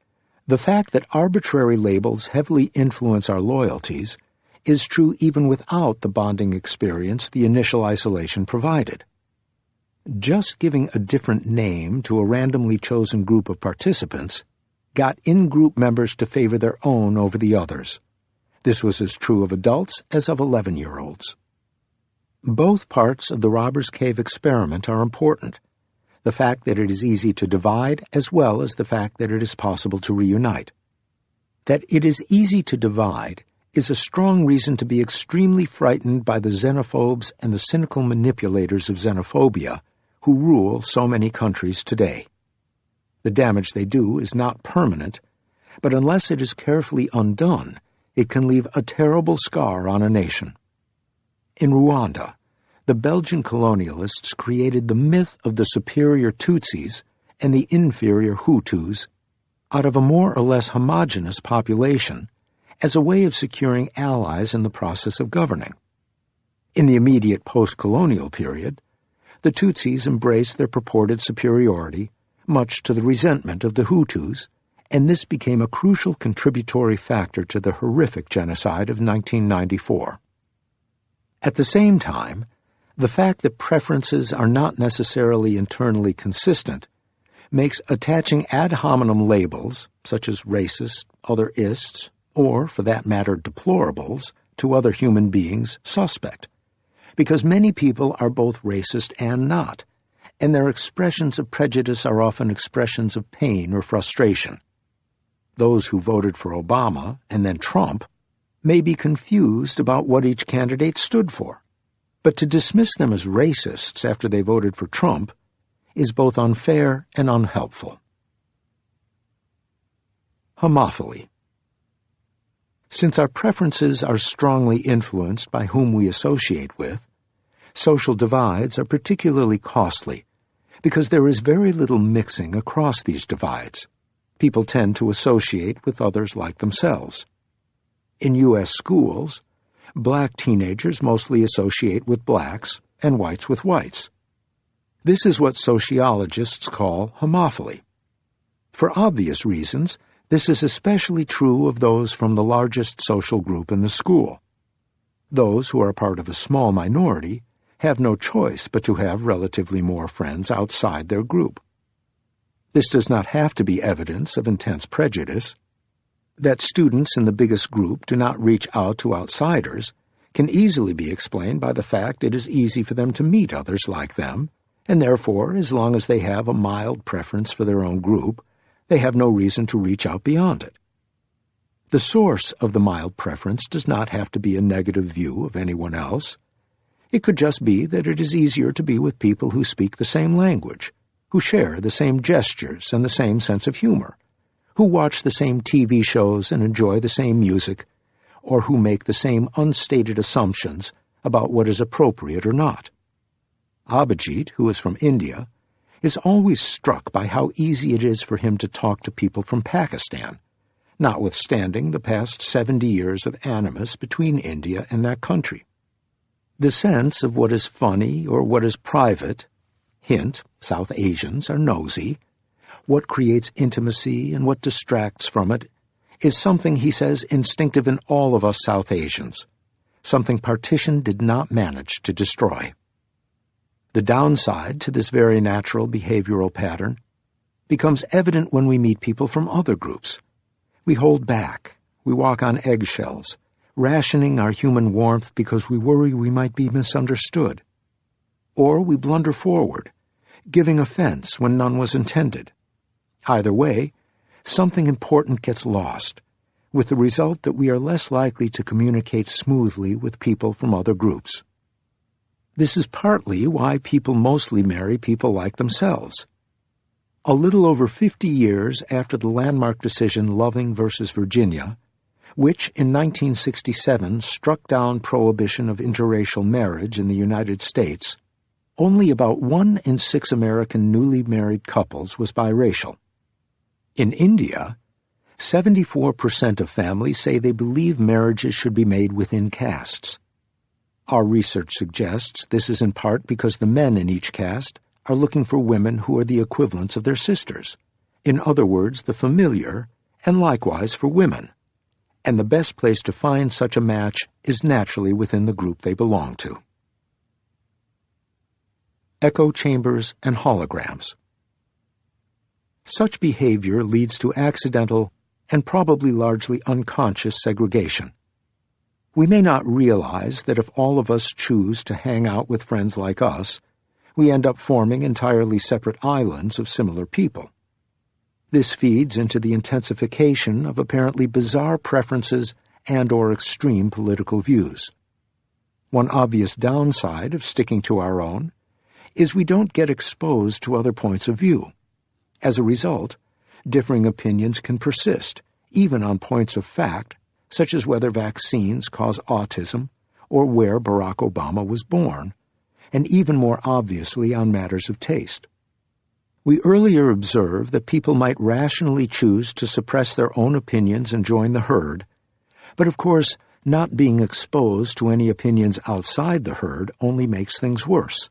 the fact that arbitrary labels heavily influence our loyalties is true even without the bonding experience the initial isolation provided. Just giving a different name to a randomly chosen group of participants got in-group members to favor their own over the others. This was as true of adults as of 11-year-olds. Both parts of the Robber's Cave experiment are important, the fact that it is easy to divide as well as the fact that it is possible to reunite. That it is easy to divide is a strong reason to be extremely frightened by the xenophobes and the cynical manipulators of xenophobia who rule so many countries today. The damage they do is not permanent, but unless it is carefully undone, it can leave a terrible scar on a nation. In Rwanda, the Belgian colonialists created the myth of the superior Tutsis and the inferior Hutus out of a more or less homogeneous population as a way of securing allies in the process of governing. In the immediate post-colonial period, the Tutsis embraced their purported superiority, much to the resentment of the Hutus, and this became a crucial contributory factor to the horrific genocide of 1994. At the same time, the fact that preferences are not necessarily internally consistent makes attaching ad hominem labels, such as racist, otherists, or, for that matter, deplorables, to other human beings suspect, because many people are both racist and not, and their expressions of prejudice are often expressions of pain or frustration. Those who voted for Obama and then Trump may be confused about what each candidate stood for, but to dismiss them as racists after they voted for Trump is both unfair and unhelpful. Homophily. Since our preferences are strongly influenced by whom we associate with, social divides are particularly costly because there is very little mixing across these divides. People tend to associate with others like themselves. In U.S. schools, black teenagers mostly associate with blacks and whites with whites. This is what sociologists call homophily. For obvious reasons, this is especially true of those from the largest social group in the school. Those who are part of a small minority have no choice but to have relatively more friends outside their group. This does not have to be evidence of intense prejudice. That students in the biggest group do not reach out to outsiders can easily be explained by the fact it is easy for them to meet others like them, and therefore, as long as they have a mild preference for their own group, they have no reason to reach out beyond it. The source of the mild preference does not have to be a negative view of anyone else. It could just be that it is easier to be with people who speak the same language, who share the same gestures and the same sense of humor, who watch the same TV shows and enjoy the same music, or who make the same unstated assumptions about what is appropriate or not. Abhijit, who is from India, is always struck by how easy it is for him to talk to people from Pakistan, notwithstanding the past 70 years of animus between India and that country. The sense of what is funny or what is private, hint, South Asians are nosy, what creates intimacy and what distracts from it, is something, he says, instinctive in all of us South Asians, something partition did not manage to destroy. The downside to this very natural behavioral pattern becomes evident when we meet people from other groups. We hold back, we walk on eggshells, rationing our human warmth because we worry we might be misunderstood. Or we blunder forward, giving offense when none was intended. Either way, something important gets lost, with the result that we are less likely to communicate smoothly with people from other groups. This is partly why people mostly marry people like themselves. A little over 50 years after the landmark decision Loving v. Virginia, which in 1967 struck down prohibition of interracial marriage in the United States, only about 1 in 6 American newly married couples was biracial. In India, 74% of families say they believe marriages should be made within castes. Our research suggests this is in part because the men in each caste are looking for women who are the equivalents of their sisters, in other words, the familiar, and likewise for women. And the best place to find such a match is naturally within the group they belong to. Echo chambers and holograms. Such behavior leads to accidental and probably largely unconscious segregation. We may not realize that if all of us choose to hang out with friends like us, we end up forming entirely separate islands of similar people. This feeds into the intensification of apparently bizarre preferences and/or extreme political views. One obvious downside of sticking to our own is we don't get exposed to other points of view. As a result, differing opinions can persist, even on points of fact, such as whether vaccines cause autism or where Barack Obama was born, and even more obviously on matters of taste. We earlier observed that people might rationally choose to suppress their own opinions and join the herd, but of course, not being exposed to any opinions outside the herd only makes things worse.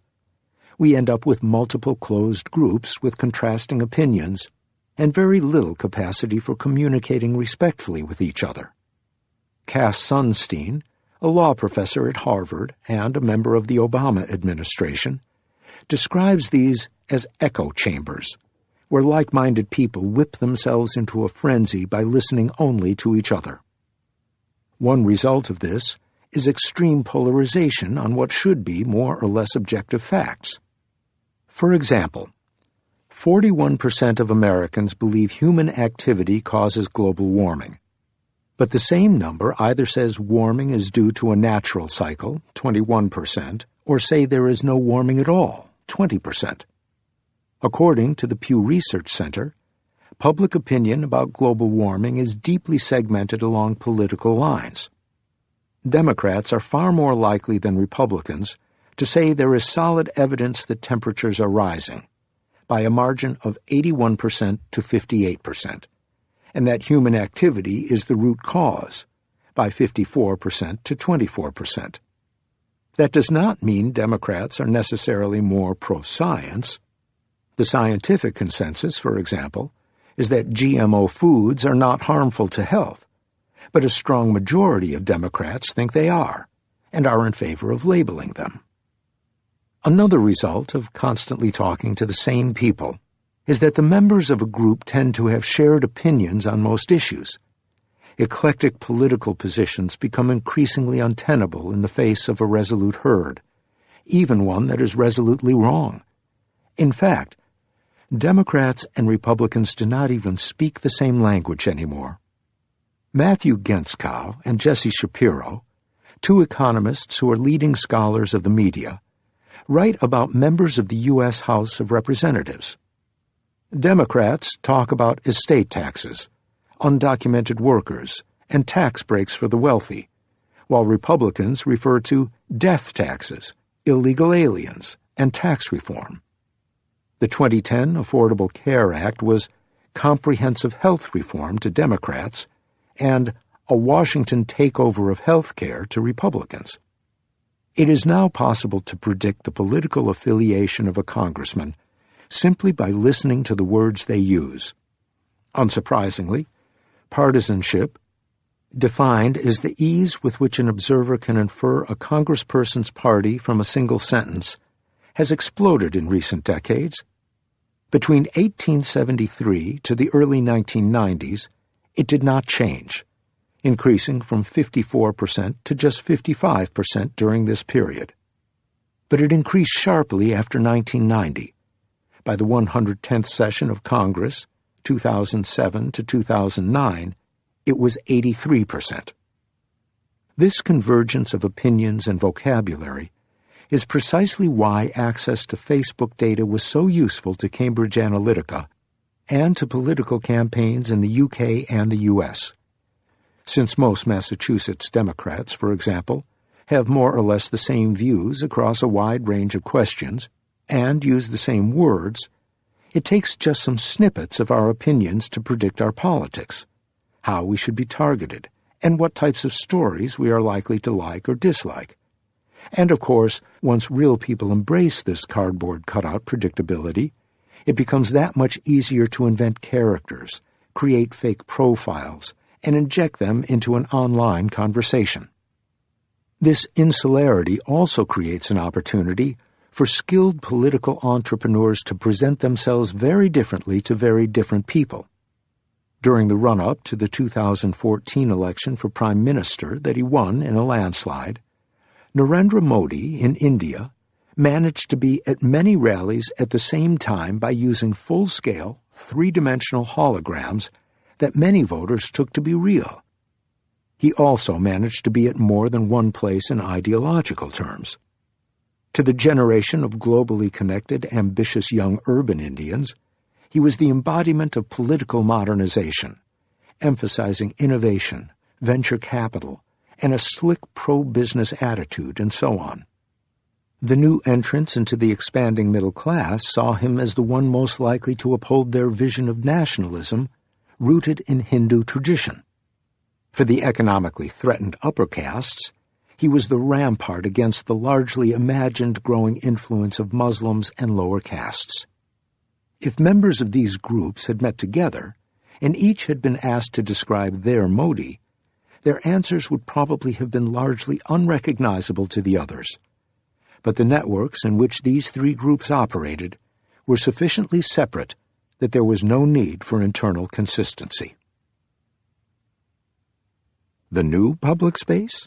We end up with multiple closed groups with contrasting opinions and very little capacity for communicating respectfully with each other. Cass Sunstein, a law professor at Harvard and a member of the Obama administration, describes these as echo chambers, where like-minded people whip themselves into a frenzy by listening only to each other. One result of this is extreme polarization on what should be more or less objective facts. For example, 41% of Americans believe human activity causes global warming. But the same number either says warming is due to a natural cycle, 21%, or say there is no warming at all, 20%. According to the Pew Research Center, public opinion about global warming is deeply segmented along political lines. Democrats are far more likely than Republicans to say there is solid evidence that temperatures are rising, by a margin of 81% to 58%, and that human activity is the root cause, by 54% to 24%. That does not mean Democrats are necessarily more pro-science. The scientific consensus, for example, is that GMO foods are not harmful to health, but a strong majority of Democrats think they are, and are in favor of labeling them. Another result of constantly talking to the same people is that the members of a group tend to have shared opinions on most issues. Eclectic political positions become increasingly untenable in the face of a resolute herd, even one that is resolutely wrong. In fact, Democrats and Republicans do not even speak the same language anymore. Matthew Gentzkow and Jesse Shapiro, two economists who are leading scholars of the media, write about members of the U.S. House of Representatives. Democrats talk about estate taxes, undocumented workers, and tax breaks for the wealthy, while Republicans refer to death taxes, illegal aliens, and tax reform. The 2010 Affordable Care Act was comprehensive health reform to Democrats and a Washington takeover of health care to Republicans. It is now possible to predict the political affiliation of a congressman simply by listening to the words they use. Unsurprisingly, partisanship, defined as the ease with which an observer can infer a congressperson's party from a single sentence, has exploded in recent decades. Between 1873 to the early 1990s, it did not change, increasing from 54% to just 55% during this period. But it increased sharply after 1990. By the 110th session of Congress, 2007 to 2009, it was 83%. This convergence of opinions and vocabulary is precisely why access to Facebook data was so useful to Cambridge Analytica and to political campaigns in the UK and the US. Since most Massachusetts Democrats, for example, have more or less the same views across a wide range of questions and use the same words, it takes just some snippets of our opinions to predict our politics, how we should be targeted, and what types of stories we are likely to like or dislike. And of course, once real people embrace this cardboard cutout predictability, it becomes that much easier to invent characters, create fake profiles, and inject them into an online conversation. This insularity also creates an opportunity for skilled political entrepreneurs to present themselves very differently to very different people. During the run-up to the 2014 election for Prime Minister that he won in a landslide, Narendra Modi in India managed to be at many rallies at the same time by using full-scale, three-dimensional holograms that many voters took to be real. He also managed to be at more than one place in ideological terms. To the generation of globally connected, ambitious young urban Indians, he was the embodiment of political modernization, emphasizing innovation, venture capital, and a slick pro-business attitude, and so on. The new entrants into the expanding middle class saw him as the one most likely to uphold their vision of nationalism rooted in Hindu tradition. For the economically threatened upper castes, he was the rampart against the largely imagined growing influence of Muslims and lower castes. If members of these groups had met together, and each had been asked to describe their Modi, their answers would probably have been largely unrecognizable to the others. But the networks in which these three groups operated were sufficiently separate that there was no need for internal consistency. The new public space?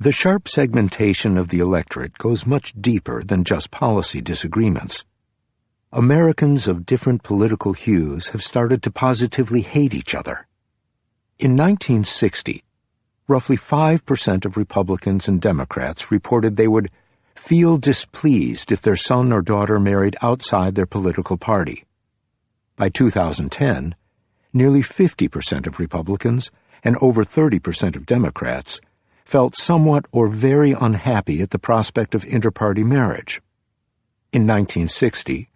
The sharp segmentation of the electorate goes much deeper than just policy disagreements. Americans of different political hues have started to positively hate each other. In 1960, roughly 5% of Republicans and Democrats reported they would feel displeased if their son or daughter married outside their political party. By 2010, nearly 50% of Republicans and over 30% of Democrats felt somewhat or very unhappy at the prospect of inter-party marriage. In 1960,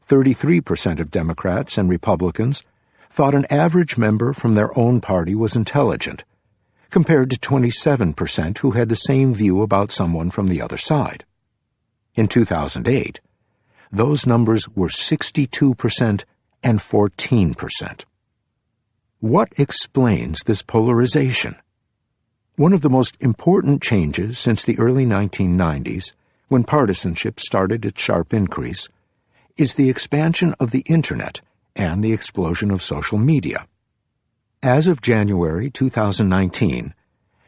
33% of Democrats and Republicans thought an average member from their own party was intelligent, compared to 27% who had the same view about someone from the other side. In 2008, those numbers were 62% and 14%. What explains this polarization? One of the most important changes since the early 1990s, when partisanship started its sharp increase, is the expansion of the Internet and the explosion of social media. As of January 2019,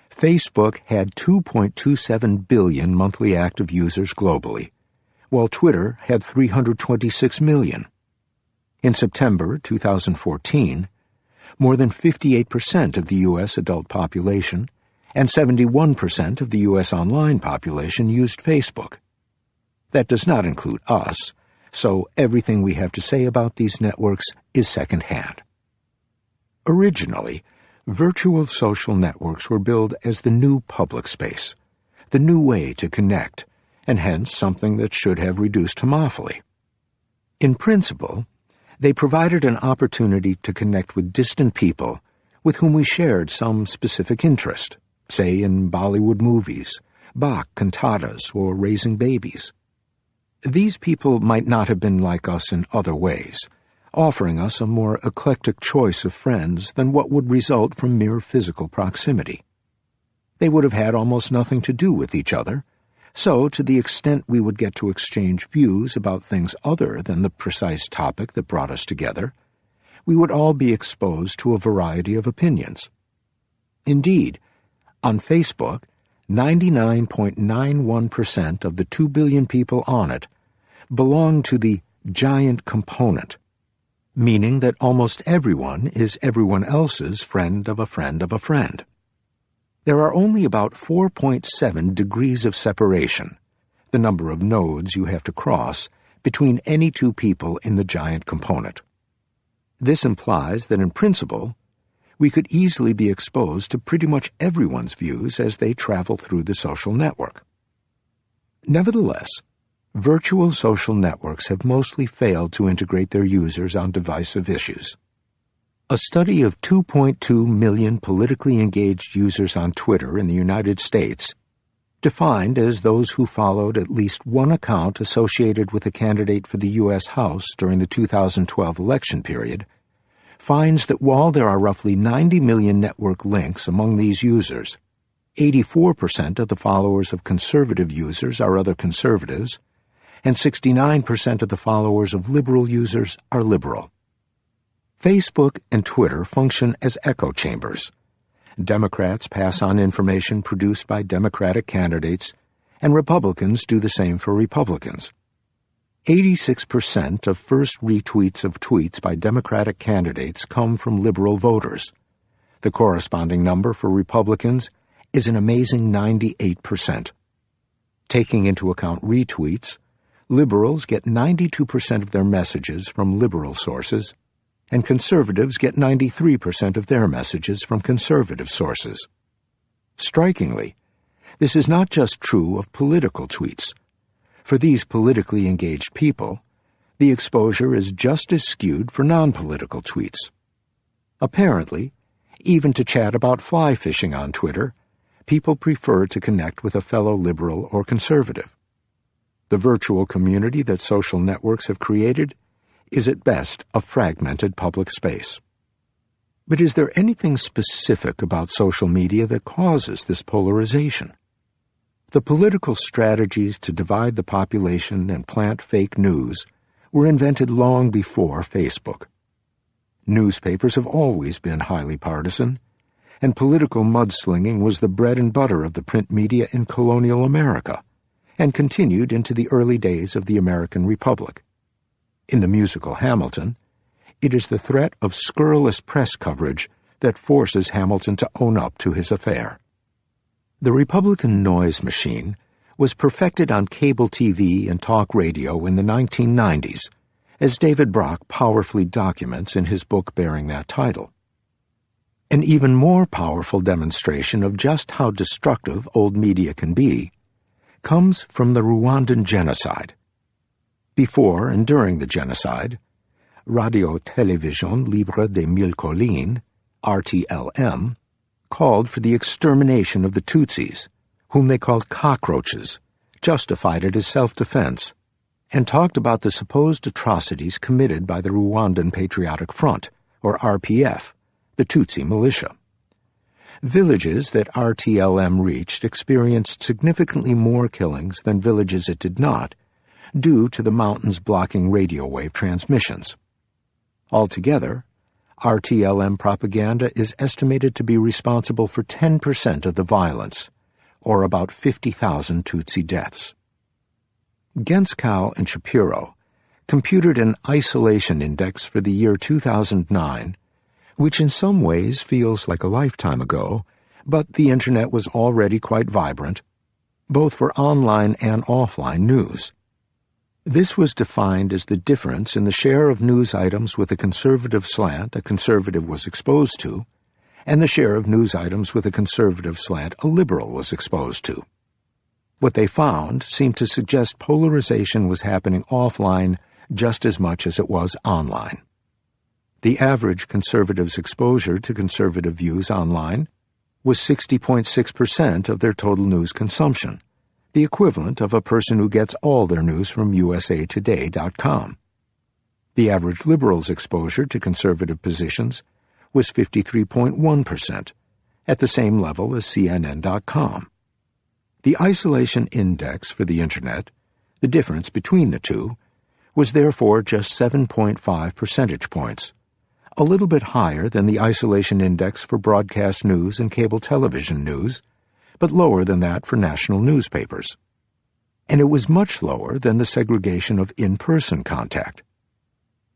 Facebook had 2.27 billion monthly active users globally, while Twitter had 326 million. In September 2014, more than 58% of the U.S. adult population and 71% of the U.S. online population used Facebook. That does not include us, so everything we have to say about these networks is secondhand. Originally, virtual social networks were billed as the new public space, the new way to connect, and hence something that should have reduced homophily. In principle, they provided an opportunity to connect with distant people with whom we shared some specific interest, say in Bollywood movies, Bach cantatas, or raising babies. These people might not have been like us in other ways, offering us a more eclectic choice of friends than what would result from mere physical proximity. They would have had almost nothing to do with each other, so to the extent we would get to exchange views about things other than the precise topic that brought us together, we would all be exposed to a variety of opinions. Indeed, on Facebook, 99.91% of the 2 billion people on it belong to the giant component, meaning that almost everyone is everyone else's friend of a friend of a friend. There are only about 4.7 degrees of separation, the number of nodes you have to cross, between any two people in the giant component. This implies that in principle, we could easily be exposed to pretty much everyone's views as they travel through the social network. Nevertheless, virtual social networks have mostly failed to integrate their users on divisive issues. A study of 2.2 million politically engaged users on Twitter in the United States, defined as those who followed at least one account associated with a candidate for the U.S. House during the 2012 election period, finds that while there are roughly 90 million network links among these users, 84% of the followers of conservative users are other conservatives, and 69% of the followers of liberal users are liberal. Facebook and Twitter function as echo chambers. Democrats pass on information produced by Democratic candidates, and Republicans do the same for Republicans. 86% of first retweets of tweets by Democratic candidates come from liberal voters. The corresponding number for Republicans is an amazing 98%. Taking into account retweets, liberals get 92% of their messages from liberal sources, and conservatives get 93% of their messages from conservative sources. Strikingly, this is not just true of political tweets. For these politically engaged people, the exposure is just as skewed for non-political tweets. Apparently, even to chat about fly fishing on Twitter, people prefer to connect with a fellow liberal or conservative. The virtual community that social networks have created is at best a fragmented public space. But is there anything specific about social media that causes this polarization? The political strategies to divide the population and plant fake news were invented long before Facebook. Newspapers have always been highly partisan, and political mudslinging was the bread and butter of the print media in colonial America, and continued into the early days of the American Republic. In the musical Hamilton, it is the threat of scurrilous press coverage that forces Hamilton to own up to his affair. The Republican noise machine was perfected on cable TV and talk radio in the 1990s, as David Brock powerfully documents in his book bearing that title. An even more powerful demonstration of just how destructive old media can be comes from the Rwandan genocide. Before and during the genocide, Radio-Télévision Libre des Mille Collines, RTLM, called for the extermination of the Tutsis, whom they called cockroaches, justified it as self-defense, and talked about the supposed atrocities committed by the Rwandan Patriotic Front, or RPF, the Tutsi militia. Villages that RTLM reached experienced significantly more killings than villages it did not, due to the mountains blocking radio wave transmissions. Altogether, RTLM propaganda is estimated to be responsible for 10% of the violence, or about 50,000 Tutsi deaths. Gentzkow and Shapiro computed an isolation index for the year 2009, which in some ways feels like a lifetime ago, but the Internet was already quite vibrant, both for online and offline news. This was defined as the difference in the share of news items with a conservative slant a conservative was exposed to, and the share of news items with a conservative slant a liberal was exposed to. What they found seemed to suggest polarization was happening offline just as much as it was online. The average conservative's exposure to conservative views online was 60.6% of their total news consumption, the equivalent of a person who gets all their news from usatoday.com. The average liberal's exposure to conservative positions was 53.1%, at the same level as CNN.com. The isolation index for the Internet, the difference between the two, was therefore just 7.5 percentage points, a little bit higher than the isolation index for broadcast news and cable television news, but lower than that for national newspapers. And it was much lower than the segregation of in-person contact.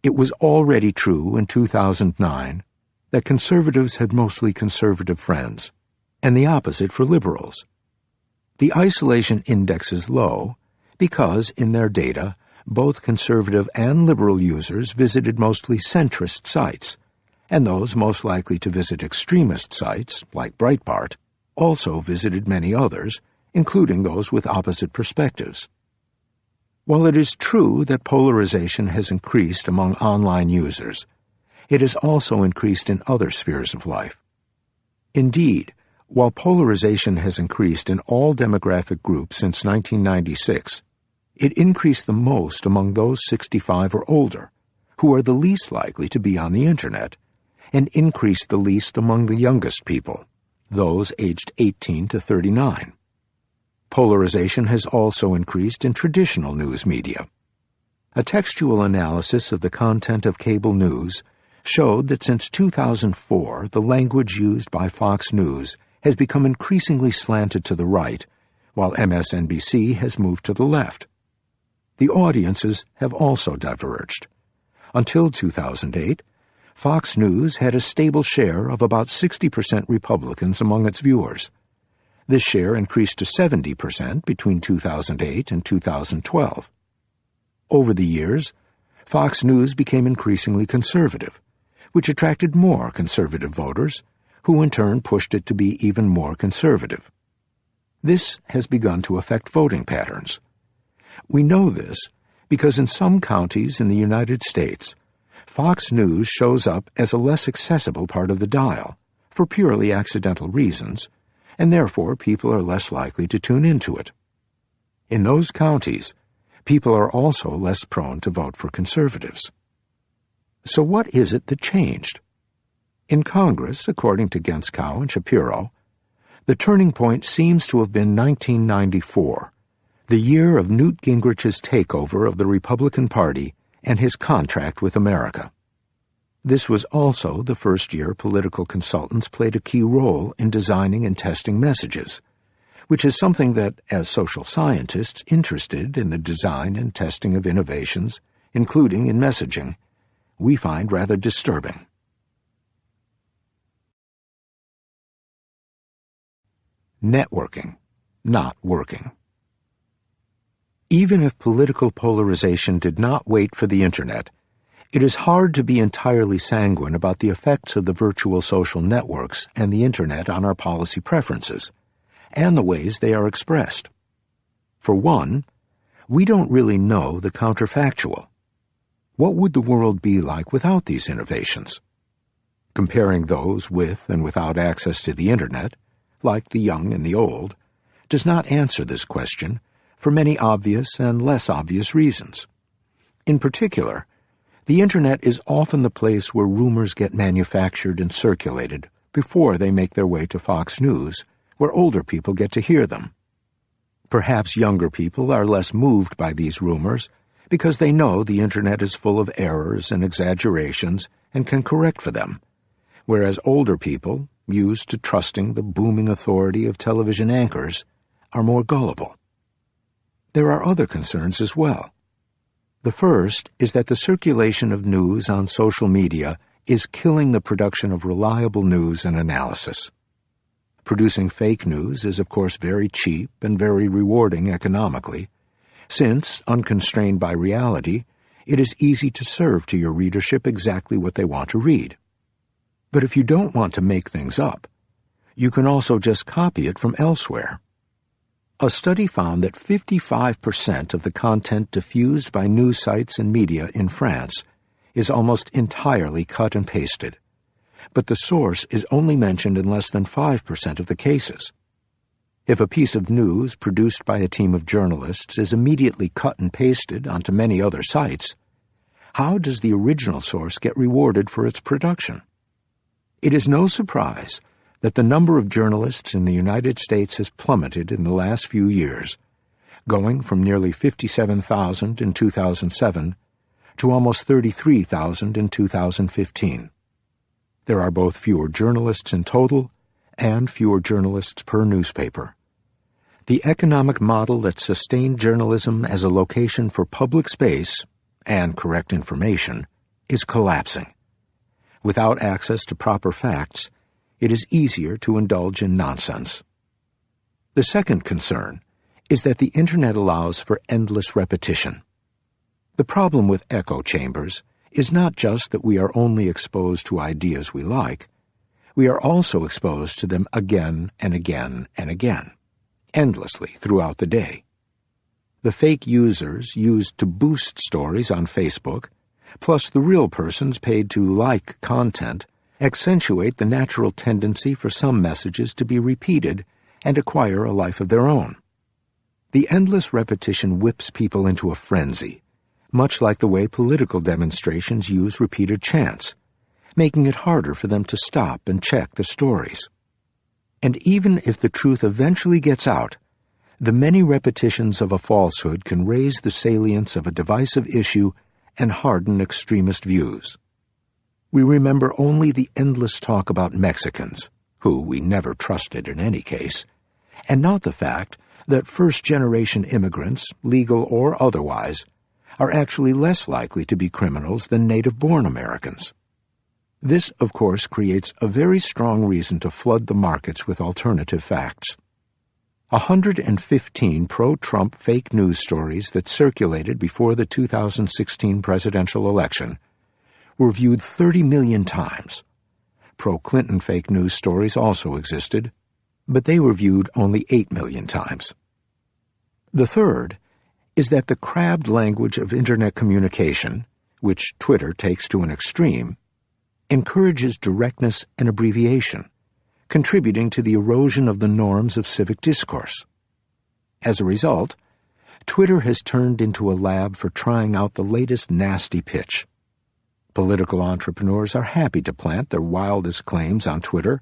It was already true in 2009 that conservatives had mostly conservative friends, and the opposite for liberals. The isolation index is low because, in their data, both conservative and liberal users visited mostly centrist sites, and those most likely to visit extremist sites, like Breitbart, also visited many others, including those with opposite perspectives. While it is true that polarization has increased among online users, it has also increased in other spheres of life. Indeed, while polarization has increased in all demographic groups since 1996, it increased the most among those 65 or older, who are the least likely to be on the Internet, and increased the least among the youngest people, those aged 18 to 39. Polarization has also increased in traditional news media. A textual analysis of the content of cable news showed that since 2004, the language used by Fox News has become increasingly slanted to the right, while MSNBC has moved to the left. The audiences have also diverged. Until 2008, Fox News had a stable share of about 60% Republicans among its viewers. This share increased to 70% between 2008 and 2012. Over the years, Fox News became increasingly conservative, which attracted more conservative voters, who in turn pushed it to be even more conservative. This has begun to affect voting patterns. We know this because in some counties in the United States, Fox News shows up as a less accessible part of the dial, for purely accidental reasons, and therefore people are less likely to tune into it. In those counties, people are also less prone to vote for conservatives. So what is it that changed? In Congress, according to Gentzkow and Shapiro, the turning point seems to have been 1994, the year of Newt Gingrich's takeover of the Republican Party and his contract with America. This was also the first year political consultants played a key role in designing and testing messages, which is something that, as social scientists interested in the design and testing of innovations, including in messaging, we find rather disturbing. Networking, not working. Even if political polarization did not wait for the Internet, it is hard to be entirely sanguine about the effects of the virtual social networks and the Internet on our policy preferences, and the ways they are expressed. For one, we don't really know the counterfactual. What would the world be like without these innovations? Comparing those with and without access to the Internet, like the young and the old, does not answer this question for many obvious and less obvious reasons. In particular, the Internet is often the place where rumors get manufactured and circulated before they make their way to Fox News, where older people get to hear them. Perhaps younger people are less moved by these rumors because they know the Internet is full of errors and exaggerations and can correct for them, whereas older people, used to trusting the booming authority of television anchors, are more gullible. There are other concerns as well. The first is that the circulation of news on social media is killing the production of reliable news and analysis. Producing fake news is, of course, very cheap and very rewarding economically, since, unconstrained by reality, it is easy to serve to your readership exactly what they want to read. But if you don't want to make things up, you can also just copy it from elsewhere. A study found that 55% of the content diffused by news sites and media in France is almost entirely cut and pasted, but the source is only mentioned in less than 5% of the cases. If a piece of news produced by a team of journalists is immediately cut and pasted onto many other sites, how does the original source get rewarded for its production? It is no surprise that the number of journalists in the United States has plummeted in the last few years, going from nearly 57,000 in 2007 to almost 33,000 in 2015. There are both fewer journalists in total and fewer journalists per newspaper. The economic model that sustained journalism as a location for public space and correct information is collapsing. Without access to proper facts, it is easier to indulge in nonsense. The second concern is that the Internet allows for endless repetition. The problem with echo chambers is not just that we are only exposed to ideas we like, we are also exposed to them again and again and again, endlessly throughout the day. The fake users used to boost stories on Facebook, plus the real persons paid to like content, accentuate the natural tendency for some messages to be repeated and acquire a life of their own. The endless repetition whips people into a frenzy, much like the way political demonstrations use repeated chants, making it harder for them to stop and check the stories. And even if the truth eventually gets out, the many repetitions of a falsehood can raise the salience of a divisive issue and harden extremist views. We remember only the endless talk about Mexicans, who we never trusted in any case, and not the fact that first-generation immigrants, legal or otherwise, are actually less likely to be criminals than native-born Americans. This, of course, creates a very strong reason to flood the markets with alternative facts. 115 pro-Trump fake news stories that circulated before the 2016 presidential election were viewed 30 million times. Pro-Clinton fake news stories also existed, but they were viewed only 8 million times. The third is that the crabbed language of Internet communication, which Twitter takes to an extreme, encourages directness and abbreviation, contributing to the erosion of the norms of civic discourse. As a result, Twitter has turned into a lab for trying out the latest nasty pitch. Political entrepreneurs are happy to plant their wildest claims on Twitter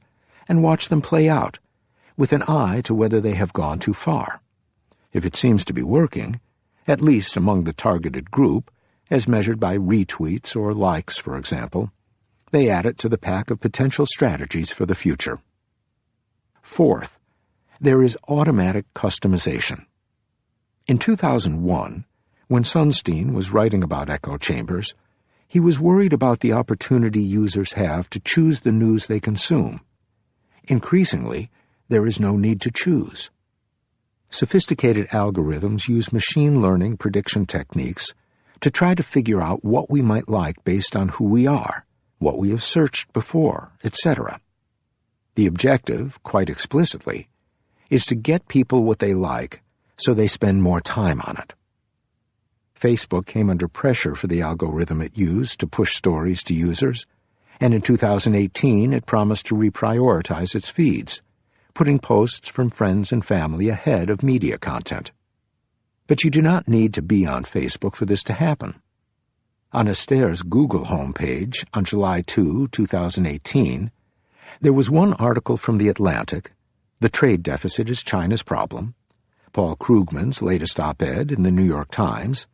and watch them play out, with an eye to whether they have gone too far. If it seems to be working, at least among the targeted group, as measured by retweets or likes, for example, they add it to the pack of potential strategies for the future. Fourth, there is automatic customization. In 2001, when Sunstein was writing about echo chambers, he was worried about the opportunity users have to choose the news they consume. Increasingly, there is no need to choose. Sophisticated algorithms use machine learning prediction techniques to try to figure out what we might like based on who we are, what we have searched before, etc. The objective, quite explicitly, is to get people what they like so they spend more time on it. Facebook came under pressure for the algorithm it used to push stories to users, and in 2018 it promised to reprioritize its feeds, putting posts from friends and family ahead of media content. But you do not need to be on Facebook for this to happen. On Esther's Google homepage on July 2, 2018, there was one article from The Atlantic, "The Trade Deficit is China's Problem," Paul Krugman's latest op-ed in the New York Times,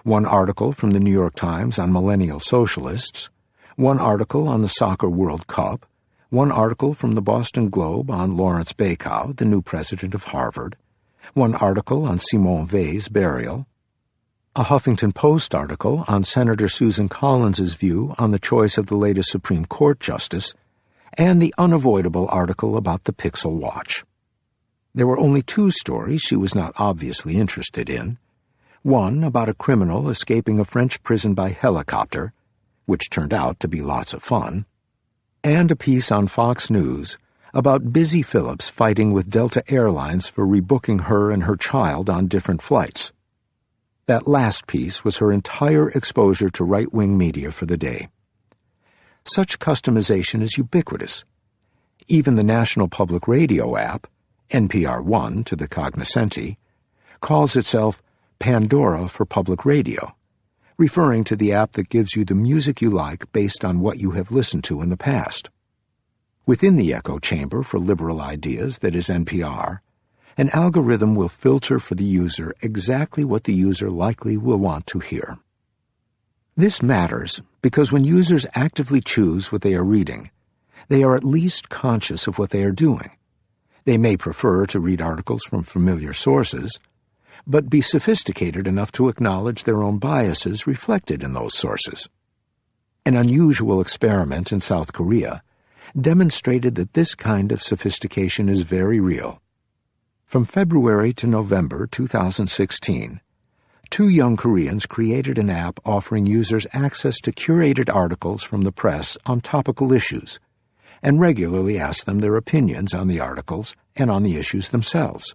one article from the New York Times on millennial socialists, one article on the Soccer World Cup, one article from the Boston Globe on Lawrence Bacow, the new president of Harvard, one article on Simone Weil's burial, a Huffington Post article on Senator Susan Collins's view on the choice of the latest Supreme Court justice, and the unavoidable article about the Pixel watch. There were only two stories she was not obviously interested in, one about a criminal escaping a French prison by helicopter, which turned out to be lots of fun, and a piece on Fox News about Busy Phillips fighting with Delta Airlines for rebooking her and her child on different flights. That last piece was her entire exposure to right-wing media for the day. Such customization is ubiquitous. Even the National Public Radio app, NPR One to the cognoscenti, calls itself Pandora for Public Radio, referring to the app that gives you the music you like based on what you have listened to in the past. Within the echo chamber for liberal ideas that is NPR, an algorithm will filter for the user exactly what the user likely will want to hear. This matters because when users actively choose what they are reading, they are at least conscious of what they are doing. They may prefer to read articles from familiar sources, but be sophisticated enough to acknowledge their own biases reflected in those sources. An unusual experiment in South Korea demonstrated that this kind of sophistication is very real. From February to November 2016, 2 young Koreans created an app offering users access to curated articles from the press on topical issues, and regularly asked them their opinions on the articles and on the issues themselves.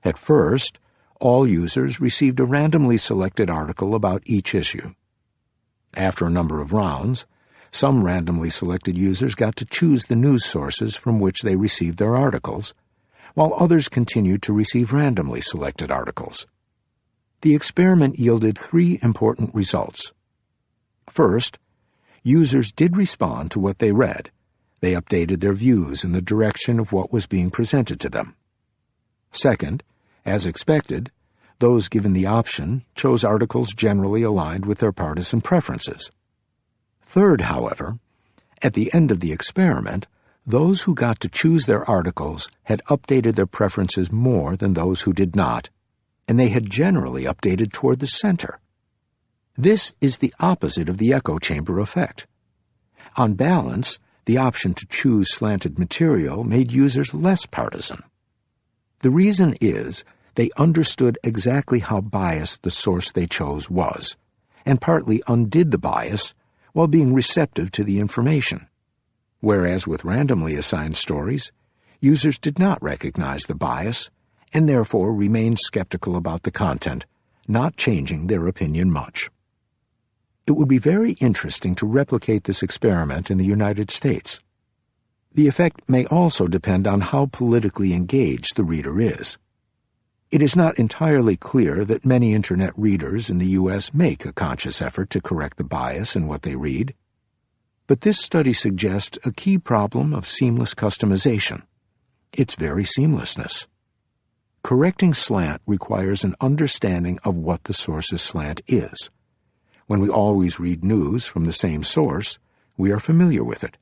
At first, all users received a randomly selected article about each issue. After a number of rounds, some randomly selected users got to choose the news sources from which they received their articles, while others continued to receive randomly selected articles. The experiment yielded 3 important results. First, users did respond to what they read. They updated their views in the direction of what was being presented to them. Second, as expected, those given the option chose articles generally aligned with their partisan preferences. Third, however, at the end of the experiment, those who got to choose their articles had updated their preferences more than those who did not, and they had generally updated toward the center. This is the opposite of the echo chamber effect. On balance, the option to choose slanted material made users less partisan. The reason is they understood exactly how biased the source they chose was, and partly undid the bias while being receptive to the information. Whereas with randomly assigned stories, users did not recognize the bias and therefore remained skeptical about the content, not changing their opinion much. It would be very interesting to replicate this experiment in the United States. The effect may also depend on how politically engaged the reader is. It is not entirely clear that many Internet readers in the U.S. make a conscious effort to correct the bias in what they read, but this study suggests a key problem of seamless customization, its very seamlessness. Correcting slant requires an understanding of what the source's slant is. When we always read news from the same source, we are familiar with it.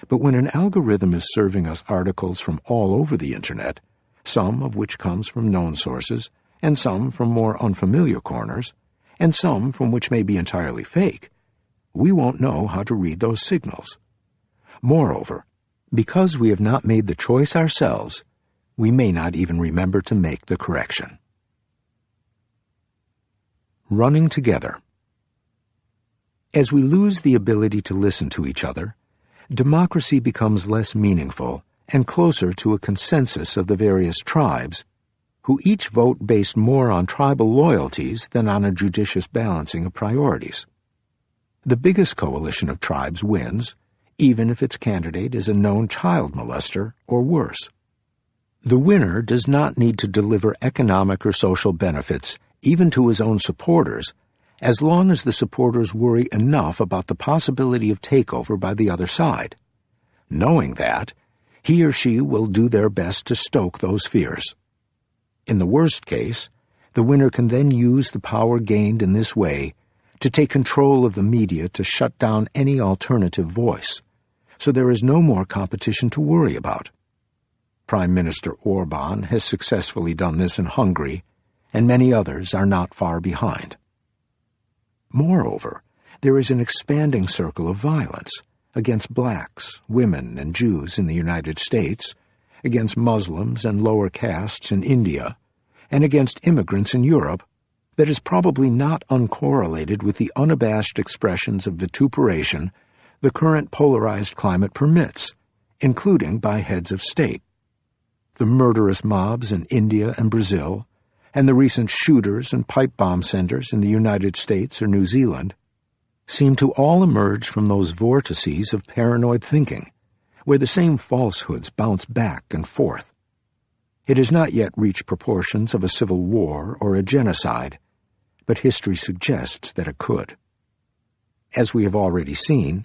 But when an algorithm is serving us articles from all over the Internet, some of which comes from known sources, and some from more unfamiliar corners, and some from which may be entirely fake, we won't know how to read those signals. Moreover, because we have not made the choice ourselves, we may not even remember to make the correction. Running together. As we lose the ability to listen to each other, democracy becomes less meaningful and closer to a consensus of the various tribes, who each vote based more on tribal loyalties than on a judicious balancing of priorities. The biggest coalition of tribes wins, even if its candidate is a known child molester or worse. The winner does not need to deliver economic or social benefits, even to his own supporters, as long as the supporters worry enough about the possibility of takeover by the other side. Knowing that, he or she will do their best to stoke those fears. In the worst case, the winner can then use the power gained in this way to take control of the media to shut down any alternative voice, so there is no more competition to worry about. Prime Minister Orban has successfully done this in Hungary, and many others are not far behind. Moreover, there is an expanding circle of violence against blacks, women, and Jews in the United States, against Muslims and lower castes in India, and against immigrants in Europe that is probably not uncorrelated with the unabashed expressions of vituperation the current polarized climate permits, including by heads of state. The murderous mobs in India and Brazil, and the recent shooters and pipe bomb senders in the United States or New Zealand, seem to all emerge from those vortices of paranoid thinking, where the same falsehoods bounce back and forth. It has not yet reached proportions of a civil war or a genocide, but history suggests that it could. As we have already seen,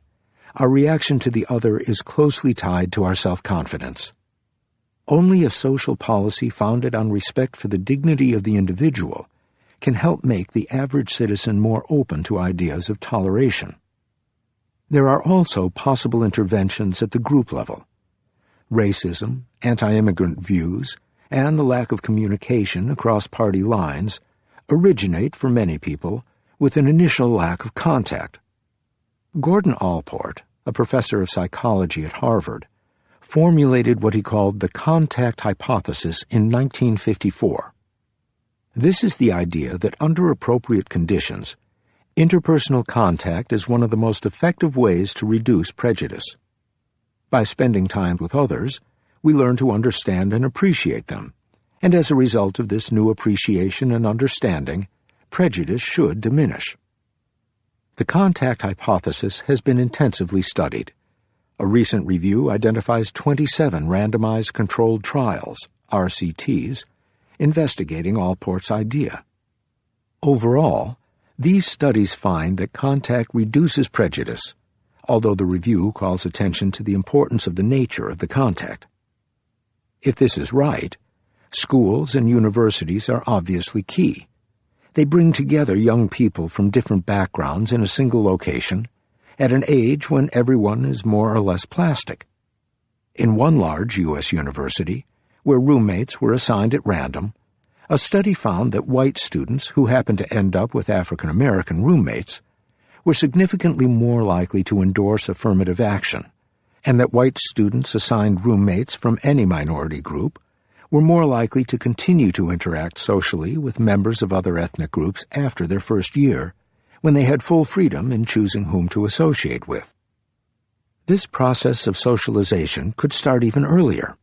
our reaction to the other is closely tied to our self-confidence. Only a social policy founded on respect for the dignity of the individual can help make the average citizen more open to ideas of toleration. There are also possible interventions at the group level. Racism, anti-immigrant views, and the lack of communication across party lines originate for many people with an initial lack of contact. Gordon Allport, a professor of psychology at Harvard, formulated what he called the contact hypothesis in 1954. This is the idea that under appropriate conditions, interpersonal contact is one of the most effective ways to reduce prejudice. By spending time with others, we learn to understand and appreciate them, and as a result of this new appreciation and understanding, prejudice should diminish. The contact hypothesis has been intensively studied. A recent review identifies 27 randomized controlled trials, RCTs, investigating Allport's idea. Overall, these studies find that contact reduces prejudice, although the review calls attention to the importance of the nature of the contact. If this is right, schools and universities are obviously key. They bring together young people from different backgrounds in a single location, at an age when everyone is more or less plastic. In one large U.S. university, where roommates were assigned at random, a study found that white students who happened to end up with African American roommates were significantly more likely to endorse affirmative action, and that white students assigned roommates from any minority group were more likely to continue to interact socially with members of other ethnic groups after their first year, when they had full freedom in choosing whom to associate with. This process of socialization could start even earlier.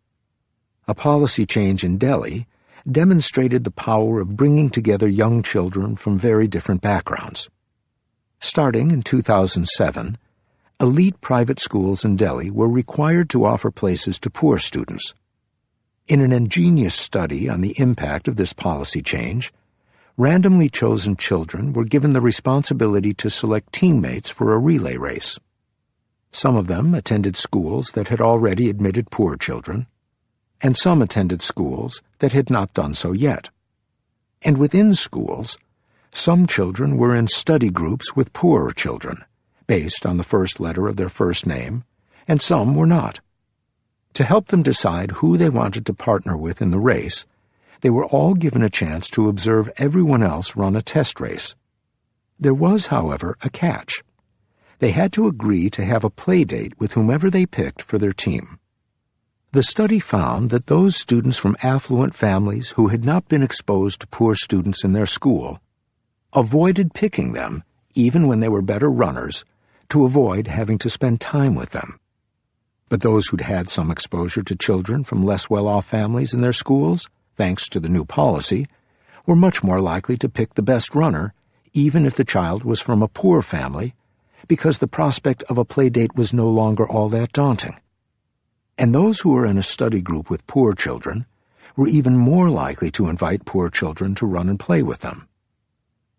A policy change in Delhi demonstrated the power of bringing together young children from very different backgrounds. Starting in 2007, elite private schools in Delhi were required to offer places to poor students. In an ingenious study on the impact of this policy change, randomly chosen children were given the responsibility to select teammates for a relay race. Some of them attended schools that had already admitted poor children, and some attended schools that had not done so yet. And within schools, some children were in study groups with poorer children, based on the first letter of their first name, and some were not. To help them decide who they wanted to partner with in the race, they were all given a chance to observe everyone else run a test race. There was, however, a catch. They had to agree to have a play date with whomever they picked for their team. The study found that those students from affluent families who had not been exposed to poor students in their school avoided picking them, even when they were better runners, to avoid having to spend time with them. But those who'd had some exposure to children from less well-off families in their schools, thanks to the new policy, were much more likely to pick the best runner, even if the child was from a poor family, because the prospect of a play date was no longer all that daunting. And those who were in a study group with poor children were even more likely to invite poor children to run and play with them.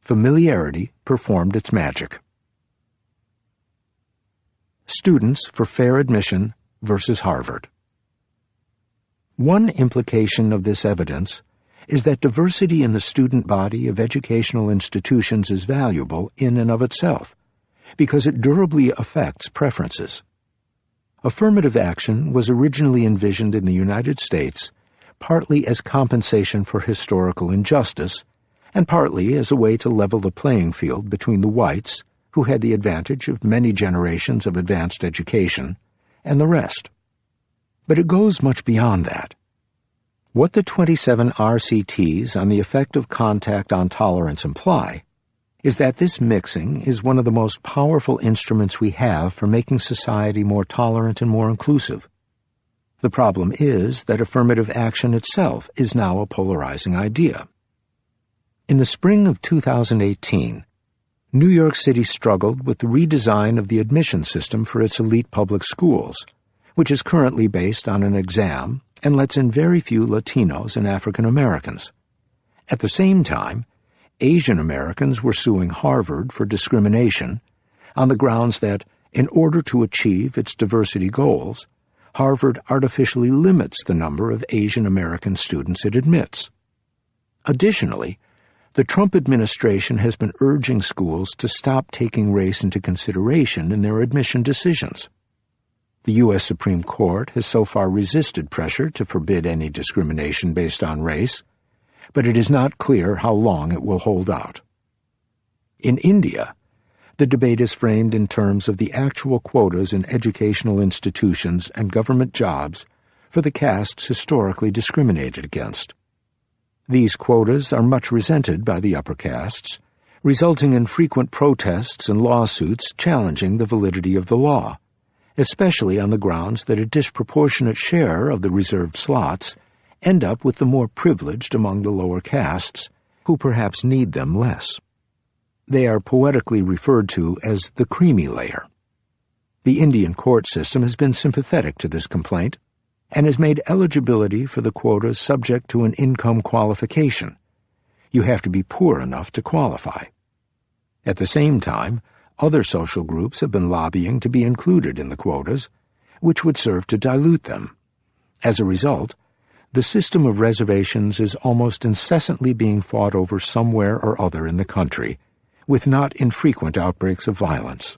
Familiarity performed its magic. Students for fair admission versus Harvard. One implication of this evidence is that diversity in the student body of educational institutions is valuable in and of itself, because it durably affects preferences. Affirmative action was originally envisioned in the United States partly as compensation for historical injustice, and partly as a way to level the playing field between the whites, who had the advantage of many generations of advanced education, and the rest. But it goes much beyond that. What the 27 RCTs on the effect of contact on tolerance imply is that this mixing is one of the most powerful instruments we have for making society more tolerant and more inclusive. The problem is that affirmative action itself is now a polarizing idea. In the spring of 2018, New York City struggled with the redesign of the admission system for its elite public schools, which is currently based on an exam and lets in very few Latinos and African Americans. At the same time, Asian Americans were suing Harvard for discrimination on the grounds that, in order to achieve its diversity goals, Harvard artificially limits the number of Asian American students it admits. Additionally, the Trump administration has been urging schools to stop taking race into consideration in their admission decisions. The U.S. Supreme Court has so far resisted pressure to forbid any discrimination based on race, but it is not clear how long it will hold out. In India, the debate is framed in terms of the actual quotas in educational institutions and government jobs for the castes historically discriminated against. These quotas are much resented by the upper castes, resulting in frequent protests and lawsuits challenging the validity of the law, especially on the grounds that a disproportionate share of the reserved slots end up with the more privileged among the lower castes, who perhaps need them less. They are poetically referred to as the creamy layer. The Indian court system has been sympathetic to this complaint and has made eligibility for the quotas subject to an income qualification. You have to be poor enough to qualify. At the same time, other social groups have been lobbying to be included in the quotas, which would serve to dilute them. As a result, the system of reservations is almost incessantly being fought over somewhere or other in the country, with not infrequent outbreaks of violence.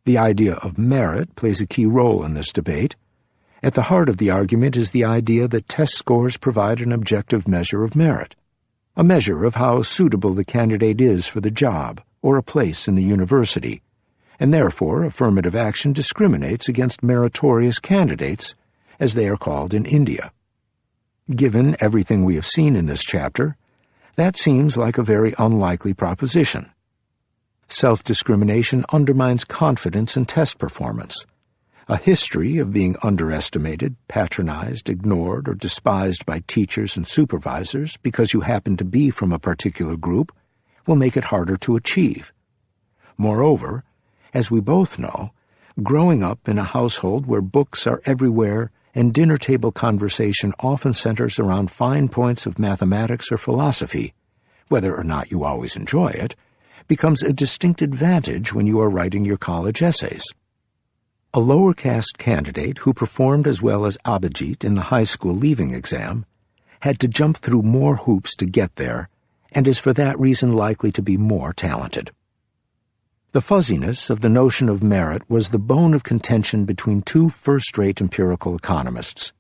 The idea of merit plays a key role in this debate. At the heart of the argument is the idea that test scores provide an objective measure of merit, a measure of how suitable the candidate is for the job or a place in the university, and therefore affirmative action discriminates against meritorious candidates, as they are called in India. Given everything we have seen in this chapter, that seems like a very unlikely proposition. Self-discrimination undermines confidence in test performance. A history of being underestimated, patronized, ignored, or despised by teachers and supervisors because you happen to be from a particular group will make it harder to achieve. Moreover, as we both know, growing up in a household where books are everywhere and dinner-table conversation often centers around fine points of mathematics or philosophy, whether or not you always enjoy it, becomes a distinct advantage when you are writing your college essays. A lower caste candidate who performed as well as Abhijit in the high school leaving exam had to jump through more hoops to get there, and is for that reason likely to be more talented. The fuzziness of the notion of merit was the bone of contention between two first-rate empirical economists,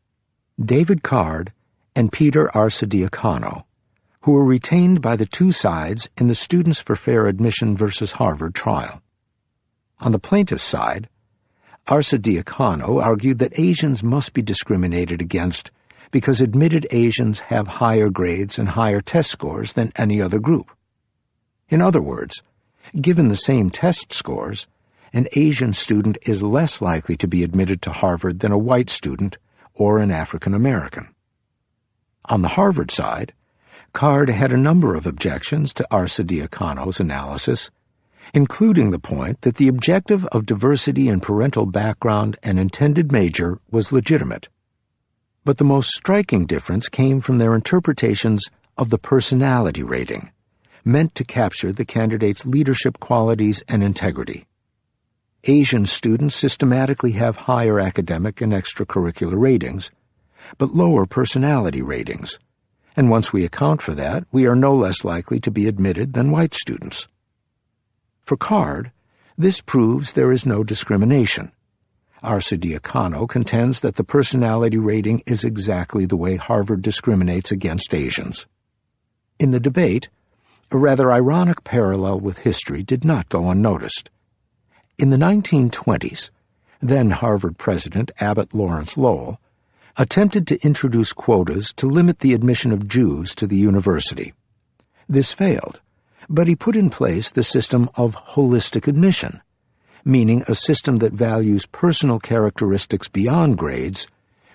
David Card and Peter Arcidiacono, who were retained by the two sides in the Students for Fair Admission versus Harvard trial. On the plaintiff's side, Arcidiacono argued that Asians must be discriminated against because admitted Asians have higher grades and higher test scores than any other group. In other words, given the same test scores, an Asian student is less likely to be admitted to Harvard than a white student or an African American. On the Harvard side, Card had a number of objections to Arcidiacono's analysis, including the point that the objective of diversity in parental background and intended major was legitimate. But the most striking difference came from their interpretations of the personality rating, meant to capture the candidate's leadership qualities and integrity. Asian students systematically have higher academic and extracurricular ratings, but lower personality ratings, and once we account for that, we are no less likely to be admitted than white students. For Card, this proves there is no discrimination. Arcidiacono contends that the personality rating is exactly the way Harvard discriminates against Asians. In the debate, a rather ironic parallel with history did not go unnoticed. In the 1920s, then Harvard President Abbott Lawrence Lowell attempted to introduce quotas to limit the admission of Jews to the university. This failed, but he put in place the system of holistic admission, meaning a system that values personal characteristics beyond grades,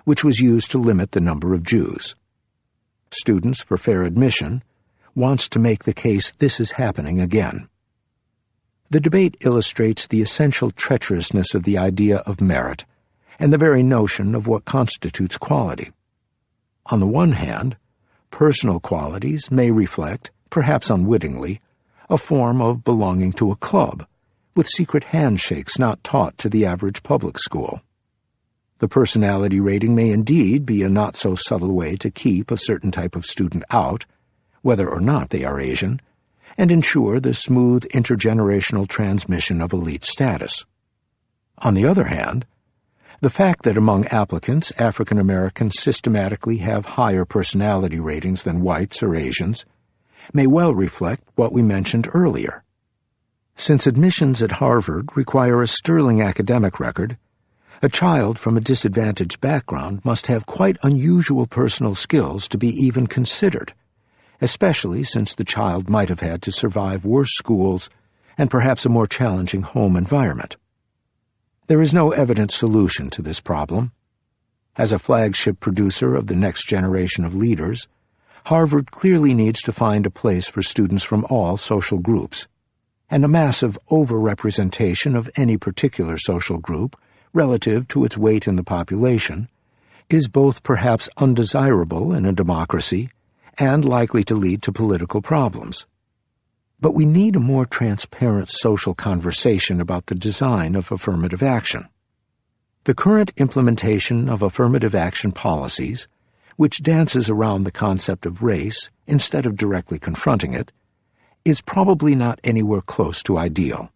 which was used to limit the number of Jews. Students for Fair Admission wants to make the case this is happening again. The debate illustrates the essential treacherousness of the idea of merit and the very notion of what constitutes quality. On the one hand, personal qualities may reflect, perhaps unwittingly, a form of belonging to a club, with secret handshakes not taught to the average public school. The personality rating may indeed be a not-so-subtle way to keep a certain type of student out, whether or not they are Asian, and ensure the smooth intergenerational transmission of elite status. On the other hand, the fact that among applicants African Americans systematically have higher personality ratings than whites or Asians may well reflect what we mentioned earlier. Since admissions at Harvard require a sterling academic record, a child from a disadvantaged background must have quite unusual personal skills to be even considered, especially since the child might have had to survive worse schools and perhaps a more challenging home environment. There is no evident solution to this problem. As a flagship producer of the next generation of leaders, Harvard clearly needs to find a place for students from all social groups, and a massive overrepresentation of any particular social group relative to its weight in the population is both perhaps undesirable in a democracy and likely to lead to political problems. But we need a more transparent social conversation about the design of affirmative action. The current implementation of affirmative action policies, which dances around the concept of race instead of directly confronting it, is probably not anywhere close to ideal.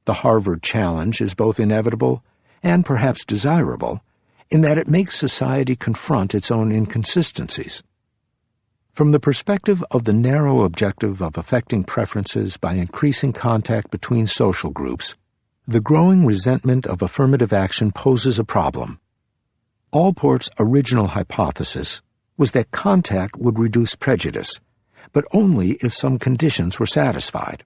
The Harvard challenge is both inevitable and perhaps desirable in that it makes society confront its own inconsistencies. From the perspective of the narrow objective of affecting preferences by increasing contact between social groups, the growing resentment of affirmative action poses a problem. Allport's original hypothesis was that contact would reduce prejudice, but only if some conditions were satisfied.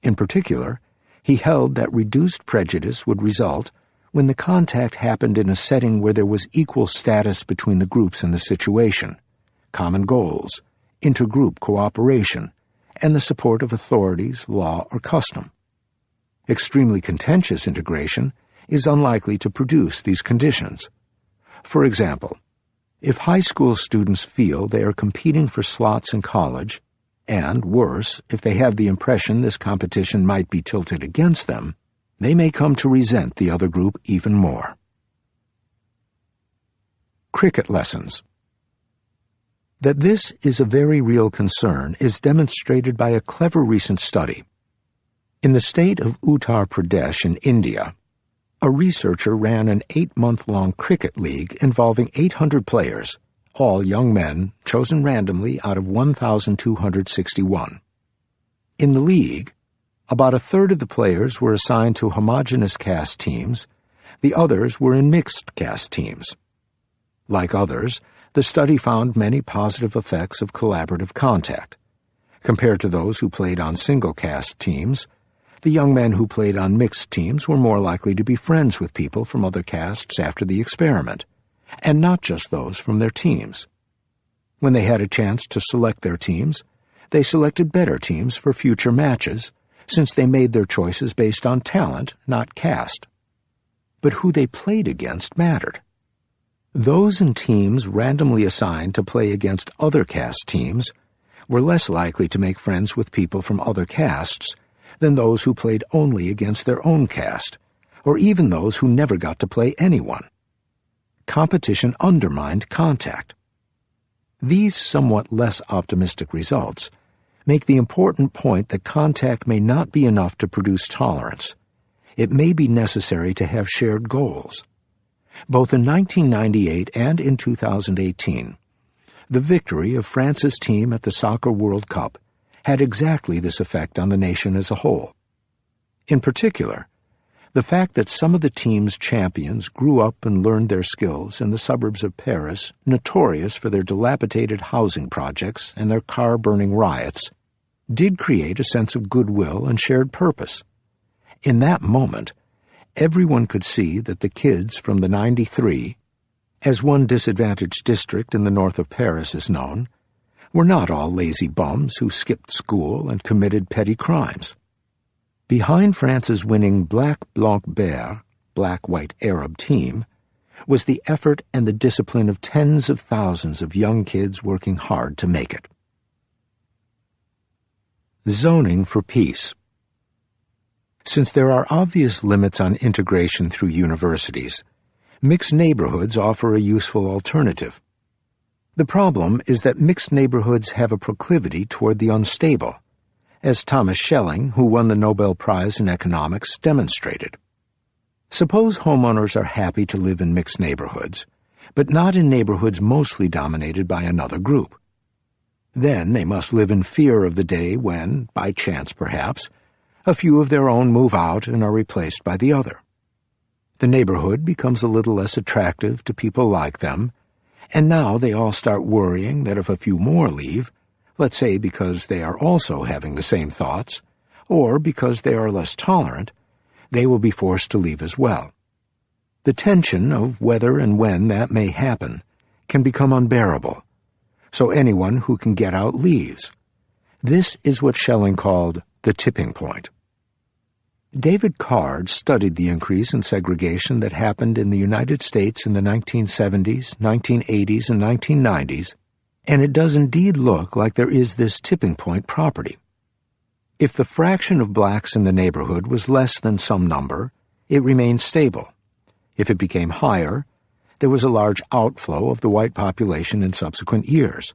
In particular, he held that reduced prejudice would result when the contact happened in a setting where there was equal status between the groups in the situation, common goals, intergroup cooperation, and the support of authorities, law, or custom. Extremely contentious integration is unlikely to produce these conditions. For example, if high school students feel they are competing for slots in college, and, worse, if they have the impression this competition might be tilted against them, they may come to resent the other group even more. Cricket lessons. That this is a very real concern is demonstrated by a clever recent study. In the state of Uttar Pradesh in India, a researcher ran an 8-month-long cricket league involving 800 players, all young men, chosen randomly out of 1,261. In the league, about a third of the players were assigned to homogeneous caste teams, the others were in mixed caste teams. Like others, the study found many positive effects of collaborative contact. Compared to those who played on single caste teams, the young men who played on mixed teams were more likely to be friends with people from other castes after the experiment, and not just those from their teams. When they had a chance to select their teams, they selected better teams for future matches, since they made their choices based on talent, not caste. But who they played against mattered. Those in teams randomly assigned to play against other caste teams were less likely to make friends with people from other castes than those who played only against their own caste, or even those who never got to play anyone. Competition undermined contact. These somewhat less optimistic results make the important point that contact may not be enough to produce tolerance. It may be necessary to have shared goals. Both in 1998 and in 2018, the victory of France's team at the Soccer World Cup had exactly this effect on the nation as a whole. In particular, the fact that some of the team's champions grew up and learned their skills in the suburbs of Paris, notorious for their dilapidated housing projects and their car-burning riots, did create a sense of goodwill and shared purpose. In that moment, everyone could see that the kids from the 93, as one disadvantaged district in the north of Paris is known, were not all lazy bums who skipped school and committed petty crimes. Behind France's winning Black Blanc Bear, black-white Arab team, was the effort and the discipline of tens of thousands of young kids working hard to make it. Zoning for peace. Since there are obvious limits on integration through universities, mixed neighborhoods offer a useful alternative. The problem is that mixed neighborhoods have a proclivity toward the unstable, as Thomas Schelling, who won the Nobel Prize in Economics, demonstrated. Suppose homeowners are happy to live in mixed neighborhoods, but not in neighborhoods mostly dominated by another group. Then they must live in fear of the day when, by chance perhaps, a few of their own move out and are replaced by the other. The neighborhood becomes a little less attractive to people like them, and now they all start worrying that if a few more leave, let's say because they are also having the same thoughts, or because they are less tolerant, they will be forced to leave as well. The tension of whether and when that may happen can become unbearable, so anyone who can get out leaves. This is what Schelling called the tipping point. David Card studied the increase in segregation that happened in the United States in the 1970s, 1980s, and 1990s, and it does indeed look like there is this tipping point property. If the fraction of blacks in the neighborhood was less than some number, it remained stable. If it became higher, there was a large outflow of the white population in subsequent years.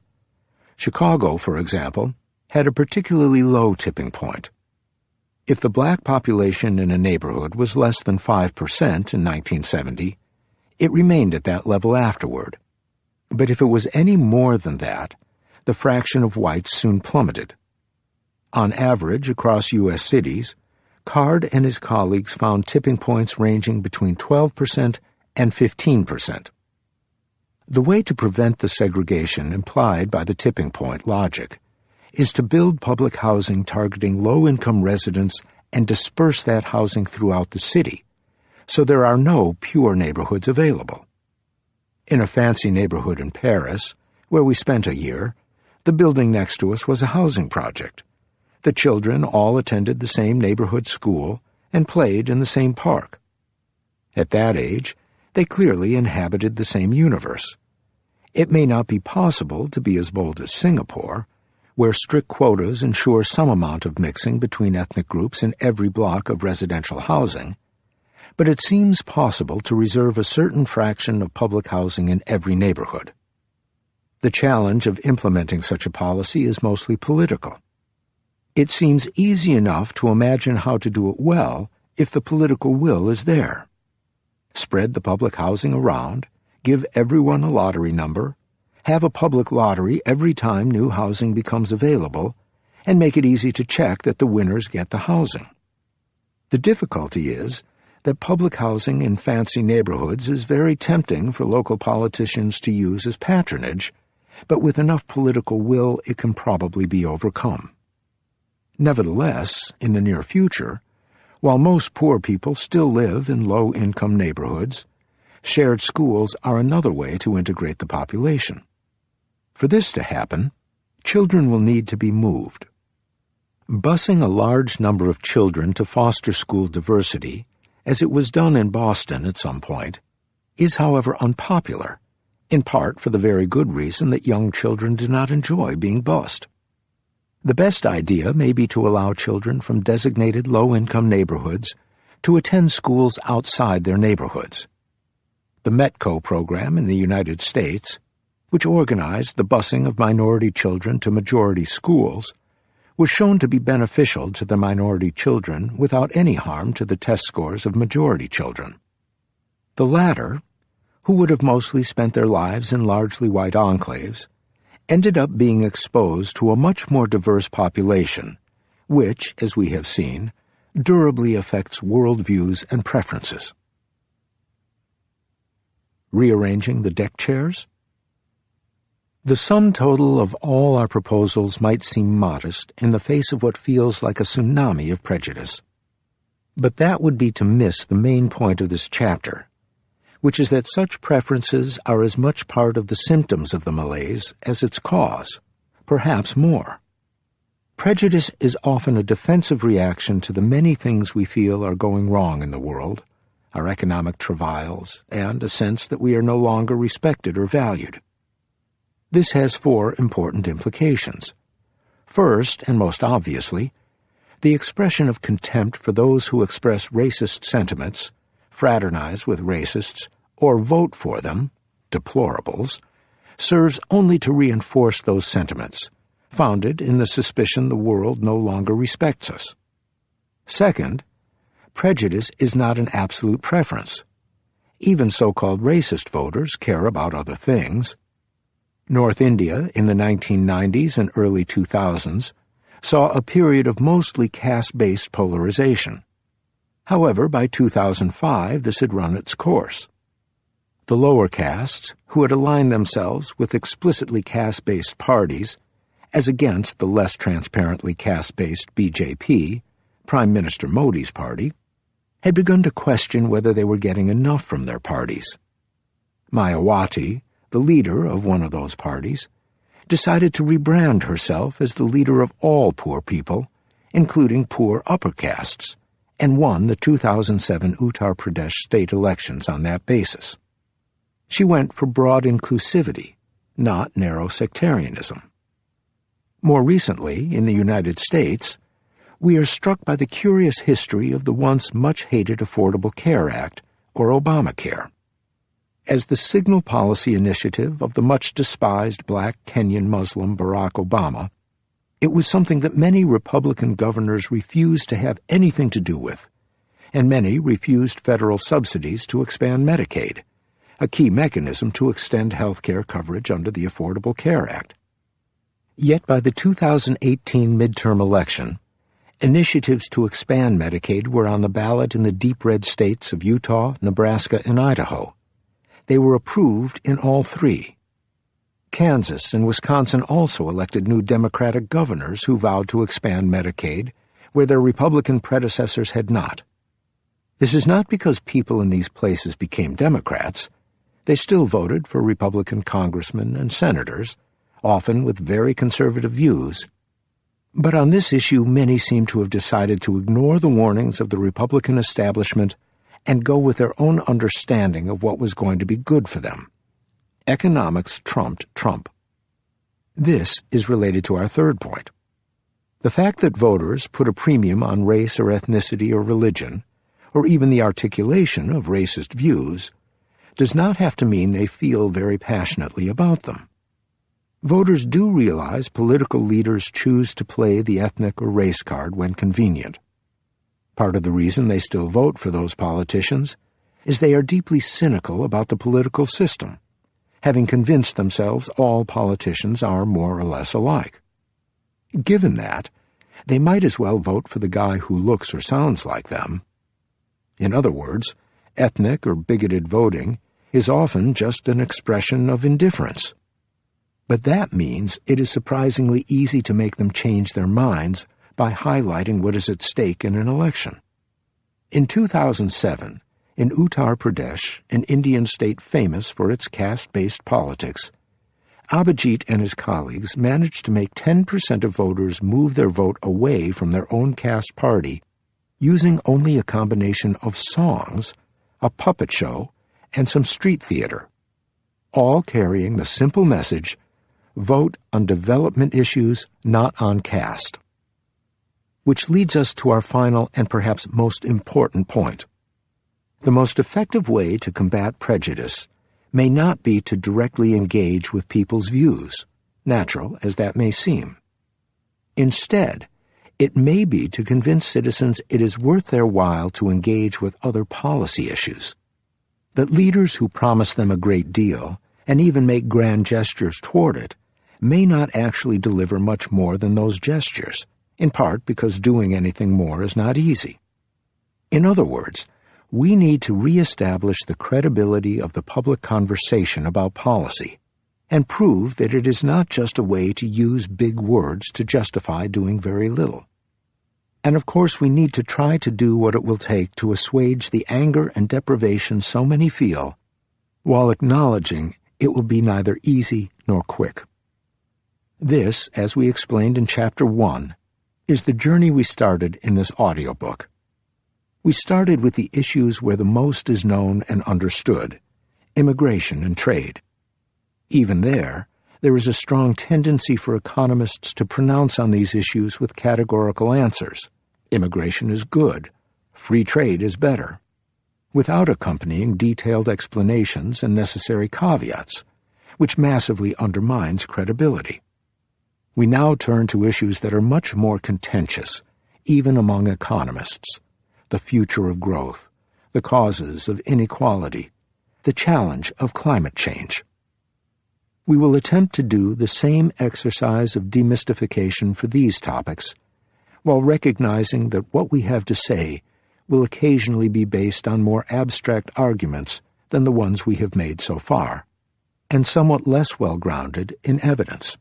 Chicago, for example, had a particularly low tipping point. If the black population in a neighborhood was less than 5% in 1970, it remained at that level afterward. But if it was any more than that, the fraction of whites soon plummeted. On average, across U.S. cities, Card and his colleagues found tipping points ranging between 12% and 15%. The way to prevent the segregation implied by the tipping point logic is to build public housing targeting low-income residents and disperse that housing throughout the city, so there are no pure neighborhoods available. In a fancy neighborhood in Paris, where we spent a year, the building next to us was a housing project. The children all attended the same neighborhood school and played in the same park. At that age, they clearly inhabited the same universe. It may not be possible to be as bold as Singapore, where strict quotas ensure some amount of mixing between ethnic groups in every block of residential housing, but it seems possible to reserve a certain fraction of public housing in every neighborhood. The challenge of implementing such a policy is mostly political. It seems easy enough to imagine how to do it well if the political will is there. Spread the public housing around, give everyone a lottery number, have a public lottery every time new housing becomes available, and make it easy to check that the winners get the housing. The difficulty is that public housing in fancy neighborhoods is very tempting for local politicians to use as patronage, but with enough political will it can probably be overcome. Nevertheless, in the near future, while most poor people still live in low-income neighborhoods, shared schools are another way to integrate the population. For this to happen, children will need to be moved. Busing a large number of children to foster school diversity, as it was done in Boston at some point, is, however, unpopular, in part for the very good reason that young children do not enjoy being bused. The best idea may be to allow children from designated low-income neighborhoods to attend schools outside their neighborhoods. The METCO program in the United States, which organized the busing of minority children to majority schools, was shown to be beneficial to the minority children without any harm to the test scores of majority children. The latter, who would have mostly spent their lives in largely white enclaves, ended up being exposed to a much more diverse population, which, as we have seen, durably affects worldviews and preferences. Rearranging the deck chairs? The sum total of all our proposals might seem modest in the face of what feels like a tsunami of prejudice. But that would be to miss the main point of this chapter, which is that such preferences are as much part of the symptoms of the malaise as its cause, perhaps more. Prejudice is often a defensive reaction to the many things we feel are going wrong in the world, our economic travails, and a sense that we are no longer respected or valued. This has 4 important implications. First, and most obviously, the expression of contempt for those who express racist sentiments, fraternize with racists, or vote for them, deplorables, serves only to reinforce those sentiments, founded in the suspicion the world no longer respects us. Second, prejudice is not an absolute preference. Even so-called racist voters care about other things. North India in the 1990s and early 2000s saw a period of mostly caste-based polarization. However, by 2005, this had run its course. The lower castes, who had aligned themselves with explicitly caste-based parties, as against the less transparently caste-based BJP, Prime Minister Modi's party, had begun to question whether they were getting enough from their parties. Mayawati, the leader of one of those parties, decided to rebrand herself as the leader of all poor people, including poor upper castes, and won the 2007 Uttar Pradesh state elections on that basis. She went for broad inclusivity, not narrow sectarianism. More recently, in the United States, we are struck by the curious history of the once much-hated Affordable Care Act, or Obamacare. As the signal policy initiative of the much-despised black Kenyan Muslim Barack Obama, it was something that many Republican governors refused to have anything to do with, and many refused federal subsidies to expand Medicaid, a key mechanism to extend health care coverage under the Affordable Care Act. Yet by the 2018 midterm election, initiatives to expand Medicaid were on the ballot in the deep red states of Utah, Nebraska, and Idaho. They were approved in all 3. Kansas and Wisconsin also elected new Democratic governors who vowed to expand Medicaid, where their Republican predecessors had not. This is not because people in these places became Democrats. They still voted for Republican congressmen and senators, often with very conservative views. But on this issue, many seem to have decided to ignore the warnings of the Republican establishment and go with their own understanding of what was going to be good for them. Economics trumped Trump. This is related to our third point. The fact that voters put a premium on race or ethnicity or religion, or even the articulation of racist views, does not have to mean they feel very passionately about them. Voters do realize political leaders choose to play the ethnic or race card when convenient. Part of the reason they still vote for those politicians is they are deeply cynical about the political system, having convinced themselves all politicians are more or less alike. Given that, they might as well vote for the guy who looks or sounds like them. In other words, ethnic or bigoted voting is often just an expression of indifference. But that means it is surprisingly easy to make them change their minds by highlighting what is at stake in an election. In 2007, in Uttar Pradesh, an Indian state famous for its caste-based politics, Abhijit and his colleagues managed to make 10% of voters move their vote away from their own caste party using only a combination of songs, a puppet show, and some street theater, all carrying the simple message, vote on development issues, not on caste. Which leads us to our final and perhaps most important point. The most effective way to combat prejudice may not be to directly engage with people's views, natural as that may seem. Instead, it may be to convince citizens it is worth their while to engage with other policy issues, that leaders who promise them a great deal and even make grand gestures toward it may not actually deliver much more than those gestures, in part because doing anything more is not easy. In other words, we need to reestablish the credibility of the public conversation about policy and prove that it is not just a way to use big words to justify doing very little. And of course we need to try to do what it will take to assuage the anger and deprivation so many feel, while acknowledging it will be neither easy nor quick. This, as we explained in Chapter 1, is the journey we started in this audiobook. We started with the issues where the most is known and understood, immigration and trade. Even there is a strong tendency for economists to pronounce on these issues with categorical answers. Immigration is good, free trade is better, without accompanying detailed explanations and necessary caveats, which massively undermines credibility. We now turn to issues that are much more contentious, even among economists: the future of growth, the causes of inequality, the challenge of climate change. We will attempt to do the same exercise of demystification for these topics, while recognizing that what we have to say will occasionally be based on more abstract arguments than the ones we have made so far, and somewhat less well-grounded in evidence.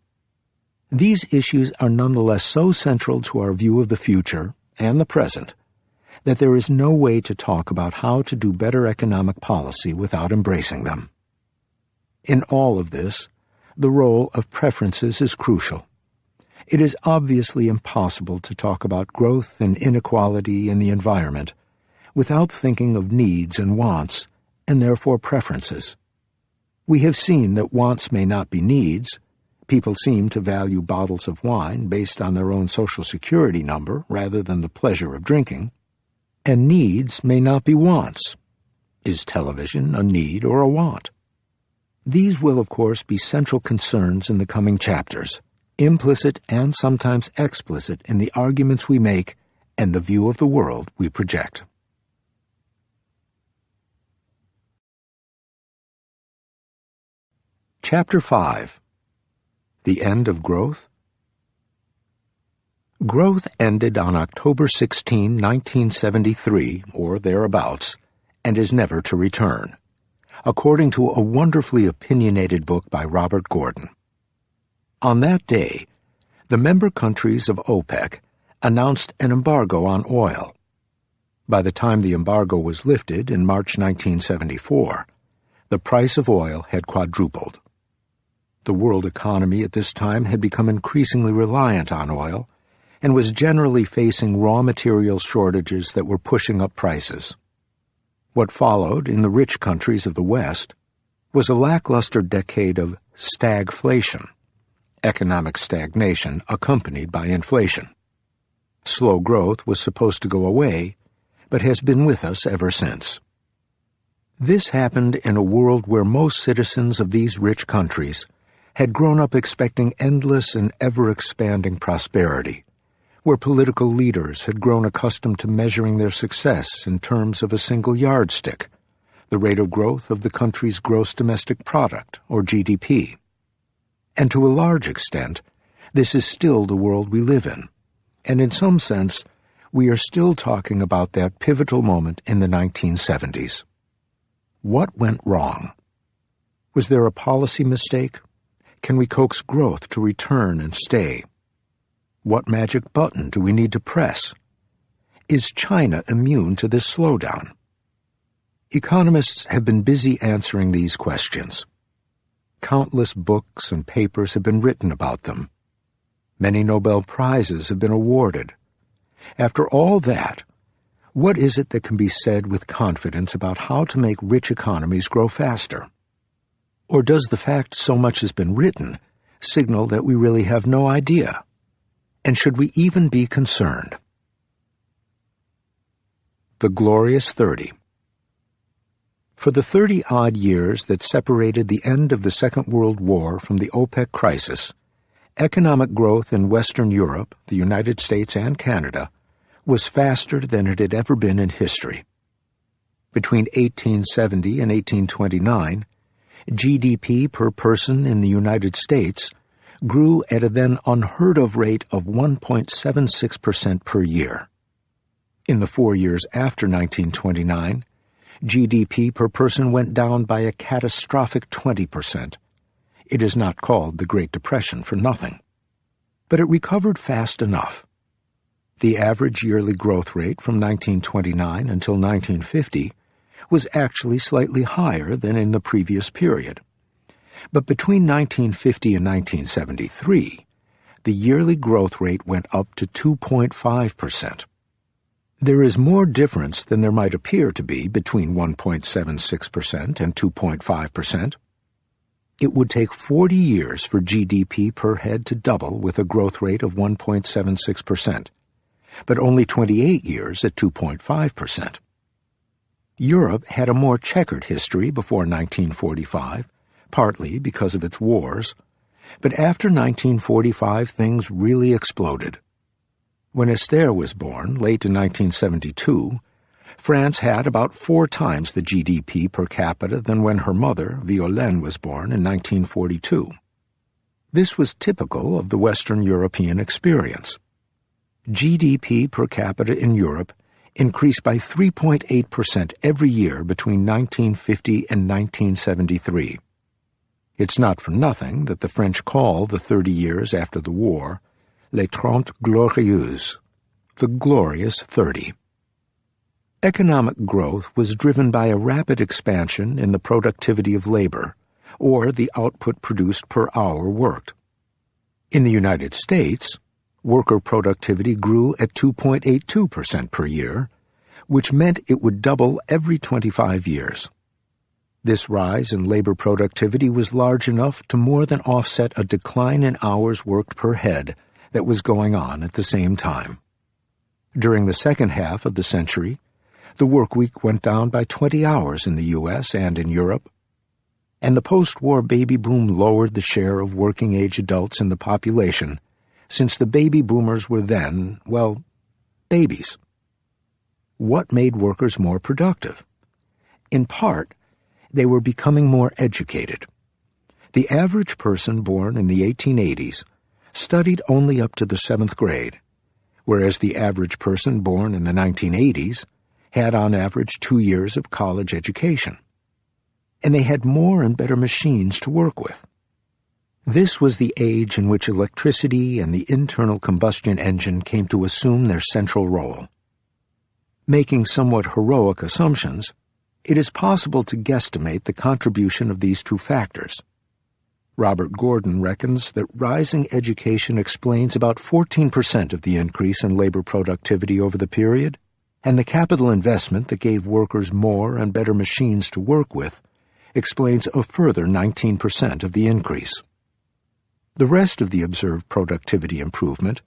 These issues are nonetheless so central to our view of the future and the present that there is no way to talk about how to do better economic policy without embracing them. In all of this, the role of preferences is crucial. It is obviously impossible to talk about growth and inequality in the environment without thinking of needs and wants, and therefore preferences. We have seen that wants may not be needs. People seem to value bottles of wine based on their own Social Security number rather than the pleasure of drinking. And needs may not be wants. Is television a need or a want? These will, of course, be central concerns in the coming chapters, implicit and sometimes explicit in the arguments we make and the view of the world we project. Chapter 5. The End of Growth? Growth ended on October 16, 1973, or thereabouts, and is never to return, according to a wonderfully opinionated book by Robert Gordon. On that day, the member countries of OPEC announced an embargo on oil. By the time the embargo was lifted in March 1974, the price of oil had quadrupled. The world economy at this time had become increasingly reliant on oil and was generally facing raw material shortages that were pushing up prices. What followed in the rich countries of the West was a lackluster decade of stagflation, economic stagnation accompanied by inflation. Slow growth was supposed to go away, but has been with us ever since. This happened in a world where most citizens of these rich countries had grown up expecting endless and ever-expanding prosperity, where political leaders had grown accustomed to measuring their success in terms of a single yardstick, the rate of growth of the country's gross domestic product, or GDP. And to a large extent, this is still the world we live in, and in some sense, we are still talking about that pivotal moment in the 1970s. What went wrong? Was there a policy mistake? Can we coax growth to return and stay? What magic button do we need to press? Is China immune to this slowdown? Economists have been busy answering these questions. Countless books and papers have been written about them. Many Nobel Prizes have been awarded. After all that, what is it that can be said with confidence about how to make rich economies grow faster? Or does the fact so much has been written signal that we really have no idea? And should we even be concerned? The Glorious 30. For the 30-odd years that separated the end of the Second World War from the OPEC crisis, economic growth in Western Europe, the United States, and Canada was faster than it had ever been in history. Between 1870 and 1829, GDP per person in the United States grew at a then unheard-of rate of 1.76% per year. In the 4 years after 1929, GDP per person went down by a catastrophic 20%. It is not called the Great Depression for nothing. But it recovered fast enough. The average yearly growth rate from 1929 until 1950 was actually slightly higher than in the previous period. But between 1950 and 1973, the yearly growth rate went up to 2.5%. There is more difference than there might appear to be between 1.76% and 2.5%. It would take 40 years for GDP per head to double with a growth rate of 1.76%, but only 28 years at 2.5%. Europe had a more checkered history before 1945, partly because of its wars, but after 1945 things really exploded. When Esther was born, late in 1972, France had about 4 times the GDP per capita than when her mother, Violaine, was born in 1942. This was typical of the Western European experience. GDP per capita in Europe increased by 3.8% every year between 1950 and 1973. It's not for nothing that the French call the 30 years after the war Les 30 Glorieuses, the Glorious 30. Economic growth was driven by a rapid expansion in the productivity of labor, or the output produced per hour worked. In the United States, worker productivity grew at 2.82% per year, which meant it would double every 25 years. This rise in labor productivity was large enough to more than offset a decline in hours worked per head that was going on at the same time. During the second half of the century, the work week went down by 20 hours in the U.S. and in Europe, and the post-war baby boom lowered the share of working-age adults in the population, since the baby boomers were then, well, babies. What made workers more productive? In part, they were becoming more educated. The average person born in the 1880s studied only up to the 7th grade, whereas the average person born in the 1980s had on average 2 years of college education. And they had more and better machines to work with. This was the age in which electricity and the internal combustion engine came to assume their central role. Making somewhat heroic assumptions, it is possible to guesstimate the contribution of these 2 factors. Robert Gordon reckons that rising education explains about 14% of the increase in labor productivity over the period, and the capital investment that gave workers more and better machines to work with explains a further 19% of the increase. The rest of the observed productivity improvement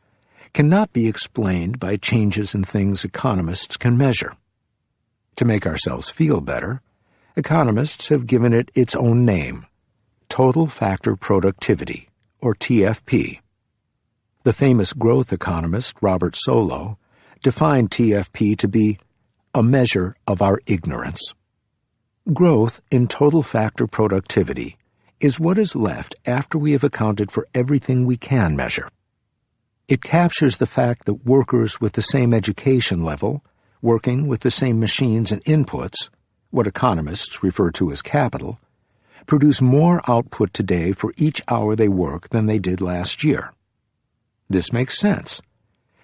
cannot be explained by changes in things economists can measure. To make ourselves feel better, economists have given it its own name, total factor productivity, or TFP. The famous growth economist Robert Solow defined TFP to be a measure of our ignorance. Growth in total factor productivity is what is left after we have accounted for everything we can measure. It captures the fact that workers with the same education level, working with the same machines and inputs, what economists refer to as capital, produce more output today for each hour they work than they did last year. This makes sense.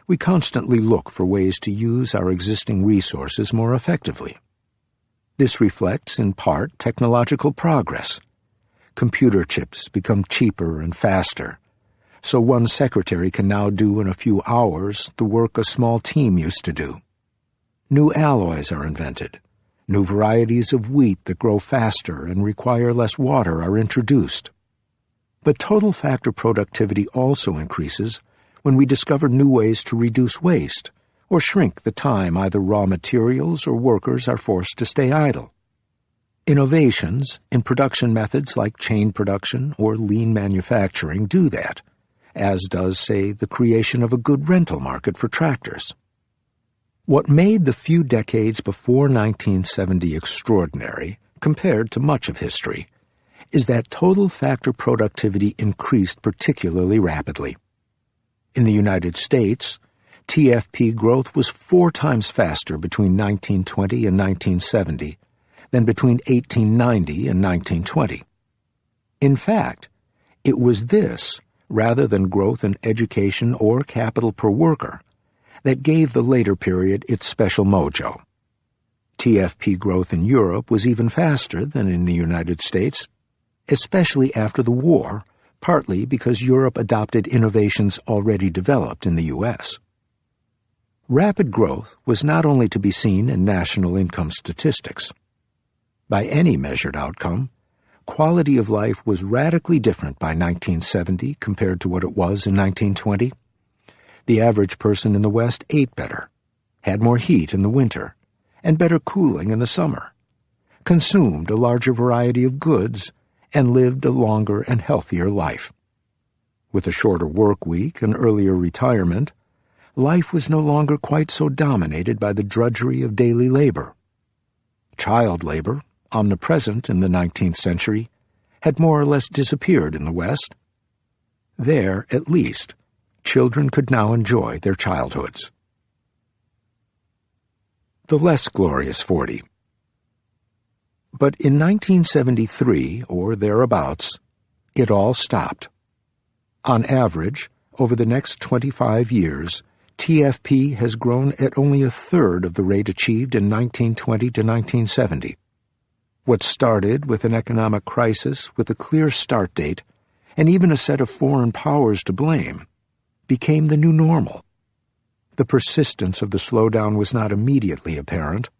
We constantly look for ways to use our existing resources more effectively. This reflects, in part, technological progress. Computer chips become cheaper and faster, so one secretary can now do in a few hours the work a small team used to do. New alloys are invented. New varieties of wheat that grow faster and require less water are introduced. But total factor productivity also increases when we discover new ways to reduce waste or shrink the time either raw materials or workers are forced to stay idle. Innovations in production methods like chain production or lean manufacturing do that, as does, say, the creation of a good rental market for tractors. What made the few decades before 1970 extraordinary, compared to much of history, is that total factor productivity increased particularly rapidly. In the United States, TFP growth was 4 times faster between 1920 and 1970 than between 1890 and 1920. In fact, it was this, rather than growth in education or capital per worker, that gave the later period its special mojo. TFP growth in Europe was even faster than in the United States, especially after the war, partly because Europe adopted innovations already developed in the U.S. Rapid growth was not only to be seen in national income statistics. By any measured outcome, quality of life was radically different by 1970 compared to what it was in 1920. The average person in the West ate better, had more heat in the winter, and better cooling in the summer, consumed a larger variety of goods, and lived a longer and healthier life. With a shorter work week and earlier retirement, life was no longer quite so dominated by the drudgery of daily labor. Child labor, omnipresent in the 19th century, had more or less disappeared in the West. There, at least, children could now enjoy their childhoods. The less glorious 40. But in 1973, or thereabouts, it all stopped. On average, over the next 25 years, TFP has grown at only a third of the rate achieved in 1920 to 1970. What started with an economic crisis with a clear start date, and even a set of foreign powers to blame, became the new normal. The persistence of the slowdown was not immediately apparent.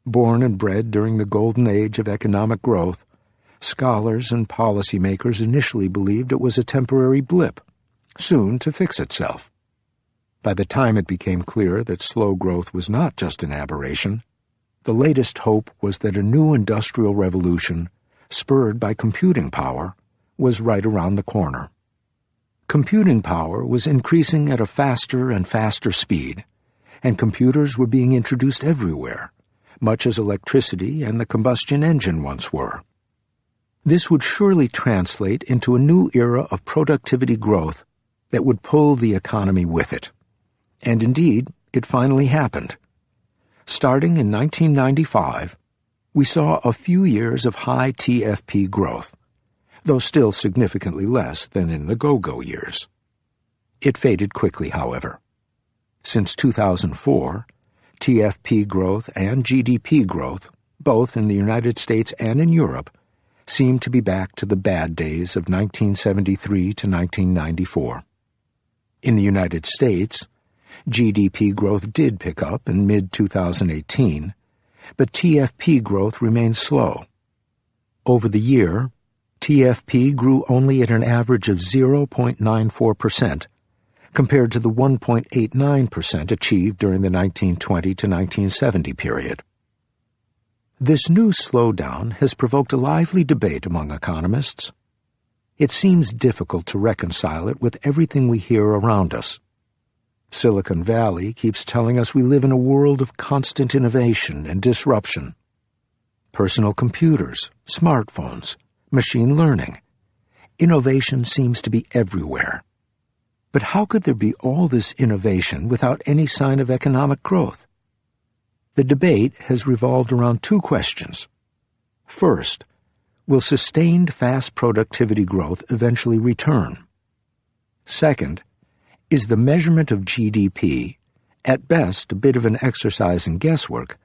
Born and bred during the golden age of economic growth, scholars and policymakers initially believed it was a temporary blip, soon to fix itself. By the time it became clear that slow growth was not just an aberration, the latest hope was that a new industrial revolution, spurred by computing power, was right around the corner. Computing power was increasing at a faster and faster speed, and computers were being introduced everywhere, much as electricity and the combustion engine once were. This would surely translate into a new era of productivity growth that would pull the economy with it. And indeed, it finally happened. Starting in 1995, we saw a few years of high TFP growth, though still significantly less than in the go-go years. It faded quickly, however. Since 2004, TFP growth and GDP growth, both in the United States and in Europe, seem to be back to the bad days of 1973 to 1994. In the United States, GDP growth did pick up in mid-2018, but TFP growth remained slow. Over the year, TFP grew only at an average of 0.94%, compared to the 1.89% achieved during the 1920 to 1970 period. This new slowdown has provoked a lively debate among economists it seems difficult to reconcile it with everything we hear around us. Silicon Valley keeps telling us we live in a world of constant innovation and disruption. Personal computers, smartphones, machine learning. Innovation seems to be everywhere. But how could there be all this innovation without any sign of economic growth? The debate has revolved around two questions. First, will sustained fast productivity growth eventually return? Second, is the measurement of GDP, at best a bit of an exercise in guesswork,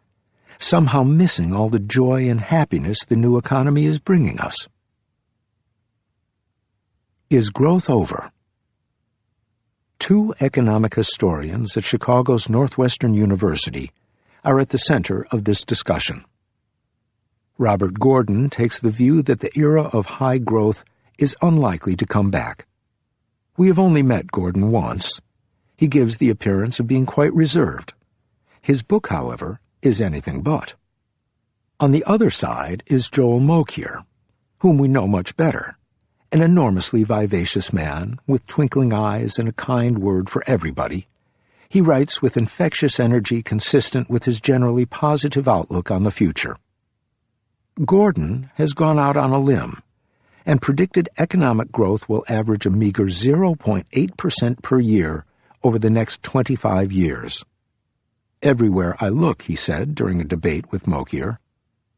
somehow missing all the joy and happiness the new economy is bringing us? Is growth over? Two economic historians at Chicago's Northwestern University are at the center of this discussion. Robert Gordon takes the view that the era of high growth is unlikely to come back. We have only met Gordon once. He gives the appearance of being quite reserved. His book, however, is anything but. On the other side is Joel Mokyr, whom we know much better, an enormously vivacious man with twinkling eyes and a kind word for everybody. He writes with infectious energy consistent with his generally positive outlook on the future. Gordon has gone out on a limb and predicted economic growth will average a meager 0.8% per year over the next 25 years. Everywhere I look, he said during a debate with Mokyr,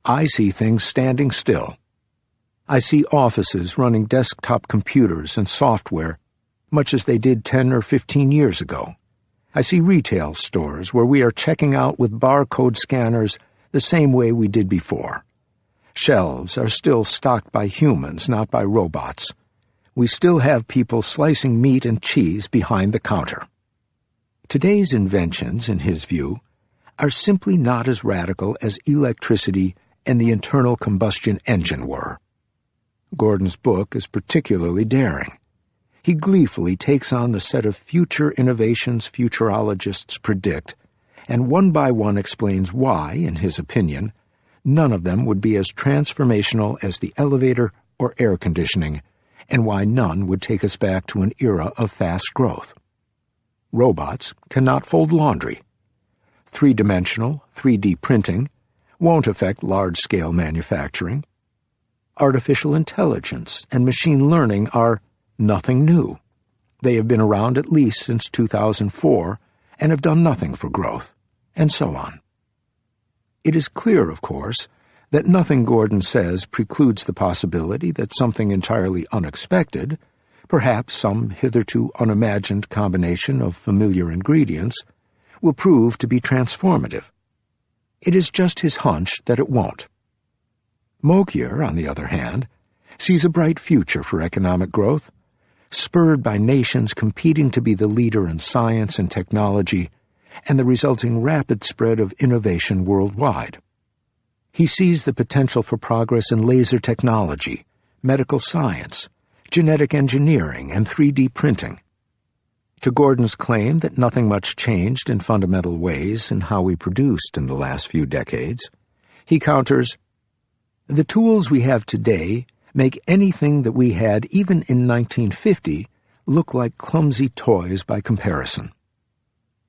I see things standing still. I see offices running desktop computers and software, much as they did 10 or 15 years ago. I see retail stores where we are checking out with barcode scanners the same way we did before. Shelves are still stocked by humans, not by robots. We still have people slicing meat and cheese behind the counter. Today's inventions, in his view, are simply not as radical as electricity and the internal combustion engine were. Gordon's book is particularly daring. He gleefully takes on the set of future innovations futurologists predict, and one by one explains why, in his opinion, none of them would be as transformational as the elevator or air conditioning, and why none would take us back to an era of fast growth. Robots cannot fold laundry. Three-dimensional, 3D printing won't affect large-scale manufacturing. Artificial intelligence and machine learning are nothing new. They have been around at least since 2004 and have done nothing for growth, and so on. It is clear, of course, that nothing Gordon says precludes the possibility that something entirely unexpected, perhaps some hitherto unimagined combination of familiar ingredients, will prove to be transformative. It is just his hunch that it won't. Mokyr, on the other hand, sees a bright future for economic growth, spurred by nations competing to be the leader in science and technology and the resulting rapid spread of innovation worldwide. He sees the potential for progress in laser technology, medical science, genetic engineering, and 3D printing. To Gordon's claim that nothing much changed in fundamental ways in how we produced in the last few decades, he counters, "The tools we have today make anything that we had even in 1950 look like clumsy toys by comparison."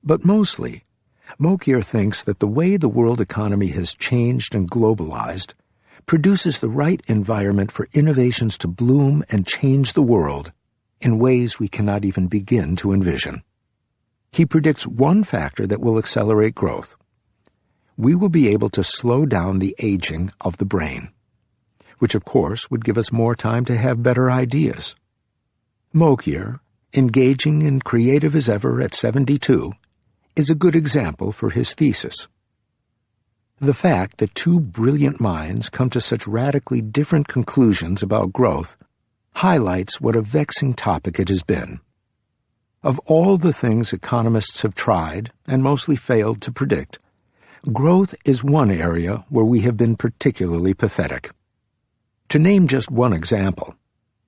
But mostly, Mokyr thinks that the way the world economy has changed and globalized produces the right environment for innovations to bloom and change the world in ways we cannot even begin to envision. He predicts one factor that will accelerate growth. We will be able to slow down the aging of the brain, which of course would give us more time to have better ideas. Mokyr, engaging and creative as ever at 72, is a good example for his thesis. The fact that two brilliant minds come to such radically different conclusions about growth highlights what a vexing topic it has been. Of all the things economists have tried, and mostly failed to predict, growth is one area where we have been particularly pathetic. To name just one example,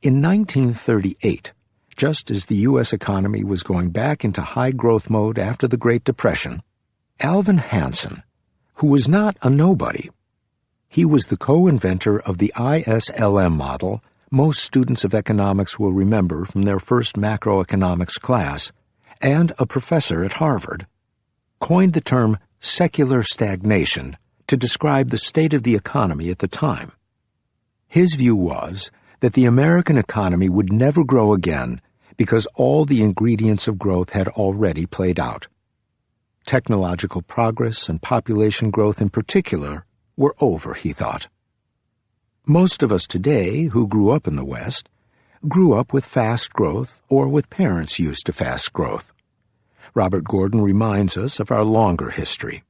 in 1938, just as the U.S. economy was going back into high-growth mode after the Great Depression, Alvin Hansen, who was not a nobody, he was the co-inventor of the ISLM model most students of economics will remember from their first macroeconomics class, and a professor at Harvard, coined the term secular stagnation to describe the state of the economy at the time. His view was that the American economy would never grow again because all the ingredients of growth had already played out. Technological progress and population growth in particular were over, he thought. Most of us today who grew up in the West grew up with fast growth or with parents used to fast growth. Robert Gordon reminds us of our longer history.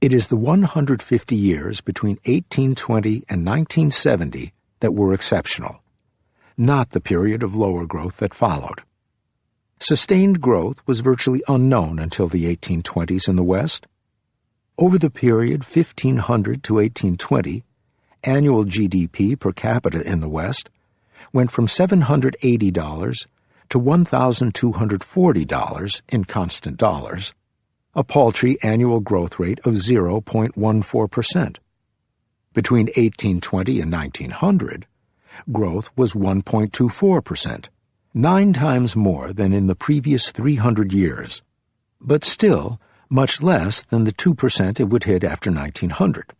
It is the 150 years between 1820 and 1970 that were exceptional, not the period of lower growth that followed. Sustained growth was virtually unknown until the 1820s in the West. Over the period 1500 to 1820, annual GDP per capita in the West went from $780 to $1,240 in constant dollars, a paltry annual growth rate of 0.14%. Between 1820 and 1900, growth was 1.24%, 9 times more than in the previous 300 years, but still much less than the 2% it would hit after 1900.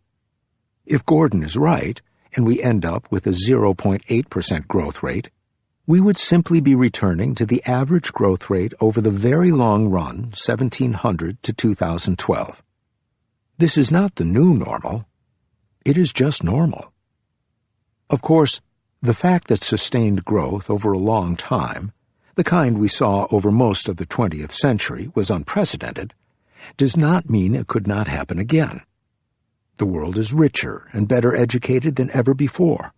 If Gordon is right, and we end up with a 0.8% growth rate, we would simply be returning to the average growth rate over the very long run, 1700 to 2012. This is not the new normal. It is just normal. Of course, the fact that sustained growth over a long time, the kind we saw over most of the 20th century, was unprecedented, does not mean it could not happen again. The world is richer and better educated than ever before.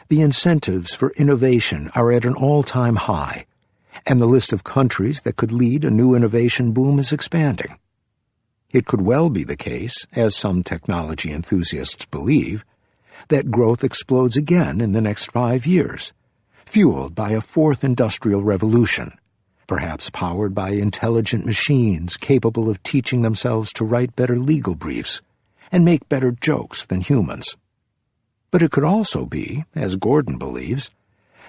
The incentives for innovation are at an all-time high, and the list of countries that could lead a new innovation boom is expanding. It could well be the case, as some technology enthusiasts believe, that growth explodes again in the next 5 years, fueled by a fourth industrial revolution, perhaps powered by intelligent machines capable of teaching themselves to write better legal briefs and make better jokes than humans. But it could also be, as Gordon believes,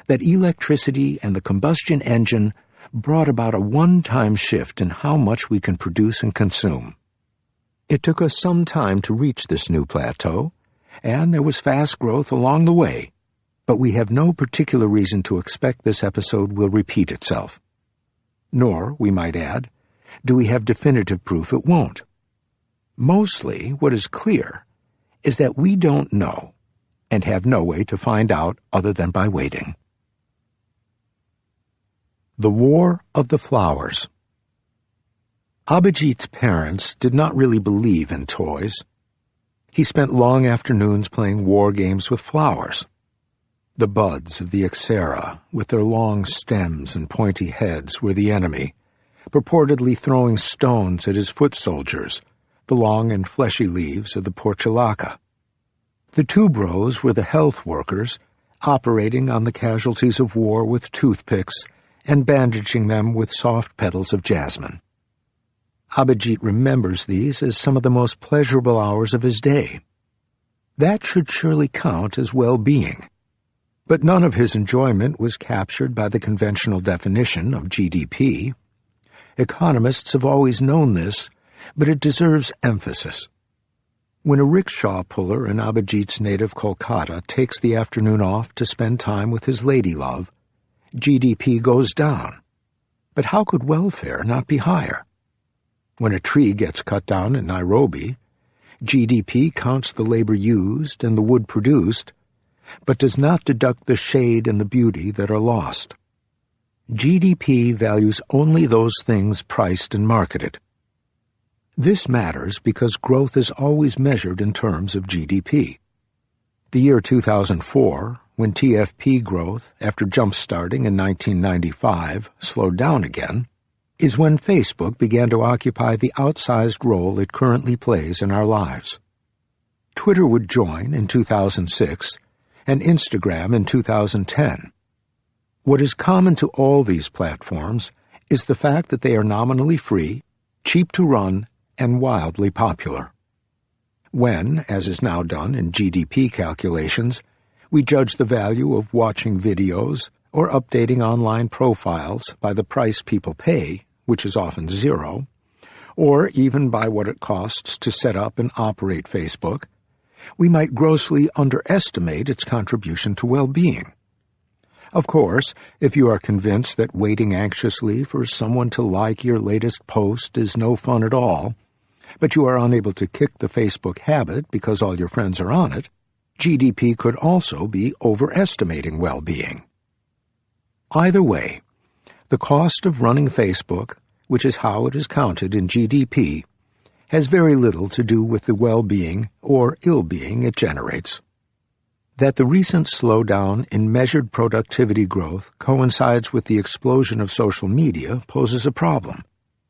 that electricity and the combustion engine brought about a one-time shift in how much we can produce and consume. It took us some time to reach this new plateau, and there was fast growth along the way, but we have no particular reason to expect this episode will repeat itself. Nor, we might add, do we have definitive proof it won't. Mostly, what is clear is that we don't know, and have no way to find out other than by waiting. The War of the Flowers. Abhijit's parents did not really believe in toys. He spent long afternoons playing war games with flowers. The buds of the Ixera, with their long stems and pointy heads, were the enemy, purportedly throwing stones at his foot soldiers, the long and fleshy leaves of the portulaca. The tuberose were the health workers, operating on the casualties of war with toothpicks and bandaging them with soft petals of jasmine. Abhijit remembers these as some of the most pleasurable hours of his day. That should surely count as well-being. But none of his enjoyment was captured by the conventional definition of GDP. Economists have always known this, but it deserves emphasis. When a rickshaw puller in Abhijit's native Kolkata takes the afternoon off to spend time with his lady-love, GDP goes down. But how could welfare not be higher? When a tree gets cut down in Nairobi, GDP counts the labor used and the wood produced, but does not deduct the shade and the beauty that are lost. GDP values only those things priced and marketed. This matters because growth is always measured in terms of GDP. The year 2004, when TFP growth, after jump-starting in 1995, slowed down again, is when Facebook began to occupy the outsized role it currently plays in our lives. Twitter would join in 2006, and Instagram in 2010. What is common to all these platforms is the fact that they are nominally free, cheap to run, and wildly popular. When, as is now done in GDP calculations, We judge the value of watching videos or updating online profiles by the price people pay, which is often zero, or even by what it costs to set up and operate Facebook. We might grossly underestimate its contribution to well-being. Of course, if you are convinced that waiting anxiously for someone to like your latest post is no fun at all, but you are unable to kick the Facebook habit because all your friends are on it, GDP could also be overestimating well-being. Either way, the cost of running Facebook, which is how it is counted in GDP, has very little to do with the well-being or ill-being it generates. That the recent slowdown in measured productivity growth coincides with the explosion of social media poses a problem,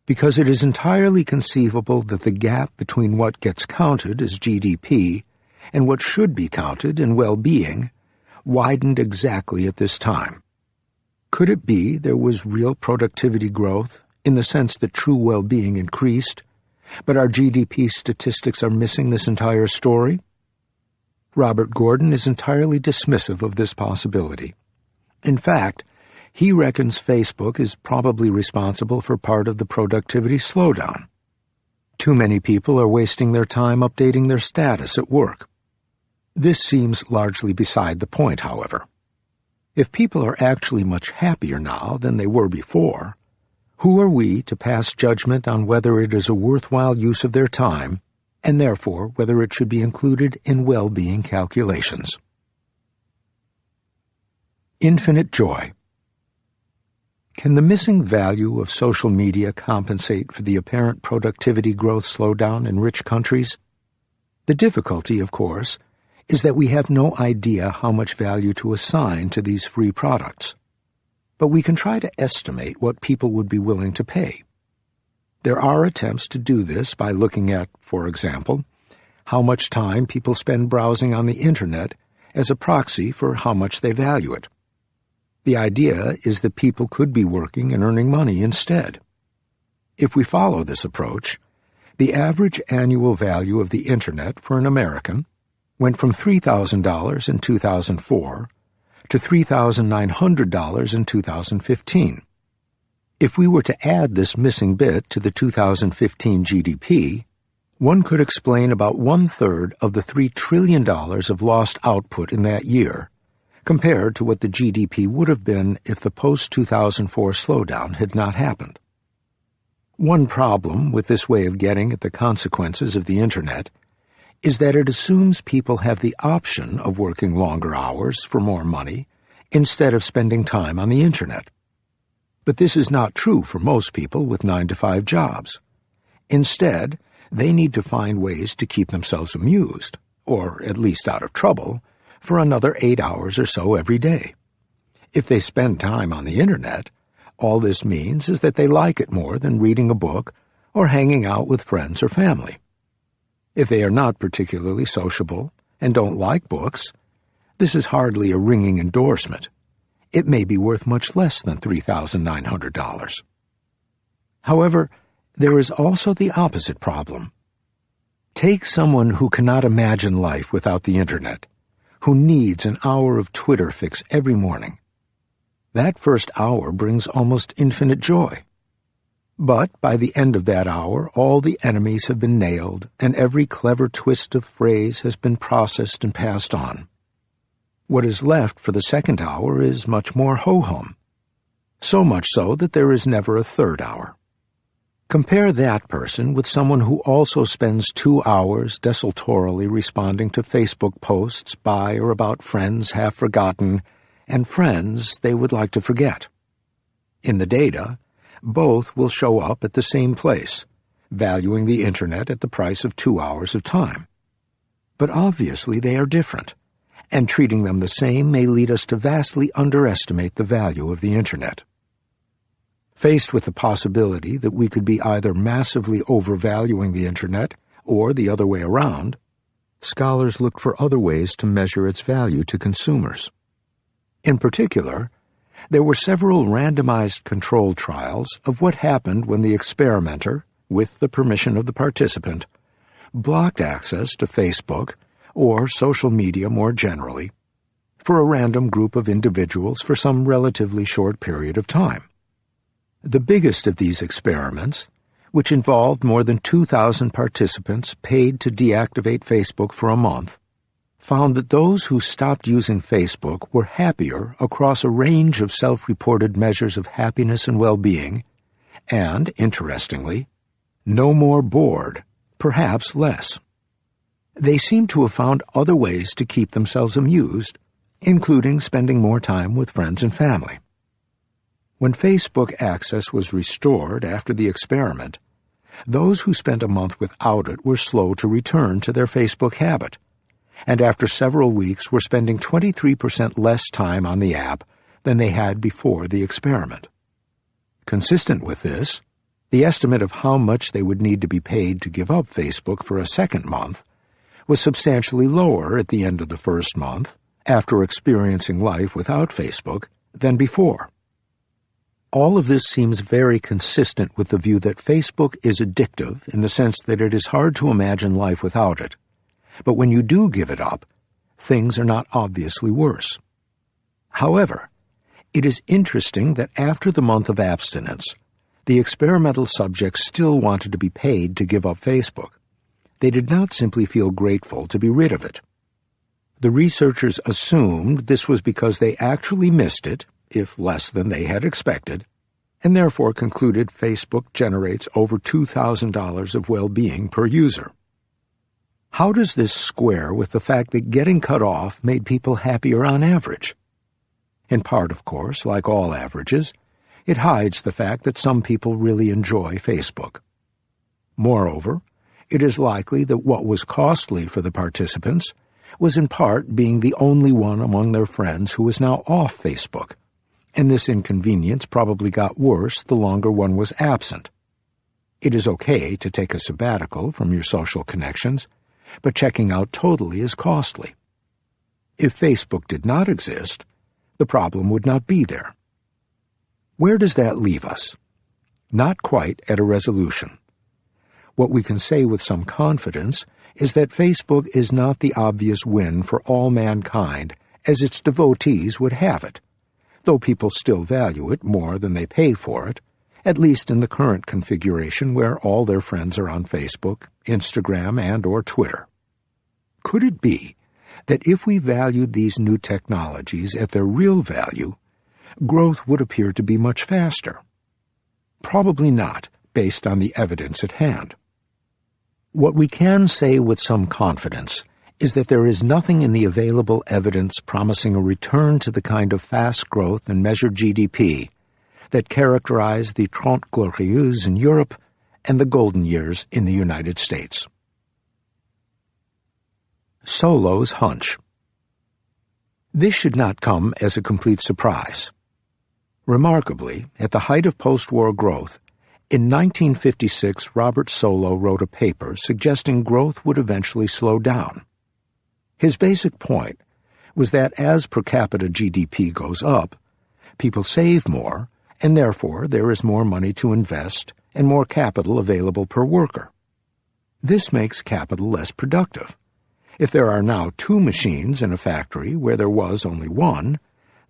because it is entirely conceivable that the gap between what gets counted as GDP and what should be counted in well-being widened exactly at this time. Could it be there was real productivity growth in the sense that true well-being increased, but our GDP statistics are missing this entire story? Robert Gordon is entirely dismissive of this possibility. In fact, he reckons Facebook is probably responsible for part of the productivity slowdown. Too many people are wasting their time updating their status at work. This seems largely beside the point, however. If people are actually much happier now than they were before, who are we to pass judgment on whether it is a worthwhile use of their time, and therefore whether it should be included in well-being calculations? Infinite joy. Can the missing value of social media compensate for the apparent productivity growth slowdown in rich countries? The difficulty, of course, is that we have no idea how much value to assign to these free products. But we can try to estimate what people would be willing to pay. There are attempts to do this by looking at, for example, how much time people spend browsing on the Internet as a proxy for how much they value it. The idea is that people could be working and earning money instead. If we follow this approach, the average annual value of the Internet for an American went from $3,000 in 2004 to $3,900 in 2015. If we were to add this missing bit to the 2015 GDP, one could explain about 1/3 of the $3 trillion of lost output in that year, compared to what the GDP would have been if the post-2004 slowdown had not happened. One problem with this way of getting at the consequences of the Internet is that it assumes people have the option of working longer hours for more money instead of spending time on the Internet. But this is not true for most people with 9-to-5 jobs. Instead, they need to find ways to keep themselves amused, or at least out of trouble, for another 8 hours or so every day. If they spend time on the Internet, all this means is that they like it more than reading a book or hanging out with friends or family. If they are not particularly sociable and don't like books, this is hardly a ringing endorsement. It may be worth much less than $3,900. However, there is also the opposite problem. Take someone who cannot imagine life without the Internet, who needs an hour of Twitter fix every morning. That first hour brings almost infinite joy. But by the end of that hour, all the enemies have been nailed, and every clever twist of phrase has been processed and passed on. What is left for the second hour is much more ho-hum, so much so that there is never a third hour. Compare that person with someone who also spends 2 hours desultorily responding to Facebook posts by or about friends half forgotten and friends they would like to forget. In the data, both will show up at the same place, valuing the Internet at the price of 2 hours of time. But obviously they are different, and treating them the same may lead us to vastly underestimate the value of the Internet. Faced with the possibility that we could be either massively overvaluing the Internet or the other way around, scholars looked for other ways to measure its value to consumers. In particular, there were several randomized control trials of what happened when the experimenter, with the permission of the participant, blocked access to Facebook, or social media more generally, for a random group of individuals for some relatively short period of time. The biggest of these experiments, which involved more than 2,000 participants paid to deactivate Facebook for a month, found that those who stopped using Facebook were happier across a range of self-reported measures of happiness and well-being, and, interestingly, no more bored, perhaps less. They seem to have found other ways to keep themselves amused, including spending more time with friends and family. When Facebook access was restored after the experiment, those who spent a month without it were slow to return to their Facebook habit, and after several weeks were spending 23% less time on the app than they had before the experiment. Consistent with this, the estimate of how much they would need to be paid to give up Facebook for a second month was substantially lower at the end of the first month, after experiencing life without Facebook, than before. All of this seems very consistent with the view that Facebook is addictive in the sense that it is hard to imagine life without it, but when you do give it up, things are not obviously worse. However, it is interesting that after the month of abstinence, the experimental subjects still wanted to be paid to give up Facebook. They did not simply feel grateful to be rid of it. The researchers assumed this was because they actually missed it, if less than they had expected, and therefore concluded Facebook generates over $2,000 of well-being per user. How does this square with the fact that getting cut off made people happier on average? In part, of course, like all averages, it hides the fact that some people really enjoy Facebook. Moreover, it is likely that what was costly for the participants was in part being the only one among their friends who was now off Facebook, and this inconvenience probably got worse the longer one was absent. It is okay to take a sabbatical from your social connections, but checking out totally is costly. If Facebook did not exist, the problem would not be there. Where does that leave us? Not quite at a resolution. What we can say with some confidence is that Facebook is not the obvious win for all mankind as its devotees would have it, though people still value it more than they pay for it, at least in the current configuration where all their friends are on Facebook, Instagram, and/or Twitter. Could it be that if we valued these new technologies at their real value, growth would appear to be much faster? Probably not, based on the evidence at hand. What we can say with some confidence is that there is nothing in the available evidence promising a return to the kind of fast growth and measured GDP that characterized the Trente Glorieuses in Europe and the Golden Years in the United States. Solow's hunch. This should not come as a complete surprise. Remarkably, at the height of post-war growth, in 1956 Robert Solow wrote a paper suggesting growth would eventually slow down. His basic point was that as per capita GDP goes up, people save more, and therefore there is more money to invest and more capital available per worker. This makes capital less productive. If there are now 2 machines in a factory where there was only 1,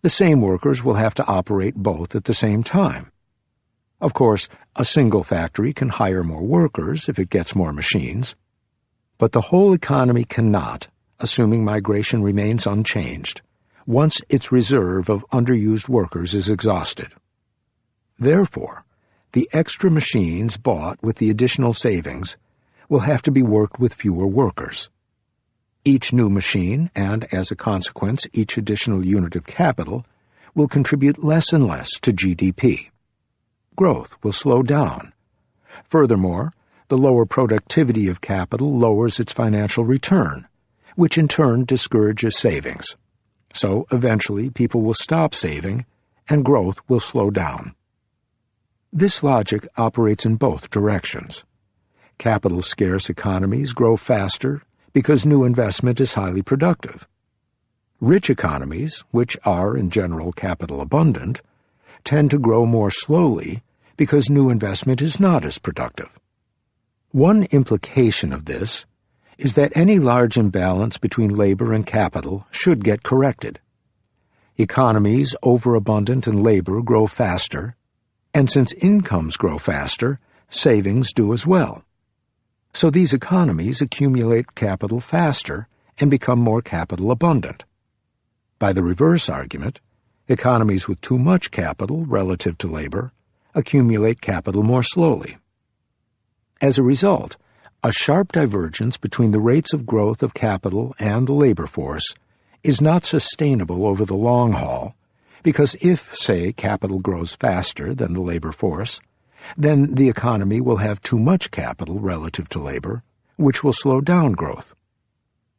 the same workers will have to operate both at the same time. Of course, a single factory can hire more workers if it gets more machines, but the whole economy cannot, assuming migration remains unchanged, once its reserve of underused workers is exhausted. Therefore, the extra machines bought with the additional savings will have to be worked with fewer workers. Each new machine, and as a consequence each additional unit of capital, will contribute less and less to GDP. Growth will slow down. Furthermore, the lower productivity of capital lowers its financial return, which in turn discourages savings. So eventually people will stop saving, and growth will slow down. This logic operates in both directions. Capital-scarce economies grow faster because new investment is highly productive. Rich economies, which are in general capital abundant, tend to grow more slowly because new investment is not as productive. One implication of this is that any large imbalance between labor and capital should get corrected, economies overabundant in labor grow faster, and since incomes grow faster, savings do as well. So these economies accumulate capital faster and become more capital abundant. By the reverse argument, economies with too much capital relative to labor accumulate capital more slowly. As a result, a sharp divergence between the rates of growth of capital and the labor force is not sustainable over the long haul, because if, say, capital grows faster than the labor force, then the economy will have too much capital relative to labor, which will slow down growth.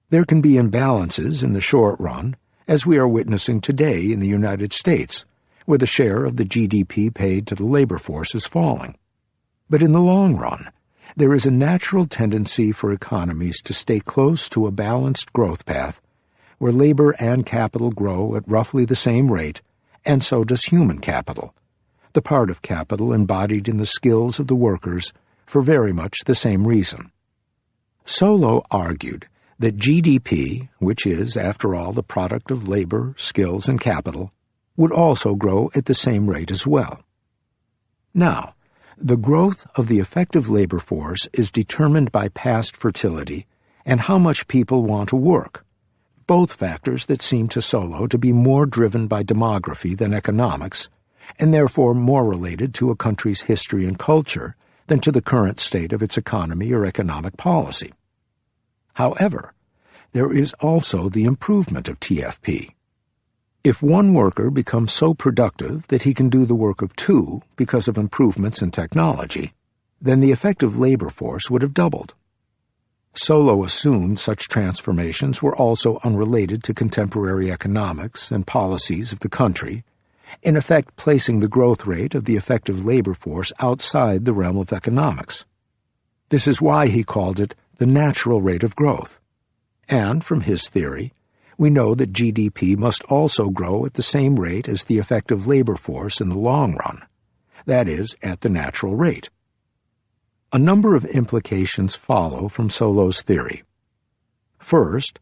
There can be imbalances in the short run, as we are witnessing today in the United States, where the share of the GDP paid to the labor force is falling. But in the long run, there is a natural tendency for economies to stay close to a balanced growth path, where labor and capital grow at roughly the same rate, and so does human capital, the part of capital embodied in the skills of the workers for very much the same reason. Solow argued that GDP, which is, after all, the product of labor, skills, and capital, would also grow at the same rate as well. Now, the growth of the effective labor force is determined by past fertility and how much people want to work, both factors that seem to Solow to be more driven by demography than economics, and therefore more related to a country's history and culture than to the current state of its economy or economic policy. However, there is also the improvement of TFP. If one worker becomes so productive that he can do the work of two because of improvements in technology, then the effective labor force would have doubled. Solow assumed such transformations were also unrelated to contemporary economics and policies of the country, in effect placing the growth rate of the effective labor force outside the realm of economics. This is why he called it the natural rate of growth. And, from his theory, we know that GDP must also grow at the same rate as the effective labor force in the long run, that is, at the natural rate. A number of implications follow from Solow's theory. First,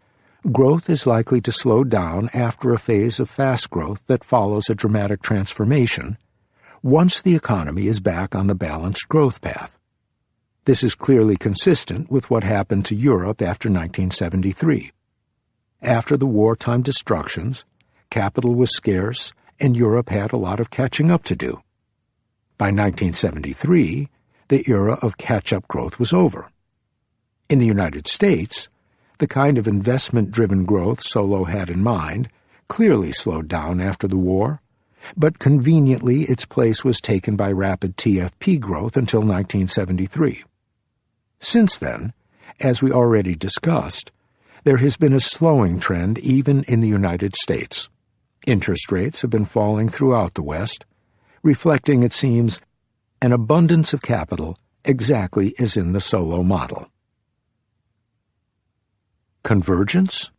growth is likely to slow down after a phase of fast growth that follows a dramatic transformation, once the economy is back on the balanced growth path. This is clearly consistent with what happened to Europe after 1973. After the wartime destructions, capital was scarce and Europe had a lot of catching up to do. By 1973, the era of catch-up growth was over. In the United States, the kind of investment-driven growth Solow had in mind clearly slowed down after the war, but conveniently its place was taken by rapid TFP growth until 1973. Since then, as we already discussed, there has been a slowing trend even in the United States. Interest rates have been falling throughout the West, reflecting, it seems, an abundance of capital exactly as in the Solow model. Convergence?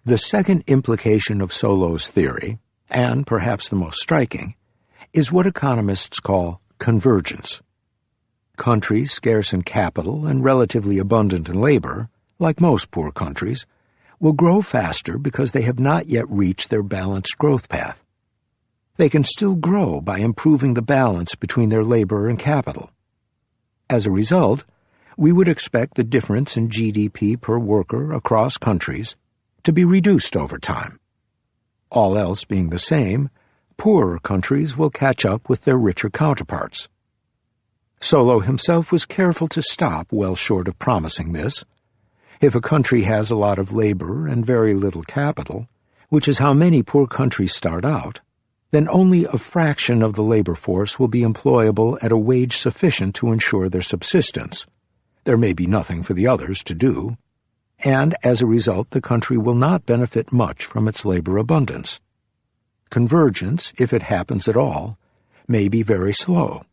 The second implication of Solow's theory, and perhaps the most striking, is what economists call convergence. Countries scarce in capital and relatively abundant in labor, like most poor countries, will grow faster because they have not yet reached their balanced growth path. They can still grow by improving the balance between their labor and capital. As a result, we would expect the difference in GDP per worker across countries to be reduced over time. All else being the same, poorer countries will catch up with their richer counterparts. Solow himself was careful to stop well short of promising this. If a country has a lot of labor and very little capital, which is how many poor countries start out, then only a fraction of the labor force will be employable at a wage sufficient to ensure their subsistence. There may be nothing for the others to do, and as a result the country will not benefit much from its labor abundance. Convergence, if it happens at all, may be very slow.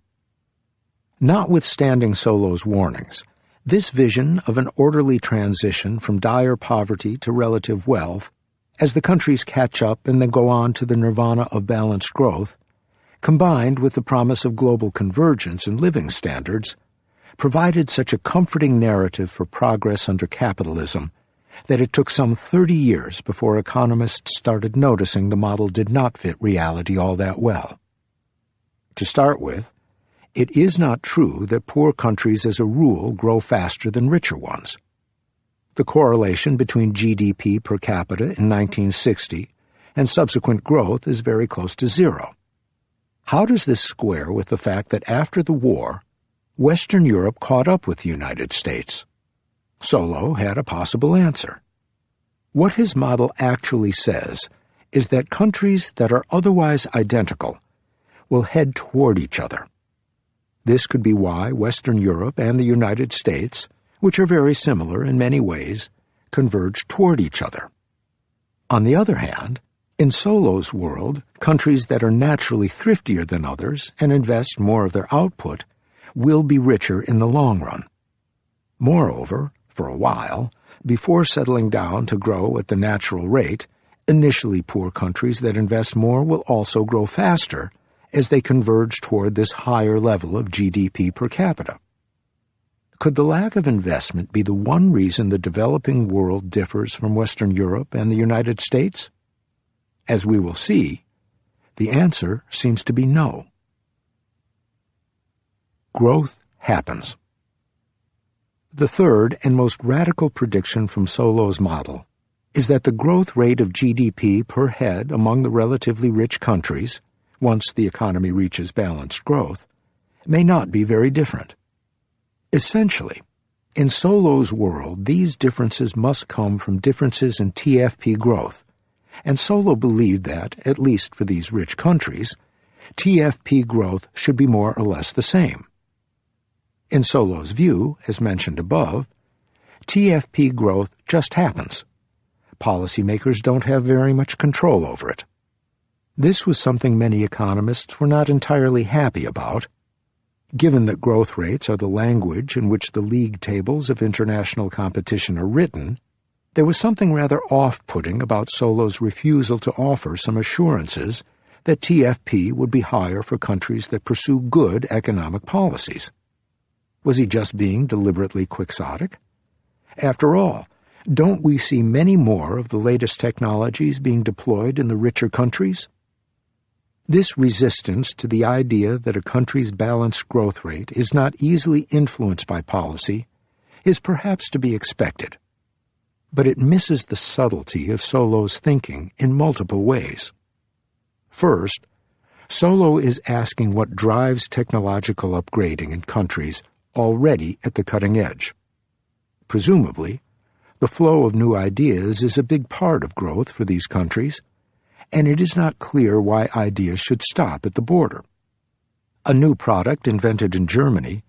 Notwithstanding Solow's warnings, this vision of an orderly transition from dire poverty to relative wealth, as the countries catch up and then go on to the nirvana of balanced growth, combined with the promise of global convergence in living standards, provided such a comforting narrative for progress under capitalism that it took some 30 years before economists started noticing the model did not fit reality all that well. To start with, it is not true that poor countries as a rule grow faster than richer ones. The correlation between GDP per capita in 1960 and subsequent growth is very close to zero. How does this square with the fact that after the war, Western Europe caught up with the United States? Solow had a possible answer. What his model actually says is that countries that are otherwise identical will head toward each other. This could be why Western Europe and the United States, which are very similar in many ways, converge toward each other. On the other hand, in Solow's world, countries that are naturally thriftier than others and invest more of their output will be richer in the long run. Moreover, for a while, before settling down to grow at the natural rate, initially poor countries that invest more will also grow faster as they converge toward this higher level of GDP per capita. Could the lack of investment be the one reason the developing world differs from Western Europe and the United States? As we will see, the answer seems to be no. Growth happens. The third and most radical prediction from Solow's model is that the growth rate of GDP per head among the relatively rich countries, once the economy reaches balanced growth, may not be very different. Essentially, in Solow's world, these differences must come from differences in TFP growth, and Solow believed that, at least for these rich countries, TFP growth should be more or less the same. In Solow's view, as mentioned above, TFP growth just happens. Policymakers don't have very much control over it. This was something many economists were not entirely happy about. Given that growth rates are the language in which the league tables of international competition are written, there was something rather off-putting about Solow's refusal to offer some assurances that TFP would be higher for countries that pursue good economic policies. Was he just being deliberately quixotic? After all, don't we see many more of the latest technologies being deployed in the richer countries? This resistance to the idea that a country's balanced growth rate is not easily influenced by policy is perhaps to be expected. But it misses the subtlety of Solow's thinking in multiple ways. First, Solow is asking what drives technological upgrading in countries already at the cutting edge. Presumably, the flow of new ideas is a big part of growth for these countries, and it is not clear why ideas should stop at the border. A new product invented in Germany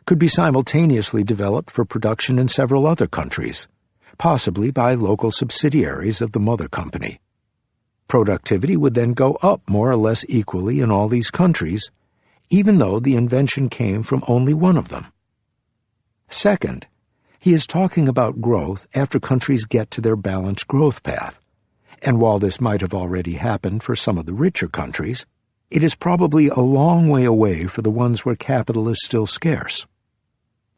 could be simultaneously developed for production in several other countries, possibly by local subsidiaries of the mother company. Productivity would then go up more or less equally in all these countries, even though the invention came from only one of them. Second, he is talking about growth after countries get to their balanced growth path, and while this might have already happened for some of the richer countries, it is probably a long way away for the ones where capital is still scarce.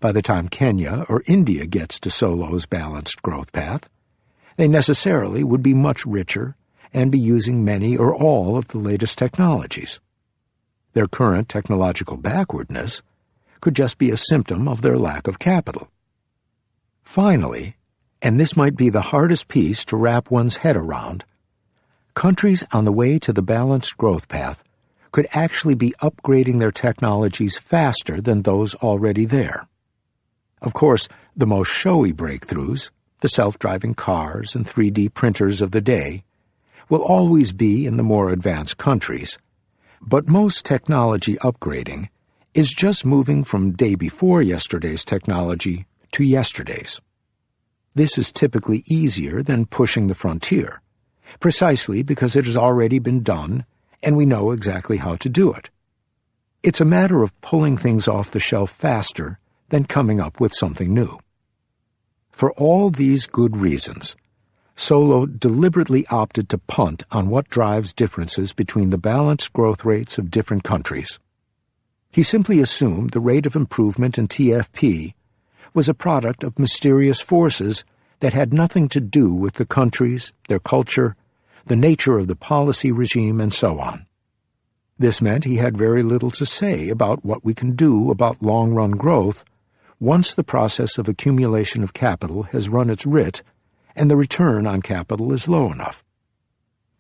By the time Kenya or India gets to Solow's balanced growth path, they necessarily would be much richer and be using many or all of the latest technologies. Their current technological backwardness could just be a symptom of their lack of capital. Finally, and this might be the hardest piece to wrap one's head around, countries on the way to the balanced growth path could actually be upgrading their technologies faster than those already there. Of course, the most showy breakthroughs, the self-driving cars and 3D printers of the day, will always be in the more advanced countries, but most technology upgrading is just moving from day before yesterday's technology to yesterday's. This is typically easier than pushing the frontier, precisely because it has already been done and we know exactly how to do it. It's a matter of pulling things off the shelf faster than coming up with something new. For all these good reasons, Solow deliberately opted to punt on what drives differences between the balanced growth rates of different countries. He simply assumed the rate of improvement in TFP was a product of mysterious forces that had nothing to do with the countries, their culture, the nature of the policy regime, and so on. This meant he had very little to say about what we can do about long-run growth once the process of accumulation of capital has run its writ and the return on capital is low enough.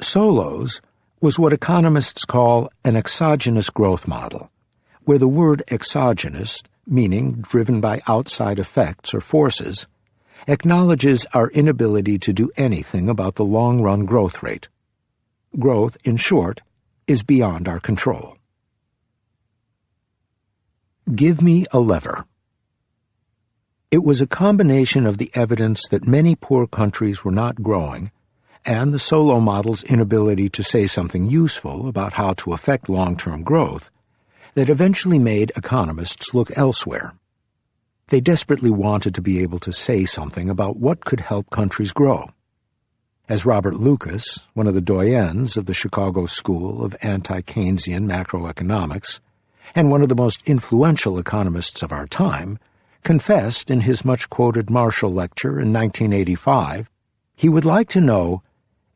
Solo's was what economists call an exogenous growth model, where the word exogenous, meaning driven by outside effects or forces, acknowledges our inability to do anything about the long-run growth rate. Growth, in short, is beyond our control. Give me a lever. It was a combination of the evidence that many poor countries were not growing and the Solo model's inability to say something useful about how to affect long-term growth that eventually made economists look elsewhere. They desperately wanted to be able to say something about what could help countries grow. As Robert Lucas, one of the doyens of the Chicago School of Anti-Keynesian Macroeconomics, and one of the most influential economists of our time, confessed in his much-quoted Marshall Lecture in 1985, he would like to know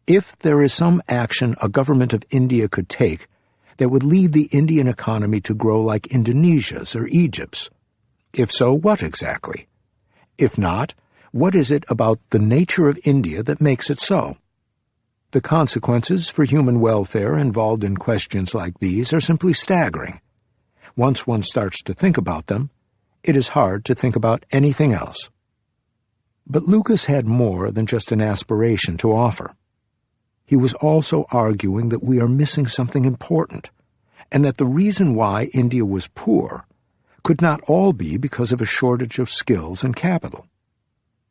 if there is some action a government of India could take that would lead the Indian economy to grow like Indonesia's or Egypt's. If so, what exactly? If not, what is it about the nature of India that makes it so? The consequences for human welfare involved in questions like these are simply staggering. Once one starts to think about them, it is hard to think about anything else. But Lucas had more than just an aspiration to offer. He was also arguing that we are missing something important, and that the reason why India was poor could not all be because of a shortage of skills and capital.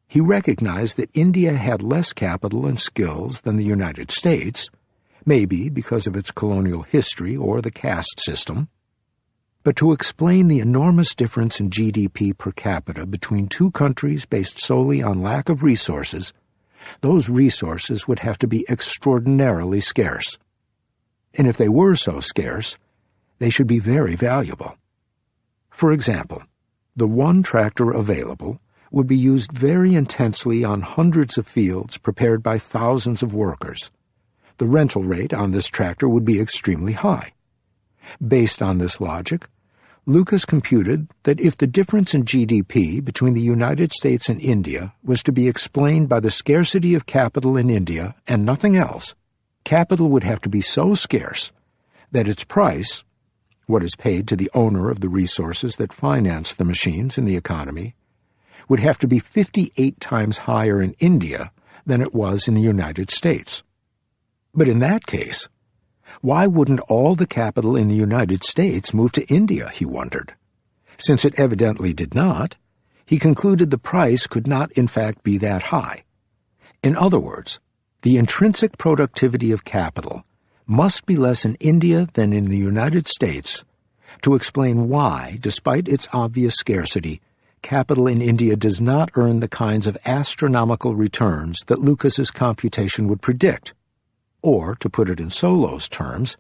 He recognized that India had less capital and skills than the United States, maybe because of its colonial history or the caste system. But to explain the enormous difference in GDP per capita between two countries based solely on lack of resources, those resources would have to be extraordinarily scarce. And if they were so scarce, they should be very valuable. For example, the one tractor available would be used very intensely on hundreds of fields prepared by thousands of workers. The rental rate on this tractor would be extremely high. Based on this logic, Lucas computed that if the difference in GDP between the United States and India was to be explained by the scarcity of capital in India and nothing else, capital would have to be so scarce that its price, what is paid to the owner of the resources that finance the machines in the economy, would have to be 58 times higher in India than it was in the United States. But in that case, why wouldn't all the capital in the United States move to India, he wondered. Since it evidently did not, he concluded the price could not in fact be that high. In other words, the intrinsic productivity of capital must be less in India than in the United States to explain why, despite its obvious scarcity, capital in India does not earn the kinds of astronomical returns that Lucas's computation would predict. Or, to put it in Solo's terms,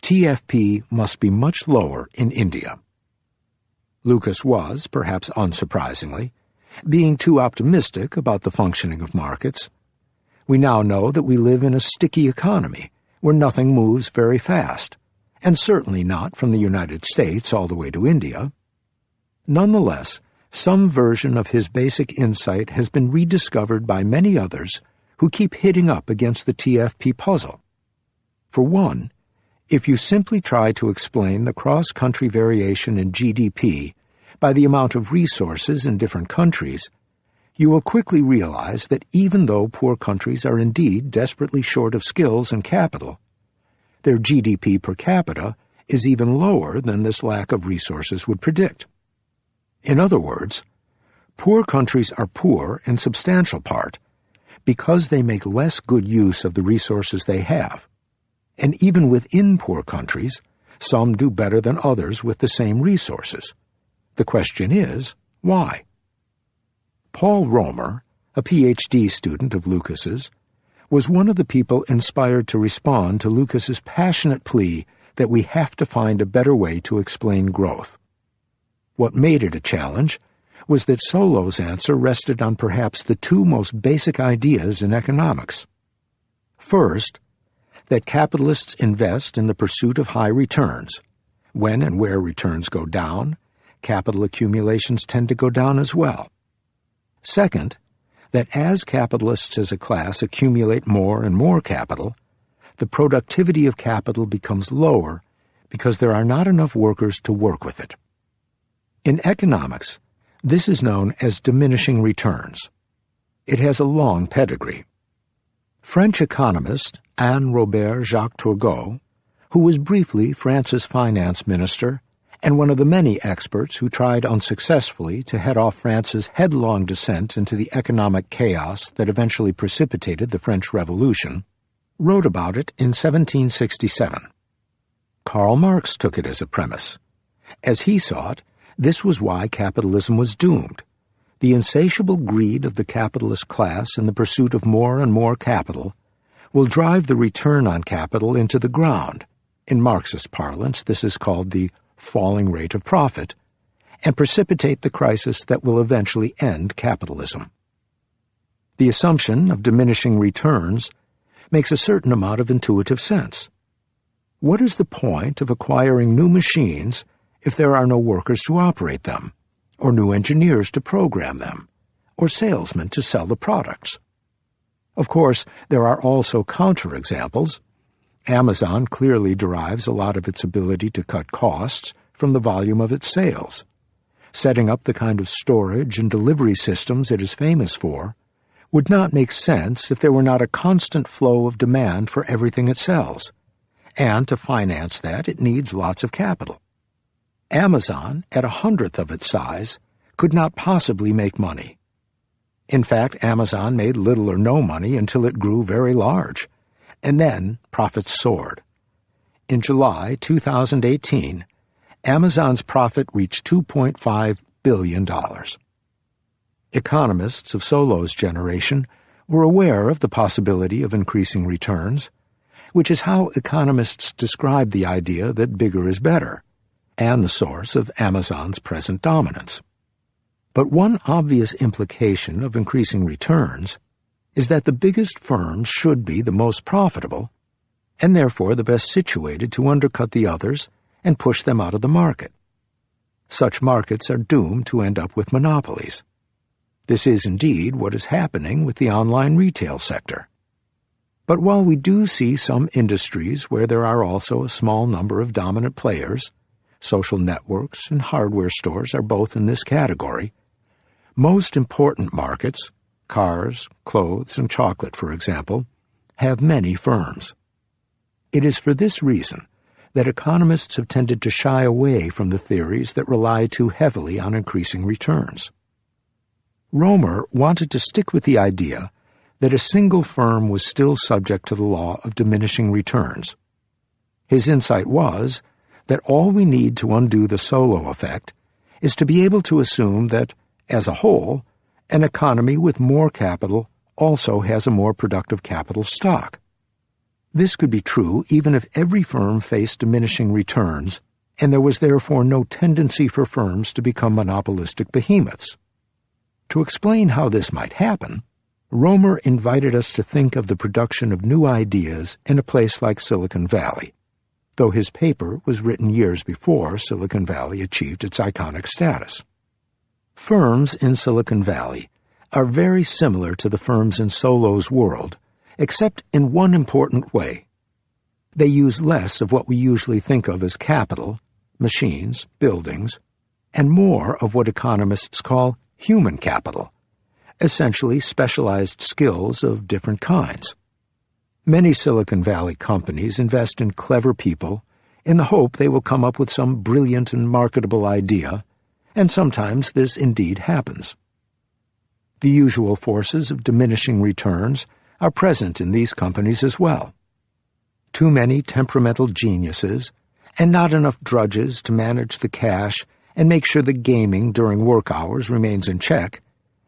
TFP must be much lower in India. Lucas was, perhaps unsurprisingly, being too optimistic about the functioning of markets. We now know that we live in a sticky economy, where nothing moves very fast, and certainly not from the United States all the way to India. Nonetheless, some version of his basic insight has been rediscovered by many others who keep hitting up against the TFP puzzle. For one, if you simply try to explain the cross-country variation in GDP by the amount of resources in different countries, you will quickly realize that even though poor countries are indeed desperately short of skills and capital, their GDP per capita is even lower than this lack of resources would predict. In other words, poor countries are poor in substantial part because they make less good use of the resources they have. And even within poor countries, some do better than others with the same resources. The question is, why? Paul Romer, a PhD student of Lucas's, was one of the people inspired to respond to Lucas's passionate plea that we have to find a better way to explain growth. What made it a challenge was that Solow's answer rested on perhaps the two most basic ideas in economics. First, that capitalists invest in the pursuit of high returns. When and where returns go down, capital accumulations tend to go down as well. Second, that as capitalists as a class accumulate more and more capital, the productivity of capital becomes lower because there are not enough workers to work with it. In economics, this is known as diminishing returns. It has a long pedigree. French economist Anne Robert Jacques Turgot, who was briefly France's finance minister and one of the many experts who tried unsuccessfully to head off France's headlong descent into the economic chaos that eventually precipitated the French Revolution, wrote about it in 1767. Karl Marx took it as a premise. As he saw it, this was why capitalism was doomed. The insatiable greed of the capitalist class in the pursuit of more and more capital will drive the return on capital into the ground. In Marxist parlance, this is called the falling rate of profit, and precipitate the crisis that will eventually end capitalism. The assumption of diminishing returns makes a certain amount of intuitive sense. What is the point of acquiring new machines if there are no workers to operate them, or new engineers to program them, or salesmen to sell the products? Of course, there are also counterexamples. Amazon clearly derives a lot of its ability to cut costs from the volume of its sales. Setting up the kind of storage and delivery systems it is famous for would not make sense if there were not a constant flow of demand for everything it sells, and to finance that it needs lots of capital. Amazon, at 1/100th of its size, could not possibly make money. In fact, Amazon made little or no money until it grew very large, and then profits soared. In July 2018, Amazon's profit reached $2.5 billion. Economists of Solow's generation were aware of the possibility of increasing returns, which is how economists describe the idea that bigger is better, and the source of Amazon's present dominance. But one obvious implication of increasing returns is that the biggest firms should be the most profitable, and therefore the best situated to undercut the others and push them out of the market. Such markets are doomed to end up with monopolies. This is indeed what is happening with the online retail sector. But while we do see some industries where there are also a small number of dominant players, social networks and hardware stores are both in this category, most important markets, cars, clothes, and chocolate, for example, have many firms. It is for this reason that economists have tended to shy away from the theories that rely too heavily on increasing returns. Romer wanted to stick with the idea that a single firm was still subject to the law of diminishing returns. His insight was that all we need to undo the Solow effect is to be able to assume that, as a whole, an economy with more capital also has a more productive capital stock. This could be true even if every firm faced diminishing returns, and there was therefore no tendency for firms to become monopolistic behemoths. To explain how this might happen, Romer invited us to think of the production of new ideas in a place like Silicon Valley, though his paper was written years before Silicon Valley achieved its iconic status. Firms in Silicon Valley are very similar to the firms in Solow's world, except in one important way. They use less of what we usually think of as capital, machines, buildings, and more of what economists call human capital, essentially specialized skills of different kinds. Many Silicon Valley companies invest in clever people in the hope they will come up with some brilliant and marketable idea, and sometimes this indeed happens. The usual forces of diminishing returns are present in these companies as well. Too many temperamental geniuses, and not enough drudges to manage the cash and make sure the gaming during work hours remains in check,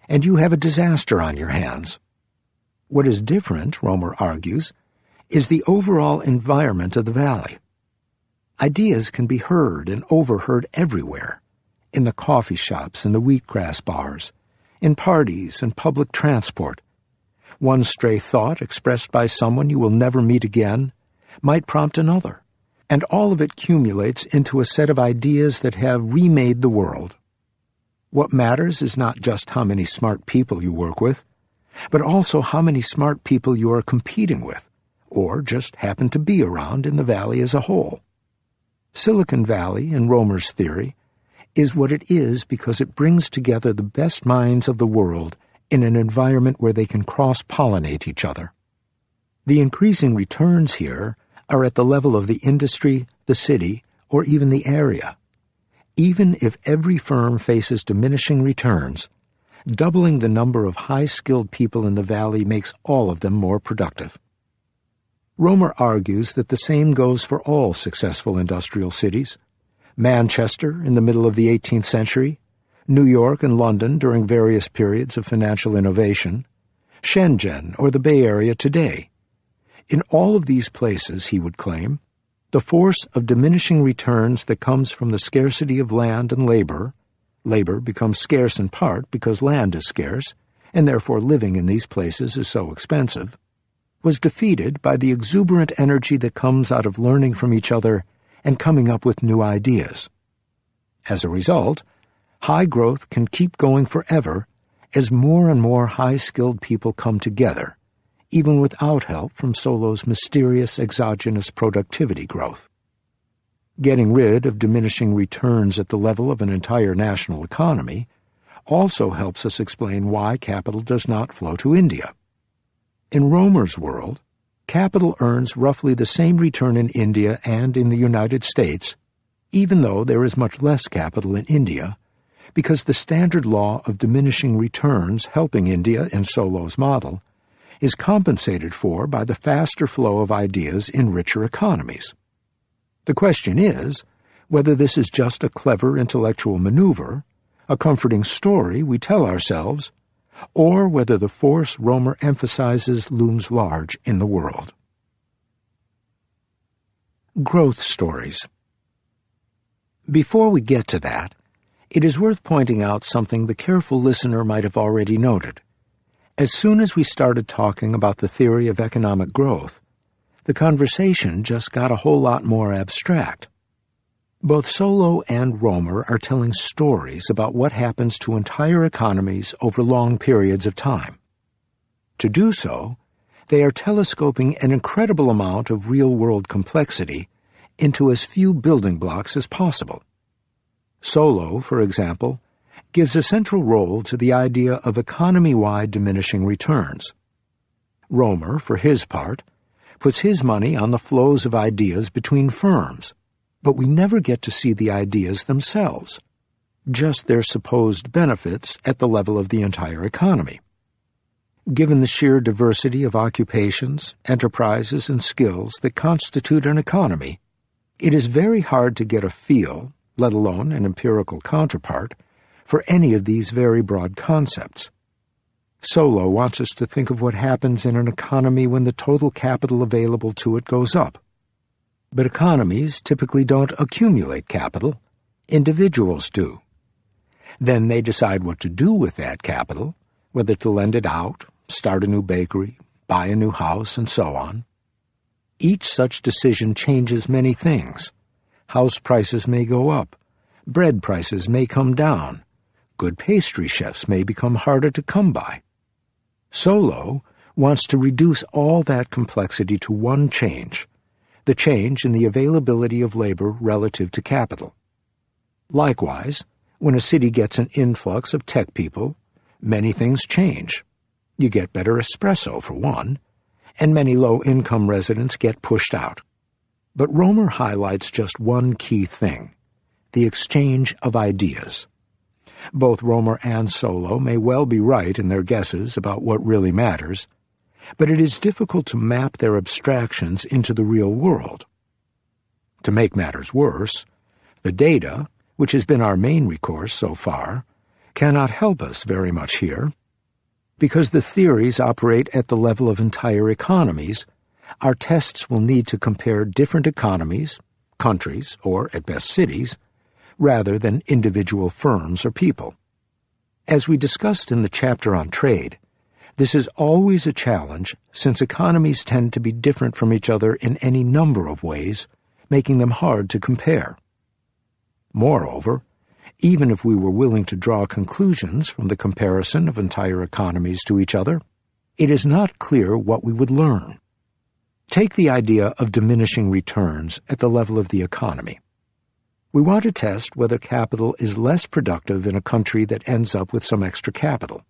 and you have a disaster on your hands. What is different, Romer argues, is the overall environment of the valley. Ideas can be heard and overheard everywhere, in the coffee shops and the wheatgrass bars, in parties and public transport. One stray thought expressed by someone you will never meet again might prompt another, and all of it cumulates into a set of ideas that have remade the world. What matters is not just how many smart people you work with, but also how many smart people you are competing with, or just happen to be around in the valley as a whole. Silicon Valley, in Romer's theory, is what it is because it brings together the best minds of the world in an environment where they can cross-pollinate each other. The increasing returns here are at the level of the industry, the city, or even the area. Even if every firm faces diminishing returns, doubling the number of high-skilled people in the valley makes all of them more productive. Romer argues that the same goes for all successful industrial cities. Manchester in the middle of the 18th century, New York and London during various periods of financial innovation, Shenzhen or the Bay Area today. In all of these places, he would claim, the force of diminishing returns that comes from the scarcity of land and labor becomes scarce in part because land is scarce, and therefore living in these places is so expensive, was defeated by the exuberant energy that comes out of learning from each other and coming up with new ideas. As a result, high growth can keep going forever as more and more high-skilled people come together, even without help from Solo's mysterious exogenous productivity growth. Getting rid of diminishing returns at the level of an entire national economy also helps us explain why capital does not flow to India. In Romer's world, capital earns roughly the same return in India and in the United States, even though there is much less capital in India, because the standard law of diminishing returns helping India in Solo's model is compensated for by the faster flow of ideas in richer economies. The question is whether this is just a clever intellectual maneuver, a comforting story we tell ourselves, or whether the force Romer emphasizes looms large in the world. Growth stories. Before we get to that, it is worth pointing out something the careful listener might have already noted. As soon as we started talking about the theory of economic growth, the conversation just got a whole lot more abstract. Both Solo and Romer are telling stories about what happens to entire economies over long periods of time. To do so, they are telescoping an incredible amount of real-world complexity into as few building blocks as possible. Solo, for example, gives a central role to the idea of economy-wide diminishing returns. Romer, for his part, puts his money on the flows of ideas between firms, but we never get to see the ideas themselves, just their supposed benefits at the level of the entire economy. Given the sheer diversity of occupations, enterprises, and skills that constitute an economy, it is very hard to get a feel, let alone an empirical counterpart, for any of these very broad concepts. Solo wants us to think of what happens in an economy when the total capital available to it goes up. But economies typically don't accumulate capital. Individuals do. Then they decide what to do with that capital, whether to lend it out, start a new bakery, buy a new house, and so on. Each such decision changes many things. House prices may go up. Bread prices may come down. Good pastry chefs may become harder to come by. Solo wants to reduce all that complexity to one change, the change in the availability of labor relative to capital. Likewise, when a city gets an influx of tech people, many things change. You get better espresso, for one, and many low-income residents get pushed out. But Romer highlights just one key thing, the exchange of ideas. Both Romer and Solo may well be right in their guesses about what really matters, but it is difficult to map their abstractions into the real world. To make matters worse, the data, which has been our main recourse so far, cannot help us very much here. Because the theories operate at the level of entire economies, our tests will need to compare different economies, countries, or at best cities, rather than individual firms or people. As we discussed in the chapter on trade, this is always a challenge since economies tend to be different from each other in any number of ways, making them hard to compare. Moreover, even if we were willing to draw conclusions from the comparison of entire economies to each other, it is not clear what we would learn. Take the idea of diminishing returns at the level of the economy. We want to test whether capital is less productive in a country that ends up with some extra capital.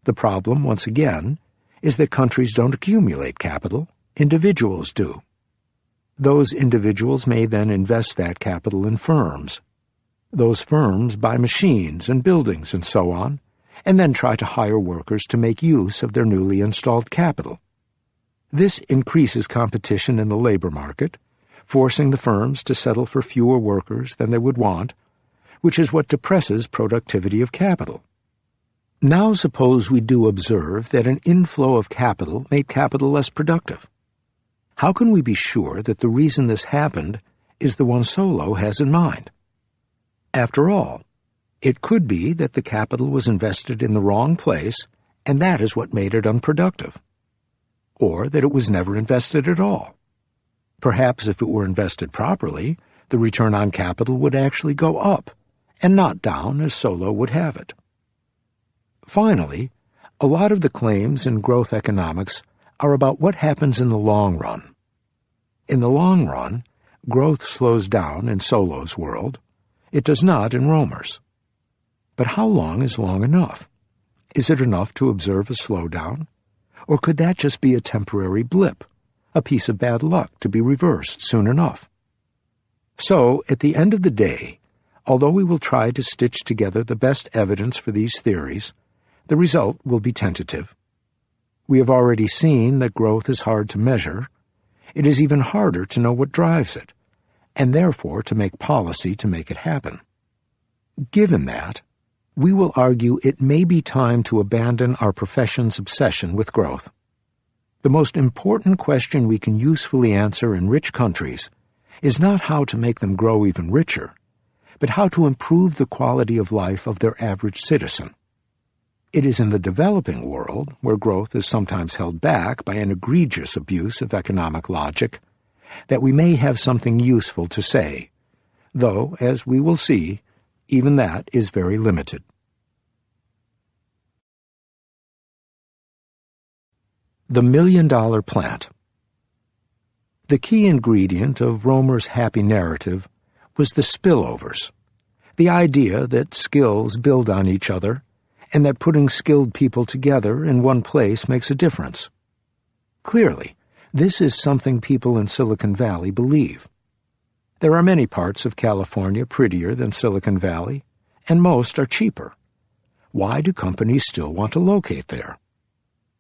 The problem, once again, is that countries don't accumulate capital, individuals do. Those individuals may then invest that capital in firms. Those firms buy machines and buildings and so on, and then try to hire workers to make use of their newly installed capital. This increases competition in the labor market, forcing the firms to settle for fewer workers than they would want, which is what depresses productivity of capital. Now suppose we do observe that an inflow of capital made capital less productive. How can we be sure that the reason this happened is the one Solow has in mind? After all, it could be that the capital was invested in the wrong place, and that is what made it unproductive. Or that it was never invested at all. Perhaps if it were invested properly, the return on capital would actually go up, and not down as Solow would have it. Finally, a lot of the claims in growth economics are about what happens in the long run. In the long run, growth slows down in Solow's world. It does not in Romer's. But how long is long enough? Is it enough to observe a slowdown? Or could that just be a temporary blip, a piece of bad luck to be reversed soon enough? So, at the end of the day, although we will try to stitch together the best evidence for these theories, the result will be tentative. We have already seen that growth is hard to measure. It is even harder to know what drives it, and therefore to make policy to make it happen. Given that, we will argue it may be time to abandon our profession's obsession with growth. The most important question we can usefully answer in rich countries is not how to make them grow even richer, but how to improve the quality of life of their average citizen. It is in the developing world, where growth is sometimes held back by an egregious abuse of economic logic, that we may have something useful to say, though, as we will see, even that is very limited. The $1 Million Plant. The key ingredient of Romer's happy narrative was the spillovers, the idea that skills build on each other, and that putting skilled people together in one place makes a difference. Clearly, this is something people in Silicon Valley believe. There are many parts of California prettier than Silicon Valley, and most are cheaper. Why do companies still want to locate there?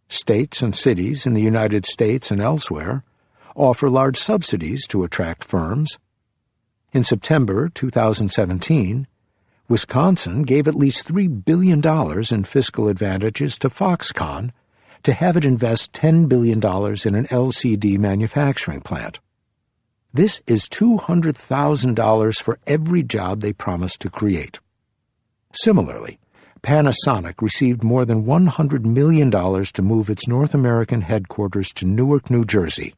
States and cities in the United States and elsewhere offer large subsidies to attract firms. In September 2017, Wisconsin gave at least $3 billion in fiscal advantages to Foxconn to have it invest $10 billion in an LCD manufacturing plant. This is $200,000 for every job they promised to create. Similarly, Panasonic received more than $100 million to move its North American headquarters to Newark, New Jersey,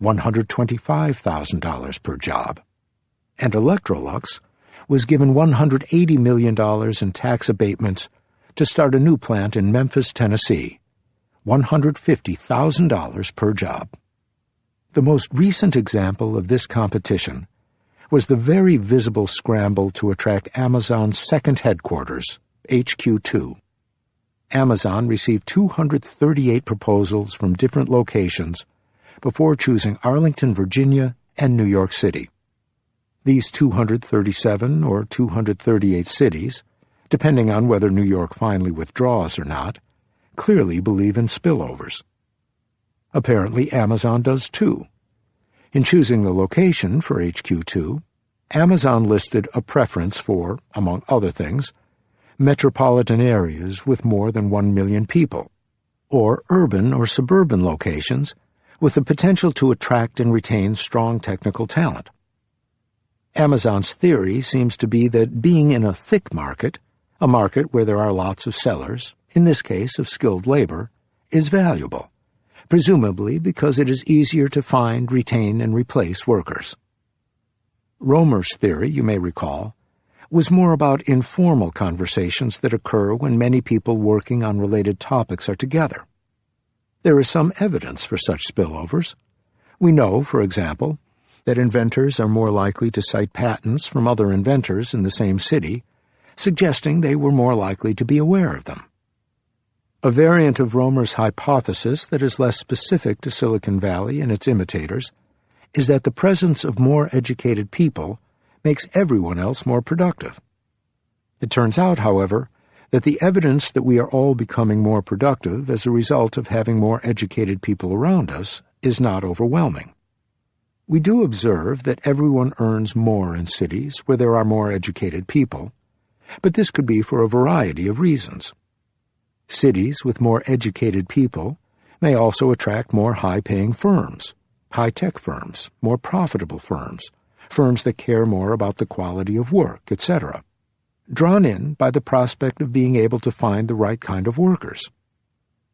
$125,000 per job. And Electrolux was given $180 million in tax abatements to start a new plant in Memphis, Tennessee, $150,000 per job. The most recent example of this competition was the very visible scramble to attract Amazon's second headquarters, HQ2. Amazon received 238 proposals from different locations before choosing Arlington, Virginia, and New York City. These 237 or 238 cities, depending on whether New York finally withdraws or not, clearly believe in spillovers. Apparently Amazon does too. In choosing the location for HQ2, Amazon listed a preference for, among other things, metropolitan areas with more than 1 million people, or urban or suburban locations with the potential to attract and retain strong technical talent. Amazon's theory seems to be that being in a thick market, a market where there are lots of sellers, in this case of skilled labor, is valuable, presumably because it is easier to find, retain, and replace workers. Romer's theory, you may recall, was more about informal conversations that occur when many people working on related topics are together. There is some evidence for such spillovers. We know, for example, that inventors are more likely to cite patents from other inventors in the same city, suggesting they were more likely to be aware of them. A variant of Romer's hypothesis that is less specific to Silicon Valley and its imitators is that the presence of more educated people makes everyone else more productive. It turns out, however, that the evidence that we are all becoming more productive as a result of having more educated people around us is not overwhelming. We do observe that everyone earns more in cities where there are more educated people, but this could be for a variety of reasons. Cities with more educated people may also attract more high-paying firms, high-tech firms, more profitable firms, firms that care more about the quality of work, etc., drawn in by the prospect of being able to find the right kind of workers.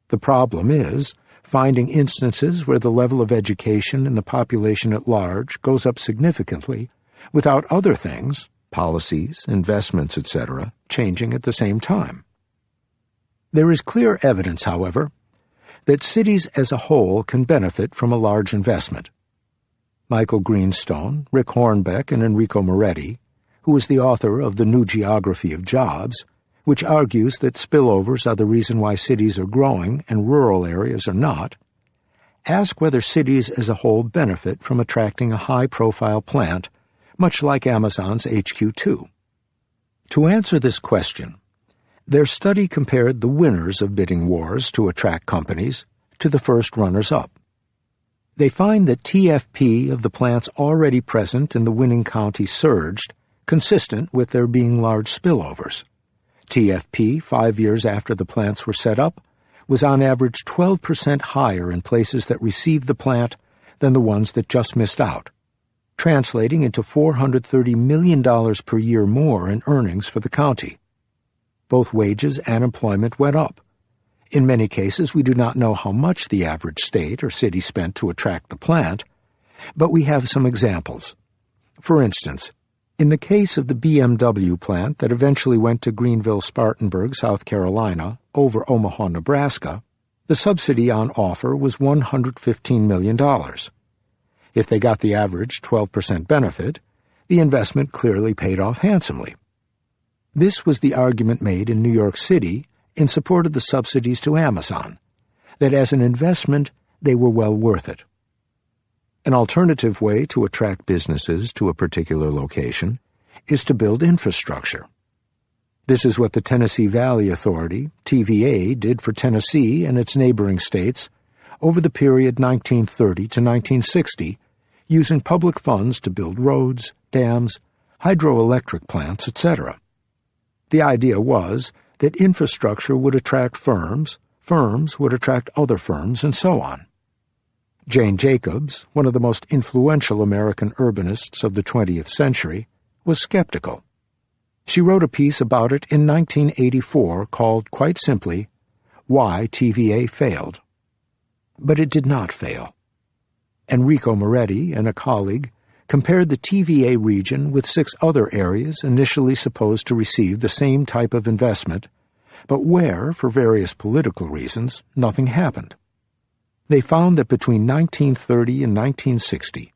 The problem is finding instances where the level of education in the population at large goes up significantly without other things, policies, investments, etc., changing at the same time. There is clear evidence, however, that cities as a whole can benefit from a large investment. Michael Greenstone, Rick Hornbeck, and Enrico Moretti, who is the author of The New Geography of Jobs, which argues that spillovers are the reason why cities are growing and rural areas are not, ask whether cities as a whole benefit from attracting a high-profile plant, much like Amazon's HQ2. To answer this question, their study compared the winners of bidding wars to attract companies to the first runners-up. They find that TFP of the plants already present in the winning county surged, consistent with there being large spillovers. TFP, 5 years after the plants were set up, was on average 12% higher in places that received the plant than the ones that just missed out, translating into $430 million per year more in earnings for the county. Both wages and employment went up. In many cases, we do not know how much the average state or city spent to attract the plant, but we have some examples. For instance, in the case of the BMW plant that eventually went to Greenville-Spartanburg, South Carolina, over Omaha, Nebraska, the subsidy on offer was $115 million. If they got the average 12% benefit, the investment clearly paid off handsomely. This was the argument made in New York City in support of the subsidies to Amazon, that as an investment they were well worth it. An alternative way to attract businesses to a particular location is to build infrastructure. This is what the Tennessee Valley Authority, TVA, did for Tennessee and its neighboring states over the period 1930 to 1960, using public funds to build roads, dams, hydroelectric plants, etc. The idea was that infrastructure would attract firms, firms would attract other firms, and so on. Jane Jacobs, one of the most influential American urbanists of the 20th century, was skeptical. She wrote a piece about it in 1984 called, quite simply, Why TVA Failed. But it did not fail. Enrico Moretti and a colleague compared the TVA region with 6 other areas initially supposed to receive the same type of investment, but where, for various political reasons, nothing happened. They found that between 1930 and 1960,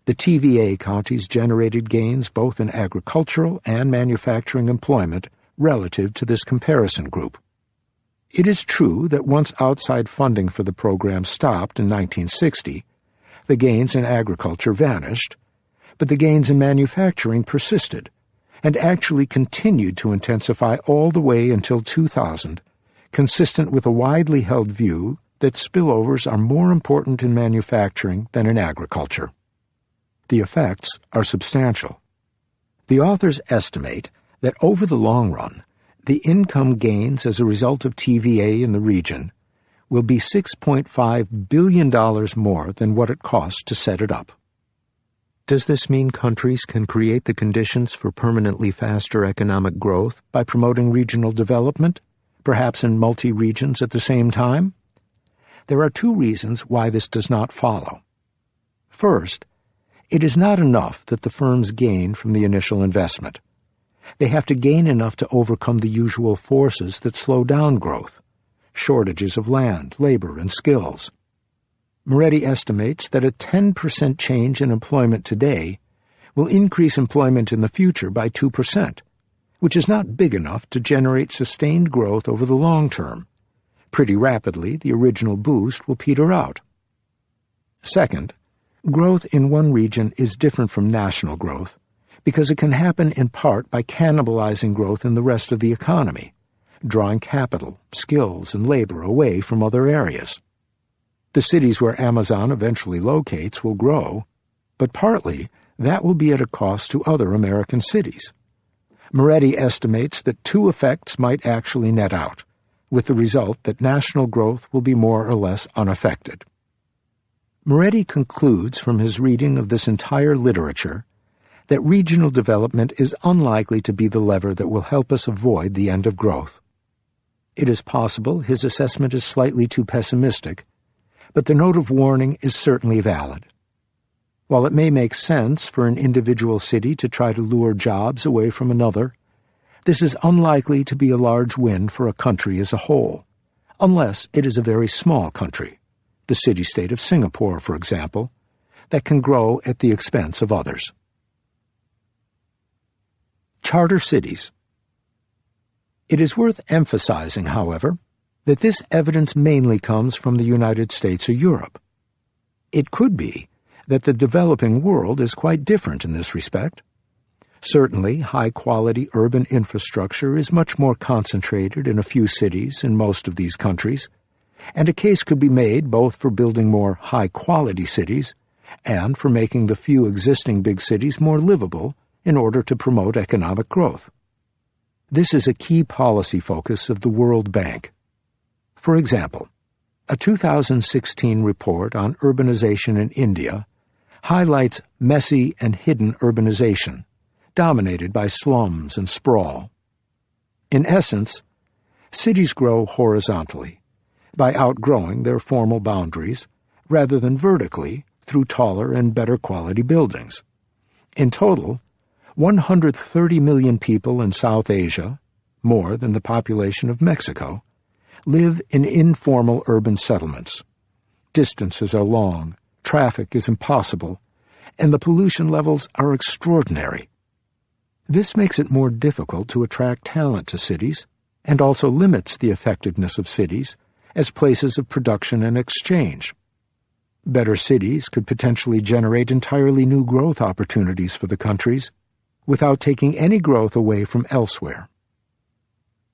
the TVA counties generated gains both in agricultural and manufacturing employment relative to this comparison group. It is true that once outside funding for the program stopped in 1960, the gains in agriculture vanished, but the gains in manufacturing persisted and actually continued to intensify all the way until 2000, consistent with a widely held view that spillovers are more important in manufacturing than in agriculture. The effects are substantial. The authors estimate that over the long run, the income gains as a result of TVA in the region will be $6.5 billion more than what it cost to set it up. Does this mean countries can create the conditions for permanently faster economic growth by promoting regional development, perhaps in multi-regions at the same time? There are two reasons why this does not follow. First, it is not enough that the firms gain from the initial investment. They have to gain enough to overcome the usual forces that slow down growth: shortages of land, labor, and skills. Moretti estimates that a 10% change in employment today will increase employment in the future by 2%, which is not big enough to generate sustained growth over the long term. Pretty rapidly, the original boost will peter out. Second, growth in one region is different from national growth because it can happen in part by cannibalizing growth in the rest of the economy, drawing capital, skills, and labor away from other areas. The cities where Amazon eventually locates will grow, but partly that will be at a cost to other American cities. Moretti estimates that two effects might actually net out, with the result that national growth will be more or less unaffected. Moretti concludes from his reading of this entire literature that regional development is unlikely to be the lever that will help us avoid the end of growth. It is possible his assessment is slightly too pessimistic, but the note of warning is certainly valid. While it may make sense for an individual city to try to lure jobs away from another, this is unlikely to be a large win for a country as a whole, unless it is a very small country, the city-state of Singapore, for example, that can grow at the expense of others. Charter cities. It is worth emphasizing, however, that this evidence mainly comes from the United States or Europe. It could be that the developing world is quite different in this respect. Certainly, high-quality urban infrastructure is much more concentrated in a few cities in most of these countries, and a case could be made both for building more high-quality cities and for making the few existing big cities more livable in order to promote economic growth. This is a key policy focus of the World Bank. For example, a 2016 report on urbanization in India highlights messy and hidden urbanization, dominated by slums and sprawl. In essence, cities grow horizontally, by outgrowing their formal boundaries, rather than vertically through taller and better quality buildings. In total, 130 million people in South Asia, more than the population of Mexico, live in informal urban settlements. Distances are long, traffic is impossible, and the pollution levels are extraordinary. This makes it more difficult to attract talent to cities, and also limits the effectiveness of cities as places of production and exchange. Better cities could potentially generate entirely new growth opportunities for the countries, without taking any growth away from elsewhere.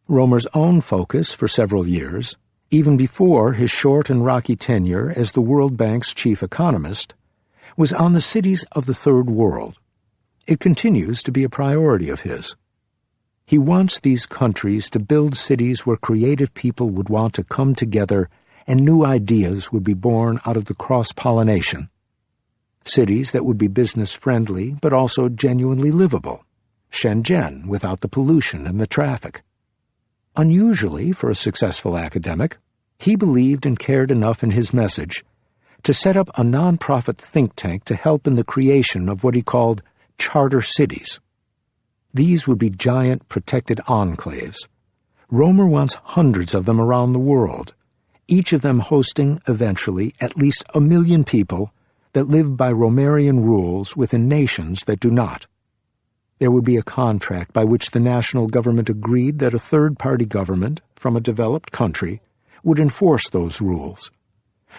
Romer's own focus for several years, even before his short and rocky tenure as the World Bank's chief economist, was on the cities of the Third World. It continues to be a priority of his. He wants these countries to build cities where creative people would want to come together and new ideas would be born out of the cross-pollination. Cities that would be business-friendly but also genuinely livable. Shenzhen without the pollution and the traffic. Unusually for a successful academic, he believed and cared enough in his message to set up a non-profit think tank to help in the creation of what he called charter cities. These would be giant protected enclaves. Romer wants hundreds of them around the world, each of them hosting, eventually, at least 1 million people that live by Romerian rules within nations that do not. There would be a contract by which the national government agreed that a third-party government from a developed country would enforce those rules.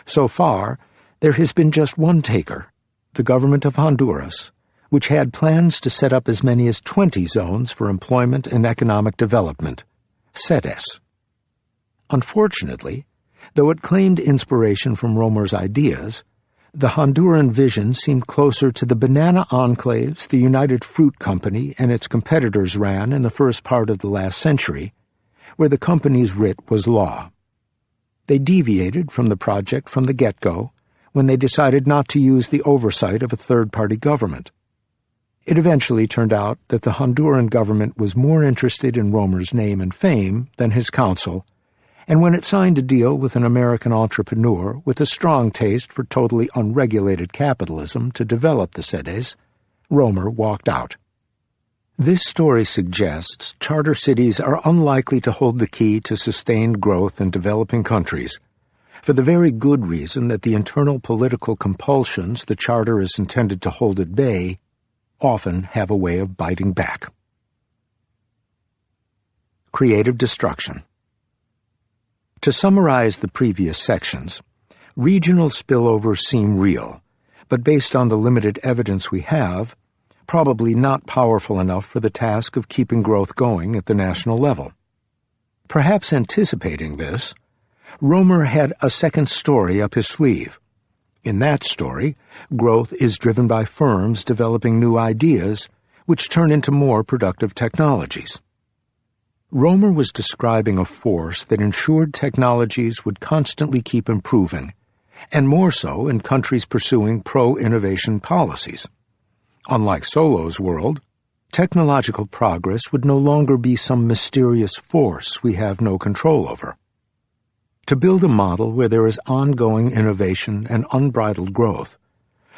So far, there has been just one taker, the government of Honduras, which had plans to set up as many as 20 zones for employment and economic development, sedes. Unfortunately, though it claimed inspiration from Romer's ideas, the Honduran vision seemed closer to the banana enclaves the United Fruit Company and its competitors ran in the first part of the last century, where the company's writ was law. They deviated from the project from the get-go, when they decided not to use the oversight of a third-party government. It eventually turned out that the Honduran government was more interested in Romer's name and fame than his counsel, and when it signed a deal with an American entrepreneur with a strong taste for totally unregulated capitalism to develop the cities, Romer walked out. This story suggests charter cities are unlikely to hold the key to sustained growth in developing countries, for the very good reason that the internal political compulsions the charter is intended to hold at bay often have a way of biting back. Creative destruction. To summarize the previous sections, regional spillovers seem real, but based on the limited evidence we have, probably not powerful enough for the task of keeping growth going at the national level. Perhaps anticipating this, Romer had a second story up his sleeve. In that story, growth is driven by firms developing new ideas, which turn into more productive technologies. Romer was describing a force that ensured technologies would constantly keep improving, and more so in countries pursuing pro-innovation policies. Unlike Solo's world, technological progress would no longer be some mysterious force we have no control over. To build a model where there is ongoing innovation and unbridled growth,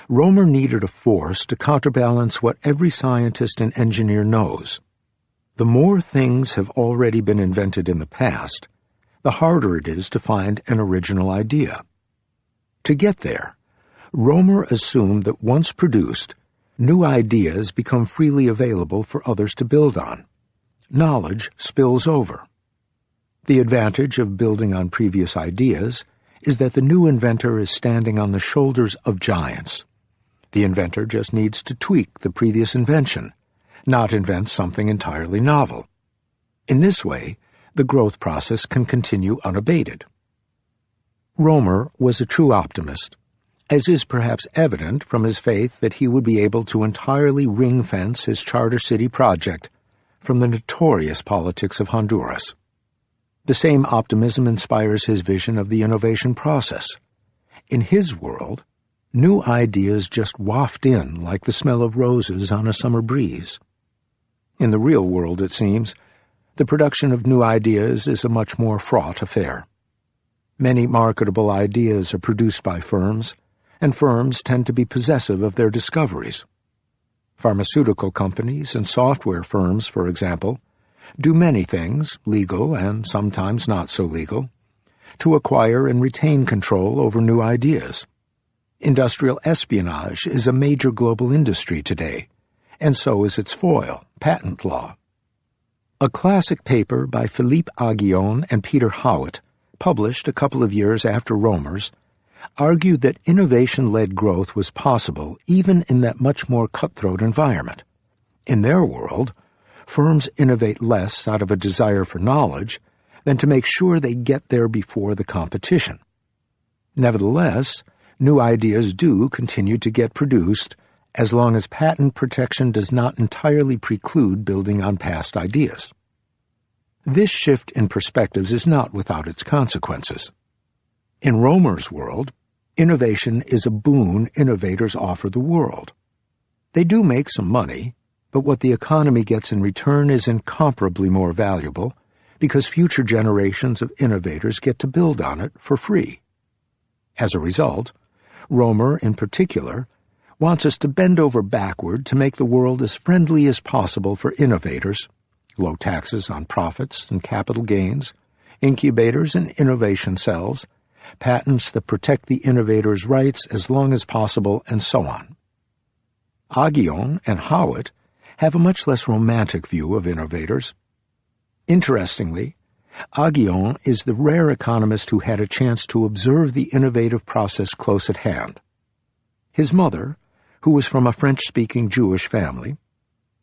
Romer needed a force to counterbalance what every scientist and engineer knows. The more things have already been invented in the past, the harder it is to find an original idea. To get there, Romer assumed that once produced, new ideas become freely available for others to build on. Knowledge spills over. The advantage of building on previous ideas is that the new inventor is standing on the shoulders of giants. The inventor just needs to tweak the previous invention, not invent something entirely novel. In this way, the growth process can continue unabated. Romer was a true optimist, as is perhaps evident from his faith that he would be able to entirely ring-fence his charter city project from the notorious politics of Honduras. The same optimism inspires his vision of the innovation process. In his world, new ideas just waft in like the smell of roses on a summer breeze. In the real world, it seems, the production of new ideas is a much more fraught affair. Many marketable ideas are produced by firms, and firms tend to be possessive of their discoveries. Pharmaceutical companies and software firms, for example, do many things, legal and sometimes not so legal, to acquire and retain control over new ideas. Industrial espionage is a major global industry today, and so is its foil, patent law. A classic paper by Philippe Aghion and Peter Howitt, published a couple of years after Romer's, argued that innovation-led growth was possible even in that much more cutthroat environment. In their world, firms innovate less out of a desire for knowledge than to make sure they get there before the competition. Nevertheless, new ideas do continue to get produced as long as patent protection does not entirely preclude building on past ideas. This shift in perspectives is not without its consequences. In Romer's world, innovation is a boon innovators offer the world. They do make some money, but what the economy gets in return is incomparably more valuable because future generations of innovators get to build on it for free. As a result, Romer, in particular, wants us to bend over backward to make the world as friendly as possible for innovators, low taxes on profits and capital gains, incubators and innovation cells, patents that protect the innovator's rights as long as possible, and so on. Aghion and Howitt have a much less romantic view of innovators. Interestingly, Aghion is the rare economist who had a chance to observe the innovative process close at hand. His mother, who was from a French-speaking Jewish family,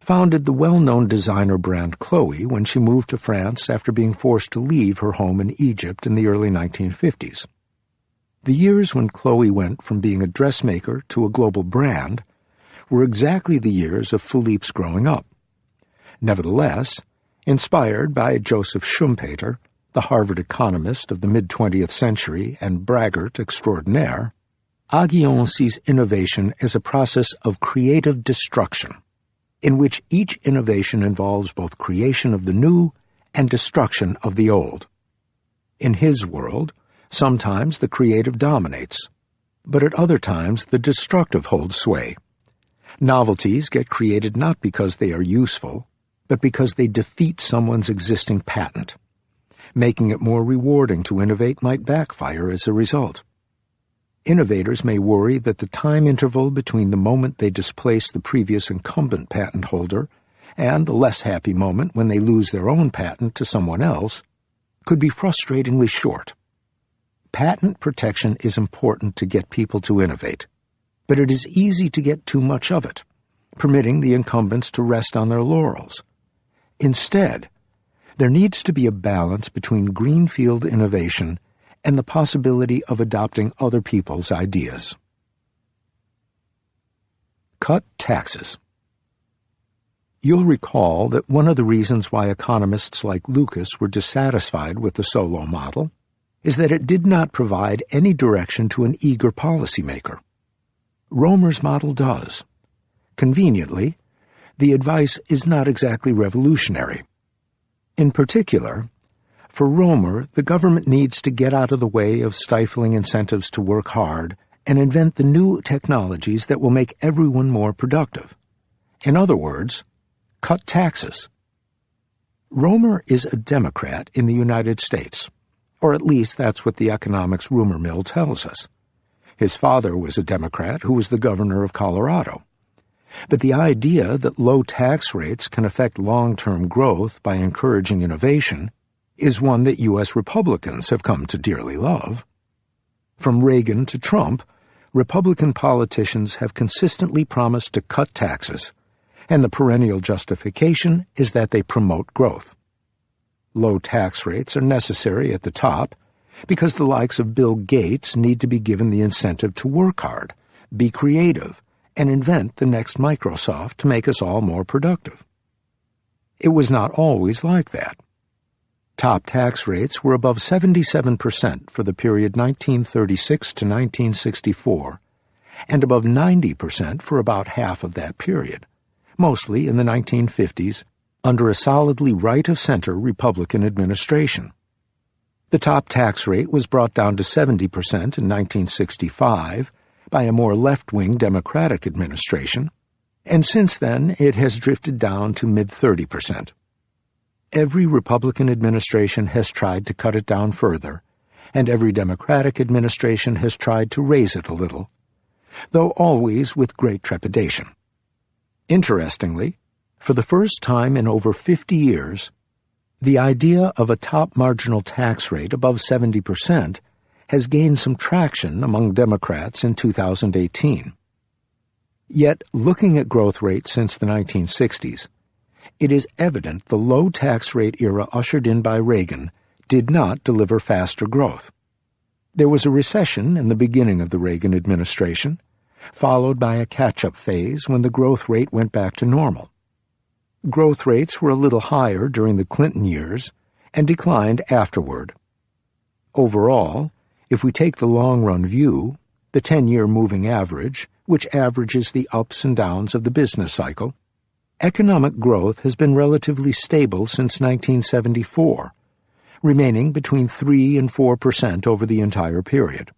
founded the well-known designer brand Chloe when she moved to France after being forced to leave her home in Egypt in the early 1950s. The years when Chloe went from being a dressmaker to a global brand were exactly the years of Philippe's growing up. Nevertheless, inspired by Joseph Schumpeter, the Harvard economist of the mid-20th century and braggart extraordinaire, Aghion sees innovation as a process of creative destruction, in which each innovation involves both creation of the new and destruction of the old. In his world, sometimes the creative dominates, but at other times the destructive holds sway. Novelties get created not because they are useful, but because they defeat someone's existing patent. Making it more rewarding to innovate might backfire as a result. Innovators may worry that the time interval between the moment they displace the previous incumbent patent holder and the less happy moment when they lose their own patent to someone else could be frustratingly short. Patent protection is important to get people to innovate, but it is easy to get too much of it, permitting the incumbents to rest on their laurels. Instead, there needs to be a balance between greenfield innovation and the possibility of adopting other people's ideas. Cut taxes. You'll recall that one of the reasons why economists like Lucas were dissatisfied with the Solow model is that it did not provide any direction to an eager policymaker. Romer's model does. Conveniently, the advice is not exactly revolutionary. In particular, for Romer, the government needs to get out of the way of stifling incentives to work hard and invent the new technologies that will make everyone more productive. In other words, cut taxes. Romer is a Democrat in the United States, or at least that's what the economics rumor mill tells us. His father was a Democrat who was the governor of Colorado. But the idea that low tax rates can affect long-term growth by encouraging innovation is one that U.S. Republicans have come to dearly love. From Reagan to Trump, Republican politicians have consistently promised to cut taxes, and the perennial justification is that they promote growth. Low tax rates are necessary at the top because the likes of Bill Gates need to be given the incentive to work hard, be creative, and invent the next Microsoft to make us all more productive. It was not always like that. Top tax rates were above 77% for the period 1936 to 1964, and above 90% for about half of that period, mostly in the 1950s, under a solidly right-of-center Republican administration. The top tax rate was brought down to 70% in 1965 by a more left-wing Democratic administration, and since then it has drifted down to mid-30%. Every Republican administration has tried to cut it down further, and every Democratic administration has tried to raise it a little, though always with great trepidation. Interestingly, for the first time in over 50 years, the idea of a top marginal tax rate above 70% has gained some traction among Democrats in 2018. Yet, looking at growth rates since the 1960s, it is evident the low tax rate era ushered in by Reagan did not deliver faster growth. There was a recession in the beginning of the Reagan administration, followed by a catch-up phase when the growth rate went back to normal. Growth rates were a little higher during the Clinton years and declined afterward. Overall, if we take the long-run view, the 10-year moving average, which averages the ups and downs of the business cycle, economic growth has been relatively stable since 1974, remaining between 3 and 4% over the entire period.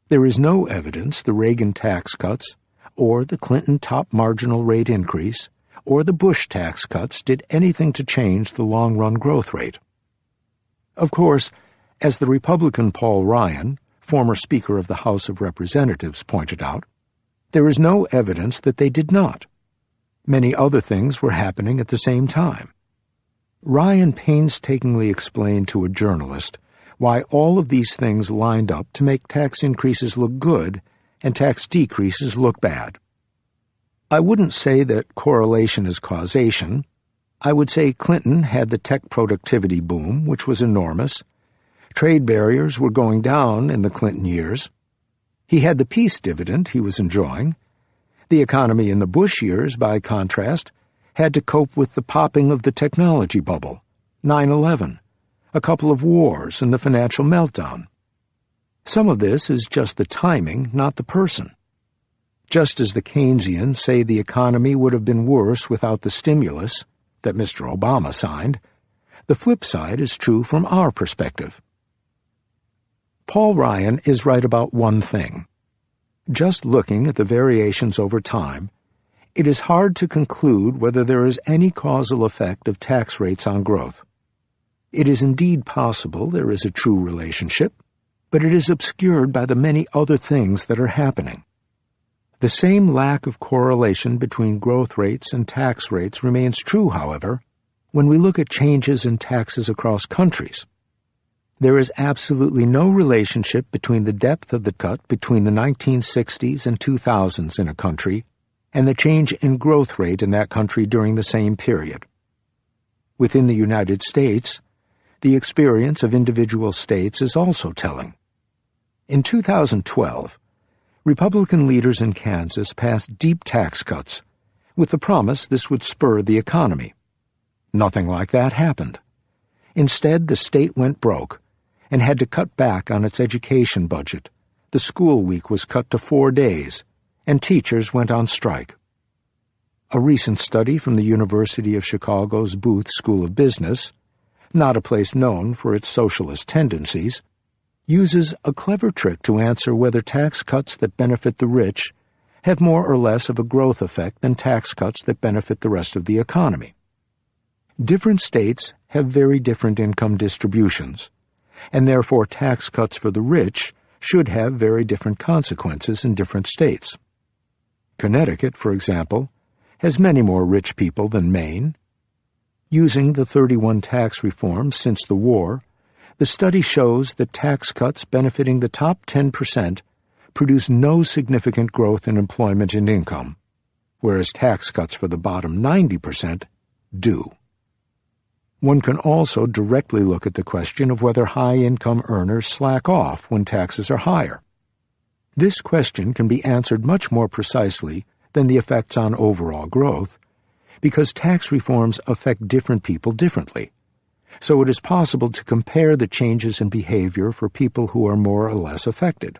There is no evidence the Reagan tax cuts, or the Clinton top marginal rate increase, or the Bush tax cuts did anything to change the long-run growth rate. Of course, as the Republican Paul Ryan, former Speaker of the House of Representatives, pointed out, there is no evidence that they did not. Many other things were happening at the same time. Ryan painstakingly explained to a journalist why all of these things lined up to make tax increases look good and tax decreases look bad. I wouldn't say that correlation is causation. I would say Clinton had the tech productivity boom, which was enormous. Trade barriers were going down in the Clinton years. He had the peace dividend he was enjoying. The economy in the Bush years, by contrast, had to cope with the popping of the technology bubble, 9/11, a couple of wars, and the financial meltdown. Some of this is just the timing, not the person. Just as the Keynesians say the economy would have been worse without the stimulus that Mr. Obama signed, the flip side is true from our perspective. Paul Ryan is right about one thing. Just looking at the variations over time, it is hard to conclude whether there is any causal effect of tax rates on growth. It is indeed possible there is a true relationship, but it is obscured by the many other things that are happening. The same lack of correlation between growth rates and tax rates remains true, however, when we look at changes in taxes across countries. There is absolutely no relationship between the depth of the cut between the 1960s and 2000s in a country and the change in growth rate in that country during the same period. Within the United States, the experience of individual states is also telling. In 2012, Republican leaders in Kansas passed deep tax cuts, with the promise this would spur the economy. Nothing like that happened. Instead, the state went broke and had to cut back on its education budget. The school week was cut to 4 days, and teachers went on strike. A recent study from the University of Chicago's Booth School of Business, not a place known for its socialist tendencies, uses a clever trick to answer whether tax cuts that benefit the rich have more or less of a growth effect than tax cuts that benefit the rest of the economy. Different states have very different income distributions, and therefore tax cuts for the rich should have very different consequences in different states. Connecticut, for example, has many more rich people than Maine. Using the 31 tax reforms since the war, the study shows that tax cuts benefiting the top 10% produce no significant growth in employment and income, whereas tax cuts for the bottom 90% do. One can also directly look at the question of whether high-income earners slack off when taxes are higher. This question can be answered much more precisely than the effects on overall growth, because tax reforms affect different people differently. So it is possible to compare the changes in behavior for people who are more or less affected.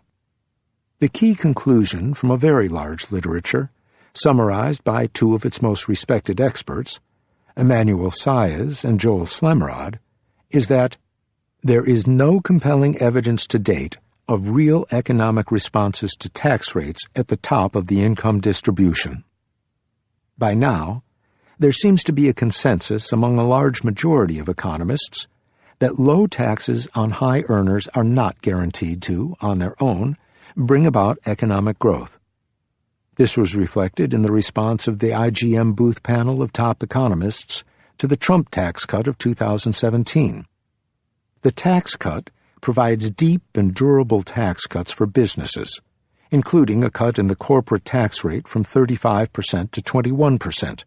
The key conclusion from a very large literature, summarized by two of its most respected experts, Emmanuel Saez and Joel Slemrod, is that there is no compelling evidence to date of real economic responses to tax rates at the top of the income distribution. By now, there seems to be a consensus among a large majority of economists that low taxes on high earners are not guaranteed to, on their own, bring about economic growth. This was reflected in the response of the IGM Booth panel of top economists to the Trump tax cut of 2017. The tax cut provides deep and durable tax cuts for businesses, including a cut in the corporate tax rate from 35% to 21%.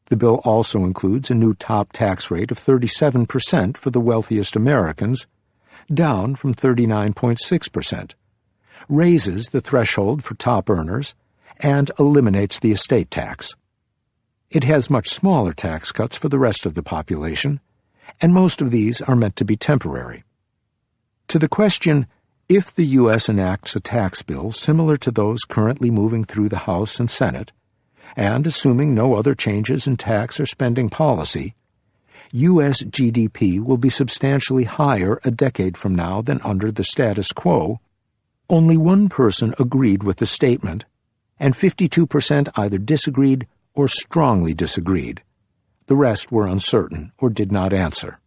The bill also includes a new top tax rate of 37% for the wealthiest Americans, down from 39.6%, raises the threshold for top earners, and eliminates the estate tax. It has much smaller tax cuts for the rest of the population, and most of these are meant to be temporary. To the question, if the U.S. enacts a tax bill similar to those currently moving through the House and Senate, and assuming no other changes in tax or spending policy, U.S. GDP will be substantially higher a decade from now than under the status quo. Only one person agreed with the statement, and 52% either disagreed or strongly disagreed. The rest were uncertain or did not answer.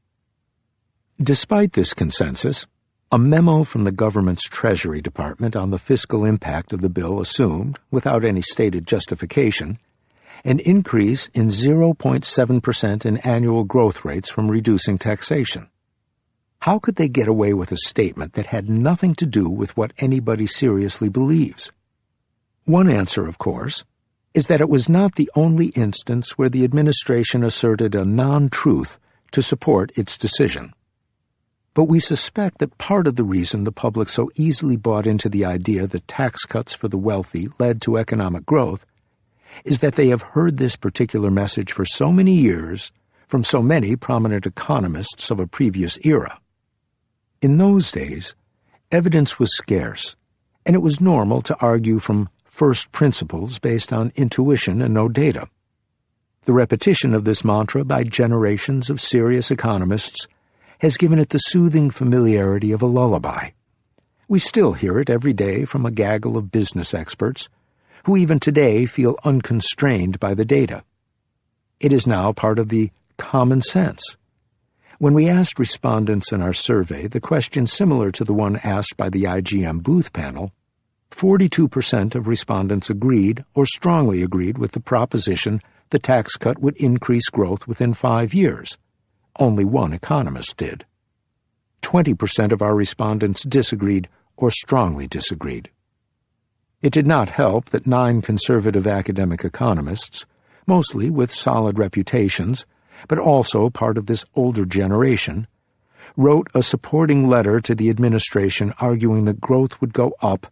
Despite this consensus, a memo from the government's Treasury Department on the fiscal impact of the bill assumed, without any stated justification, an increase in 0.7% in annual growth rates from reducing taxation. How could they get away with a statement that had nothing to do with what anybody seriously believes? One answer, of course, is that it was not the only instance where the administration asserted a non-truth to support its decision. But we suspect that part of the reason the public so easily bought into the idea that tax cuts for the wealthy led to economic growth is that they have heard this particular message for so many years from so many prominent economists of a previous era. In those days, Evidence was scarce, and it was normal to argue from first principles based on intuition and no data. The repetition of this mantra by generations of serious economists has given it the soothing familiarity of a lullaby. We still hear it every day from a gaggle of business experts, who even today feel unconstrained by the data. It is now part of the common sense. When we asked respondents in our survey the question similar to the one asked by the IGM Booth panel, 42% of respondents agreed or strongly agreed with the proposition the tax cut would increase growth within 5 years. Only one economist did. 20% of our respondents disagreed or strongly disagreed. It did not help that 9 conservative academic economists, mostly with solid reputations, but also part of this older generation, wrote a supporting letter to the administration arguing that growth would go up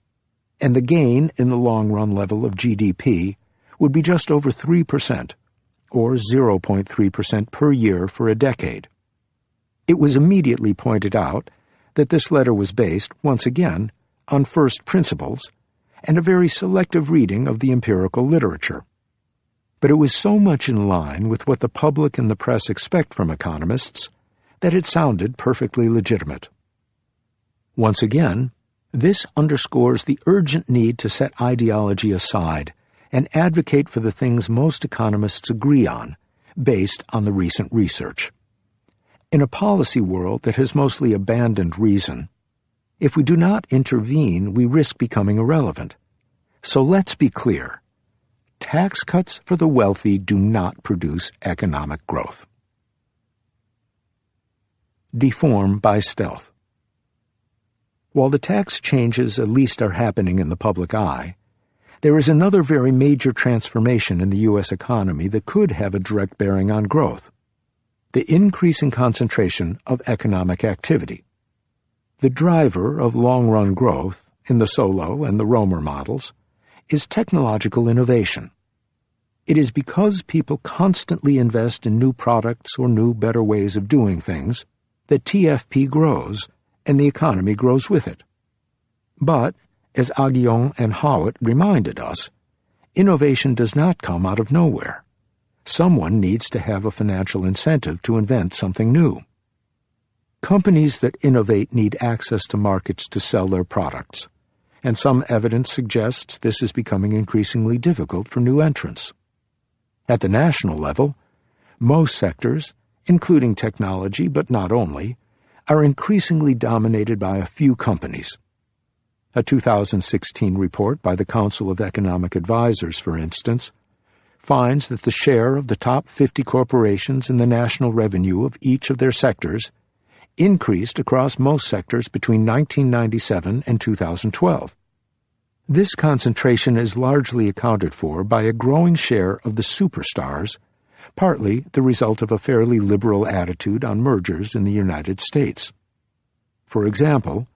and the gain in the long-run level of GDP would be just over 3%, or 0.3% per year for a decade. It was immediately pointed out that this letter was based, once again, on first principles and a very selective reading of the empirical literature. But it was so much in line with what the public and the press expect from economists that it sounded perfectly legitimate. Once again, this underscores the urgent need to set ideology aside and advocate for the things most economists agree on, based on the recent research. In a policy world that has mostly abandoned reason, if we do not intervene, we risk becoming irrelevant. So let's be clear. Tax cuts for the wealthy do not produce economic growth. Deform by stealth. While the tax changes at least are happening in the public eye, there is another very major transformation in the U.S. economy that could have a direct bearing on growth: the increasing concentration of economic activity. The driver of long-run growth in the Solo and the Romer models is technological innovation. It is because people constantly invest in new products or new, better ways of doing things that TFP grows and the economy grows with it. But, as Aguillon and Howitt reminded us, innovation does not come out of nowhere. Someone needs to have a financial incentive to invent something new. Companies that innovate need access to markets to sell their products, and some evidence suggests this is becoming increasingly difficult for new entrants. At the national level, most sectors, including technology but not only, are increasingly dominated by a few companies. A 2016 report by the Council of Economic Advisors, for instance, finds that the share of the top 50 corporations in the national revenue of each of their sectors increased across most sectors between 1997 and 2012. This concentration is largely accounted for by a growing share of the superstars, partly the result of a fairly liberal attitude on mergers in the United States. For example,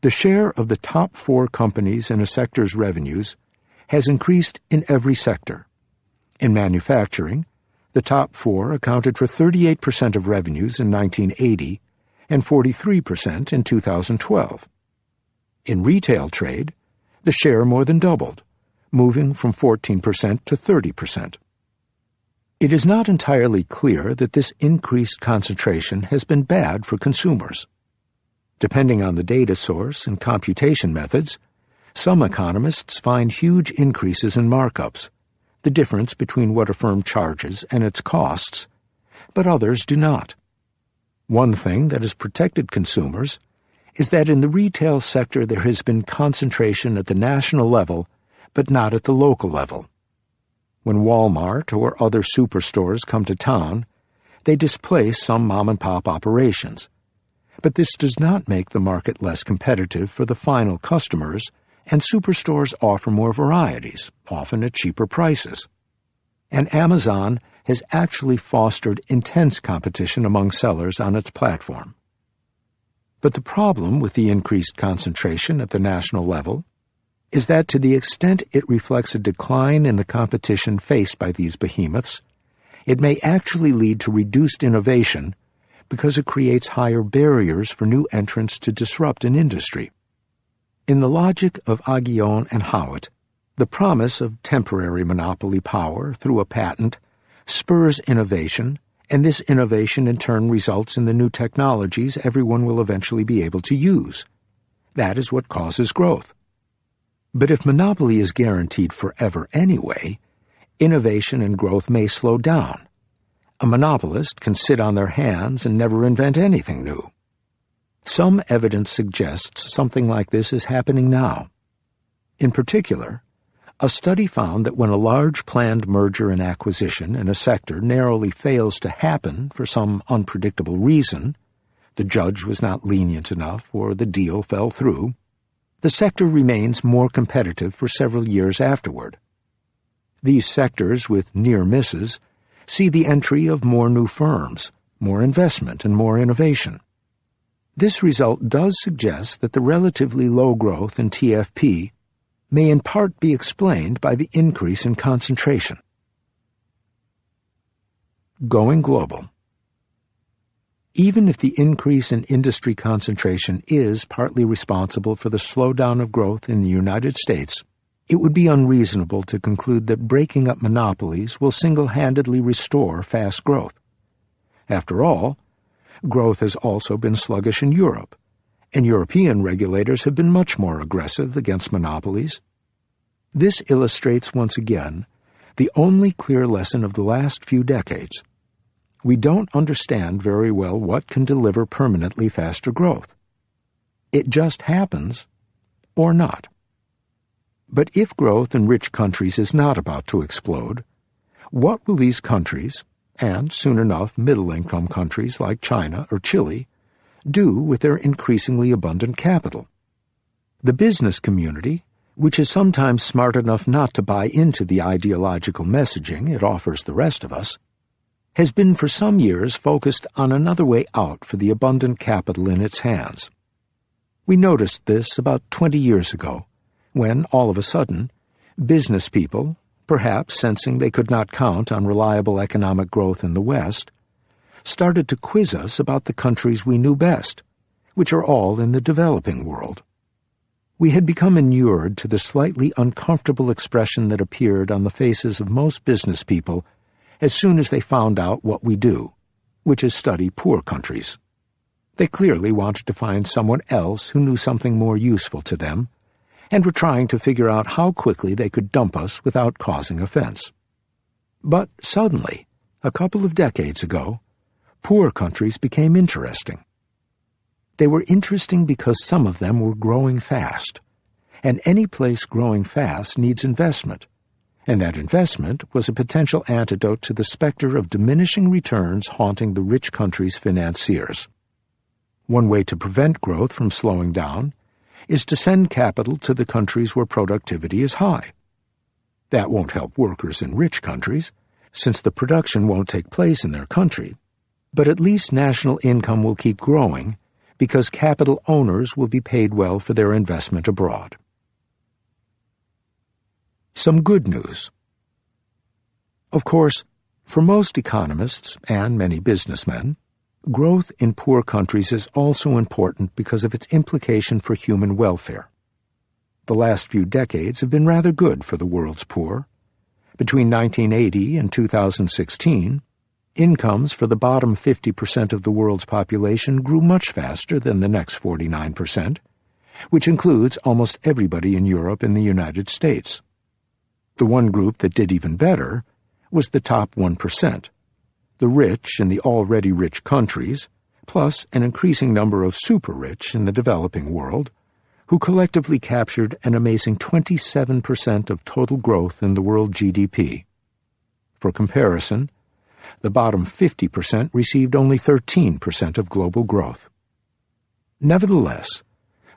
the share of the top 4 companies in a sector's revenues has increased in every sector. In manufacturing, the top 4 accounted for 38% of revenues in 1980 and 43% in 2012. In retail trade, the share more than doubled, moving from 14% to 30%. It is not entirely clear that this increased concentration has been bad for consumers. Depending on the data source and computation methods, some economists find huge increases in markups, the difference between what a firm charges and its costs, but others do not. One thing that has protected consumers is that in the retail sector there has been concentration at the national level, but not at the local level. When Walmart or other superstores come to town, they displace some mom-and-pop operations. But this does not make the market less competitive for the final customers, and superstores offer more varieties, often at cheaper prices. And Amazon has actually fostered intense competition among sellers on its platform. But the problem with the increased concentration at the national level is that to the extent it reflects a decline in the competition faced by these behemoths, it may actually lead to reduced innovation because it creates higher barriers for new entrants to disrupt an industry. In the logic of Aghion and Howitt, the promise of temporary monopoly power through a patent spurs innovation, and this innovation in turn results in the new technologies everyone will eventually be able to use. That is what causes growth. But if monopoly is guaranteed forever anyway, innovation and growth may slow down. A monopolist can sit on their hands and never invent anything new. Some evidence suggests something like this is happening now. In particular, a study found that when a large planned merger and acquisition in a sector narrowly fails to happen for some unpredictable reason, the judge was not lenient enough or the deal fell through, the sector remains more competitive for several years afterward. These sectors with near misses see the entry of more new firms, more investment, and more innovation. This result does suggest that the relatively low growth in TFP may in part be explained by the increase in concentration. Going global. Even if the increase in industry concentration is partly responsible for the slowdown of growth in the United States, it would be unreasonable to conclude that breaking up monopolies will single-handedly restore fast growth. After all, growth has also been sluggish in Europe, and European regulators have been much more aggressive against monopolies. This illustrates once again the only clear lesson of the last few decades. We don't understand very well what can deliver permanently faster growth. It just happens, or not. But if growth in rich countries is not about to explode, what will these countries, and soon enough middle-income countries like China or Chile, do with their increasingly abundant capital? The business community, which is sometimes smart enough not to buy into the ideological messaging it offers the rest of us, has been for some years focused on another way out for the abundant capital in its hands. We noticed this about 20 years ago, when, all of a sudden, business people, perhaps sensing they could not count on reliable economic growth in the West, started to quiz us about the countries we knew best, which are all in the developing world. We had become inured to the slightly uncomfortable expression that appeared on the faces of most business people as soon as they found out what we do, which is study poor countries. They clearly wanted to find someone else who knew something more useful to them, and were trying to figure out how quickly they could dump us without causing offense. But suddenly, a couple of decades ago, poor countries became interesting. They were interesting because some of them were growing fast, and any place growing fast needs investment, and that investment was a potential antidote to the specter of diminishing returns haunting the rich countries' financiers. One way to prevent growth from slowing down is to send capital to the countries where productivity is high. That won't help workers in rich countries, since the production won't take place in their country, but at least national income will keep growing because capital owners will be paid well for their investment abroad. Some good news. Of course, for most economists and many businessmen, growth in poor countries is also important because of its implication for human welfare. The last few decades have been rather good for the world's poor. Between 1980 and 2016, incomes for the bottom 50% of the world's population grew much faster than the next 49%, which includes almost everybody in Europe and the United States. The one group that did even better was the top 1%. The rich in the already rich countries, plus an increasing number of super-rich in the developing world, who collectively captured an amazing 27% of total growth in the world GDP. For comparison, the bottom 50% received only 13% of global growth. Nevertheless,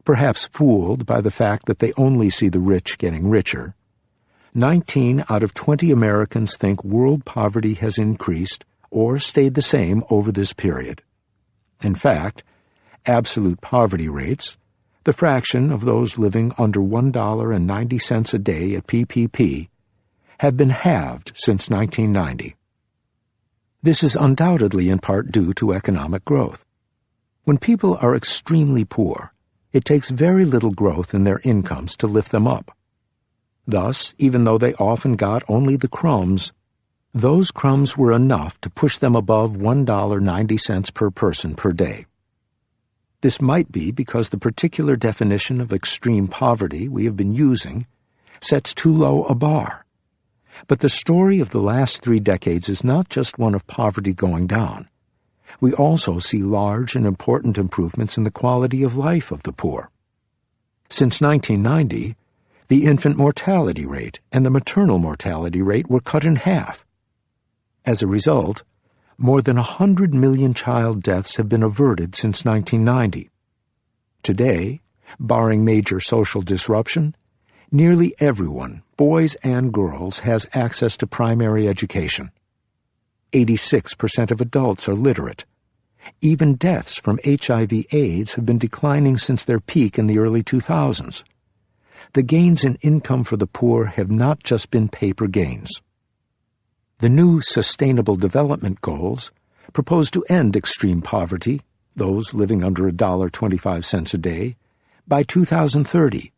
perhaps fooled by the fact that they only see the rich getting richer, 19 out of 20 Americans think world poverty has increased or stayed the same over this period. In fact, absolute poverty rates, the fraction of those living under $1.90 a day at PPP, have been halved since 1990. This is undoubtedly in part due to economic growth. When people are extremely poor, it takes very little growth in their incomes to lift them up. Thus, even though they often got only the crumbs, those crumbs were enough to push them above $1.90 per person per day. This might be because the particular definition of extreme poverty we have been using sets too low a bar. But the story of the last 3 decades is not just one of poverty going down. We also see large and important improvements in the quality of life of the poor. Since 1990, the infant mortality rate and the maternal mortality rate were cut in half. As a result, more than 100 million child deaths have been averted since 1990. Today, barring major social disruption, nearly everyone, boys and girls, has access to primary education. 86% of adults are literate. Even deaths from HIV/AIDS have been declining since their peak in the early 2000s. The gains in income for the poor have not just been paper gains. The new Sustainable Development Goals propose to end extreme poverty, those living under $1.25 a day, by 2030,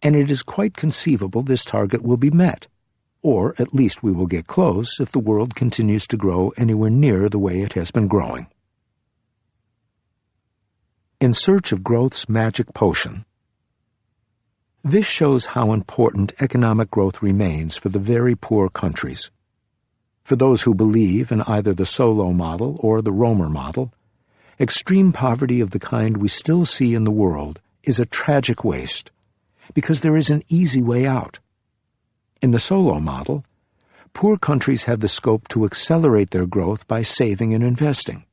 and it is quite conceivable this target will be met, or at least we will get close if the world continues to grow anywhere near the way it has been growing. In Search of Growth's Magic Potion. This shows how important economic growth remains for the very poor countries. For those who believe in either the Solow model or the Romer model, extreme poverty of the kind we still see in the world is a tragic waste, because there is an easy way out. In the Solow model, poor countries have the scope to accelerate their growth by saving and investing.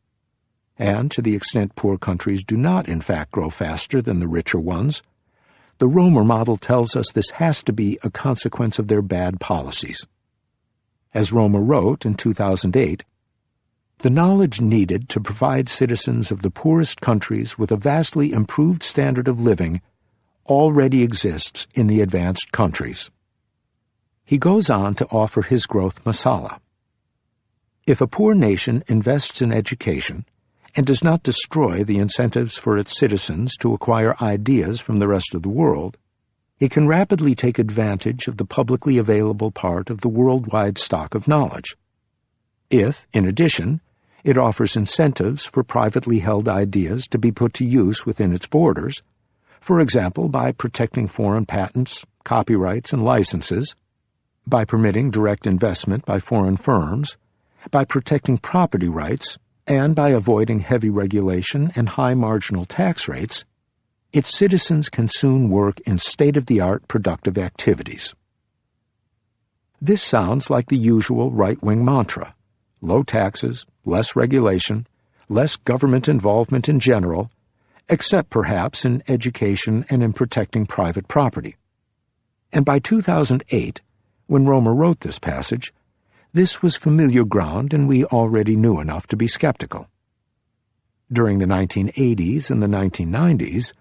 And to the extent poor countries do not in fact grow faster than the richer ones, the Romer model tells us this has to be a consequence of their bad policies. As Romer wrote in 2008, the knowledge needed to provide citizens of the poorest countries with a vastly improved standard of living already exists in the advanced countries. He goes on to offer his growth masala. If a poor nation invests in education and does not destroy the incentives for its citizens to acquire ideas from the rest of the world, it can rapidly take advantage of the publicly available part of the worldwide stock of knowledge. If, in addition, it offers incentives for privately held ideas to be put to use within its borders, for example by protecting foreign patents, copyrights, and licenses, by permitting direct investment by foreign firms, by protecting property rights, and by avoiding heavy regulation and high marginal tax rates, its citizens can soon work in state-of-the-art productive activities. This sounds like the usual right-wing mantra: low taxes, less regulation, less government involvement in general, except perhaps in education and in protecting private property. And by 2008, when Romer wrote this passage, this was familiar ground and we already knew enough to be skeptical. During the 1980s and the 1990s,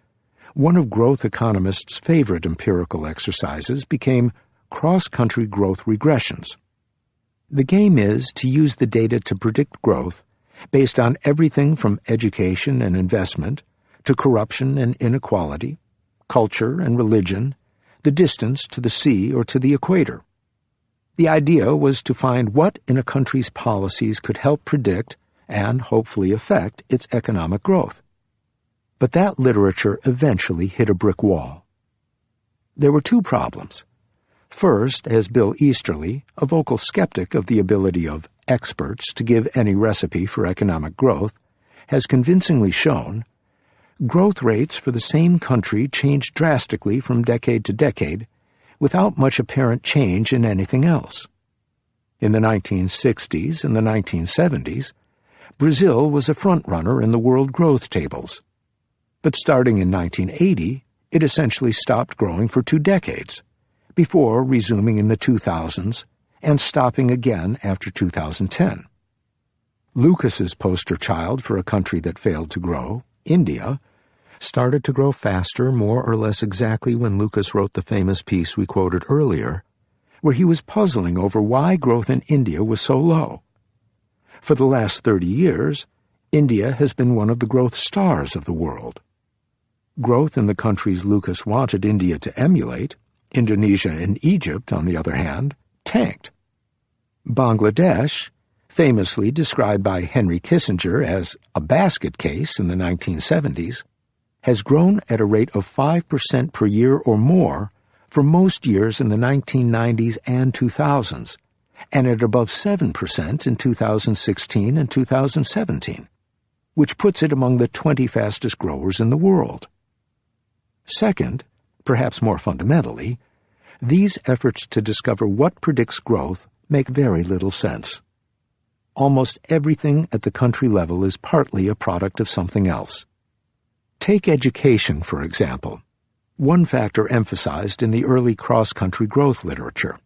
one of growth economists' favorite empirical exercises became cross-country growth regressions. The game is to use the data to predict growth based on everything from education and investment to corruption and inequality, culture and religion, the distance to the sea or to the equator. The idea was to find what in a country's policies could help predict and hopefully affect its economic growth. But that literature eventually hit a brick wall. There were 2 problems. First, as Bill Easterly, a vocal skeptic of the ability of experts to give any recipe for economic growth, has convincingly shown, growth rates for the same country change drastically from decade to decade without much apparent change in anything else. In the 1960s and the 1970s, Brazil was a front-runner in the world growth tables. But starting in 1980, it essentially stopped growing for 2 decades, before resuming in the 2000s and stopping again after 2010. Lucas's poster child for a country that failed to grow, India, started to grow faster more or less exactly when Lucas wrote the famous piece we quoted earlier, where he was puzzling over why growth in India was so low. For the last 30 years, India has been one of the growth stars of the world. Growth in the countries Lucas wanted India to emulate, Indonesia and Egypt, on the other hand, tanked. Bangladesh, famously described by Henry Kissinger as a basket case in the 1970s, has grown at a rate of 5% per year or more for most years in the 1990s and 2000s, and at above 7% in 2016 and 2017, which puts it among the 20 fastest growers in the world. Second, perhaps more fundamentally, these efforts to discover what predicts growth make very little sense. Almost everything at the country level is partly a product of something else. Take education, for example, one factor emphasized in the early cross-country growth literature.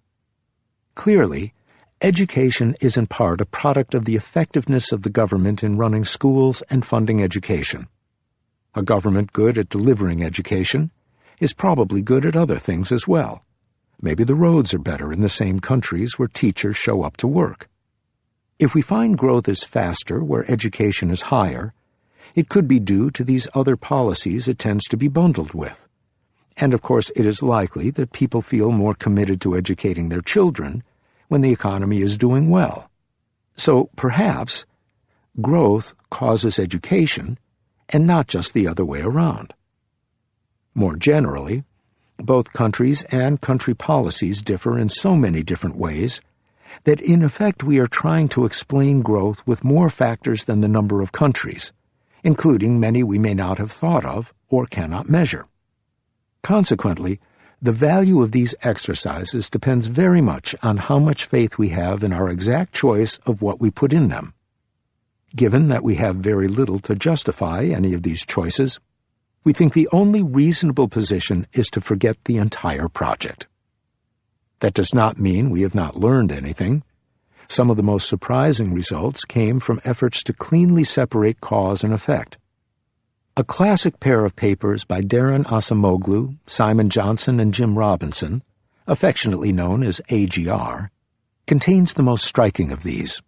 Clearly, education is in part a product of the effectiveness of the government in running schools and funding education. A government good at delivering education is probably good at other things as well. Maybe the roads are better in the same countries where teachers show up to work. If we find growth is faster where education is higher, it could be due to these other policies it tends to be bundled with. And of course it is likely that people feel more committed to educating their children when the economy is doing well. So perhaps growth causes education and not just the other way around. More generally, both countries and country policies differ in so many different ways that in effect we are trying to explain growth with more factors than the number of countries, including many we may not have thought of or cannot measure. Consequently, the value of these exercises depends very much on how much faith we have in our exact choice of what we put in them. Given that we have very little to justify any of these choices, we think the only reasonable position is to forget the entire project. That does not mean we have not learned anything. Some of the most surprising results came from efforts to cleanly separate cause and effect. A classic pair of papers by Darren Acemoglu, Simon Johnson, and Jim Robinson, affectionately known as AGR, contains the most striking of these.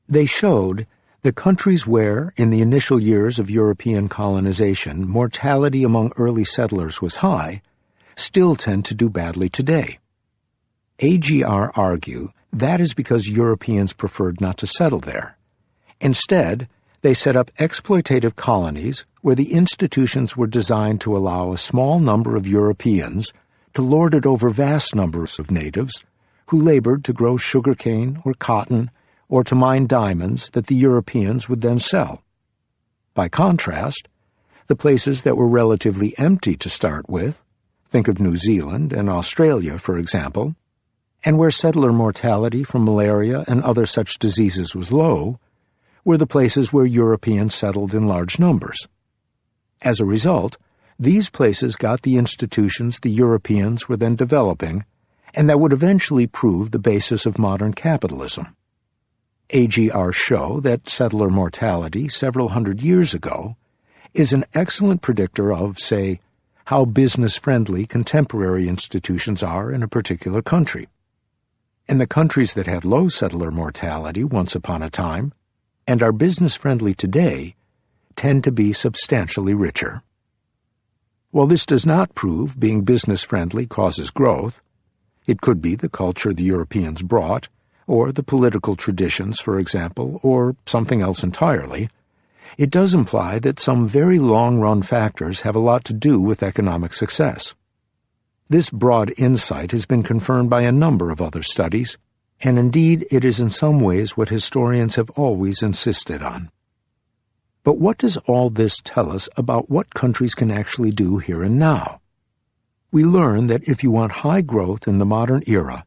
They showed the countries where, in the initial years of European colonization, mortality among early settlers was high, still tend to do badly today. AGR argue that is because Europeans preferred not to settle there. Instead, they set up exploitative colonies where the institutions were designed to allow a small number of Europeans to lord it over vast numbers of natives who labored to grow sugarcane or cotton or to mine diamonds that the Europeans would then sell. By contrast, the places that were relatively empty to start with, think of New Zealand and Australia, for example, and where settler mortality from malaria and other such diseases was low, were the places where Europeans settled in large numbers. As a result, these places got the institutions the Europeans were then developing, and that would eventually prove the basis of modern capitalism. AGR show that settler mortality several hundred years ago is an excellent predictor of, say, how business-friendly contemporary institutions are in a particular country. And the countries that had low settler mortality once upon a time and are business-friendly today tend to be substantially richer. While this does not prove being business-friendly causes growth, it could be the culture the Europeans brought, or the political traditions, for example, or something else entirely, it does imply that some very long-run factors have a lot to do with economic success. This broad insight has been confirmed by a number of other studies, and indeed it is in some ways what historians have always insisted on. But what does all this tell us about what countries can actually do here and now? We learn that if you want high growth in the modern era,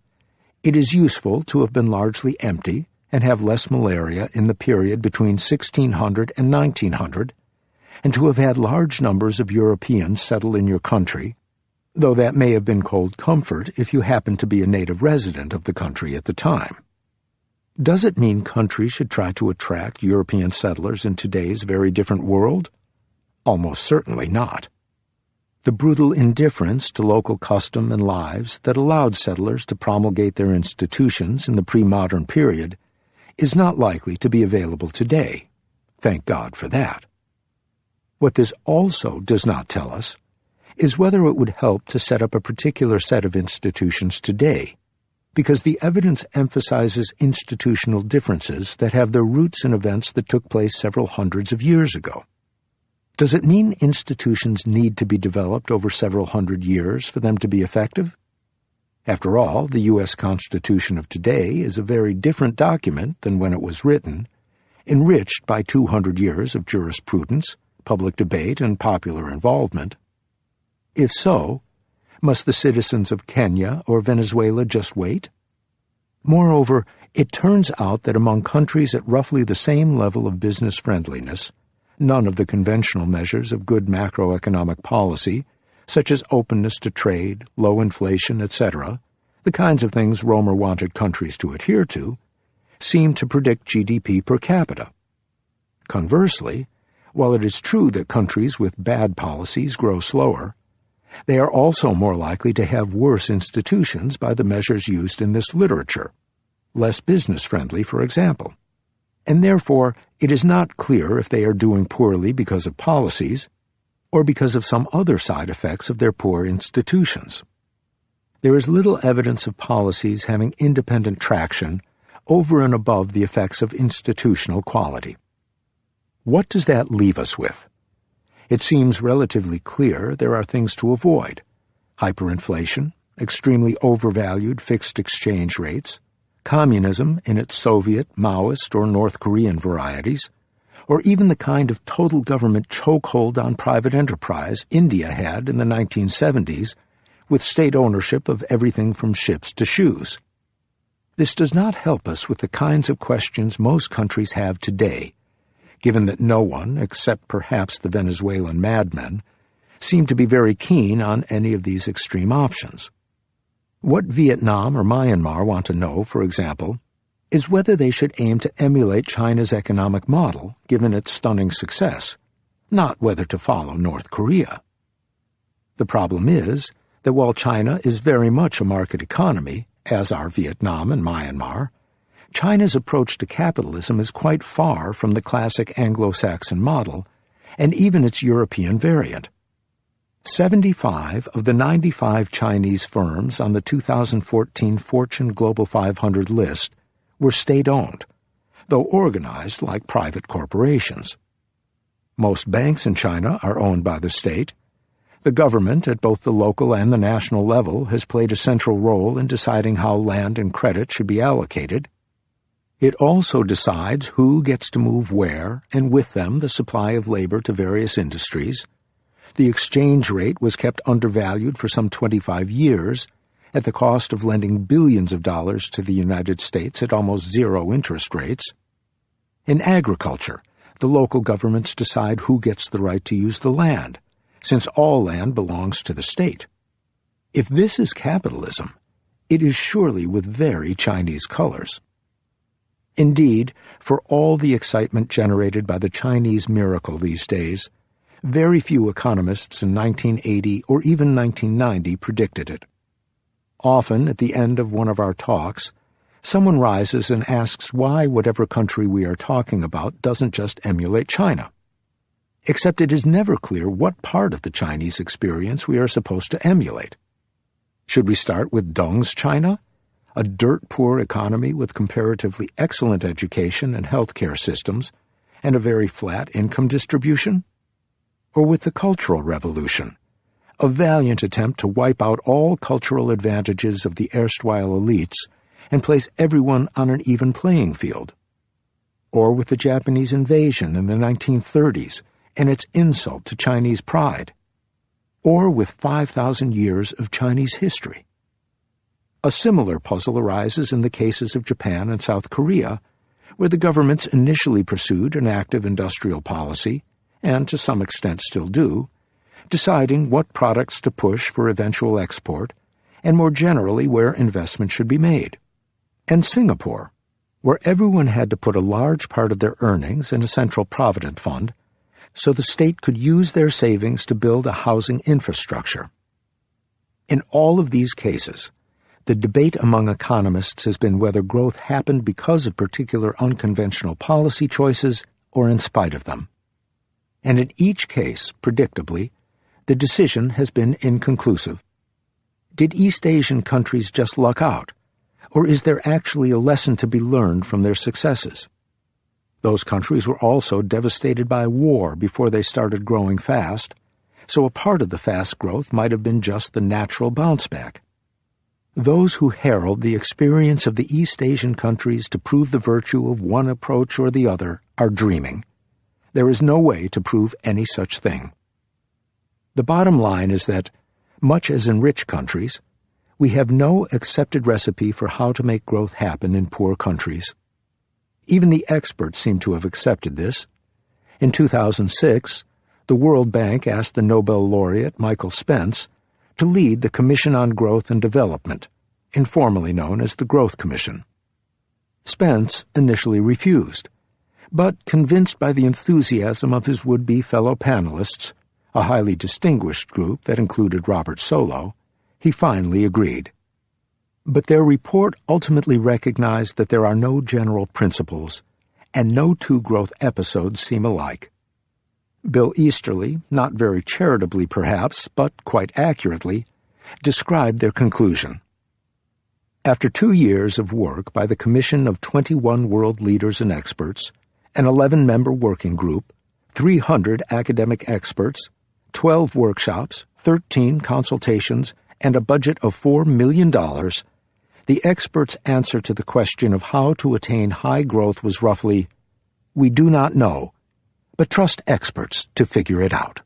it is useful to have been largely empty and have less malaria in the period between 1600 and 1900, and to have had large numbers of Europeans settle in your country, though that may have been cold comfort if you happen to be a native resident of the country at the time. Does it mean countries should try to attract European settlers in today's very different world? Almost certainly not. The brutal indifference to local custom and lives that allowed settlers to promulgate their institutions in the pre-modern period is not likely to be available today. Thank God for that. What this also does not tell us is whether it would help to set up a particular set of institutions today, because the evidence emphasizes institutional differences that have their roots in events that took place several hundreds of years ago. Does it mean institutions need to be developed over several hundred years for them to be effective? After all, the U.S. Constitution of today is a very different document than when it was written, enriched by 200 years of jurisprudence, public debate, and popular involvement. If so, must the citizens of Kenya or Venezuela just wait? Moreover, it turns out that among countries at roughly the same level of business friendliness, none of the conventional measures of good macroeconomic policy, such as openness to trade, low inflation, etc., the kinds of things Romer wanted countries to adhere to, seem to predict GDP per capita. Conversely, while it is true that countries with bad policies grow slower, they are also more likely to have worse institutions by the measures used in this literature, less business-friendly, for example. And therefore, it is not clear if they are doing poorly because of policies or because of some other side effects of their poor institutions. There is little evidence of policies having independent traction over and above the effects of institutional quality. What does that leave us with? It seems relatively clear there are things to avoid: hyperinflation, extremely overvalued fixed exchange rates, communism in its Soviet, Maoist, or North Korean varieties, or even the kind of total government chokehold on private enterprise India had in the 1970s, with state ownership of everything from ships to shoes. This does not help us with the kinds of questions most countries have today, given that no one, except perhaps the Venezuelan madmen, seem to be very keen on any of these extreme options. What Vietnam or Myanmar want to know, for example, is whether they should aim to emulate China's economic model, given its stunning success, not whether to follow North Korea. The problem is that while China is very much a market economy, as are Vietnam and Myanmar, China's approach to capitalism is quite far from the classic Anglo-Saxon model, and even its European variant. 75 of the 95 Chinese firms on the 2014 Fortune Global 500 list were state-owned, though organized like private corporations. Most banks in China are owned by the state. The government at both the local and the national level has played a central role in deciding how land and credit should be allocated. It also decides who gets to move where, and with them the supply of labor to various industries. The exchange rate was kept undervalued for some 25 years, at the cost of lending billions of dollars to the United States at almost zero interest rates. In agriculture, the local governments decide who gets the right to use the land, since all land belongs to the state. If this is capitalism, it is surely with very Chinese colors. Indeed, for all the excitement generated by the Chinese miracle these days, very few economists in 1980 or even 1990 predicted it. Often, at the end of one of our talks, someone rises and asks why whatever country we are talking about doesn't just emulate China. Except it is never clear what part of the Chinese experience we are supposed to emulate. Should we start with Deng's China, a dirt-poor economy with comparatively excellent education and healthcare systems, and a very flat income distribution? Or with the Cultural Revolution, a valiant attempt to wipe out all cultural advantages of the erstwhile elites and place everyone on an even playing field? Or with the Japanese invasion in the 1930s and its insult to Chinese pride? Or with 5,000 years of Chinese history? A similar puzzle arises in the cases of Japan and South Korea, where the governments initially pursued an active industrial policy, and to some extent still do, deciding what products to push for eventual export, and more generally where investment should be made. And Singapore, where everyone had to put a large part of their earnings in a central provident fund, so the state could use their savings to build a housing infrastructure. In all of these cases, the debate among economists has been whether growth happened because of particular unconventional policy choices or in spite of them. and in each case, predictably, the decision has been inconclusive. Did East Asian countries just luck out, or is there actually a lesson to be learned from their successes? Those countries were also devastated by war before they started growing fast, so a part of the fast growth might have been just the natural bounce back. Those who herald the experience of the East Asian countries to prove the virtue of one approach or the other are dreaming. There is no way to prove any such thing. The bottom line is that, much as in rich countries, we have no accepted recipe for how to make growth happen in poor countries. Even the experts seem to have accepted this. In 2006, the World Bank asked the Nobel laureate Michael Spence to lead the Commission on Growth and Development, informally known as the Growth Commission. Spence initially refused, but convinced by the enthusiasm of his would-be fellow panelists, a highly distinguished group that included Robert Solow, he finally agreed. But their report ultimately recognized that there are no general principles, and no two growth episodes seem alike. Bill Easterly, not very charitably perhaps, but quite accurately, described their conclusion. After 2 years of work by the Commission of 21 world leaders and experts, an 11-member working group, 300 academic experts, 12 workshops, 13 consultations, and a budget of $4 million, the experts' answer to the question of how to attain high growth was roughly, "We do not know, but trust experts to figure it out."